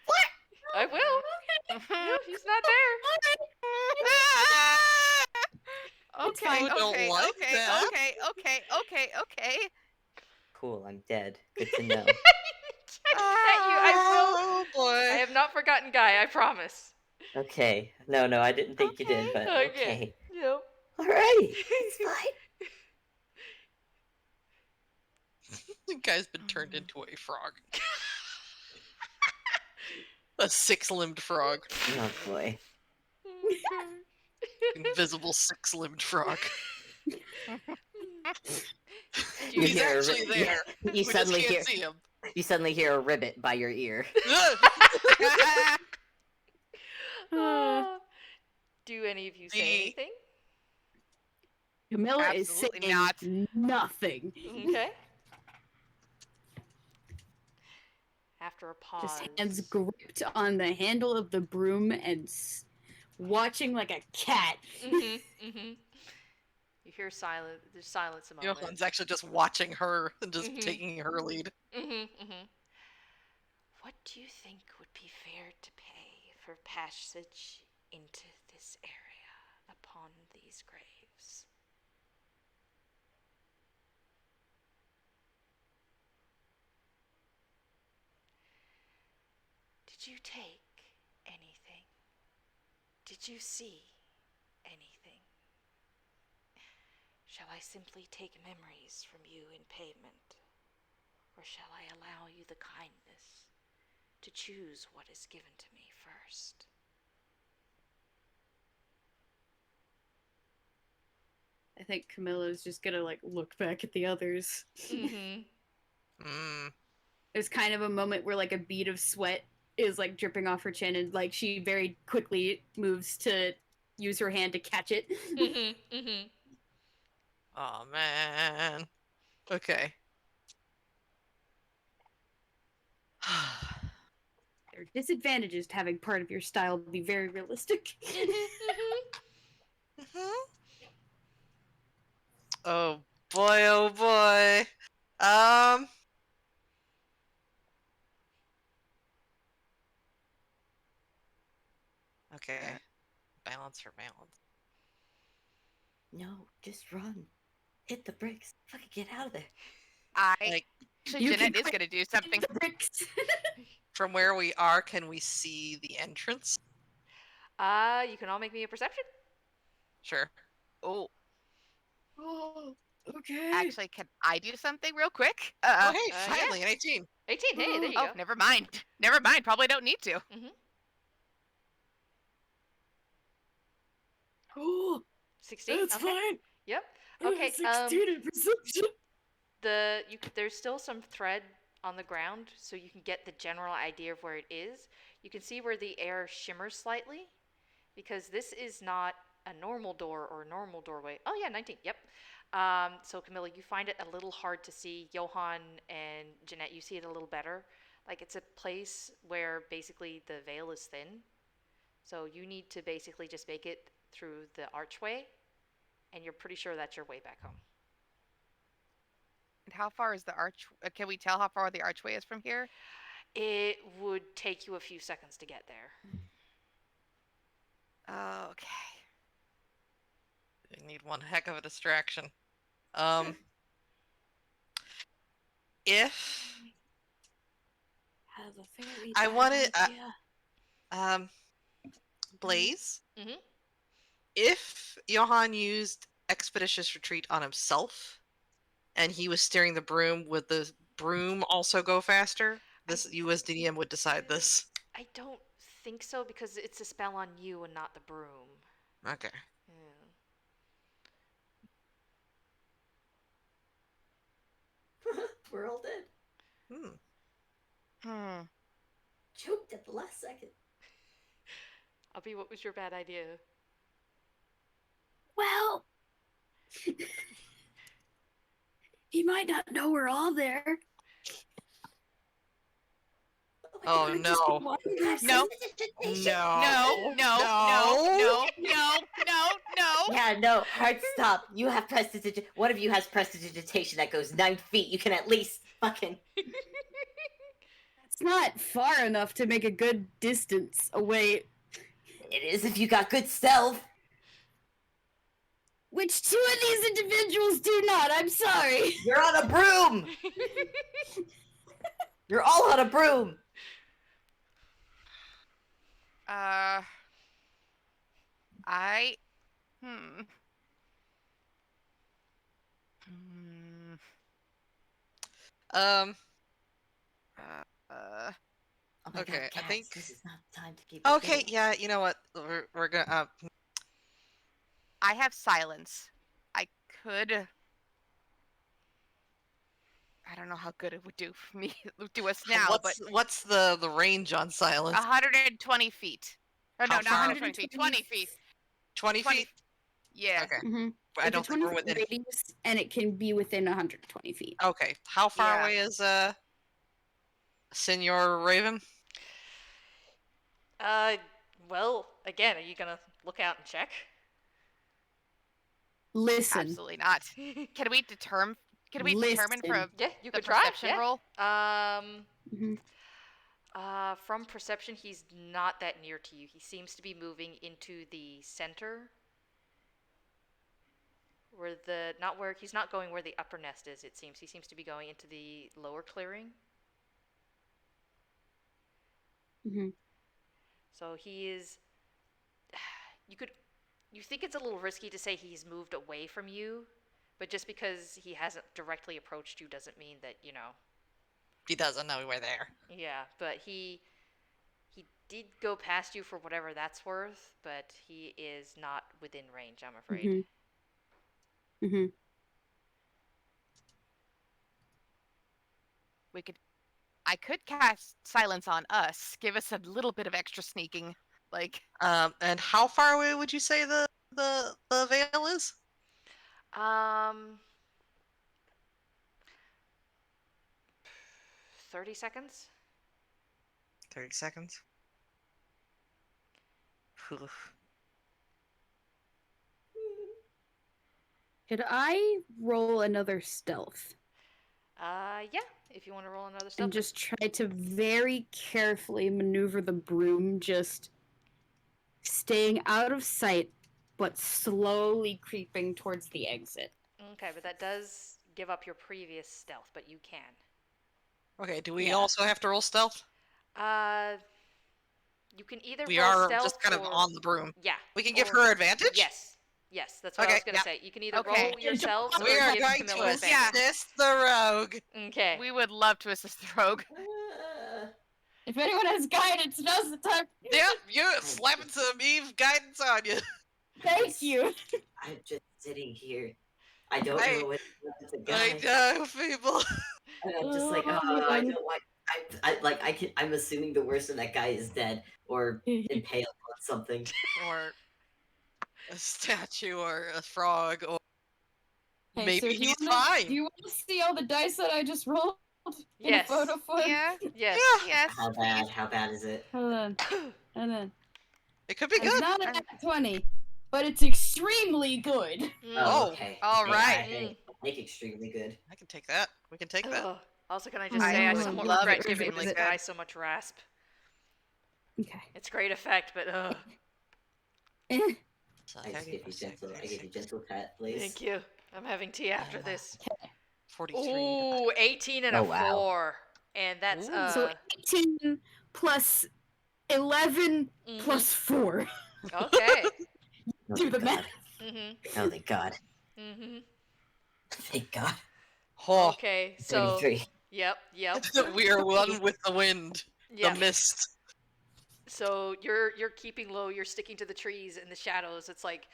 What? I will. No, he's not there. Okay, I don't okay, like okay, that. okay. Cool, I'm dead. Good to know. I get you. I will. Oh boy. I have not forgotten Guy. I promise. Okay. No, I didn't think you did, but Okay. okay. Yep. Alrighty. It's fine. The guy's been turned into a frog. A 6-limbed frog. Oh boy. Invisible 6-limbed frog. You He's hear a actually ri- there. You We just suddenly can't hear see him. you suddenly hear a ribbit by your ear. Do any of you say The- anything? Camilla is Absolutely saying not. nothing. Okay. After a pause. Just hands gripped on the handle of the broom and watching like a cat. You hear silence. There's silence a moment. Johan's actually just watching her and just taking her lead. What do you think would be fair to pay for passage into this area upon these graves? Did you take anything? Did you see anything? Shall I simply take memories from you in payment? Or shall I allow you the kindness to choose what is given to me first? I think Camilla's just gonna like look back at the others. There's kind of a moment where like a bead of sweat is like dripping off her chin, and like she very quickly moves to use her hand to catch it. Oh man. Okay. There are disadvantages to having part of your style be very realistic. Oh boy, oh boy. Okay. Balance for balance. No, just run. Hit the bricks. Fucking get out of there. Like, Actually, Jeanette is gonna do something. from where we are, can we see the entrance? You can all make me a perception. Sure. Oh, Okay. actually, can I do something real quick? Oh hey, yeah. finally, an 18. 18. Hey, there you Oh, go. never mind. Never mind. Probably don't need to. Oh, 16. that's Okay. fine. Yep. I have Okay. 16 in perception. There's still some thread on the ground, so you can get the general idea of where it is. You can see where the air shimmers slightly, because this is not a normal door or a normal doorway. Oh yeah, 19. Yep. So Camilla, you find it a little hard to see. Johan and Jeanette, you see it a little better. Like it's a place where basically the veil is thin, so you need to basically just make it through the archway, and you're pretty sure that's your way back home. And how far is the arch? Can we tell how far the archway is from here? It would take you a few seconds to get there. Okay. You need one heck of a distraction. If Have a very I bad wanted, idea. Blaze, Mhm. if Johan used Expeditious Retreat on himself, and he was steering the broom, would the broom also go faster? This you as DDM would decide this. I don't think so, because it's a spell on you and not the broom. Okay. We're all dead. Choked at the last second. Obby, what was your bad idea? Well, he might not know we're all there. Oh Could just be no. one person. No. No. No. No. No. No. No. No. No. Yeah, no, hard stop. You have prestidigitation. One of you has prestidigitation that goes 9 feet. You can at least fucking. It's not far enough to make a good distance away. It is if you got good stealth. Which two of these individuals do not? I'm sorry. You're on a broom. You're all on a broom. I. Hmm. Hmm. Um. Oh my Okay, God, I cats, think- this is not time to keep. Okay, yeah, you know what? We're gonna. I have silence. I could. I don't know how good it would do for me, do us now, what's the range on silence? 120 feet. Or no, How not far? 120 feet. 20 feet. 20 20 feet. Yeah. Okay, Mm-hmm. I don't think we're 20 within. radius, and it can be within 120 feet. Okay, how far Yeah. away is Senor Raven? Well, again, are you gonna look out and check? Listen. Absolutely not. Can we determine from Yeah, you the could try. perception Yeah. roll? Mhm. From perception, he's not that near to you. He seems to be moving into the center, where he's not going where the upper nest is. It seems he seems to be going into the lower clearing. Mhm. So he is. You think it's a little risky to say he's moved away from you, but just because he hasn't directly approached you doesn't mean that He doesn't know we're there. Yeah, but he did go past you for whatever that's worth, but he is not within range, I'm afraid. Mhm. Mhm. I could cast silence on us. Give us a little bit of extra sneaking. And how far away would you say the veil is? 30 seconds? 30 seconds. Whew. Could I roll another stealth? Yeah, if you want to roll another stuff. And just try to very carefully maneuver the broom, just staying out of sight, but slowly creeping towards the exit. Okay, but that does give up your previous stealth, but you can. Okay, do we Yeah. also have to roll stealth? You can either We roll are stealth just kind of or... on the broom. Yeah. We can give her advantage? Yes, that's what I Okay, was going to yeah. say. You can either Okay. roll yourselves We or are give going Camilla to advantage. assist the rogue. Okay. We would love to assist the rogue. If anyone has guidance, now's the time. Yep, you're slapping some Eve guidance on you. Thank you. I'm just sitting here. I don't I- know what's a I guy. know, Fable. And I'm just like, oh, I don't want. I'm assuming the worst of that guy is dead or impaled on something. Or a statue or a frog or Okay, maybe so he's Do fine. you want to see all the dice that I just rolled in Yes. a photo for him? Yeah. Yes. Yes. How bad? How bad is it? Hold on. Hold on. It could be It's good. not a nat 20, but it's extremely good. Oh, okay. all Okay, right. I think extremely good. I can take that. We can take that. Ugh. Also, can I just I say I would somewhat love regret it giving extremely this good. guy so much rasp. Okay. It's great effect, but Eh. So I just give you gentle. I give you gentle pet, please. thank you. I'm having tea after this. 43. Ooh, 18 and Oh, a wow. 4. And that's Ooh. So 18 plus 11 mhm. plus 4. Okay. Oh, Do the thank math. God. Mhm. Oh, thank God. Mhm. Thank God. Oh, Okay. So 33. Yep. we are one with the wind, Yeah. the mist. So you're keeping low, you're sticking to the trees and the shadows. It's like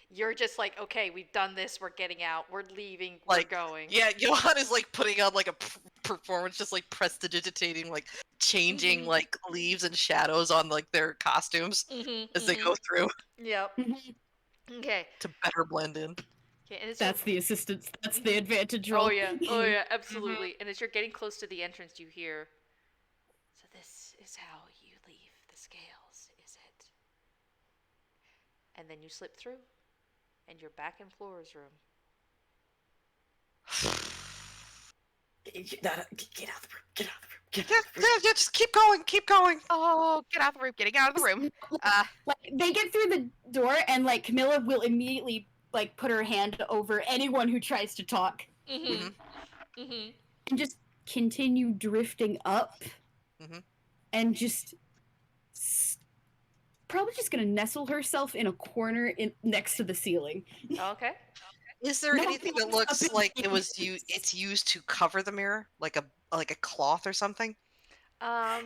you're just like, okay, we've done this, we're getting out, we're leaving, Like, we're going. Yeah, Johan is like putting on like a performance, just like prestidigitating, like changing Mhm. like leaves and shadows on like their costumes as they go through Yep. Okay. to better blend in. Okay, and it's That's the assistance. That's the advantage roll. Oh yeah, absolutely. And as you're getting close to the entrance, you hear. So this is how you leave the scales, is it? And then you slip through. and you're back in Flora's room. Get out of the room. Get out of the room. Get out of the room. Yeah, just keep going. Keep going. Oh, get out of the room. Getting out of the room. Like they get through the door, and like Camilla will immediately like put her hand over anyone who tries to talk, Mm-hmm. Mm-hmm. and just continue drifting up, and just probably just gonna nestle herself in a corner next to the ceiling. Okay. Is there anything that looks like it's used to cover the mirror, like a cloth or something?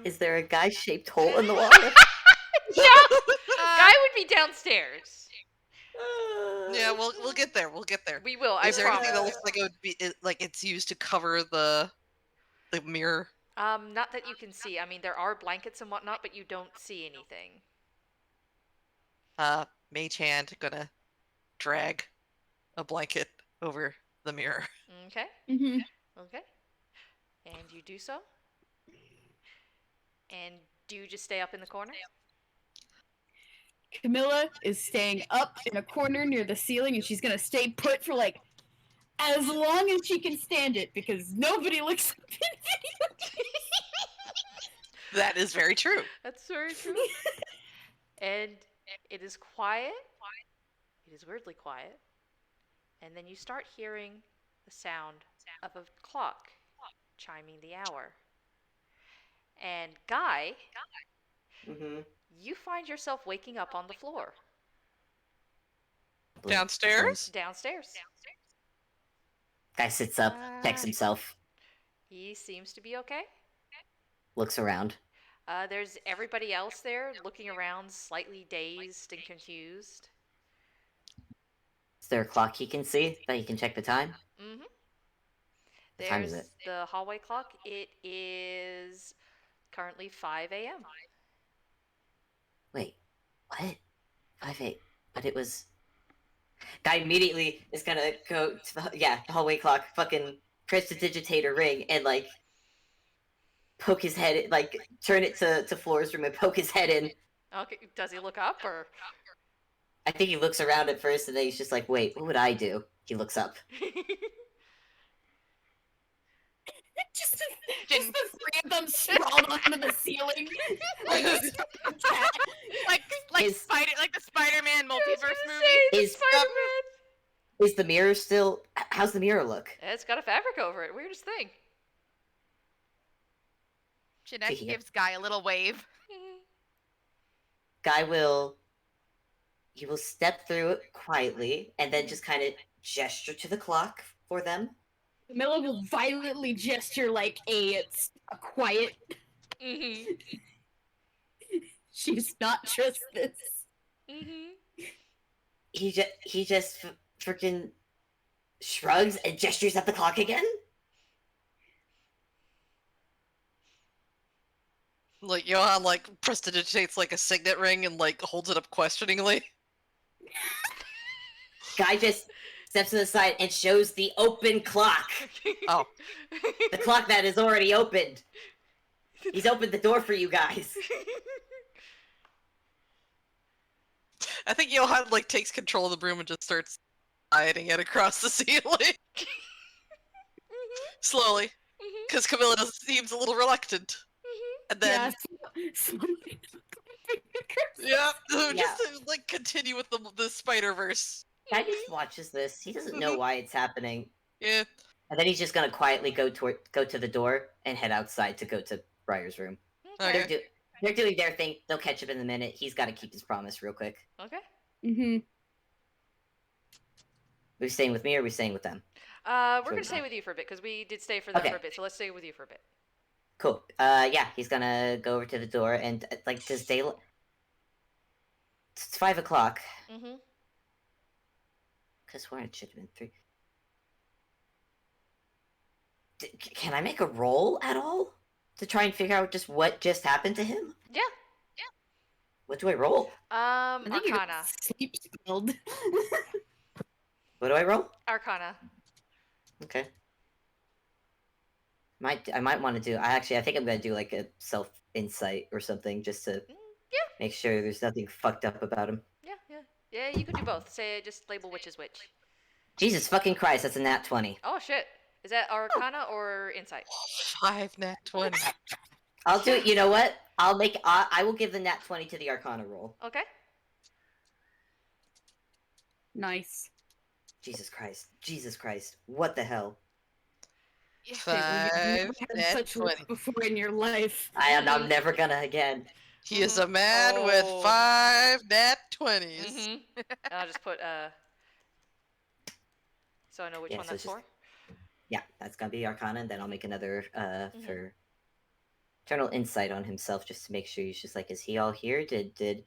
Is there a guy-shaped hole in the wall? No! Guy would be downstairs. Yeah, we'll get there. We'll get there. We will. Is there anything that promise. looks like it would be like it's used to cover the mirror? Not that you can see. I mean, there are blankets and whatnot, but you don't see anything. Mage hand gonna drag a blanket over the mirror. Okay. Mm-hmm. Okay. And you do so? And do you just stay up in the corner? Camilla is staying up in a corner near the ceiling, and she's gonna stay put for like as long as she can stand it, because nobody looks up in video games. That is very true. That's very true. And it is quiet. It is weirdly quiet. And then you start hearing the sound of a clock chiming the hour. And Guy, you find yourself waking up on the floor. Downstairs? Downstairs. Guy sits up, checks himself, He seems to be okay. looks around. There's everybody else there looking around, slightly dazed and confused. Is there a clock he can see that he can check the time? Mm-hmm. What time is There's it? the hallway clock. It is currently 5 a.m. Wait, what? 5-8. But it was... Guy immediately is gonna go to the hallway clock, fucking press the digitator ring, and like poke his head, like turn it to Flora's room and poke his head in. Okay, does he look up or? I think he looks around at first and then he's just like, wait, what would I do? He looks up. just the three of them sprawled onto the ceiling. like the Spider-Man multiverse movie. Is the mirror still... How's the mirror look? It's got a fabric over it. Weirdest thing. Jeanette gives Guy a little wave. Guy will... He will step through it quietly and then just kind of gesture to the clock for them. Camilla will violently gesture like a quiet. Mm-hmm. She does not trust this. Mm-hmm. He just freaking shrugs and gestures at the clock again. Like Johan prestidigitates like a signet ring and like holds it up questioningly. Guy just steps to the side and shows the open clock. Oh. The clock that is already opened. He's opened the door for you guys. I think Johan takes control of the broom and just starts sliding it across the ceiling. Slowly. Because Camilla seems a little reluctant. And then just to continue with the Spider-Verse. Guy just watches this. He doesn't know why it's happening. Yeah. And then he's just gonna quietly go to the door and head outside to go to Briar's room. Okay. They're doing their thing. They'll catch up in a minute. He's got to keep his promise real quick. Okay. Mm-hmm. Are we staying with me or are we staying with them? We're gonna stay with you for a bit because we did stay for them for a bit. So let's stay with you for a bit. Cool. He's gonna go over to the door and does daylight? It's 5 o'clock. Mm-hmm. Because it should have been 3. Can I make a roll at all to try and figure out just what just happened to him? Yeah. What do I roll? I think Arcana. Sleep spelled. What do I roll? Arcana. Okay. I might want to do. I think I'm gonna do like a self insight or something just to make sure there's nothing fucked up about him. Yeah. Yeah, you could do both. Say, just label which is which. Jesus fucking Christ, that's a nat 20. Oh shit. Is that Arcana or Insight? 5 nat 20. I'll do it. You know what? I will give the nat 20 to the Arcana roll. Okay. Nice. Jesus Christ. Jesus Christ. What the hell? 5 Had nat such 20. luck before in your life. I'm never gonna again. He is a man with Oh. 5 nat 20s. And I'll just put so I know which Yeah, one so that's it's just- for. Yeah, that's gonna be Arcana, and then I'll make another for Eternal Insight on himself, just to make sure he's just like, is he all here? Did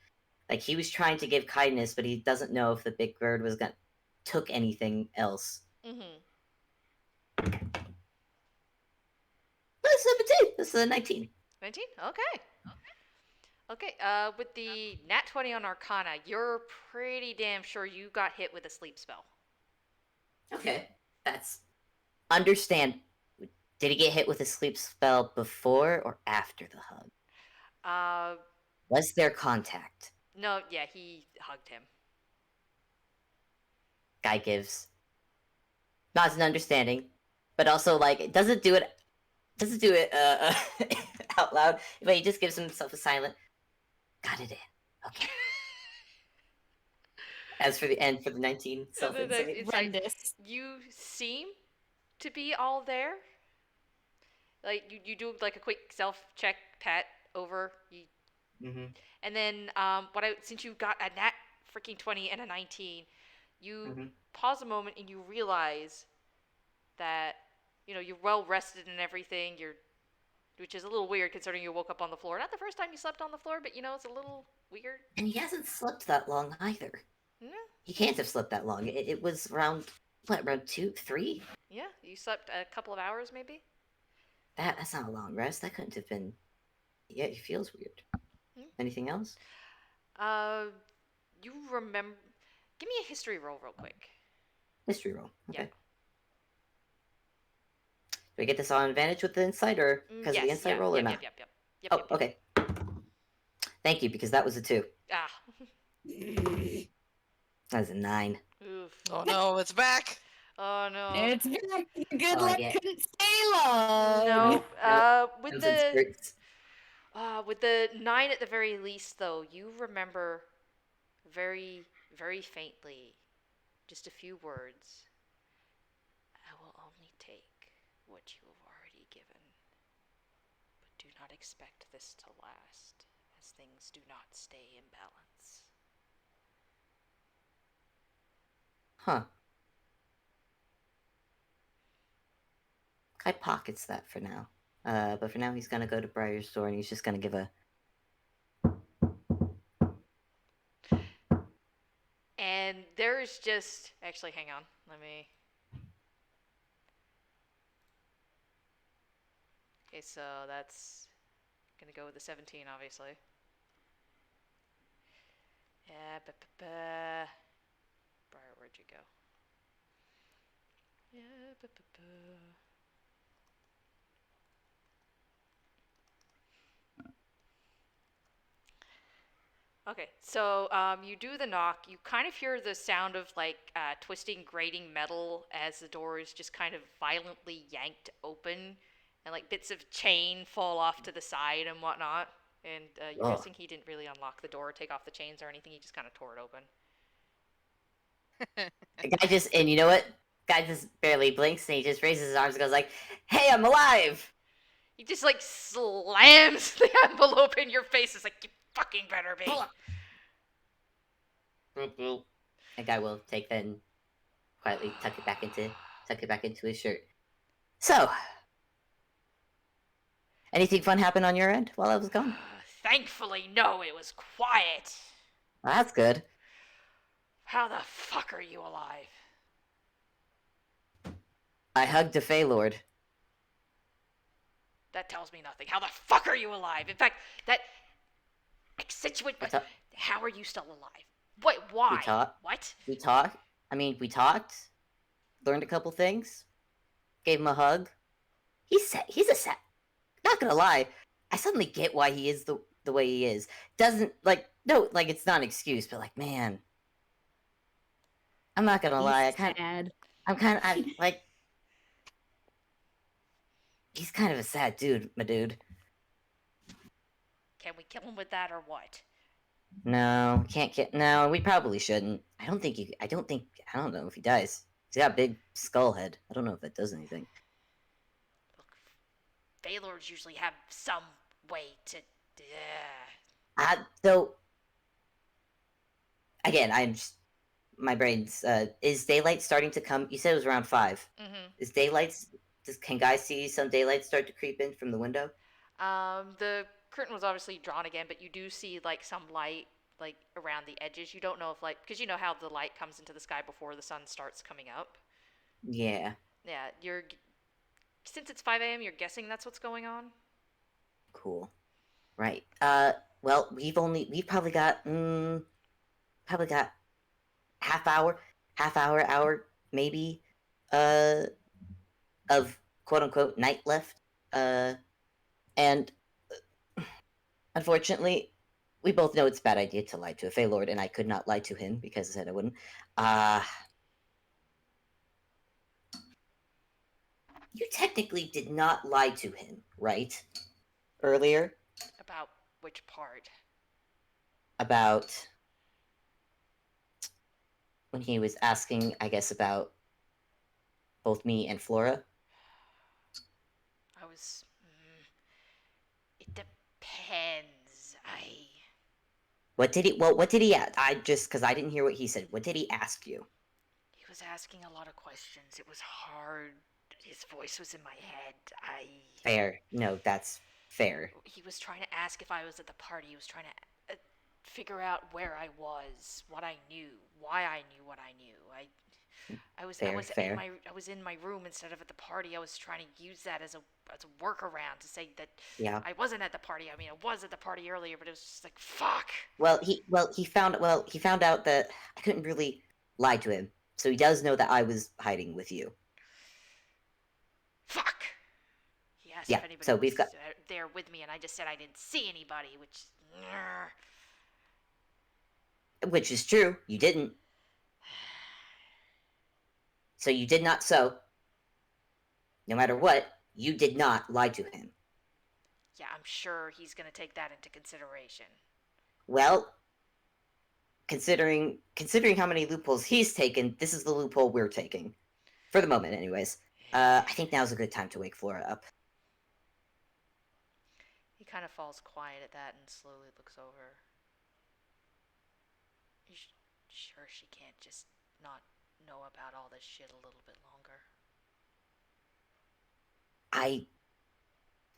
like he was trying to give kindness, but he doesn't know if the big bird was gonna took anything else. This is a 17. This is a 19. 19? Okay. Okay, with the nat 20 on Arcana, you're pretty damn sure you got hit with a sleep spell. Okay, that's understand. Did he get hit with a sleep spell before or after the hug? Was there contact? No, yeah, he hugged him. Guy gives nods an understanding, but also like it doesn't do it out loud, but he just gives himself a silent got it in. Okay. As for the end for the 19 self-insight. It's Horrendous. you seem to be all there. Like you do like a quick self-check pat over you, and then since you got a nat freaking 20 and a 19, you pause a moment and you realize that you're well rested and everything. Which is a little weird considering you woke up on the floor. Not the first time you slept on the floor, but it's a little weird. And he hasn't slept that long either. Yeah. He can't have slept that long. It was around 2, 3? Yeah, you slept a couple of hours maybe. That's not a long rest. That couldn't have been. Yeah, it feels weird. Anything else? You remember? Give me a history roll real quick. History roll. Okay. Yeah. Do we get this on advantage with the insight, or because of the insight roll, or not? Yep. Okay. Thank you, because that was a 2. Ah. That was a 9. Oof. Oh no, it's back. Oh no. It's back. Good luck yeah. couldn't stay long. No. With Those are skirts. with the 9 at the very least, though, you remember very, very faintly, just a few words. I will only take what you have already given, but do not expect this to last, as things do not stay in balance. Huh. Kai pockets that for now. But for now, he's gonna go to Briar's store and he's just gonna give a. And there's just actually, hang on, let me. Okay, so that's gonna go with the 17, obviously. Yeah, Briar, where'd you go? Yeah, Okay, so you do the knock. You kind of hear the sound of like twisting, grating metal as the door is just kind of violently yanked open, and like bits of chain fall off to the side and whatnot. And you're guessing he didn't really unlock the door, take off the chains or anything. He just kind of tore it open. The guy just, and you know what? Guy just barely blinks and he just raises his arms and goes like, "Hey, I'm alive!" He just like slams the envelope in your face. It's like, you fucking better be. That guy will take that and quietly tuck it back into his shirt. So, anything fun happen on your end while I was gone? Thankfully, no, it was quiet. Well, that's good. How the fuck are you alive? I hugged a Fey Lord. That tells me nothing. How the fuck are you alive? In fact, that accentuate. How are you still alive? What? Why? We talked. What? We talked. We talked. Learned a couple things. Gave him a hug. He's a set. Not gonna lie. I suddenly get why he is the way he is. Doesn't like no like it's not an excuse, but like man, I'm not gonna lie. Sad. I'm like, he's kind of a sad dude, my dude. Can we kill him with that or what? No, can't get. No, we probably shouldn't. I don't know if he dies. He's got a big skull head. I don't know if that does anything. Look, Valors usually have some way to. So again, my brain's. Is daylight starting to come? You said it was around 5. Mm-hmm. Is daylight? Can guys see some daylight start to creep in from the window? The curtain was obviously drawn again, but you do see like some light like around the edges. You don't know if because you know how the light comes into the sky before the sun starts coming up. Yeah. Yeah, since it's 5 a.m., you're guessing that's what's going on. Cool. Right. Well, we've probably got half hour, hour, maybe, of quote unquote night left. And unfortunately, we both know it's a bad idea to lie to a Fey Lord, and I could not lie to him because I said I wouldn't. You technically did not lie to him, right? Earlier? About which part? About when he was asking, I guess, about both me and Flora. It depends. What did he ask? Because I didn't hear what he said. What did he ask you? He was asking a lot of questions. It was hard. His voice was in my head. Fair. No, that's fair. He was trying to ask if I was at the party. He was trying to figure out where I was, what I knew, why I knew what I knew. I was in my room instead of at the party. I was trying to use that as a workaround to say that I wasn't at the party. I mean, I was at the party earlier, but it was just like fuck. He found out that I couldn't really lie to him, so he does know that I was hiding with you. Fuck. He asked if anybody was there with me, and I just said I didn't see anybody, which is true. You didn't. So you did not. So, no matter what, you did not lie to him. Yeah, I'm sure he's going to take that into consideration. Well, considering how many loopholes he's taken, this is the loophole we're taking. For the moment, anyways. I think now's a good time to wake Flora up. He kind of falls quiet at that and slowly looks over. You sure she can't just not know about all this shit a little bit longer? I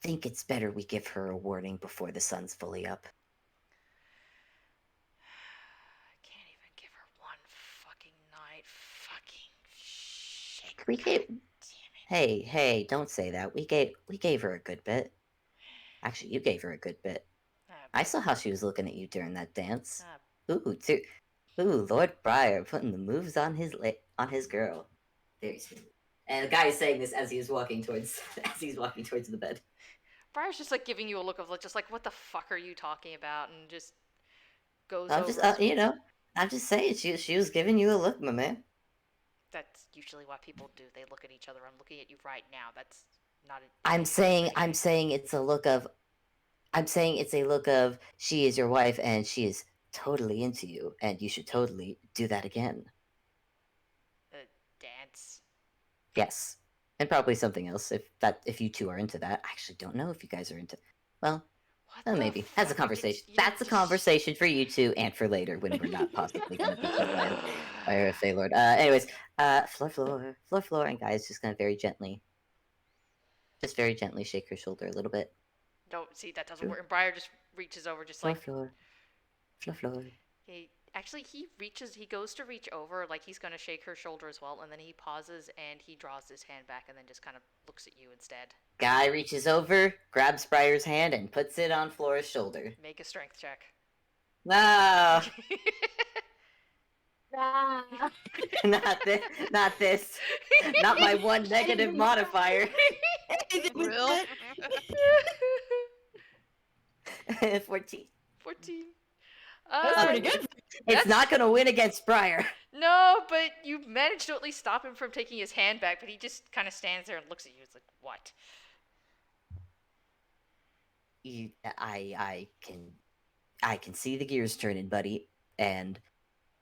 think it's better we give her a warning before the sun's fully up. I can't even give her one fucking night. Fucking shit. Hey, don't say that. We gave her a good bit. Actually, you gave her a good bit. I saw how she was looking at you during that dance. Ooh, Lord Briar putting the moves on his girl. Very sweet. And the guy is saying this as he's walking towards the bed. Briar's just like giving you a look of just like, what the fuck are you talking about? And just goes I'm over. I'm just saying she was giving you a look, my man. That's usually what people do. They look at each other. I'm looking at you right now. That's not I'm saying it's a look of she is your wife and she is totally into you and you should totally do that again. Dance. Yes. And probably something else if you two are into that. I actually don't know if you guys are into maybe. That's a conversation. That's a conversation for you two and for later when we're not possibly gonna be killed by a Fey Lord. Anyways, floor, and guys just gonna very gently shake her shoulder a little bit. Don't see that doesn't work. And Briar just reaches over, just floor. He goes to reach over, like he's gonna shake her shoulder as well, and then he pauses and he draws his hand back and then just kind of looks at you instead. Guy reaches over, grabs Briar's hand, and puts it on Flora's shoulder. Make a strength check. No. Not this. Not my one negative modifier. Real? 14. That's pretty good. It's not gonna win against Briar. No, but you managed to at least stop him from taking his hand back, but he just kind of stands there and looks at you. It's like, what? I can see the gears turning, buddy, and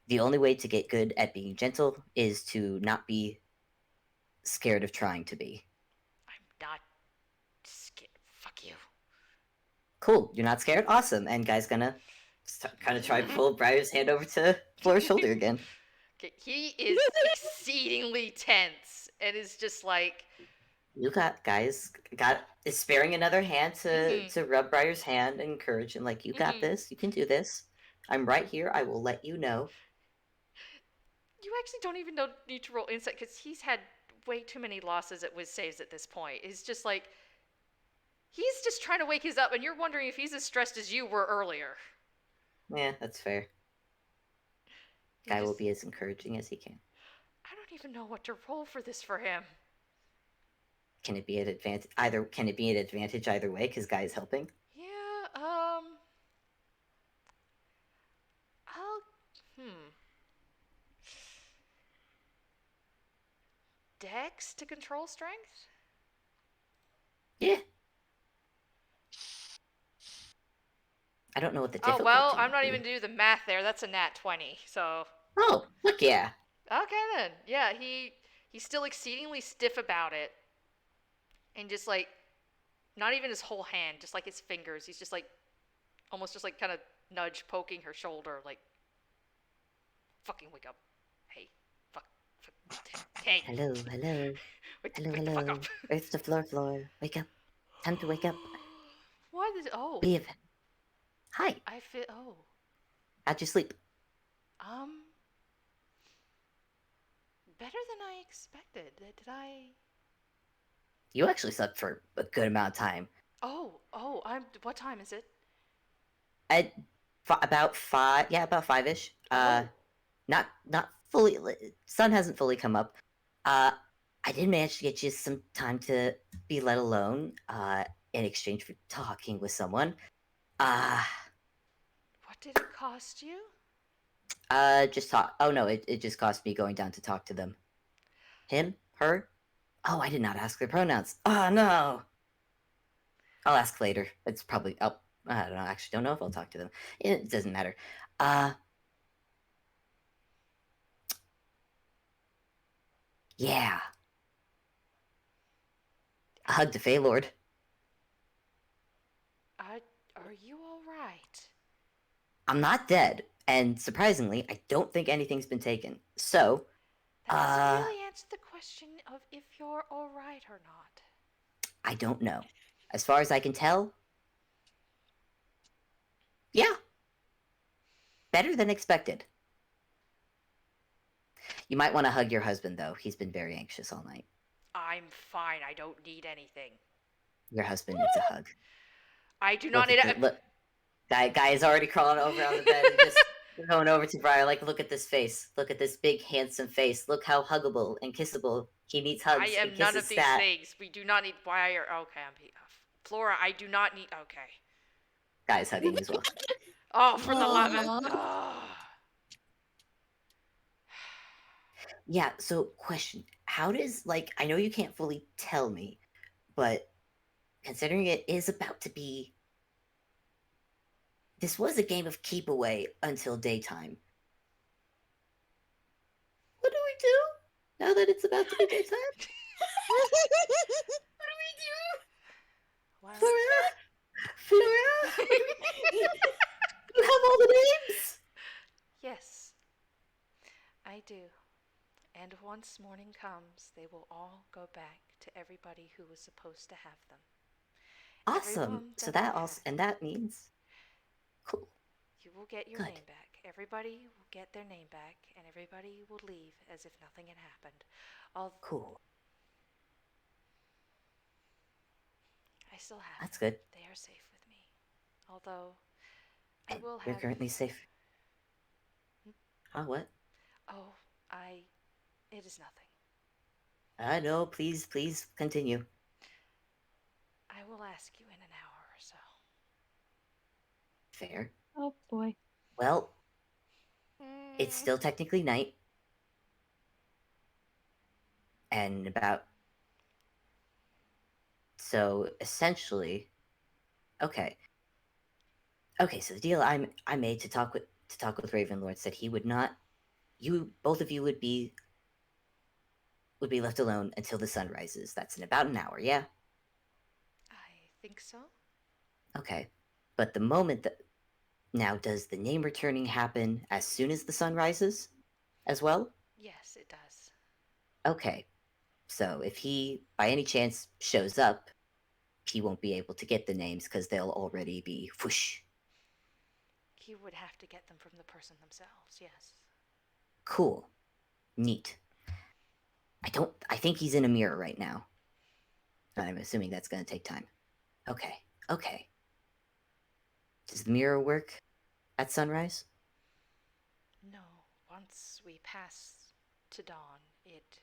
the only way to get good at being gentle is to not be scared of trying to be. I'm not scared. Fuck you. Cool, you're not scared? Awesome. And Guy's gonna kind of try to pull Briar's hand over to Flora's shoulder again. Okay, he is exceedingly tense and is just like, You is sparing another hand to rub Briar's hand and encourage him, like, you got this, you can do this. I'm right here, I will let you know. You actually don't even need to roll insight because he's had way too many losses at whiz saves at this point. It's just like, he's just trying to wake his up, and you're wondering if he's as stressed as you were earlier. Yeah, that's fair. Guy will be as encouraging as he can. I don't even know what to roll for this for him. Can it be an advantage either way because Guy is helping? Yeah, Dex to control strength? Yeah. I don't know what the difficulty. Oh, well, I'm not even do the math there. That's a nat 20, so. Oh, look, yeah. Okay, then. Yeah, he's still exceedingly stiff about it. And just, like, not even his whole hand, just, like, his fingers. He's just, like, almost just, like, kind of nudge poking her shoulder, like, fucking wake up. Hey, fuck. Hey. Hello. Wake hello. the fuck up. Earth to floor. Wake up. Time to wake up. What is, oh. Leave. Hi. I feel, oh. How'd you sleep? Better than I expected. Did I? You actually slept for a good amount of time. What time is it? At about 5, about 5-ish. Not fully, sun hasn't fully come up. I did manage to get you some time to be let alone, in exchange for talking with someone. What did it cost you? Just talk. Oh no, it just cost me going down to talk to them. Him? Her? Oh, I did not ask their pronouns. Oh no. I'll ask later. It's probably, I don't know, I actually don't know if I'll talk to them. It doesn't matter. Yeah. A hug to Faylord. Are you alright? I'm not dead, and surprisingly, I don't think anything's been taken. So, That doesn't really answer the question of if you're alright or not. I don't know. As far as I can tell, yeah. Better than expected. You might want to hug your husband, though. He's been very anxious all night. I'm fine. I don't need anything. Your husband needs a hug. I do not need a... Look, guy is already crawling over on the bed and just going over to Briar. Like, look at this face. Look at this big, handsome face. Look how huggable and kissable. He needs hugs. I am none of these things. We do not need Briar. Okay, Flora, I do not need... Okay. Guy's hugging as well. Oh, for the love of... Oh. Yeah, so question. How does, like, I know you can't fully tell me, but considering it is about to be... This was a game of keep away until daytime. What do we do now that it's about to be daytime? What do we do? Well, Flora? You have all the names? yes, I do. And once morning comes, they will all go back to everybody who was supposed to have them. Awesome. So that means cool. You will get your name back. Everybody will get their name back, and everybody will leave as if nothing had happened. Cool. I still have That's them. good. They are safe with me. Although, I will have... You're currently safe. Oh, what? Oh, it is nothing. No, please continue. I will ask you in an hour or so. Fair. Oh boy. Well, it's still technically night. And about... So, essentially... Okay. Okay, so the deal I made to talk with Ravenlord said he would not... both of you would be left alone until the sun rises. That's in about an hour, yeah? I think so. Okay. But the moment that... Now, does the name returning happen as soon as the sun rises as well? Yes, it does. Okay. So if he, by any chance, shows up, he won't be able to get the names because they'll already be whoosh. He would have to get them from the person themselves, yes. Cool. Neat. I think he's in a mirror right now. I'm assuming that's going to take time. Okay. Does the mirror work at sunrise? No, once we pass to dawn, it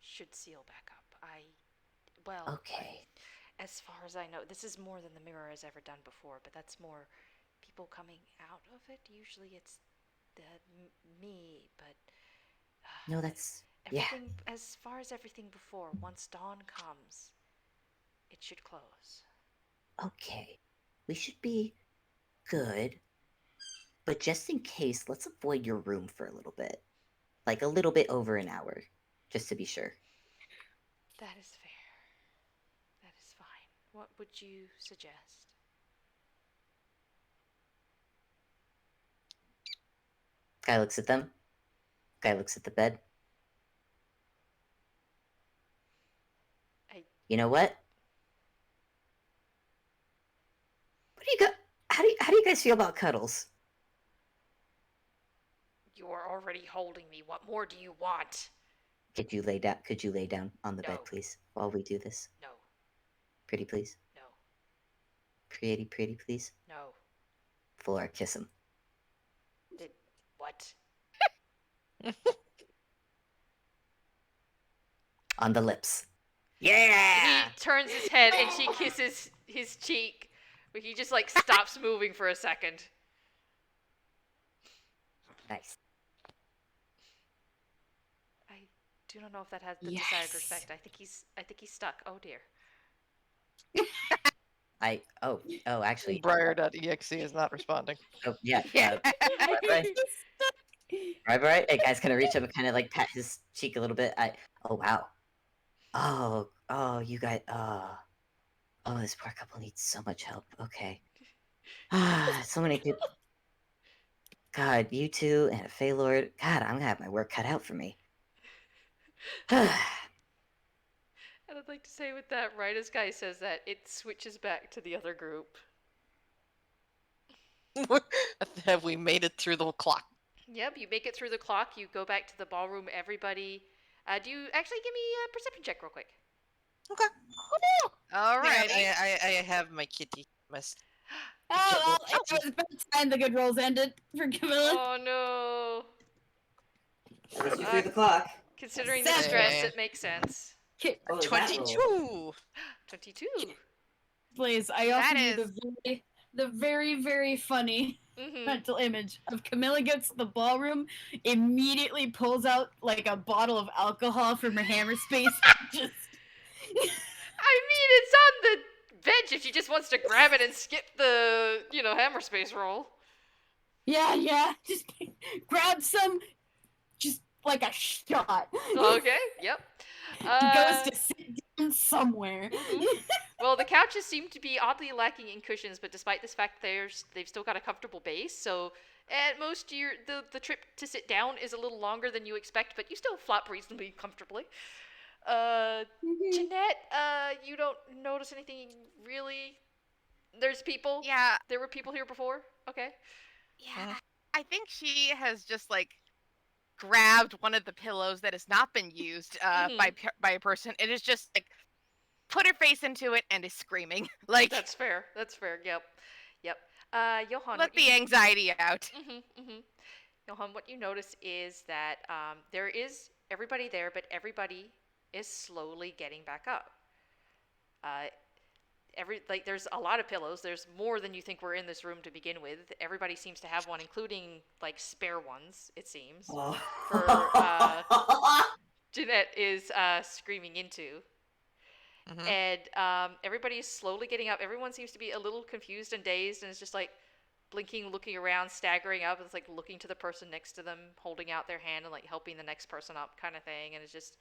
should seal back up. Okay. As far as I know, this is more than the mirror has ever done before, but that's more people coming out of it. Usually it's me, but... No, that's... everything, as far as everything before, once dawn comes, it should close. Okay. We should be good. But just in case, let's avoid your room for a little bit. Like a little bit over an hour, just to be sure. That is fair. That is fine. What would you suggest? Guy looks at them. Guy looks at the bed. You know what? What do you got? How do you guys feel about cuddles? You're already holding me. What more do you want? Could you lay down on the No. bed, please, while we do this? No. Pretty, please. No. Pretty, please. No. Floor, kiss him. What? On the lips. Yeah! He turns his head and she kisses his cheek, but he just like stops moving for a second. Nice. I do not know if that has the desired respect. I think he's stuck. Oh dear. Actually. Briar.exe is not responding. Oh, yeah. Right. Hey, guy's gonna reach up and kind of like pat his cheek a little bit. Oh, wow. Oh, you guys. Oh, this poor couple needs so much help. Okay. So many people. God, you two and a Faylord. God, I'm gonna have my work cut out for me. And I'd like to say with that, right as Guy says that, it switches back to the other group. Have we made it through the clock? Yep, you make it through the clock, you go back to the ballroom, everybody... do you actually give me a perception check real quick? Okay. All right. I have my kitty. Oh, well, it was about time the good rolls ended for Camilla. Oh no. At least you threw the clock. Considering the stress, it makes sense. 22! 22. Blaze, I offer you the very, very funny mental image of Camilla gets to the ballroom, immediately pulls out like a bottle of alcohol from her hammer space. Just... I mean, it's on the bench if she just wants to grab it and skip the, hammer space roll. Yeah. Just grab some, just like a shot. Okay, yep. Goes to sit down somewhere. Well, the couches seem to be oddly lacking in cushions, but despite this fact, they've still got a comfortable base. So, at most, the trip to sit down is a little longer than you expect, but you still flop reasonably comfortably. Jeanette, you don't notice anything really? There's people? Yeah. There were people here before? Okay. Yeah. I think she has just grabbed one of the pillows that has not been used by a person. It is just put her face into it and is screaming. That's fair. Yep. Johan, let the anxiety out. Johan, what you notice is that there is everybody there, but everybody is slowly getting back up. there's a lot of pillows. There's more than you think were in this room to begin with. Everybody seems to have one, including like spare ones. It seems. Oh. For Jeanette is screaming into. Mhm. And everybody's slowly getting up. Everyone seems to be a little confused and dazed, and it's just like blinking, looking around, staggering up. It's like looking to the person next to them, holding out their hand and like helping the next person up, kind of thing. And it's just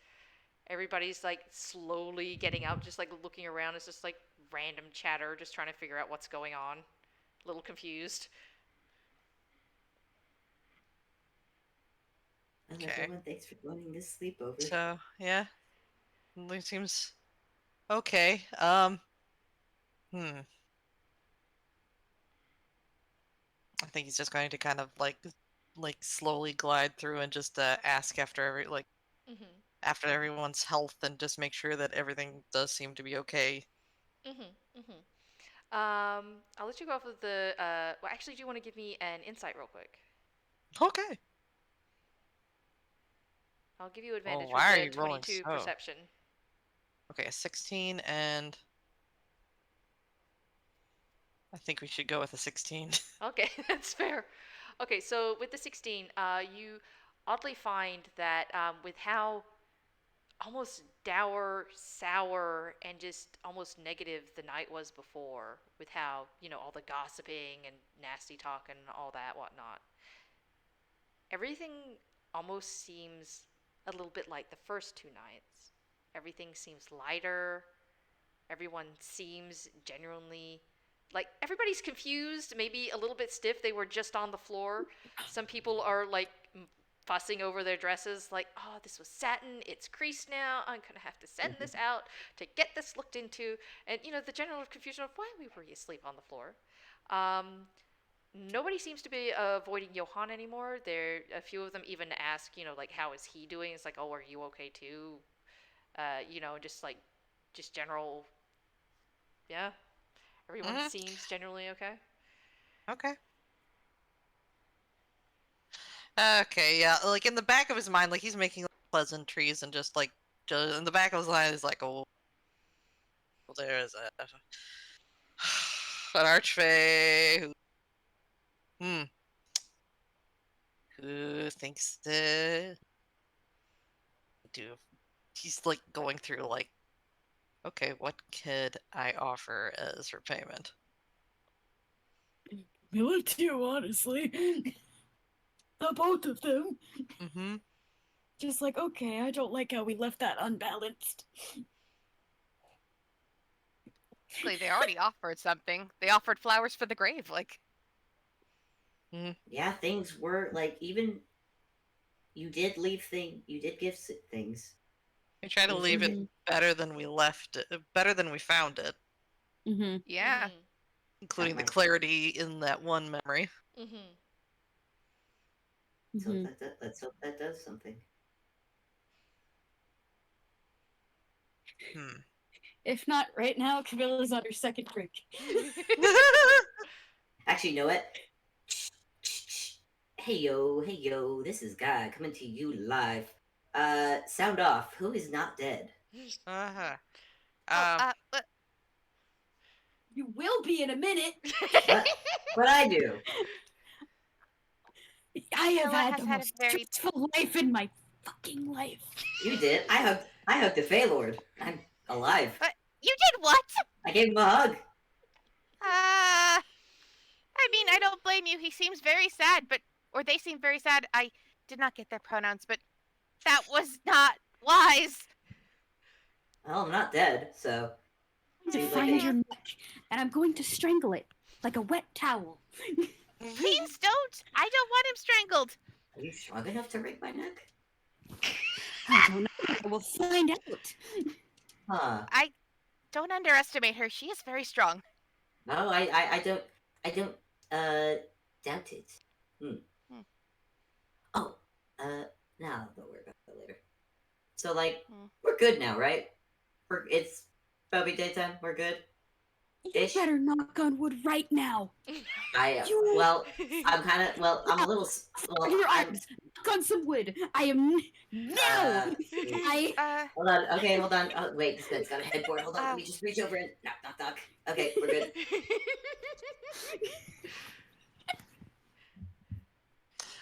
everybody's like slowly getting up, just like looking around. It's just like random chatter, just trying to figure out what's going on. A little confused. Well, Okay. everyone, thanks for joining this sleepover. So yeah, it seems okay. I think he's just going to kind of like slowly glide through and just ask after after everyone's health and just make sure that everything does seem to be okay. I'll let you go off of the. Well, actually, do you want to give me an insight real quick? Okay. I'll give you advantage why are with you the rolling 22 so? perception. Okay, a 16 and I think we should go with a 16. Okay, that's fair. Okay, so with the 16, you oddly find that with how almost dour, sour, and just almost negative the night was before, with how, all the gossiping and nasty talk and all that whatnot, everything almost seems a little bit like the first two nights. Everything seems lighter. Everyone seems genuinely like everybody's confused, maybe a little bit stiff. They were just on the floor. Some people are like fussing over their dresses, like, oh, this was satin, it's creased now, I'm gonna have to send this out to get this looked into. And the general confusion of why were you asleep on the floor. Nobody seems to be avoiding Johan anymore. A few of them even ask, like, how is he doing? It's like, oh, are you okay too? Just general. Yeah, everyone seems generally okay. Okay. Okay, yeah, like in the back of his mind, like he's making pleasantries and just in the back of his mind is like, oh, there's an archfey who thinks that do he's like going through like, okay, what could I offer as repayment? Camilla too, honestly. The both of them. Just like, okay, I don't like how we left that unbalanced. They already offered something. They offered flowers for the grave, like. Yeah, things were like, even you did give things. We try to leave it better than we left it, better than we found it. Yeah. Including the clarity in that one memory. So let's hope that does something. If not right now, Camilla's on her second drink. Actually, you know what? Hey yo, this is Guy coming to you live. Sound off. Who is not dead? You will be in a minute. What I do? I have had the most stressful life in my fucking life. You did. I hugged the Fey Lord. I'm alive. You did what? I gave him a hug. I mean, I don't blame you. He seems very sad, or they seem very sad. I did not get their pronouns, but that was not wise. Well, I'm not dead, so. I'm going to find your neck, and I'm going to strangle it like a wet towel. Please don't. I don't want him strangled. Are you strong enough to break my neck? I don't know. I will find out. I don't underestimate her. She is very strong. No, I don't doubt it. Oh, now don't worry about that later. So we're good now, right? It's probably daytime. We're good. You better knock on wood right now. I'm a little. Well, Your arms. Knock on some wood. I am now. Hold on. Okay, hold on. Oh, wait, this bed's got a headboard. Hold on. Let me just reach over and knock, knock, knock. Okay, we're good.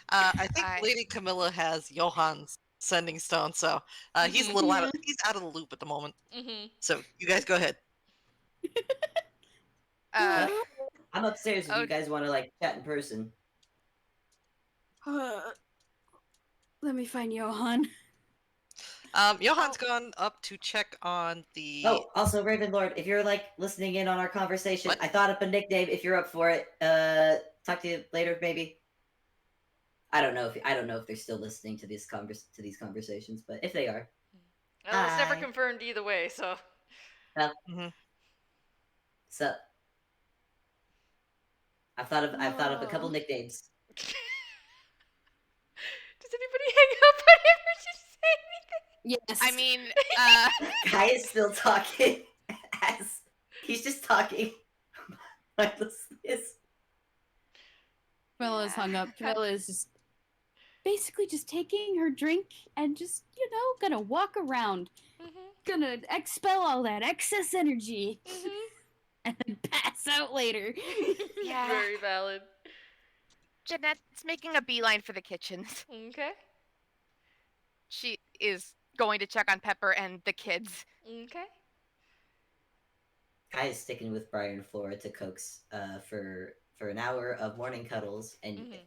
I think Lady Camilla has Johan's sending stone, so he's a little he's out of the loop at the moment. So you guys go ahead. I'm upstairs if you guys want to like chat in person. Let me find Johan. Johan's gone up to check on the. Oh, also Ravenlord, if you're like listening in on our conversation, I thought up a nickname. If you're up for it, talk to you later, maybe. I don't know if they're still listening to these conversations, but if they are, well, it's never confirmed either way. So, so I've thought of a couple nicknames. Does anybody hang up whenever you say anything? Yes. I mean, Kai is still talking as he's just talking. Camilla's hung up. Camilla is just basically just taking her drink and just, gonna walk around. Gonna expel all that excess energy. And then pass out later. Yeah. Very valid. Jeanette's making a beeline for the kitchens. Okay. She is going to check on Pepper and the kids. Okay. Kai is sticking with Briar and Flora to coax for an hour of morning cuddles, and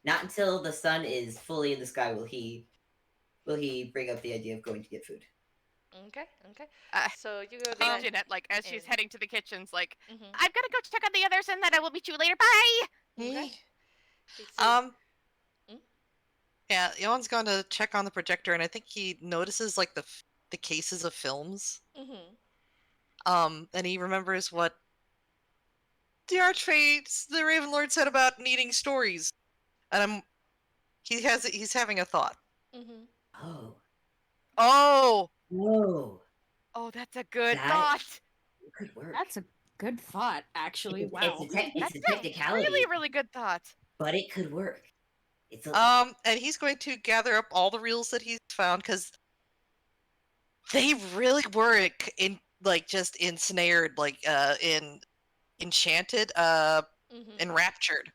not until the sun is fully in the sky will he bring up the idea of going to get food. Okay. So you go. And Jeanette, as she's heading to the kitchens, I've got to go check on the others, and then I will meet you later. Bye. Okay. Yeah, Johan's gone to check on the projector, and I think he notices the cases of films. And he remembers what the Archfates, the Ravenlord, said about needing stories, and he's having a thought. Oh, that's a good thought. Could work. That's a good thought, actually. Wow. It's a technicality. Really, really good thought. But it could work. And he's going to gather up all the reels that he's found, because they really were just ensnared, enchanted, enraptured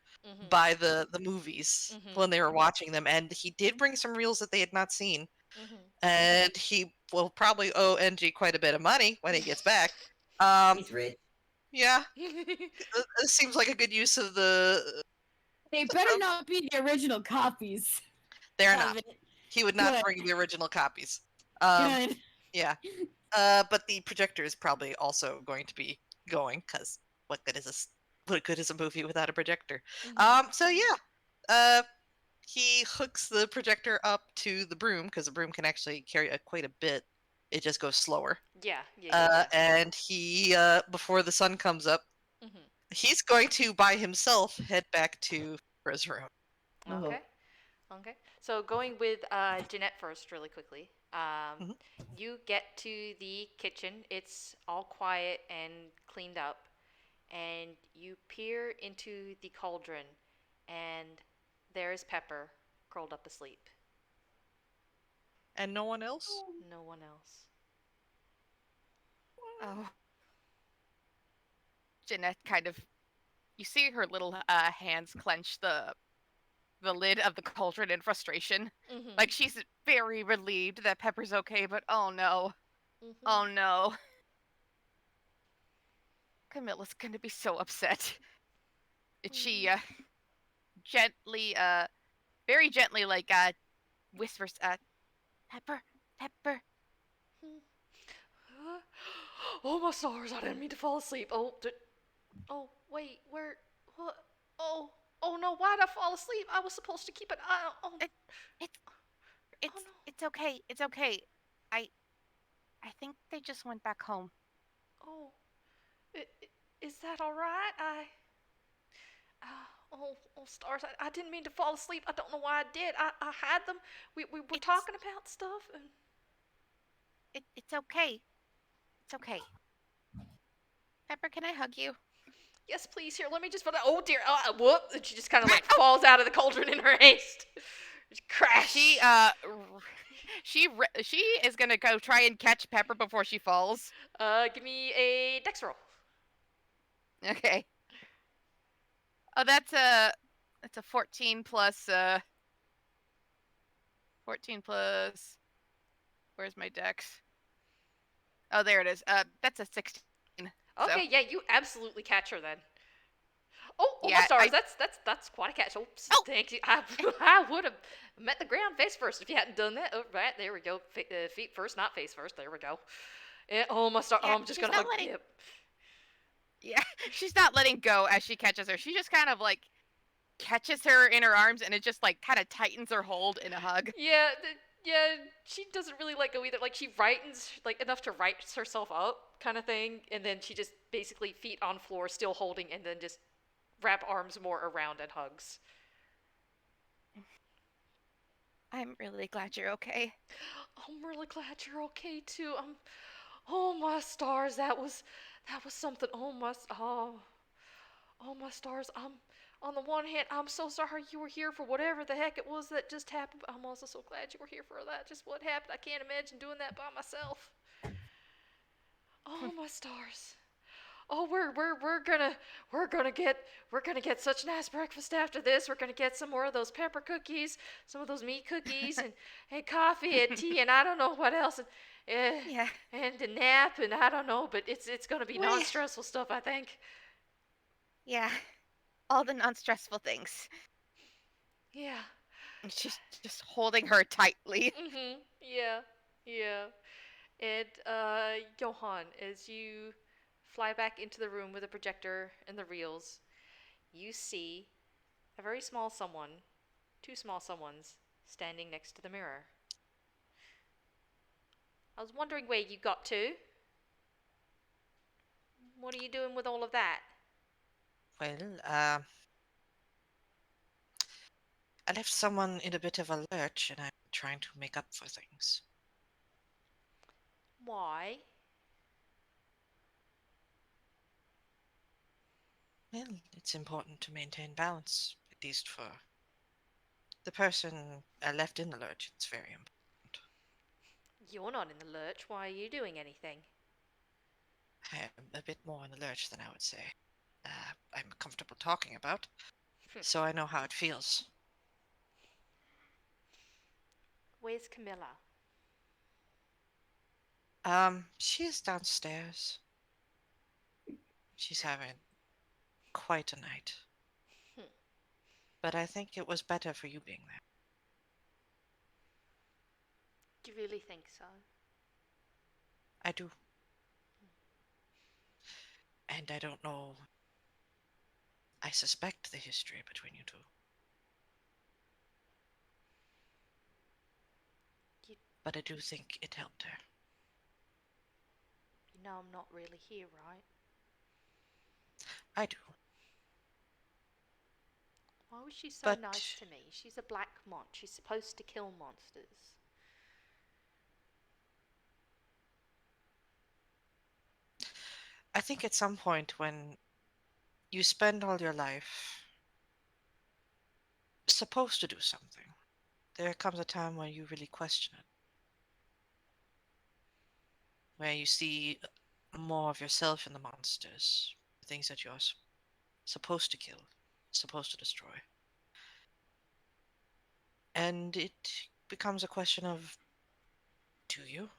by the movies when they were watching them, and he did bring some reels that they had not seen, and he will probably owe NG quite a bit of money when he gets back. He's rich. Yeah, it seems like a good use of the. They better not be the original copies. They're not. He would not bring the original copies. Good. Yeah. But the projector is probably also going to be going, because what good is a movie without a projector? So yeah. He hooks the projector up to the broom, because the broom can actually carry quite a bit. It just goes slower. Yeah. And he, before the sun comes up, he's going to by himself head back to his room. Okay. So going with Jeanette first, really quickly. You get to the kitchen. It's all quiet and cleaned up, and you peer into the cauldron, and there is Pepper curled up asleep. And no one else? No one else. Oh. Jeanette you see her little hands clench the lid of the cauldron in frustration. Like she's very relieved that Pepper's okay, but oh no. Oh no. Camilla's gonna be so upset. She gently, very gently, whispers, Pepper. Oh my stars! I didn't mean to fall asleep. Oh wait, where? What? Oh no! Why'd I fall asleep? I was supposed to keep an eye on. It's okay. It's okay. I think they just went back home. Oh, is that all right? Stars! I didn't mean to fall asleep. I don't know why I did. I had them. We were talking about stuff and. It's okay. It's okay. Pepper, can I hug you? Yes, please. Here, let me just put it. Oh dear. Whoop! And she just kind of like falls out of the cauldron in her haste. Crash. She is gonna go try and catch Pepper before she falls. Give me a dex roll. Okay. Oh, that's a 14 plus 14 plus. Where's my dex? Oh, there it is. That's a 16. Okay, So. yeah, you absolutely catch her then. Oh, Yeah, my stars! That's quite a catch. Oops, thank you. I would have met the ground face first if you hadn't done that. Oh, right, there we go. Feet first, not face first. There we go. Oh, my star! Yeah, I'm just gonna hug. Yep. Yeah, she's not letting go as she catches her. She just kind of like catches her in her arms, and it just like kind of tightens her hold in a hug. Yeah, she doesn't really let go either. Like she rightens like enough to right herself up, kind of thing, and then she just basically feet on floor, still holding, and then just wrap arms more around and hugs. I'm really glad you're okay. I'm really glad you're okay too. Oh my stars, that was something. Oh my stars. On the one hand, I'm so sorry you were here for whatever the heck it was that just happened, but I'm also so glad you were here for that. Just what happened. I can't imagine doing that by myself. Oh my stars. Oh, we're gonna get such nice breakfast after this. We're gonna get some more of those pepper cookies, some of those meat cookies, and coffee and tea, and I don't know what else, and a nap, and I don't know, but it's gonna be non-stressful stuff, I think. Yeah, all the non-stressful things. Yeah. And she's just holding her tightly. Yeah. And Johan, as you fly back into the room with the projector and the reels, you see a very small someone, two small someones, standing next to the mirror. I was wondering where you got to. What are you doing with all of that? Well, I left someone in a bit of a lurch, and I'm trying to make up for things. Why? Well, it's important to maintain balance, at least for the person I left in the lurch. It's very important. You're not in the lurch. Why are you doing anything? I am a bit more in the lurch than I would say. I'm comfortable talking about, so I know how it feels. Where's Camilla? She's downstairs. She's having quite a night. But I think it was better for you being there. Do you really think so? I do. And I don't know. I suspect the history between you two. But I do think it helped her. You know I'm not really here, right? I do. Why was she so nice to me? She's a black mont. She's supposed to kill monsters. I think at some point when you spend all your life supposed to do something, there comes a time when you really question it. Where you see more of yourself in the monsters, the things that you're supposed to kill, supposed to destroy. And it becomes a question of, do you?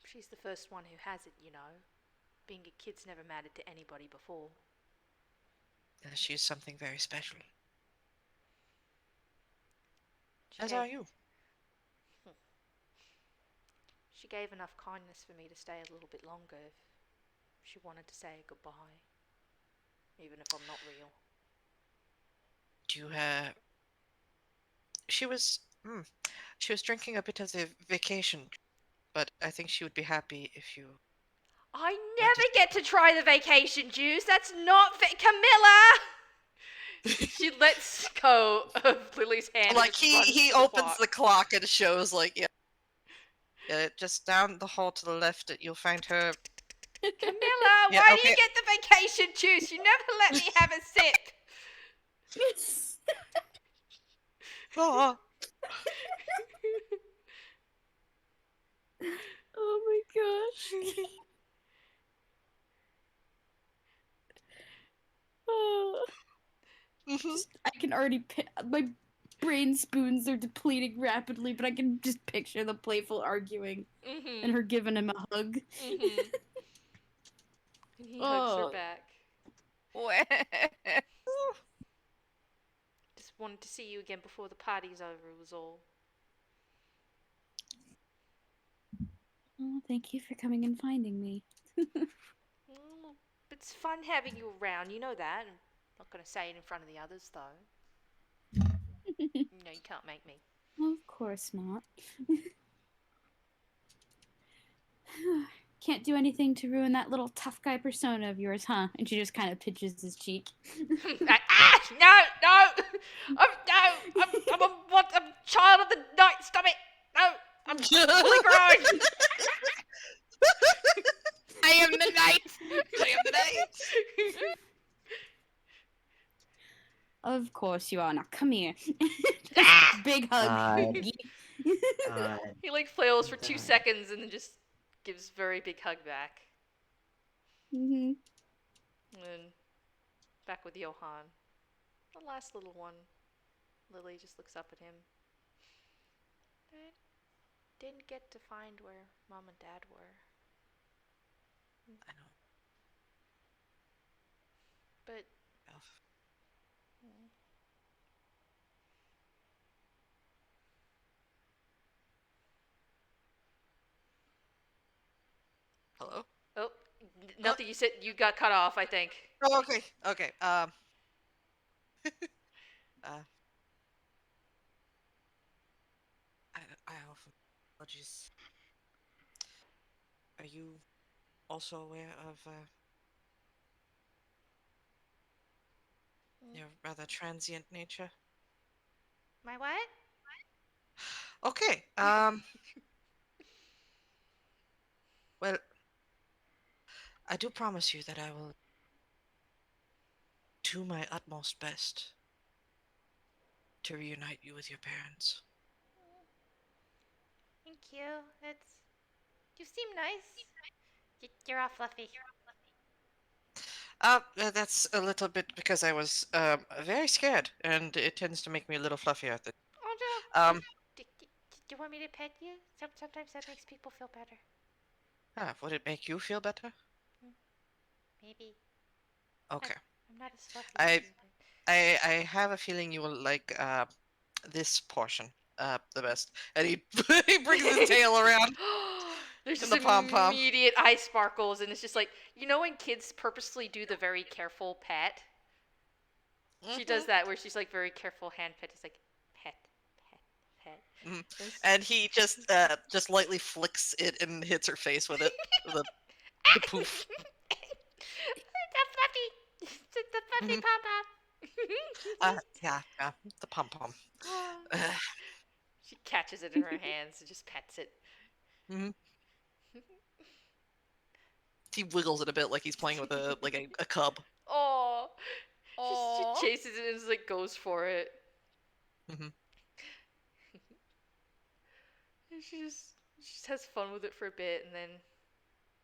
She's the first one who has it, you know. Being a kid's never mattered to anybody before. She's something very special. As are you. She gave enough kindness for me to stay a little bit longer if she wanted to say goodbye. Even if I'm not real. She was drinking a bit of the vacation, but I think she would be happy if you... I never get to try the vacation juice. That's not Camilla! She lets go of Lily's hand. Like he opens the clock and shows like, yeah. just down the hall to the left. You'll find her. Camilla, Yeah, why do okay. you get the vacation juice? You never let me have a sip. Oh, Oh my gosh. Oh. I can already my brain spoons are depleting rapidly, but I can just picture the playful arguing and her giving him a hug. And he hugs her back. Just wanted to see you again before the party's over was all. Oh, thank you for coming and finding me. Well, it's fun having you around, you know that. I'm not going to say it in front of the others, though. No, you can't make me. Of course not. Can't do anything to ruin that little tough guy persona of yours, huh? And she just kind of pinches his cheek. No! I'm a child of the night. Stop it! No, I'm fully grown. I am the knight. I am the night. Of course you are. Now come here. Big hug. He like flails for 2 seconds and then just gives very big hug back. Mm-hmm. And back with Johan. The last little one. Lily just looks up at him. I didn't get to find where Mom and Dad were. I know. But Hello? oh, nothing. You said you got cut off, I think. Oh, okay. Okay. I offer apologies. Are you also aware of your rather transient nature? My what? Okay. Well, I do promise you that I will do my utmost best to reunite you with your parents. Thank you. You seem nice. You're all fluffy. That's a little bit because I was very scared, and it tends to make me a little fluffier. Oh no. Um, Do you want me to pet you? Sometimes that makes people feel better. would it make you feel better? Maybe. Okay. I'm not as fluffy I- as you, but... I have a feeling you will like this portion the best. And he he brings his tail around. There's And just the pom-pom. immediate eye sparkles, and it's just like, you know when kids purposely do the very careful pet? She does that where she's like very careful hand pet. It's like pet. Mhm. And he just lightly flicks it and hits her face with it. the poof. The fluffy. The fluffy pom-pom. Yeah, the pom-pom. She catches it in her hands and just pets it. Mhm. He wiggles it a bit like he's playing with a cub. Oh, she chases it and just like goes for it. Mhm. And she just has fun with it for a bit, and then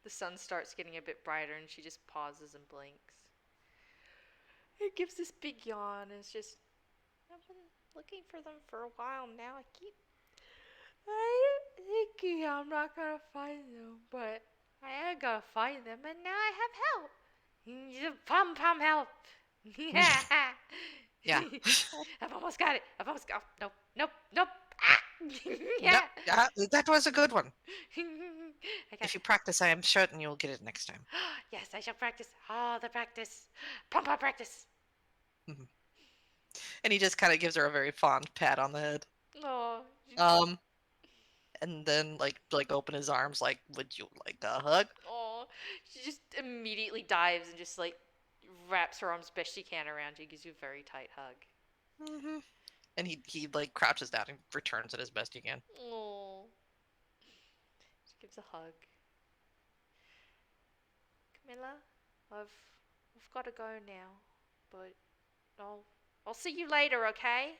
the sun starts getting a bit brighter, and she just pauses and blinks. It gives this big yawn, and it's just, I've been looking for them for a while now. I thinking I'm not gonna find them, but I am gonna find them, and now I have help. Pom help. Yeah. I've almost got it. Nope. Ah! Yeah. Yeah, that was a good one. I got If you practice, I am certain you'll get it next time. Yes, I shall practice. All the practice. Pom practice. And he just kind of gives her a very fond pat on the head. Oh. And then like open his arms like, would you like a hug? Oh. She just immediately dives and just like wraps her arms best she can around you, gives you a very tight hug. And he like crouches down and returns it as best he can. Oh. Gives a hug. Camilla, we've got to go now, but I'll see you later, okay?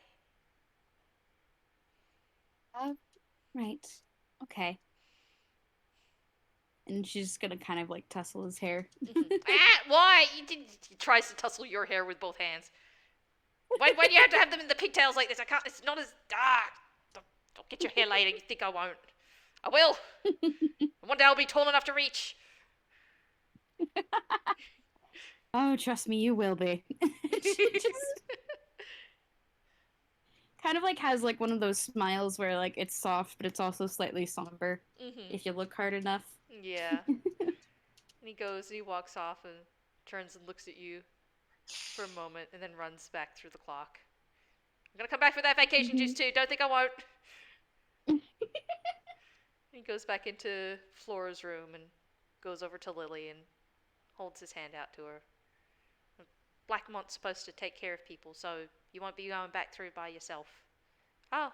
Right. Okay. And she's just gonna kind of like tussle his hair. Why? He tries to tussle your hair with both hands. Why do you have to have them in the pigtails like this? I can't. It's not as. Don't get your hair later. You think I won't? I will. One day I'll be tall enough to reach. Oh, trust me, you will be. She just kind of like has like one of those smiles where like it's soft, but it's also slightly somber if you look hard enough. Yeah. And he walks off and turns and looks at you for a moment and then runs back through the clock. I'm gonna come back for that vacation juice too. Don't think I won't. He goes back into Flora's room and goes over to Lily and holds his hand out to her. Blackmont's supposed to take care of people, so you won't be going back through by yourself. Oh,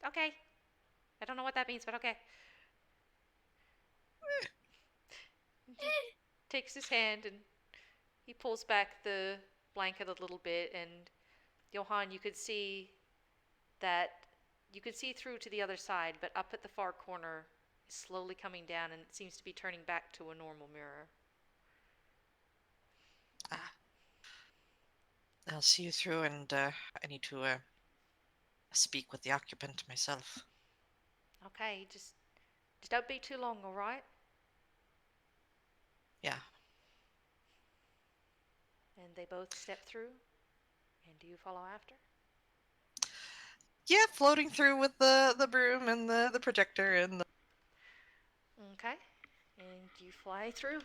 okay. I don't know what that means, but okay. Takes his hand and he pulls back the blanket a little bit, and Johan, you could see through to the other side, but up at the far corner is slowly coming down, and it seems to be turning back to a normal mirror. I'll see you through, and I need to speak with the occupant myself. Okay, just don't be too long, all right? Yeah. And they both step through, and do you follow after? Yeah, floating through with the broom and the projector and the... Okay, and you fly through.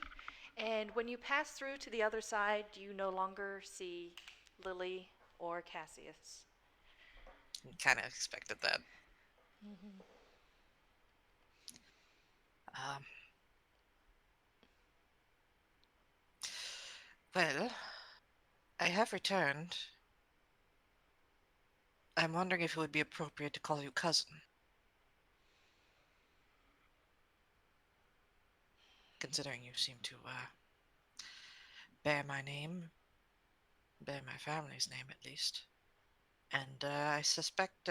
And when you pass through to the other side, you no longer see Lily or Cassius. Kind of expected that. Well, I have returned. I'm wondering if it would be appropriate to call you cousin. Considering you seem to bear my name, bear my family's name at least. And I suspect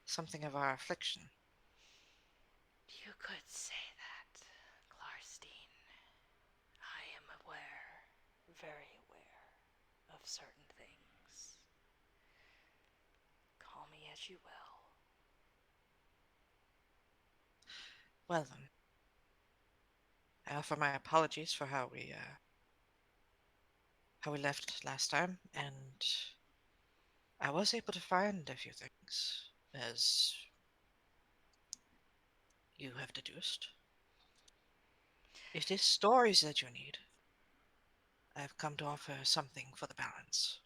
something of our affliction. You could say that, Klarstein. I am aware, very aware, of certain things. Call me as you will. Well then, I offer my apologies for how we left last time, and I was able to find a few things, as you have deduced. It is stories that you need. I've come to offer something for the balance.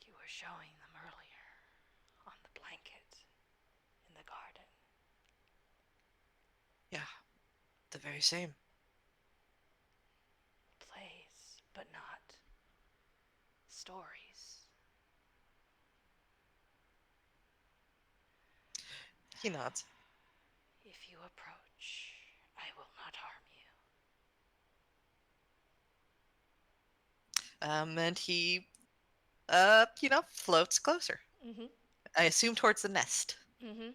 You were showing them earlier on the blanket in the garden. Yeah, the very same. Plays, but not stories. He nods. If you approach, I will not harm you. And he, floats closer. I assume towards the nest. He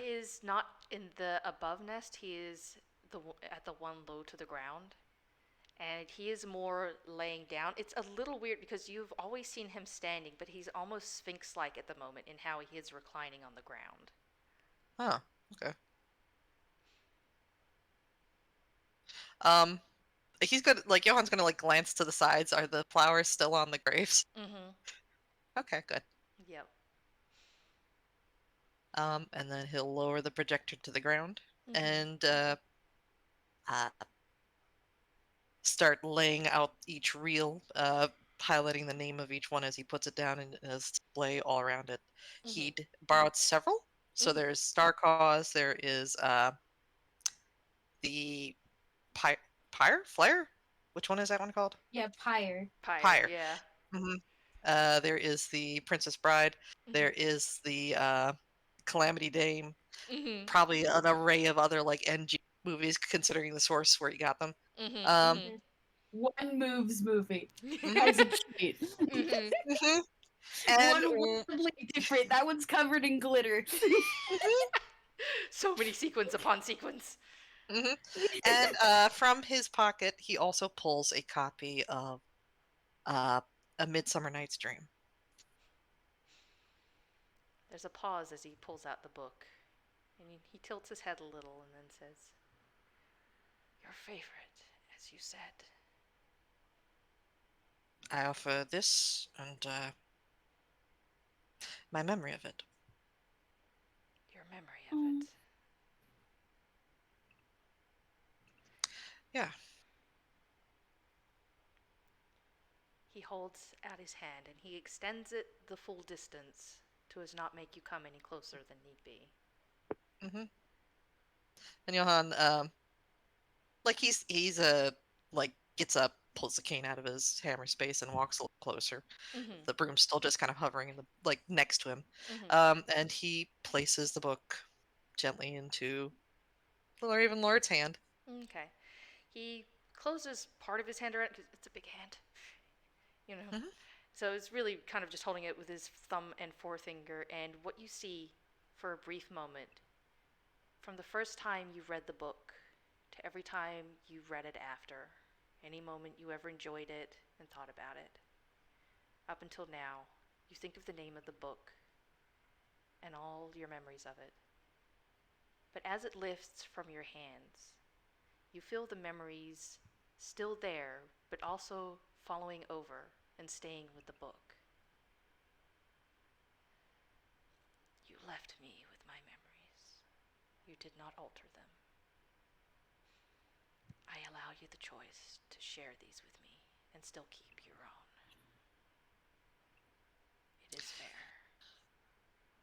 is not in the above nest. He is at the one low to the ground. And he is more laying down. It's a little weird because you've always seen him standing, but he's almost sphinx-like at the moment in how he is reclining on the ground. Oh, okay. He's gonna Johan's gonna glance to the sides. Are the flowers still on the graves? Okay, good. Yep. And then he'll lower the projector to the ground and start laying out each reel, highlighting the name of each one as he puts it down in a display all around it. He'd borrowed several. So there's Star Cause, there is the Pyre? Flare? Which one is that one called? Yeah, Pyre. Pyre. Yeah. There is the Princess Bride. There is the Calamity Dame, Mm-hmm. probably an array of other like NG movies, considering the source where you got them. Mm-hmm. One moves movie Mhm, as a cheat. Mm-hmm. mhm. And One wildly different. That one's covered in glitter. mhm, So many sequence upon sequence. mhm. And from his pocket, he also pulls a copy of A Midsummer Night's Dream. There's a pause as he pulls out the book, and he tilts his head a little and then says, "Your favorite, as you said." I offer this and my memory of it. Your memory of Oh. it. Yeah. He holds out his hand and he extends it the full distance to as not make you come any closer than need be. hmm And Johan, like he's like gets up, pulls the cane out of his hammer space, and walks a little closer. Mm-hmm. The broom's still just kind of hovering in the like next to him, Mm-hmm. and he places the book gently into the Raven Lord's hand. Okay. He closes part of his hand around because it's a big hand, you know. hmm So it's really kind of just holding it with his thumb and forefinger. And what you see for a brief moment, from the first time you read the book to every time you read it after, any moment you ever enjoyed it and thought about it, up until now, you think of the name of the book and all your memories of it. But as it lifts from your hands, you feel the memories still there, but also following over and staying with the book. You left me with my memories. You did not alter them. I allow you the choice to share these with me and still keep your own. It is fair,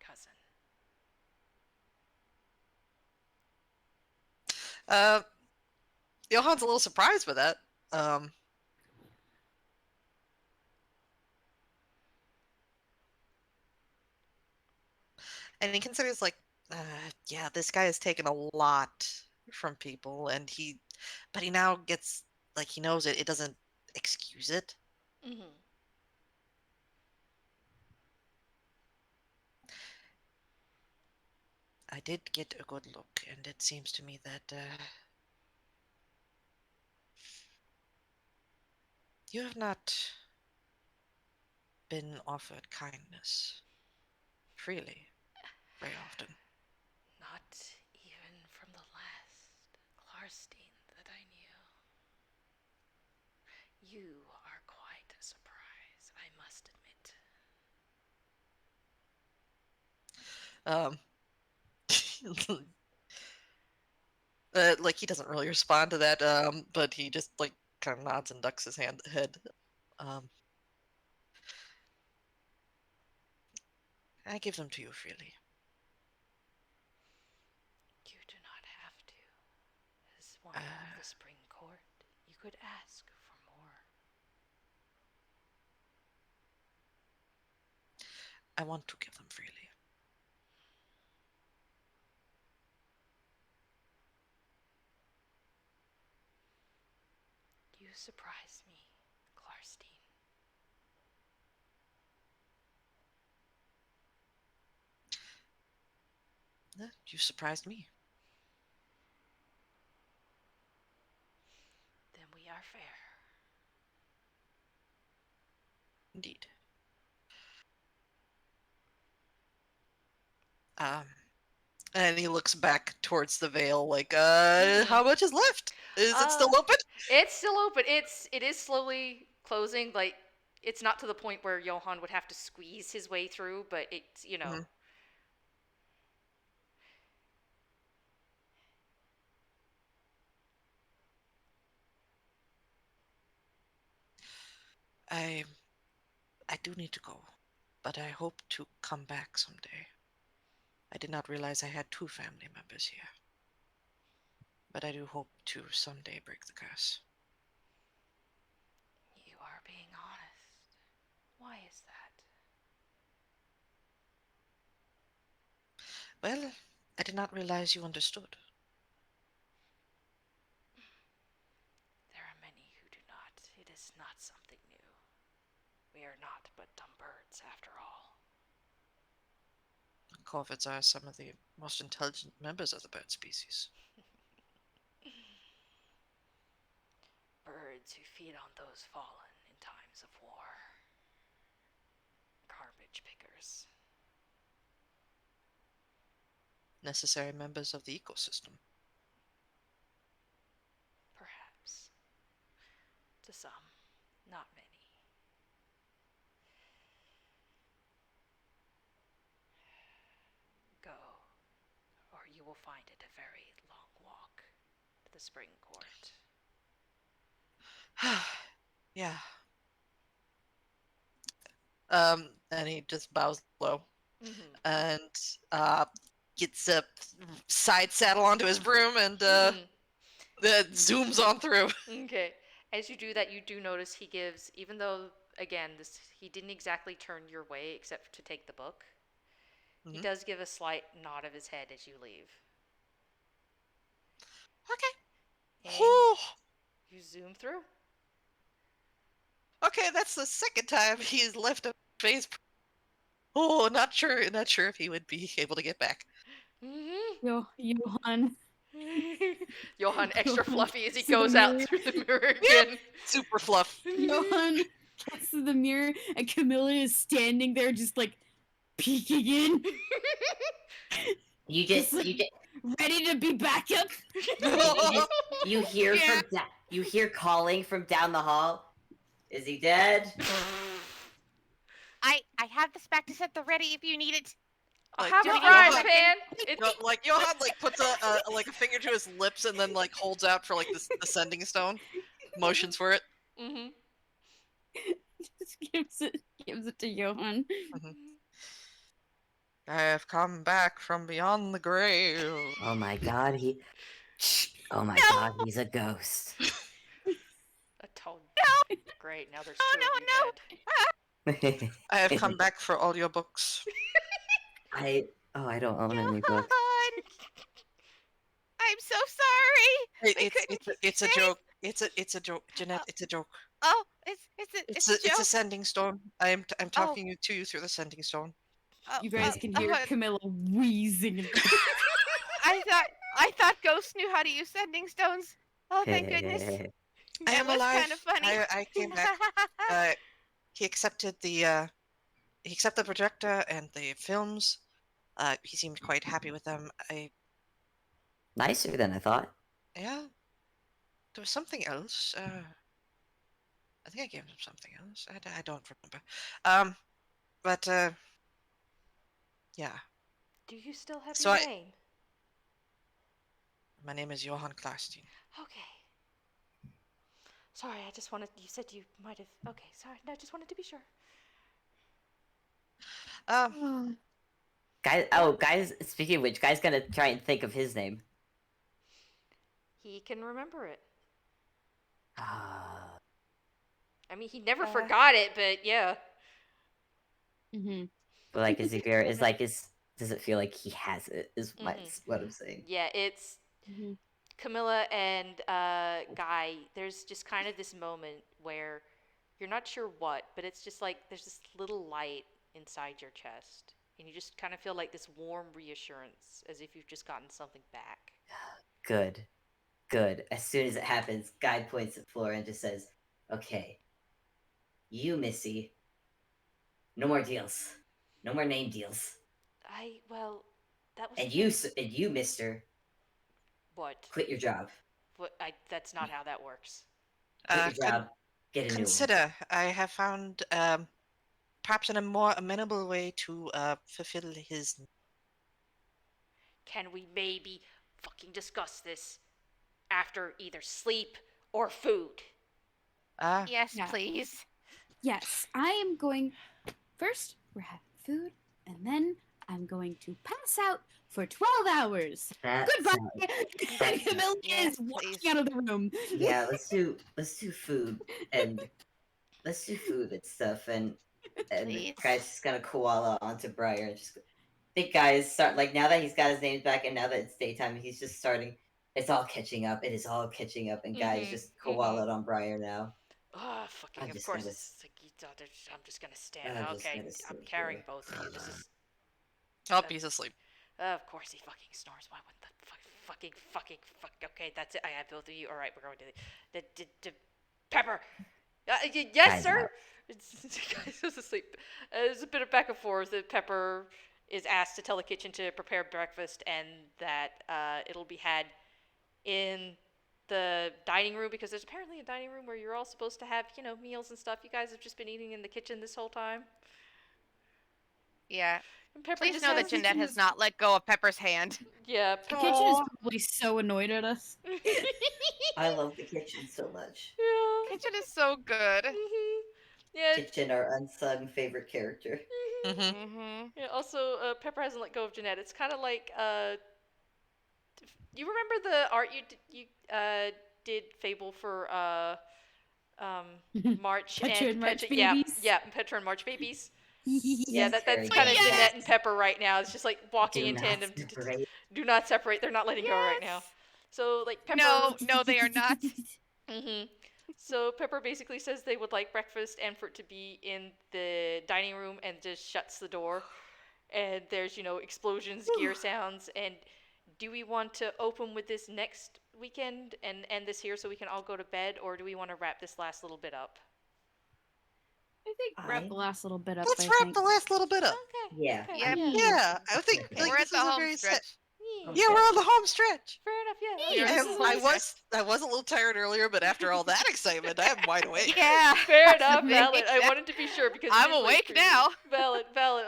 cousin. Uh, Johan's a little surprised by that. Um, and he considers like, yeah, this guy has taken a lot from people, but he now gets like he knows it. It doesn't excuse it. Mm-hmm. I did get a good look, and it seems to me that you have not been offered kindness freely very often. Not even from the last Klarstein that I knew. You are quite a surprise, I must admit. Like he doesn't really respond to that, but he just like kind of nods and ducks his head. Um, I give them to you freely. You do not have to. As one Uh, of the Spring Court, you could ask for more. I want to give them freely. You surprise me, Klarstein. You surprised me. Then we are fair. Indeed. Um, and he looks back towards the veil, like, how much is left? Is it Uh, still open? it's still open. It is slowly closing. Like it's not to the point where Johan would have to squeeze his way through, but it's Mhm. I I do need to go, but I hope to come back someday. I did not realize I had two family members here, but I do hope to someday break the curse. You are being honest. Why is that? Well, I did not realize you understood. There are many who do not. It is not something new. We are not but dumb birds, after all. Corvids are some of the most intelligent members of the bird species. Birds who feed on those fallen in times of war. Garbage pickers. Necessary members of the ecosystem. Perhaps. To some, not many. Go, or you will find it a very long walk to the spring court. Yeah. And he just bows low and gets a side saddle onto his broom and zooms on through. Okay. As you do that, you do notice he gives, even though, again, he didn't exactly turn your way except to take the book, he does give a slight nod of his head as you leave. Okay. And you zoom through. Okay, that's the second time he's left a phase. Oh, not sure if he would be able to get back. Johan. Johan extra Johan fluffy as he gets to the goes out mirror. through the mirror again. Super fluff. Johan gets to the mirror, and Camilla is standing there just like peeking in. You just ready to be back up. you hear you hear calling from down the hall. Is he dead? I have the spectus at the ready if you need it. I'll Like, have Johan- a frying Johan- pan. Like Johan puts a finger to his lips and then holds out for the sending stone, motions for it. Just gives it to Johan. I have come back from beyond the grave. Oh my god, oh my god, he's a ghost. A toad. No. Great, now there's Oh, two of no, you dead. I have come back for all your books. I don't own any books. Johan! I'm so sorry. It's a joke. It's a joke, Jeanette. It's a joke. Oh, it's a joke. It's a sending stone. I'm talking to you through the sending stone. Oh, You guys can hear Camilla wheezing. I thought ghosts knew how to use sending stones. Oh, thank goodness. I am alive. Kind of funny. I came back. He accepted the projector and the films. He seemed quite happy with them. Nicer than I thought. Yeah. There was something else. I think I gave him something else. I don't remember. But yeah. Do you still have So your name? My name is Johan Klarstein. Okay. Sorry, I just wanted. You said you might have. Okay, sorry. No, I just wanted to be sure. Guys. Speaking of which, guy's gonna try and think of his name. He can remember it. Ah. I mean, he never forgot it, but yeah. But is he fair? Does it feel like he has it? Is what I'm saying. Yeah, it's Camilla and Guy. There's just kind of this moment where you're not sure what, but it's just like there's this little light inside your chest, and you just kind of feel like this warm reassurance, as if you've just gotten something back. Good. As soon as it happens, Guy points at Flora and just says, "Okay, you, Missy. No more deals. No more name deals. That was. And you, Mister. What? Quit your job. That's not how that works. Quit your job. Get a new one. Consider, I have found perhaps in a more amenable way to fulfill his. Can we maybe fucking discuss this after either sleep or food? Yes, Yeah. please. Yes, I am going. First, we're having food, and then I'm going to pass out for 12 hours. Goodbye. Camilla is walking out of the room. Yeah, let's do food and stuff and Please. Guy's just gonna koala onto Briar and just go, think guys start like now that he's got his names back and now that it's daytime, he's just starting. It's all catching up. It is all catching up, and guys just koalaed on Briar now. Oh, fucking! Of course, it's like I'm just gonna stand. Okay, I'm carrying both of you. This is. Oh, he's asleep. Of course he fucking snores. Why wouldn't the fuck? Okay, that's it. I have both of you. All right, we're going to the Pepper. Yes, sir. Guys is asleep. There's a bit of back and forth. Pepper is asked to tell the kitchen to prepare breakfast and that it'll be had in the dining room because there's apparently a dining room where you're all supposed to have, meals and stuff. You guys have just been eating in the kitchen this whole time. Yeah. Pepper Please know that Jeanette has not let go of Pepper's hand. Yeah. The kitchen is probably so annoyed at us. I love the kitchen so much. Yeah. Kitchen is so good. Yeah. Kitchen, our unsung favorite character. Yeah. Also, Pepper hasn't let go of Jeanette. It's kind of like you remember the art you did Fable for March Petra and March yeah, babies? yeah, Petra and March babies. Yeah, that's very kind of good. Jeanette and Pepper right now. It's just like walking Do in not tandem. separate. Do not separate. They're not letting go right now. So like Pepper. No, they are not. So Pepper basically says they would like breakfast and for it to be in the dining room and just shuts the door. And there's, explosions, gear sounds. And do we want to open with this next weekend and end this here so we can all go to bed? Or do we want to wrap this last little bit up? I think wrap the last little bit up. Let's wrap the last little bit up. Okay. Yeah. Okay. Yep. Yeah, I think Okay. like, We're this at the is a home very stretch. Yeah, we're on the home stretch. Fair enough, yeah. You're Okay. just I was a little tired earlier, but after all that excitement, I am wide awake. Yeah. Fair enough, valid. I wanted to be sure because I'm usually awake for now. Valid.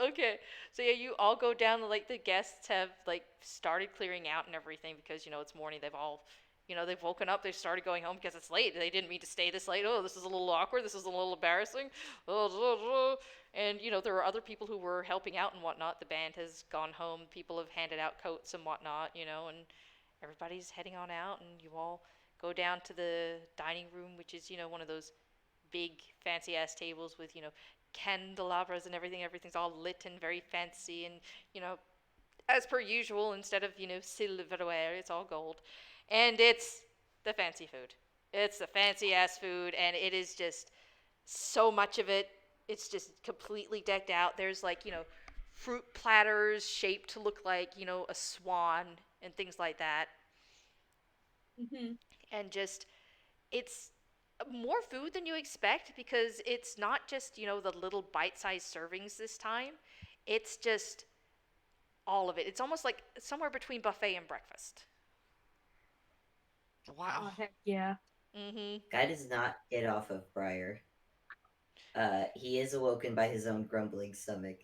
Okay. So yeah, you all go down. Like the guests have like started clearing out and everything because it's morning. They've all, they've woken up. They've started going home because it's late. They didn't mean to stay this late. Oh, this is a little awkward. This is a little embarrassing. And there are other people who were helping out and whatnot. The band has gone home. People have handed out coats and whatnot. And everybody's heading on out, and you all go down to the dining room, which is one of those big fancy ass tables with candelabras and everything. Everything's all lit and very fancy, and as per usual, instead of silverware, it's all gold, and it's the fancy food. It's the fancy ass food, and it is just so much of it. It's just completely decked out. There's fruit platters shaped to look like a swan and things like that. And just it's more food than you expect because it's not just the little bite-sized servings this time. It's just all of it. It's almost like somewhere between buffet and breakfast. Wow. Oh, heck yeah. Guy does not get off of Briar. He is awoken by his own grumbling stomach.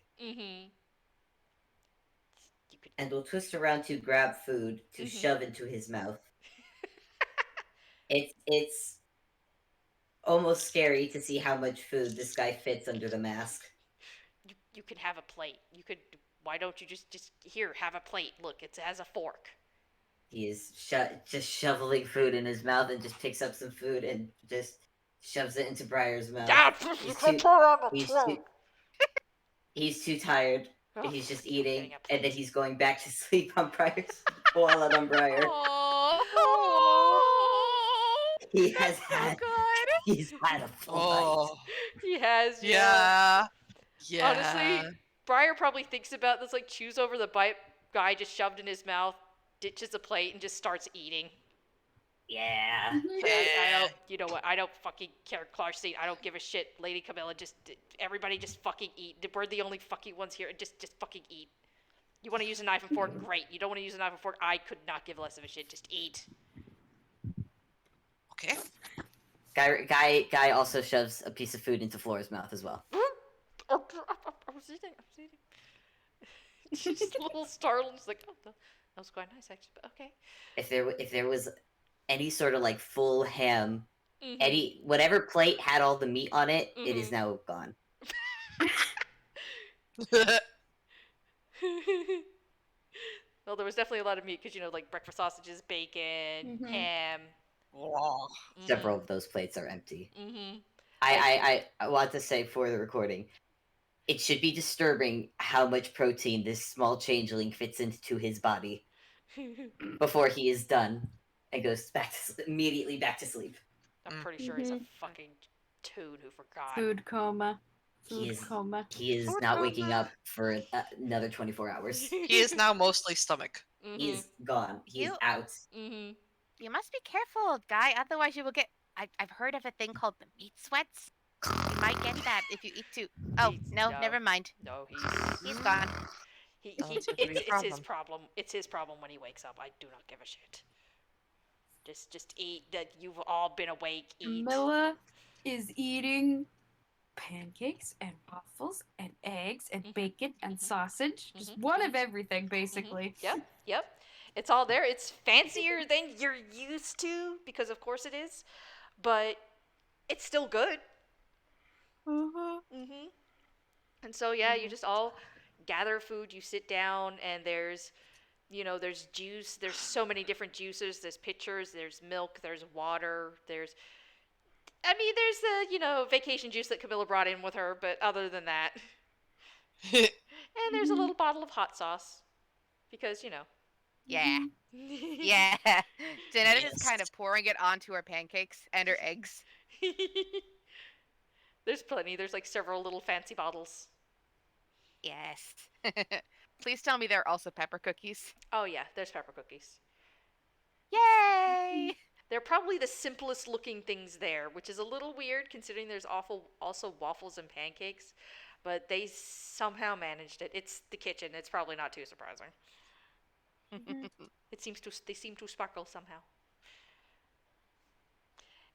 And will twist around to grab food to shove into his mouth. It's almost scary to see how much food this guy fits under the mask. You could have a plate. Why don't you just here, have a plate. Look, it has a fork. He is just shoveling food in his mouth and just picks up some food and just shoves it into Briar's mouth. He's too tired. Oh, He's just eating, and then he's going back to sleep on Briar's wallet on Briar. He has had. He's had a full night. He has. Yeah. Honestly, Briar probably thinks about this. Like chews over the bite guy just shoved in his mouth, ditches a plate, and just starts eating. Yeah. I don't. You know what? I don't fucking care, Clarcy. I don't give a shit, Lady Camilla. Everybody just fucking eat. We're the only fucking ones here. Just fucking eat. You want to use a knife and fork? Great. You don't want to use a knife and fork? I could not give less of a shit. Just eat. Okay. Guy also shoves a piece of food into Flora's mouth as well. I was eating. She's a little startled. She's like, oh, that was quite nice, actually. But okay. If there was any sort of like full ham, whatever plate had all the meat on it, it is now gone. Well, there was definitely a lot of meat because like breakfast sausages, bacon, ham. Several of those plates are empty. I want to say for the recording, it should be disturbing how much protein this small changeling fits into his body before he is done and goes immediately back to sleep. I'm pretty sure he's a fucking toon who forgot. Food coma. He Food is, coma. he is not waking up for another 24 hours. He is now mostly stomach. He is gone. He is out. You must be careful, guy. Otherwise, you will get. I've heard of a thing called the meat sweats. You might get that if you eat too. Oh no, never mind. No, he's gone. It's his problem. It's his problem when he wakes up. I do not give a shit. Just eat. That you've all been awake. Eat. Camilla is eating pancakes and waffles and eggs and bacon and sausage. Just one of everything, basically. Yep. It's all there. It's fancier than you're used to, because of course it is. But it's still good. And so, yeah, you just all gather food. You sit down, and there's juice. There's so many different juices. There's pitchers. There's milk. There's water. There's the, vacation juice that Camilla brought in with her, but other than that. And there's a little bottle of hot sauce. Because, Yeah. Yeah. Jeanette is kind of pouring it onto her pancakes and her eggs. There's plenty. There's like several little fancy bottles. Yes. Please tell me there are also pepper cookies. Oh, yeah. There's pepper cookies. Yay! They're probably the simplest looking things there, which is a little weird considering there's also waffles and pancakes, but they somehow managed it. It's the kitchen. It's probably not too surprising. They seem to sparkle somehow.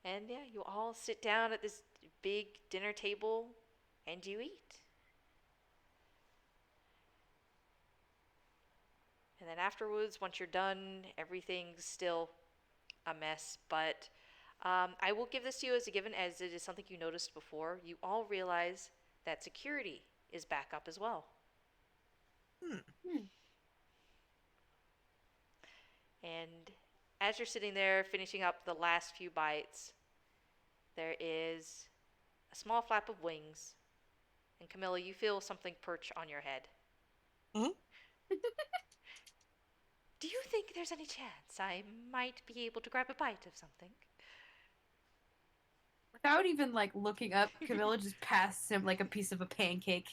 And yeah, you all sit down at this big dinner table and you eat. And then afterwards, once you're done, everything's still a mess, but I will give this to you as a given, as it is something you noticed before. You all realize that security is back up as well. And as you're sitting there finishing up the last few bites, there is a small flap of wings, and Camilla, you feel something perch on your head. Do you think there's any chance I might be able to grab a bite of something? Without even looking up, Camilla just passes him a piece of a pancake.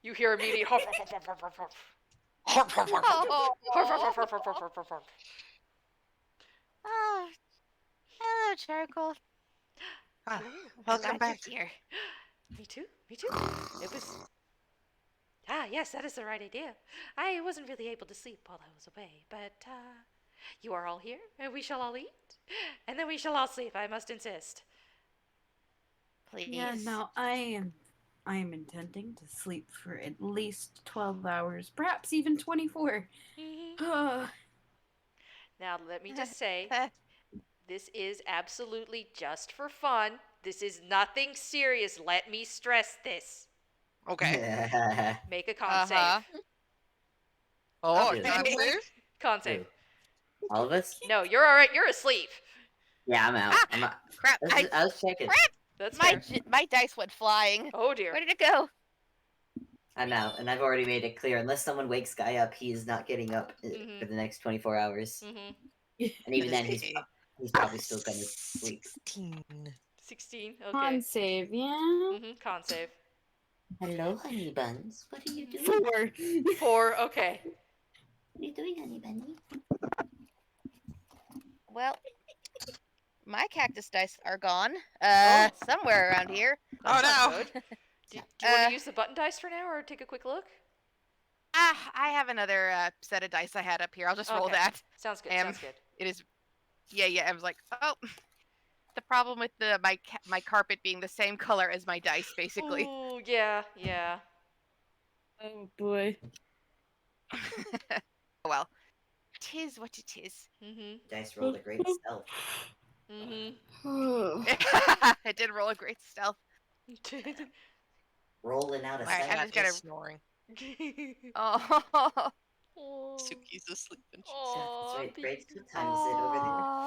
You hear immediate huff, huff, huff, huff, huff, huff. Oh, hello, Charcoal. Welcome back. Here. Me too. It was... yes, that is the right idea. I wasn't really able to sleep while I was away, but you are all here, and we shall all eat, and then we shall all sleep, I must insist. Please. Yeah, no, I am intending to sleep for at least 12 hours, perhaps even 24. Now, let me just say, this is absolutely just for fun. This is nothing serious. Let me stress this. Okay. Make a con save. Oh, Okay. con save? Con save. All of us? No, you're all right. You're asleep. Yeah, I'm out. I'm out. Crap. I was checking. Crap. That's My fair. my dice went flying. Oh, dear. Where did it go? I'm out, and I've already made it clear. Unless someone wakes Guy up, he is not getting up for the next 24 hours. And even then, he's probably still gonna sleep. 16. Okay. Con save, yeah? Con save. Hello, honey buns. What are you doing? 4. 4. Okay. What are you doing, honey bunny? Well, my cactus dice are gone. Somewhere around here. Oh, no. Good. Do you want to use the button dice for now, or take a quick look? I have another set of dice I had up here. I'll just roll Okay. that. Sounds good. Sounds good. It is. Yeah. I was like, oh, the problem with my carpet being the same color as my dice, basically. Ooh, yeah. Oh, boy. Well, 'tis what it is. Dice rolled a great stealth. It did roll a great stealth. Rolling out a Alright, sight. I'm just gonna Snoring. Oh, Oh, Suki's asleep and she's. oh, That's right. Great. What time is it over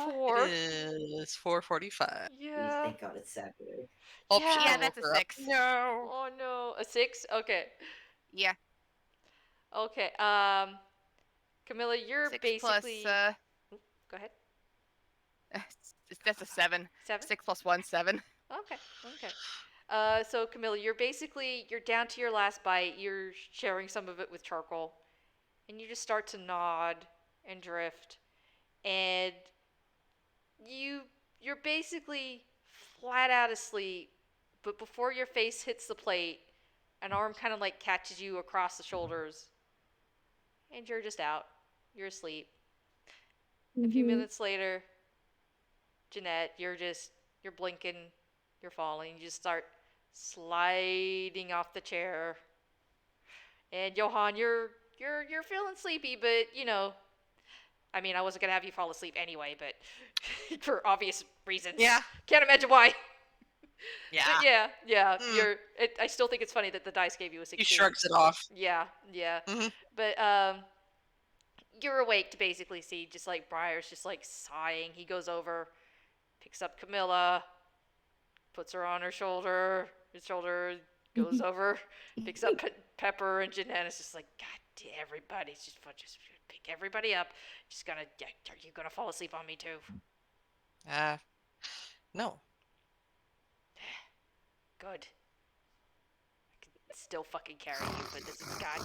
there? 4. It is 4:45. Yeah. Thank God it's Saturday. Oh, Yeah. shit, Yeah, I woke that's a her up. 6. No. Oh no, a 6. Okay. Yeah, Okay. Camilla, you're 6 plus basically. Go ahead. that's a 7. 7. 6 plus 1, 7. Okay. Okay. So Camilla, you're down to your last bite. You're sharing some of it with charcoal, and you just start to nod and drift, and you you're basically flat out asleep. But before your face hits the plate, an arm kind of like catches you across the shoulders, and you're just out. You're asleep. A few minutes later, Jeanette, you're blinking, you're falling. You just start sliding off the chair. And Johan, you're feeling sleepy, but I mean, I wasn't gonna have you fall asleep anyway, but for obvious reasons. Yeah. Can't imagine why. Yeah. But yeah, Mm. I still think it's funny that the dice gave you a 16. He shrugs it off. Yeah. Mhm. But you're awake to basically see just like Briar's just like sighing. He goes over, picks up Camilla, puts her on his shoulder, goes over, picks up Pepper, and Jeanette is just like, God, everybody's just pick everybody up. Are you gonna fall asleep on me too? No. Good. I can still fucking carry you, but this is God.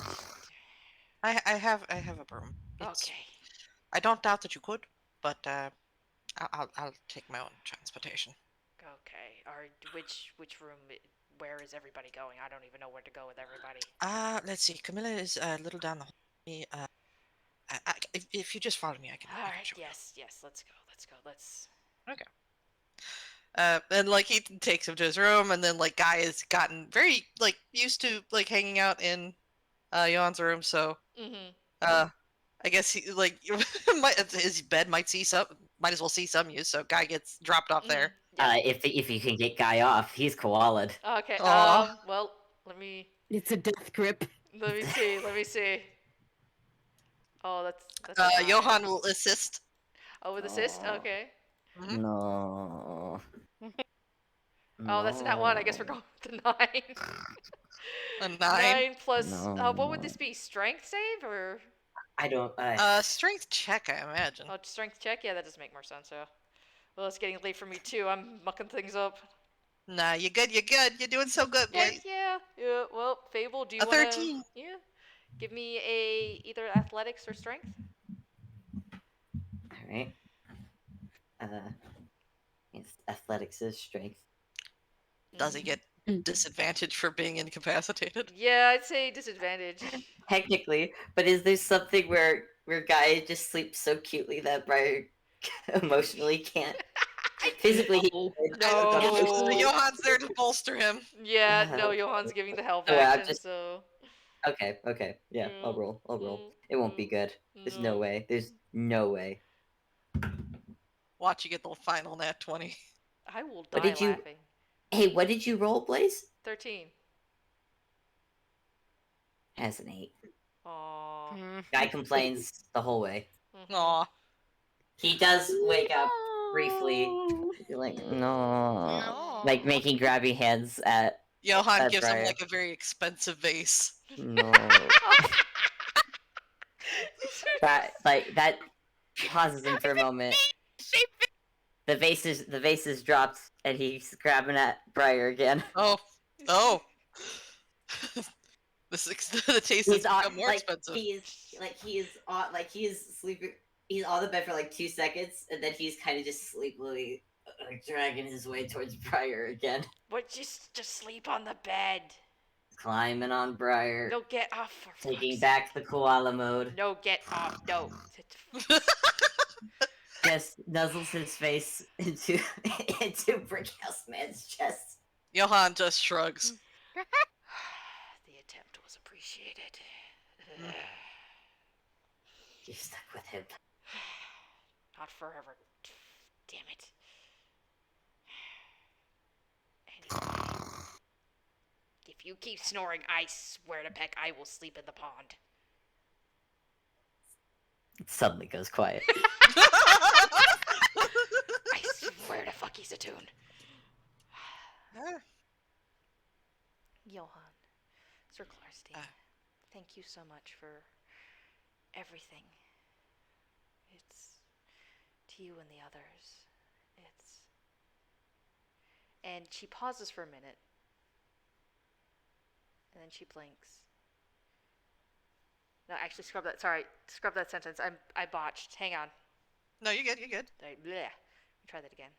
I have a broom. Okay. I don't doubt that you could, but I'll take my own transportation. Okay. Which room? Where is everybody going? I don't even know where to go with everybody. Let's see. Camilla is a little down the hall. If you just follow me, I can. All I can right. show you. Yes. Let's go. Let's. Okay. And like he takes him to his room, and then like Guy has gotten very like used to like hanging out in Johan's room, so I guess he like his bed might as well see some use, so Guy gets dropped off there. Yeah. If you can get Guy off, he's koala'd. Okay. Aw. Well, let me It's a death grip. see. Let me see. Oh, that's a 9. Johan will assist. Oh, with assist. Aw. Okay. Mhm. No. Oh, that's not 1. I guess we're going with the 9. A 9. 9 plus. No. What would this be? Strength save or? I don't. Strength check, I imagine. Oh, strength check. Yeah, that does make more sense. Yeah. Well, it's getting late for me too. I'm mucking things up. Nah, you're good. You're doing so good, Blaze. Yeah. Well, Fable, do you A want to? 13. Yeah. Give me either athletics or strength. All right. It's athletics is strength. Does he get disadvantage for being incapacitated? Yeah, I'd say disadvantage. Technically, but is there something where Guy just sleeps so cutely that Briar emotionally can't? Physically, he No. Johan's there to bolster him. Yeah, no, Johan's giving the health Yeah, action, so. Okay. Yeah, I'll roll. It won't be good. There's no way. There's no way. Watch you get the final nat 20. I will What die did you- laughing. Hey, what did you roll, Blaze? 13. Has an 8. Aww. Guy complains the whole way. Aw. He does wake up briefly. Like, no. Like making grabby hands at Johan That's gives him right. like a very expensive vase. no. that pauses him for a moment. The vase is dropped, and he's grabbing at Briar again. Oh. The taste has become more expensive. He is sleeping. He's on the bed for like 2 seconds, and then he's kind of just sleepily dragging his way towards Briar again. But just sleep on the bed. Climbing on Briar. No, get off. For Taking fuck's back the koala mode. sake. No, get off. No. Just nuzzles his face into Brickhouse Man's chest. Johan just shrugs. The attempt was appreciated. You're stuck with him. Not forever. Damn it. Anyway. If you keep snoring, I swear to Peck, I will sleep in the pond. It suddenly goes quiet. I swear to fuck he's a tune. Johan, Sir Klarstein, thank you so much for everything. It's to you and the others. It's... And she pauses for a minute. And then she blinks. No, actually, scrub that. Sorry, scrub that sentence. I botched. Hang on. No, you're good. You're good. Bleh. Try that again.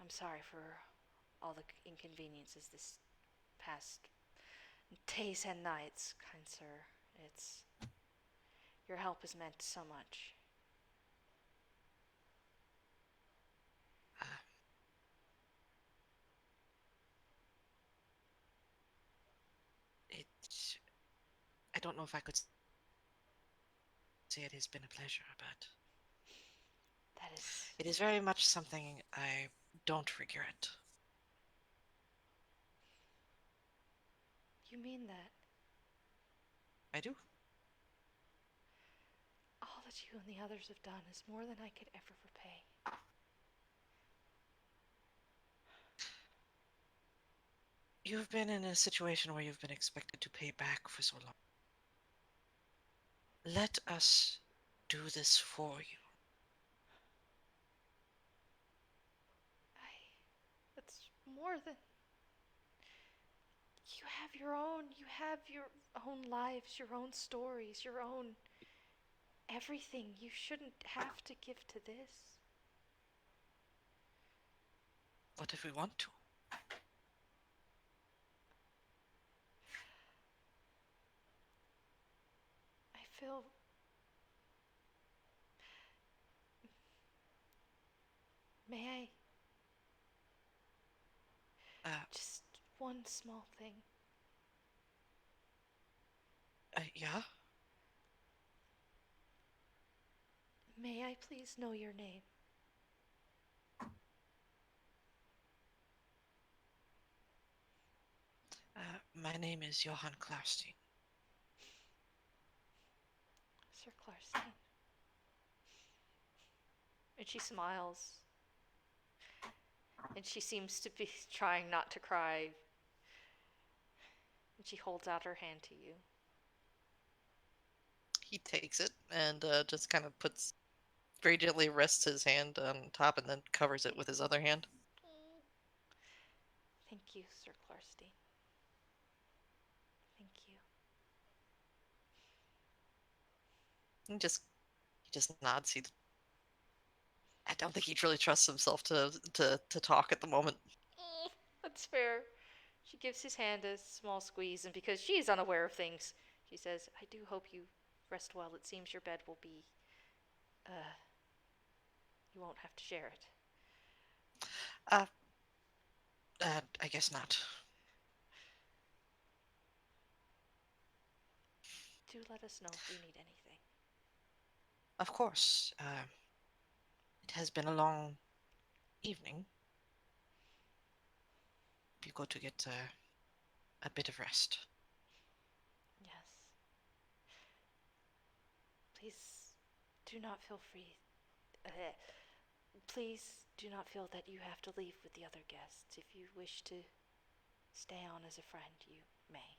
I'm sorry for all the inconveniences this past days and nights, kind sir. It's... Your help has meant so much. I don't know if I could say it has been a pleasure, but That is... it is very much something I don't regret. You mean that? I do. All that you and the others have done is more than I could ever repay. You've been in a situation where you've been expected to pay back for so long. Let us do this for you. That's more than... You have your own lives, your own stories, your own everything. You shouldn't have to give to this. What if we want to? I feel... May I? Just one small thing. Yeah? May I please know your name? My name is Johan Klarstein. Sir Klarstein. And she smiles. And she seems to be trying not to cry. And she holds out her hand to you. He takes it and just kind of very gently rests his hand on top and then covers it with his other hand. Thank you, Sir Klarstein. Thank you. He just nods. I don't think he really trusts himself to talk at the moment. That's fair. She gives his hand a small squeeze, and because she is unaware of things, she says, I do hope you rest well. It seems your bed will be... you won't have to share it. I guess not. Do let us know if you need anything. Of course. It has been a long evening. You go to get a bit of rest. Yes. Please do not feel free. Please do not feel that you have to leave with the other guests. If you wish to stay on as a friend, you may.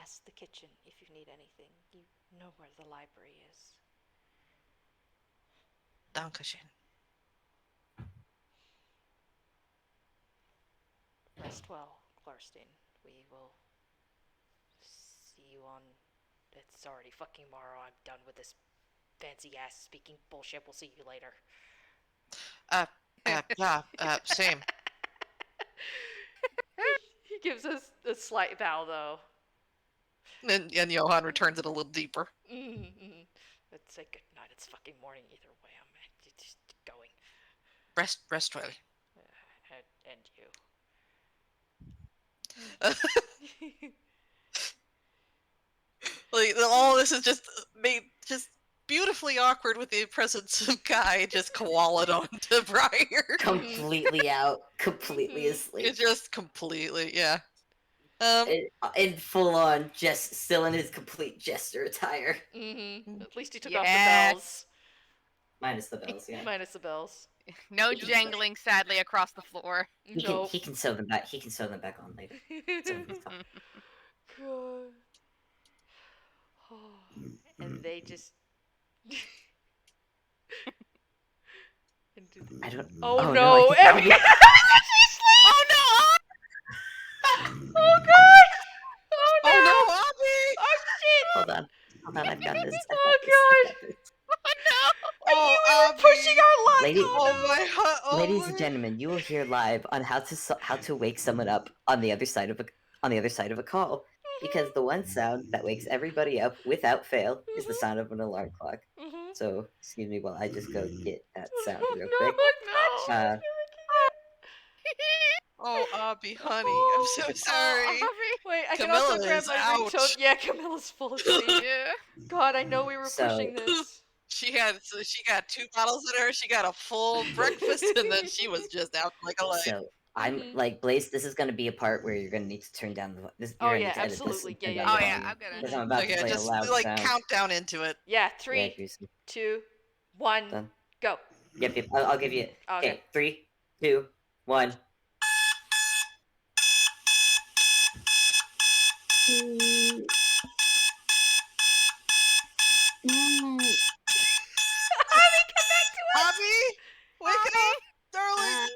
Ask the kitchen if you need anything. You know where the library is. Dankeschön. Rest well, Klarstein. We will see you on... It's already fucking tomorrow. I'm done with this fancy ass speaking bullshit. We'll see you later. Yeah, same. He gives us a slight bow, though. And Johan returns it a little deeper. Mm-hmm. Let's say good night. It's fucking morning either way. I'm just going. Rest well. And you. Like, all this is just made just beautifully awkward with the presence of Guy just koalaed onto Briar. Completely out, completely asleep. It's just completely, yeah. In full on, just still in his complete jester attire. At least he took off the Yes. bells. Minus the bells, yeah. Minus the bells. No jangling, sadly, across the floor. He can sew them back. He can sew them back on later. God. And they just. I don't. Oh no! I think Abby! Oh no! Oh god! Oh no! Oh no, Obby! Oh shit! Hold on, I've got this. Oh god! Oh no! Oh, We're pushing our luck! Lady- Oh my god! Oh Ladies my... and gentlemen, you will hear live on how to wake someone up on the other side of a call, because the one sound that wakes everybody up without fail is the sound of an alarm clock. So excuse me while I just go get that sound real quick. No. Oh, Obby, honey, I'm so sorry. Wait, I can also Camilla grab is my out. ringtone. Yeah, Camilla's full asleep. Yeah. God, I know we were pushing this. She got 2 bottles in her. She got a full breakfast, and then she was just out like a light. So I'm like Blaze. This is gonna be a part where you're gonna need to turn down the. This, you're Oh gonna yeah, need to edit this absolutely. and turn Yeah, down Oh the yeah, volume, I'm gonna. because I'm about to Okay, play a just loud like sound. count down into it. Yeah, Yeah, 3, Juicy. 2, 1, Done. go. Yep. I'll give you it. Okay. Okay, 3, 2, 1. Obby, wake up, darling.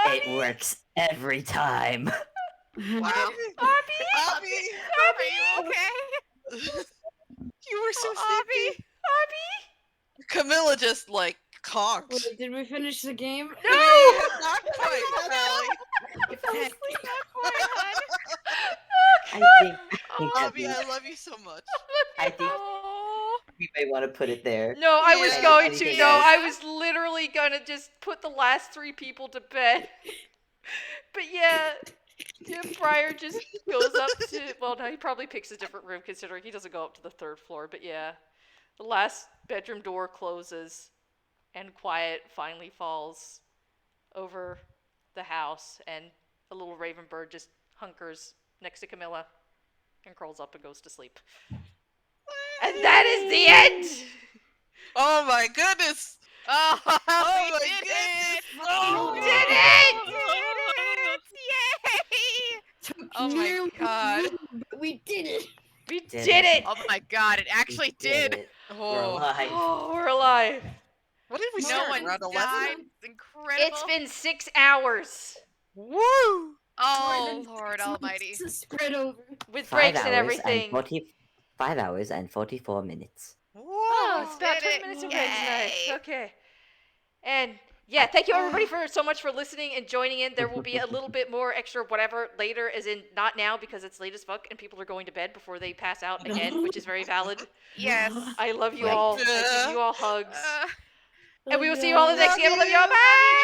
It works every time. Wow. Obby! Obby, Are you okay? you were so Obby. sneaky. Camilla just like conked. Wait, did we finish the game? No! Not quite, Sally. I think Obby, I love you so much. I think we may want to put it there. No, I was Yeah. going to. Anything No, else? I was literally gonna just put the last 3 people to bed. But yeah, Briar just goes up to. Well, no, he probably picks a different room considering he doesn't go up to the 3rd floor. But yeah, the last bedroom door closes, and quiet finally falls over the house, and a little raven bird just hunkers next to Camilla and curls up and goes to sleep. And that is the end! Oh my goodness. Oh, Oh we my did goodness. it! Oh, We did it! We did it! Yay! Oh my god! We did it. We Did did it. it! Oh my god! It actually did. it. We're Oh. alive. Oh, we're alive. What did we No start? one Around 11? died. It's incredible. It's been 6 hours Woo! Oh Lord Almighty! Spread over. with 5 breaks hours and everything. 5 hours and 44 minutes. Whoa! Oh, it's about Did 20 it. minutes away tonight. Yay. Okay. And yeah, thank you everybody for so much for listening and joining in. There will be a little bit more extra whatever later, as in not now because it's late as fuck and people are going to bed before they pass out again, which is very valid. Yes. I love you Right. all. I give you all hugs. Uh, And we will see you all in the next game. I love you all. Bye!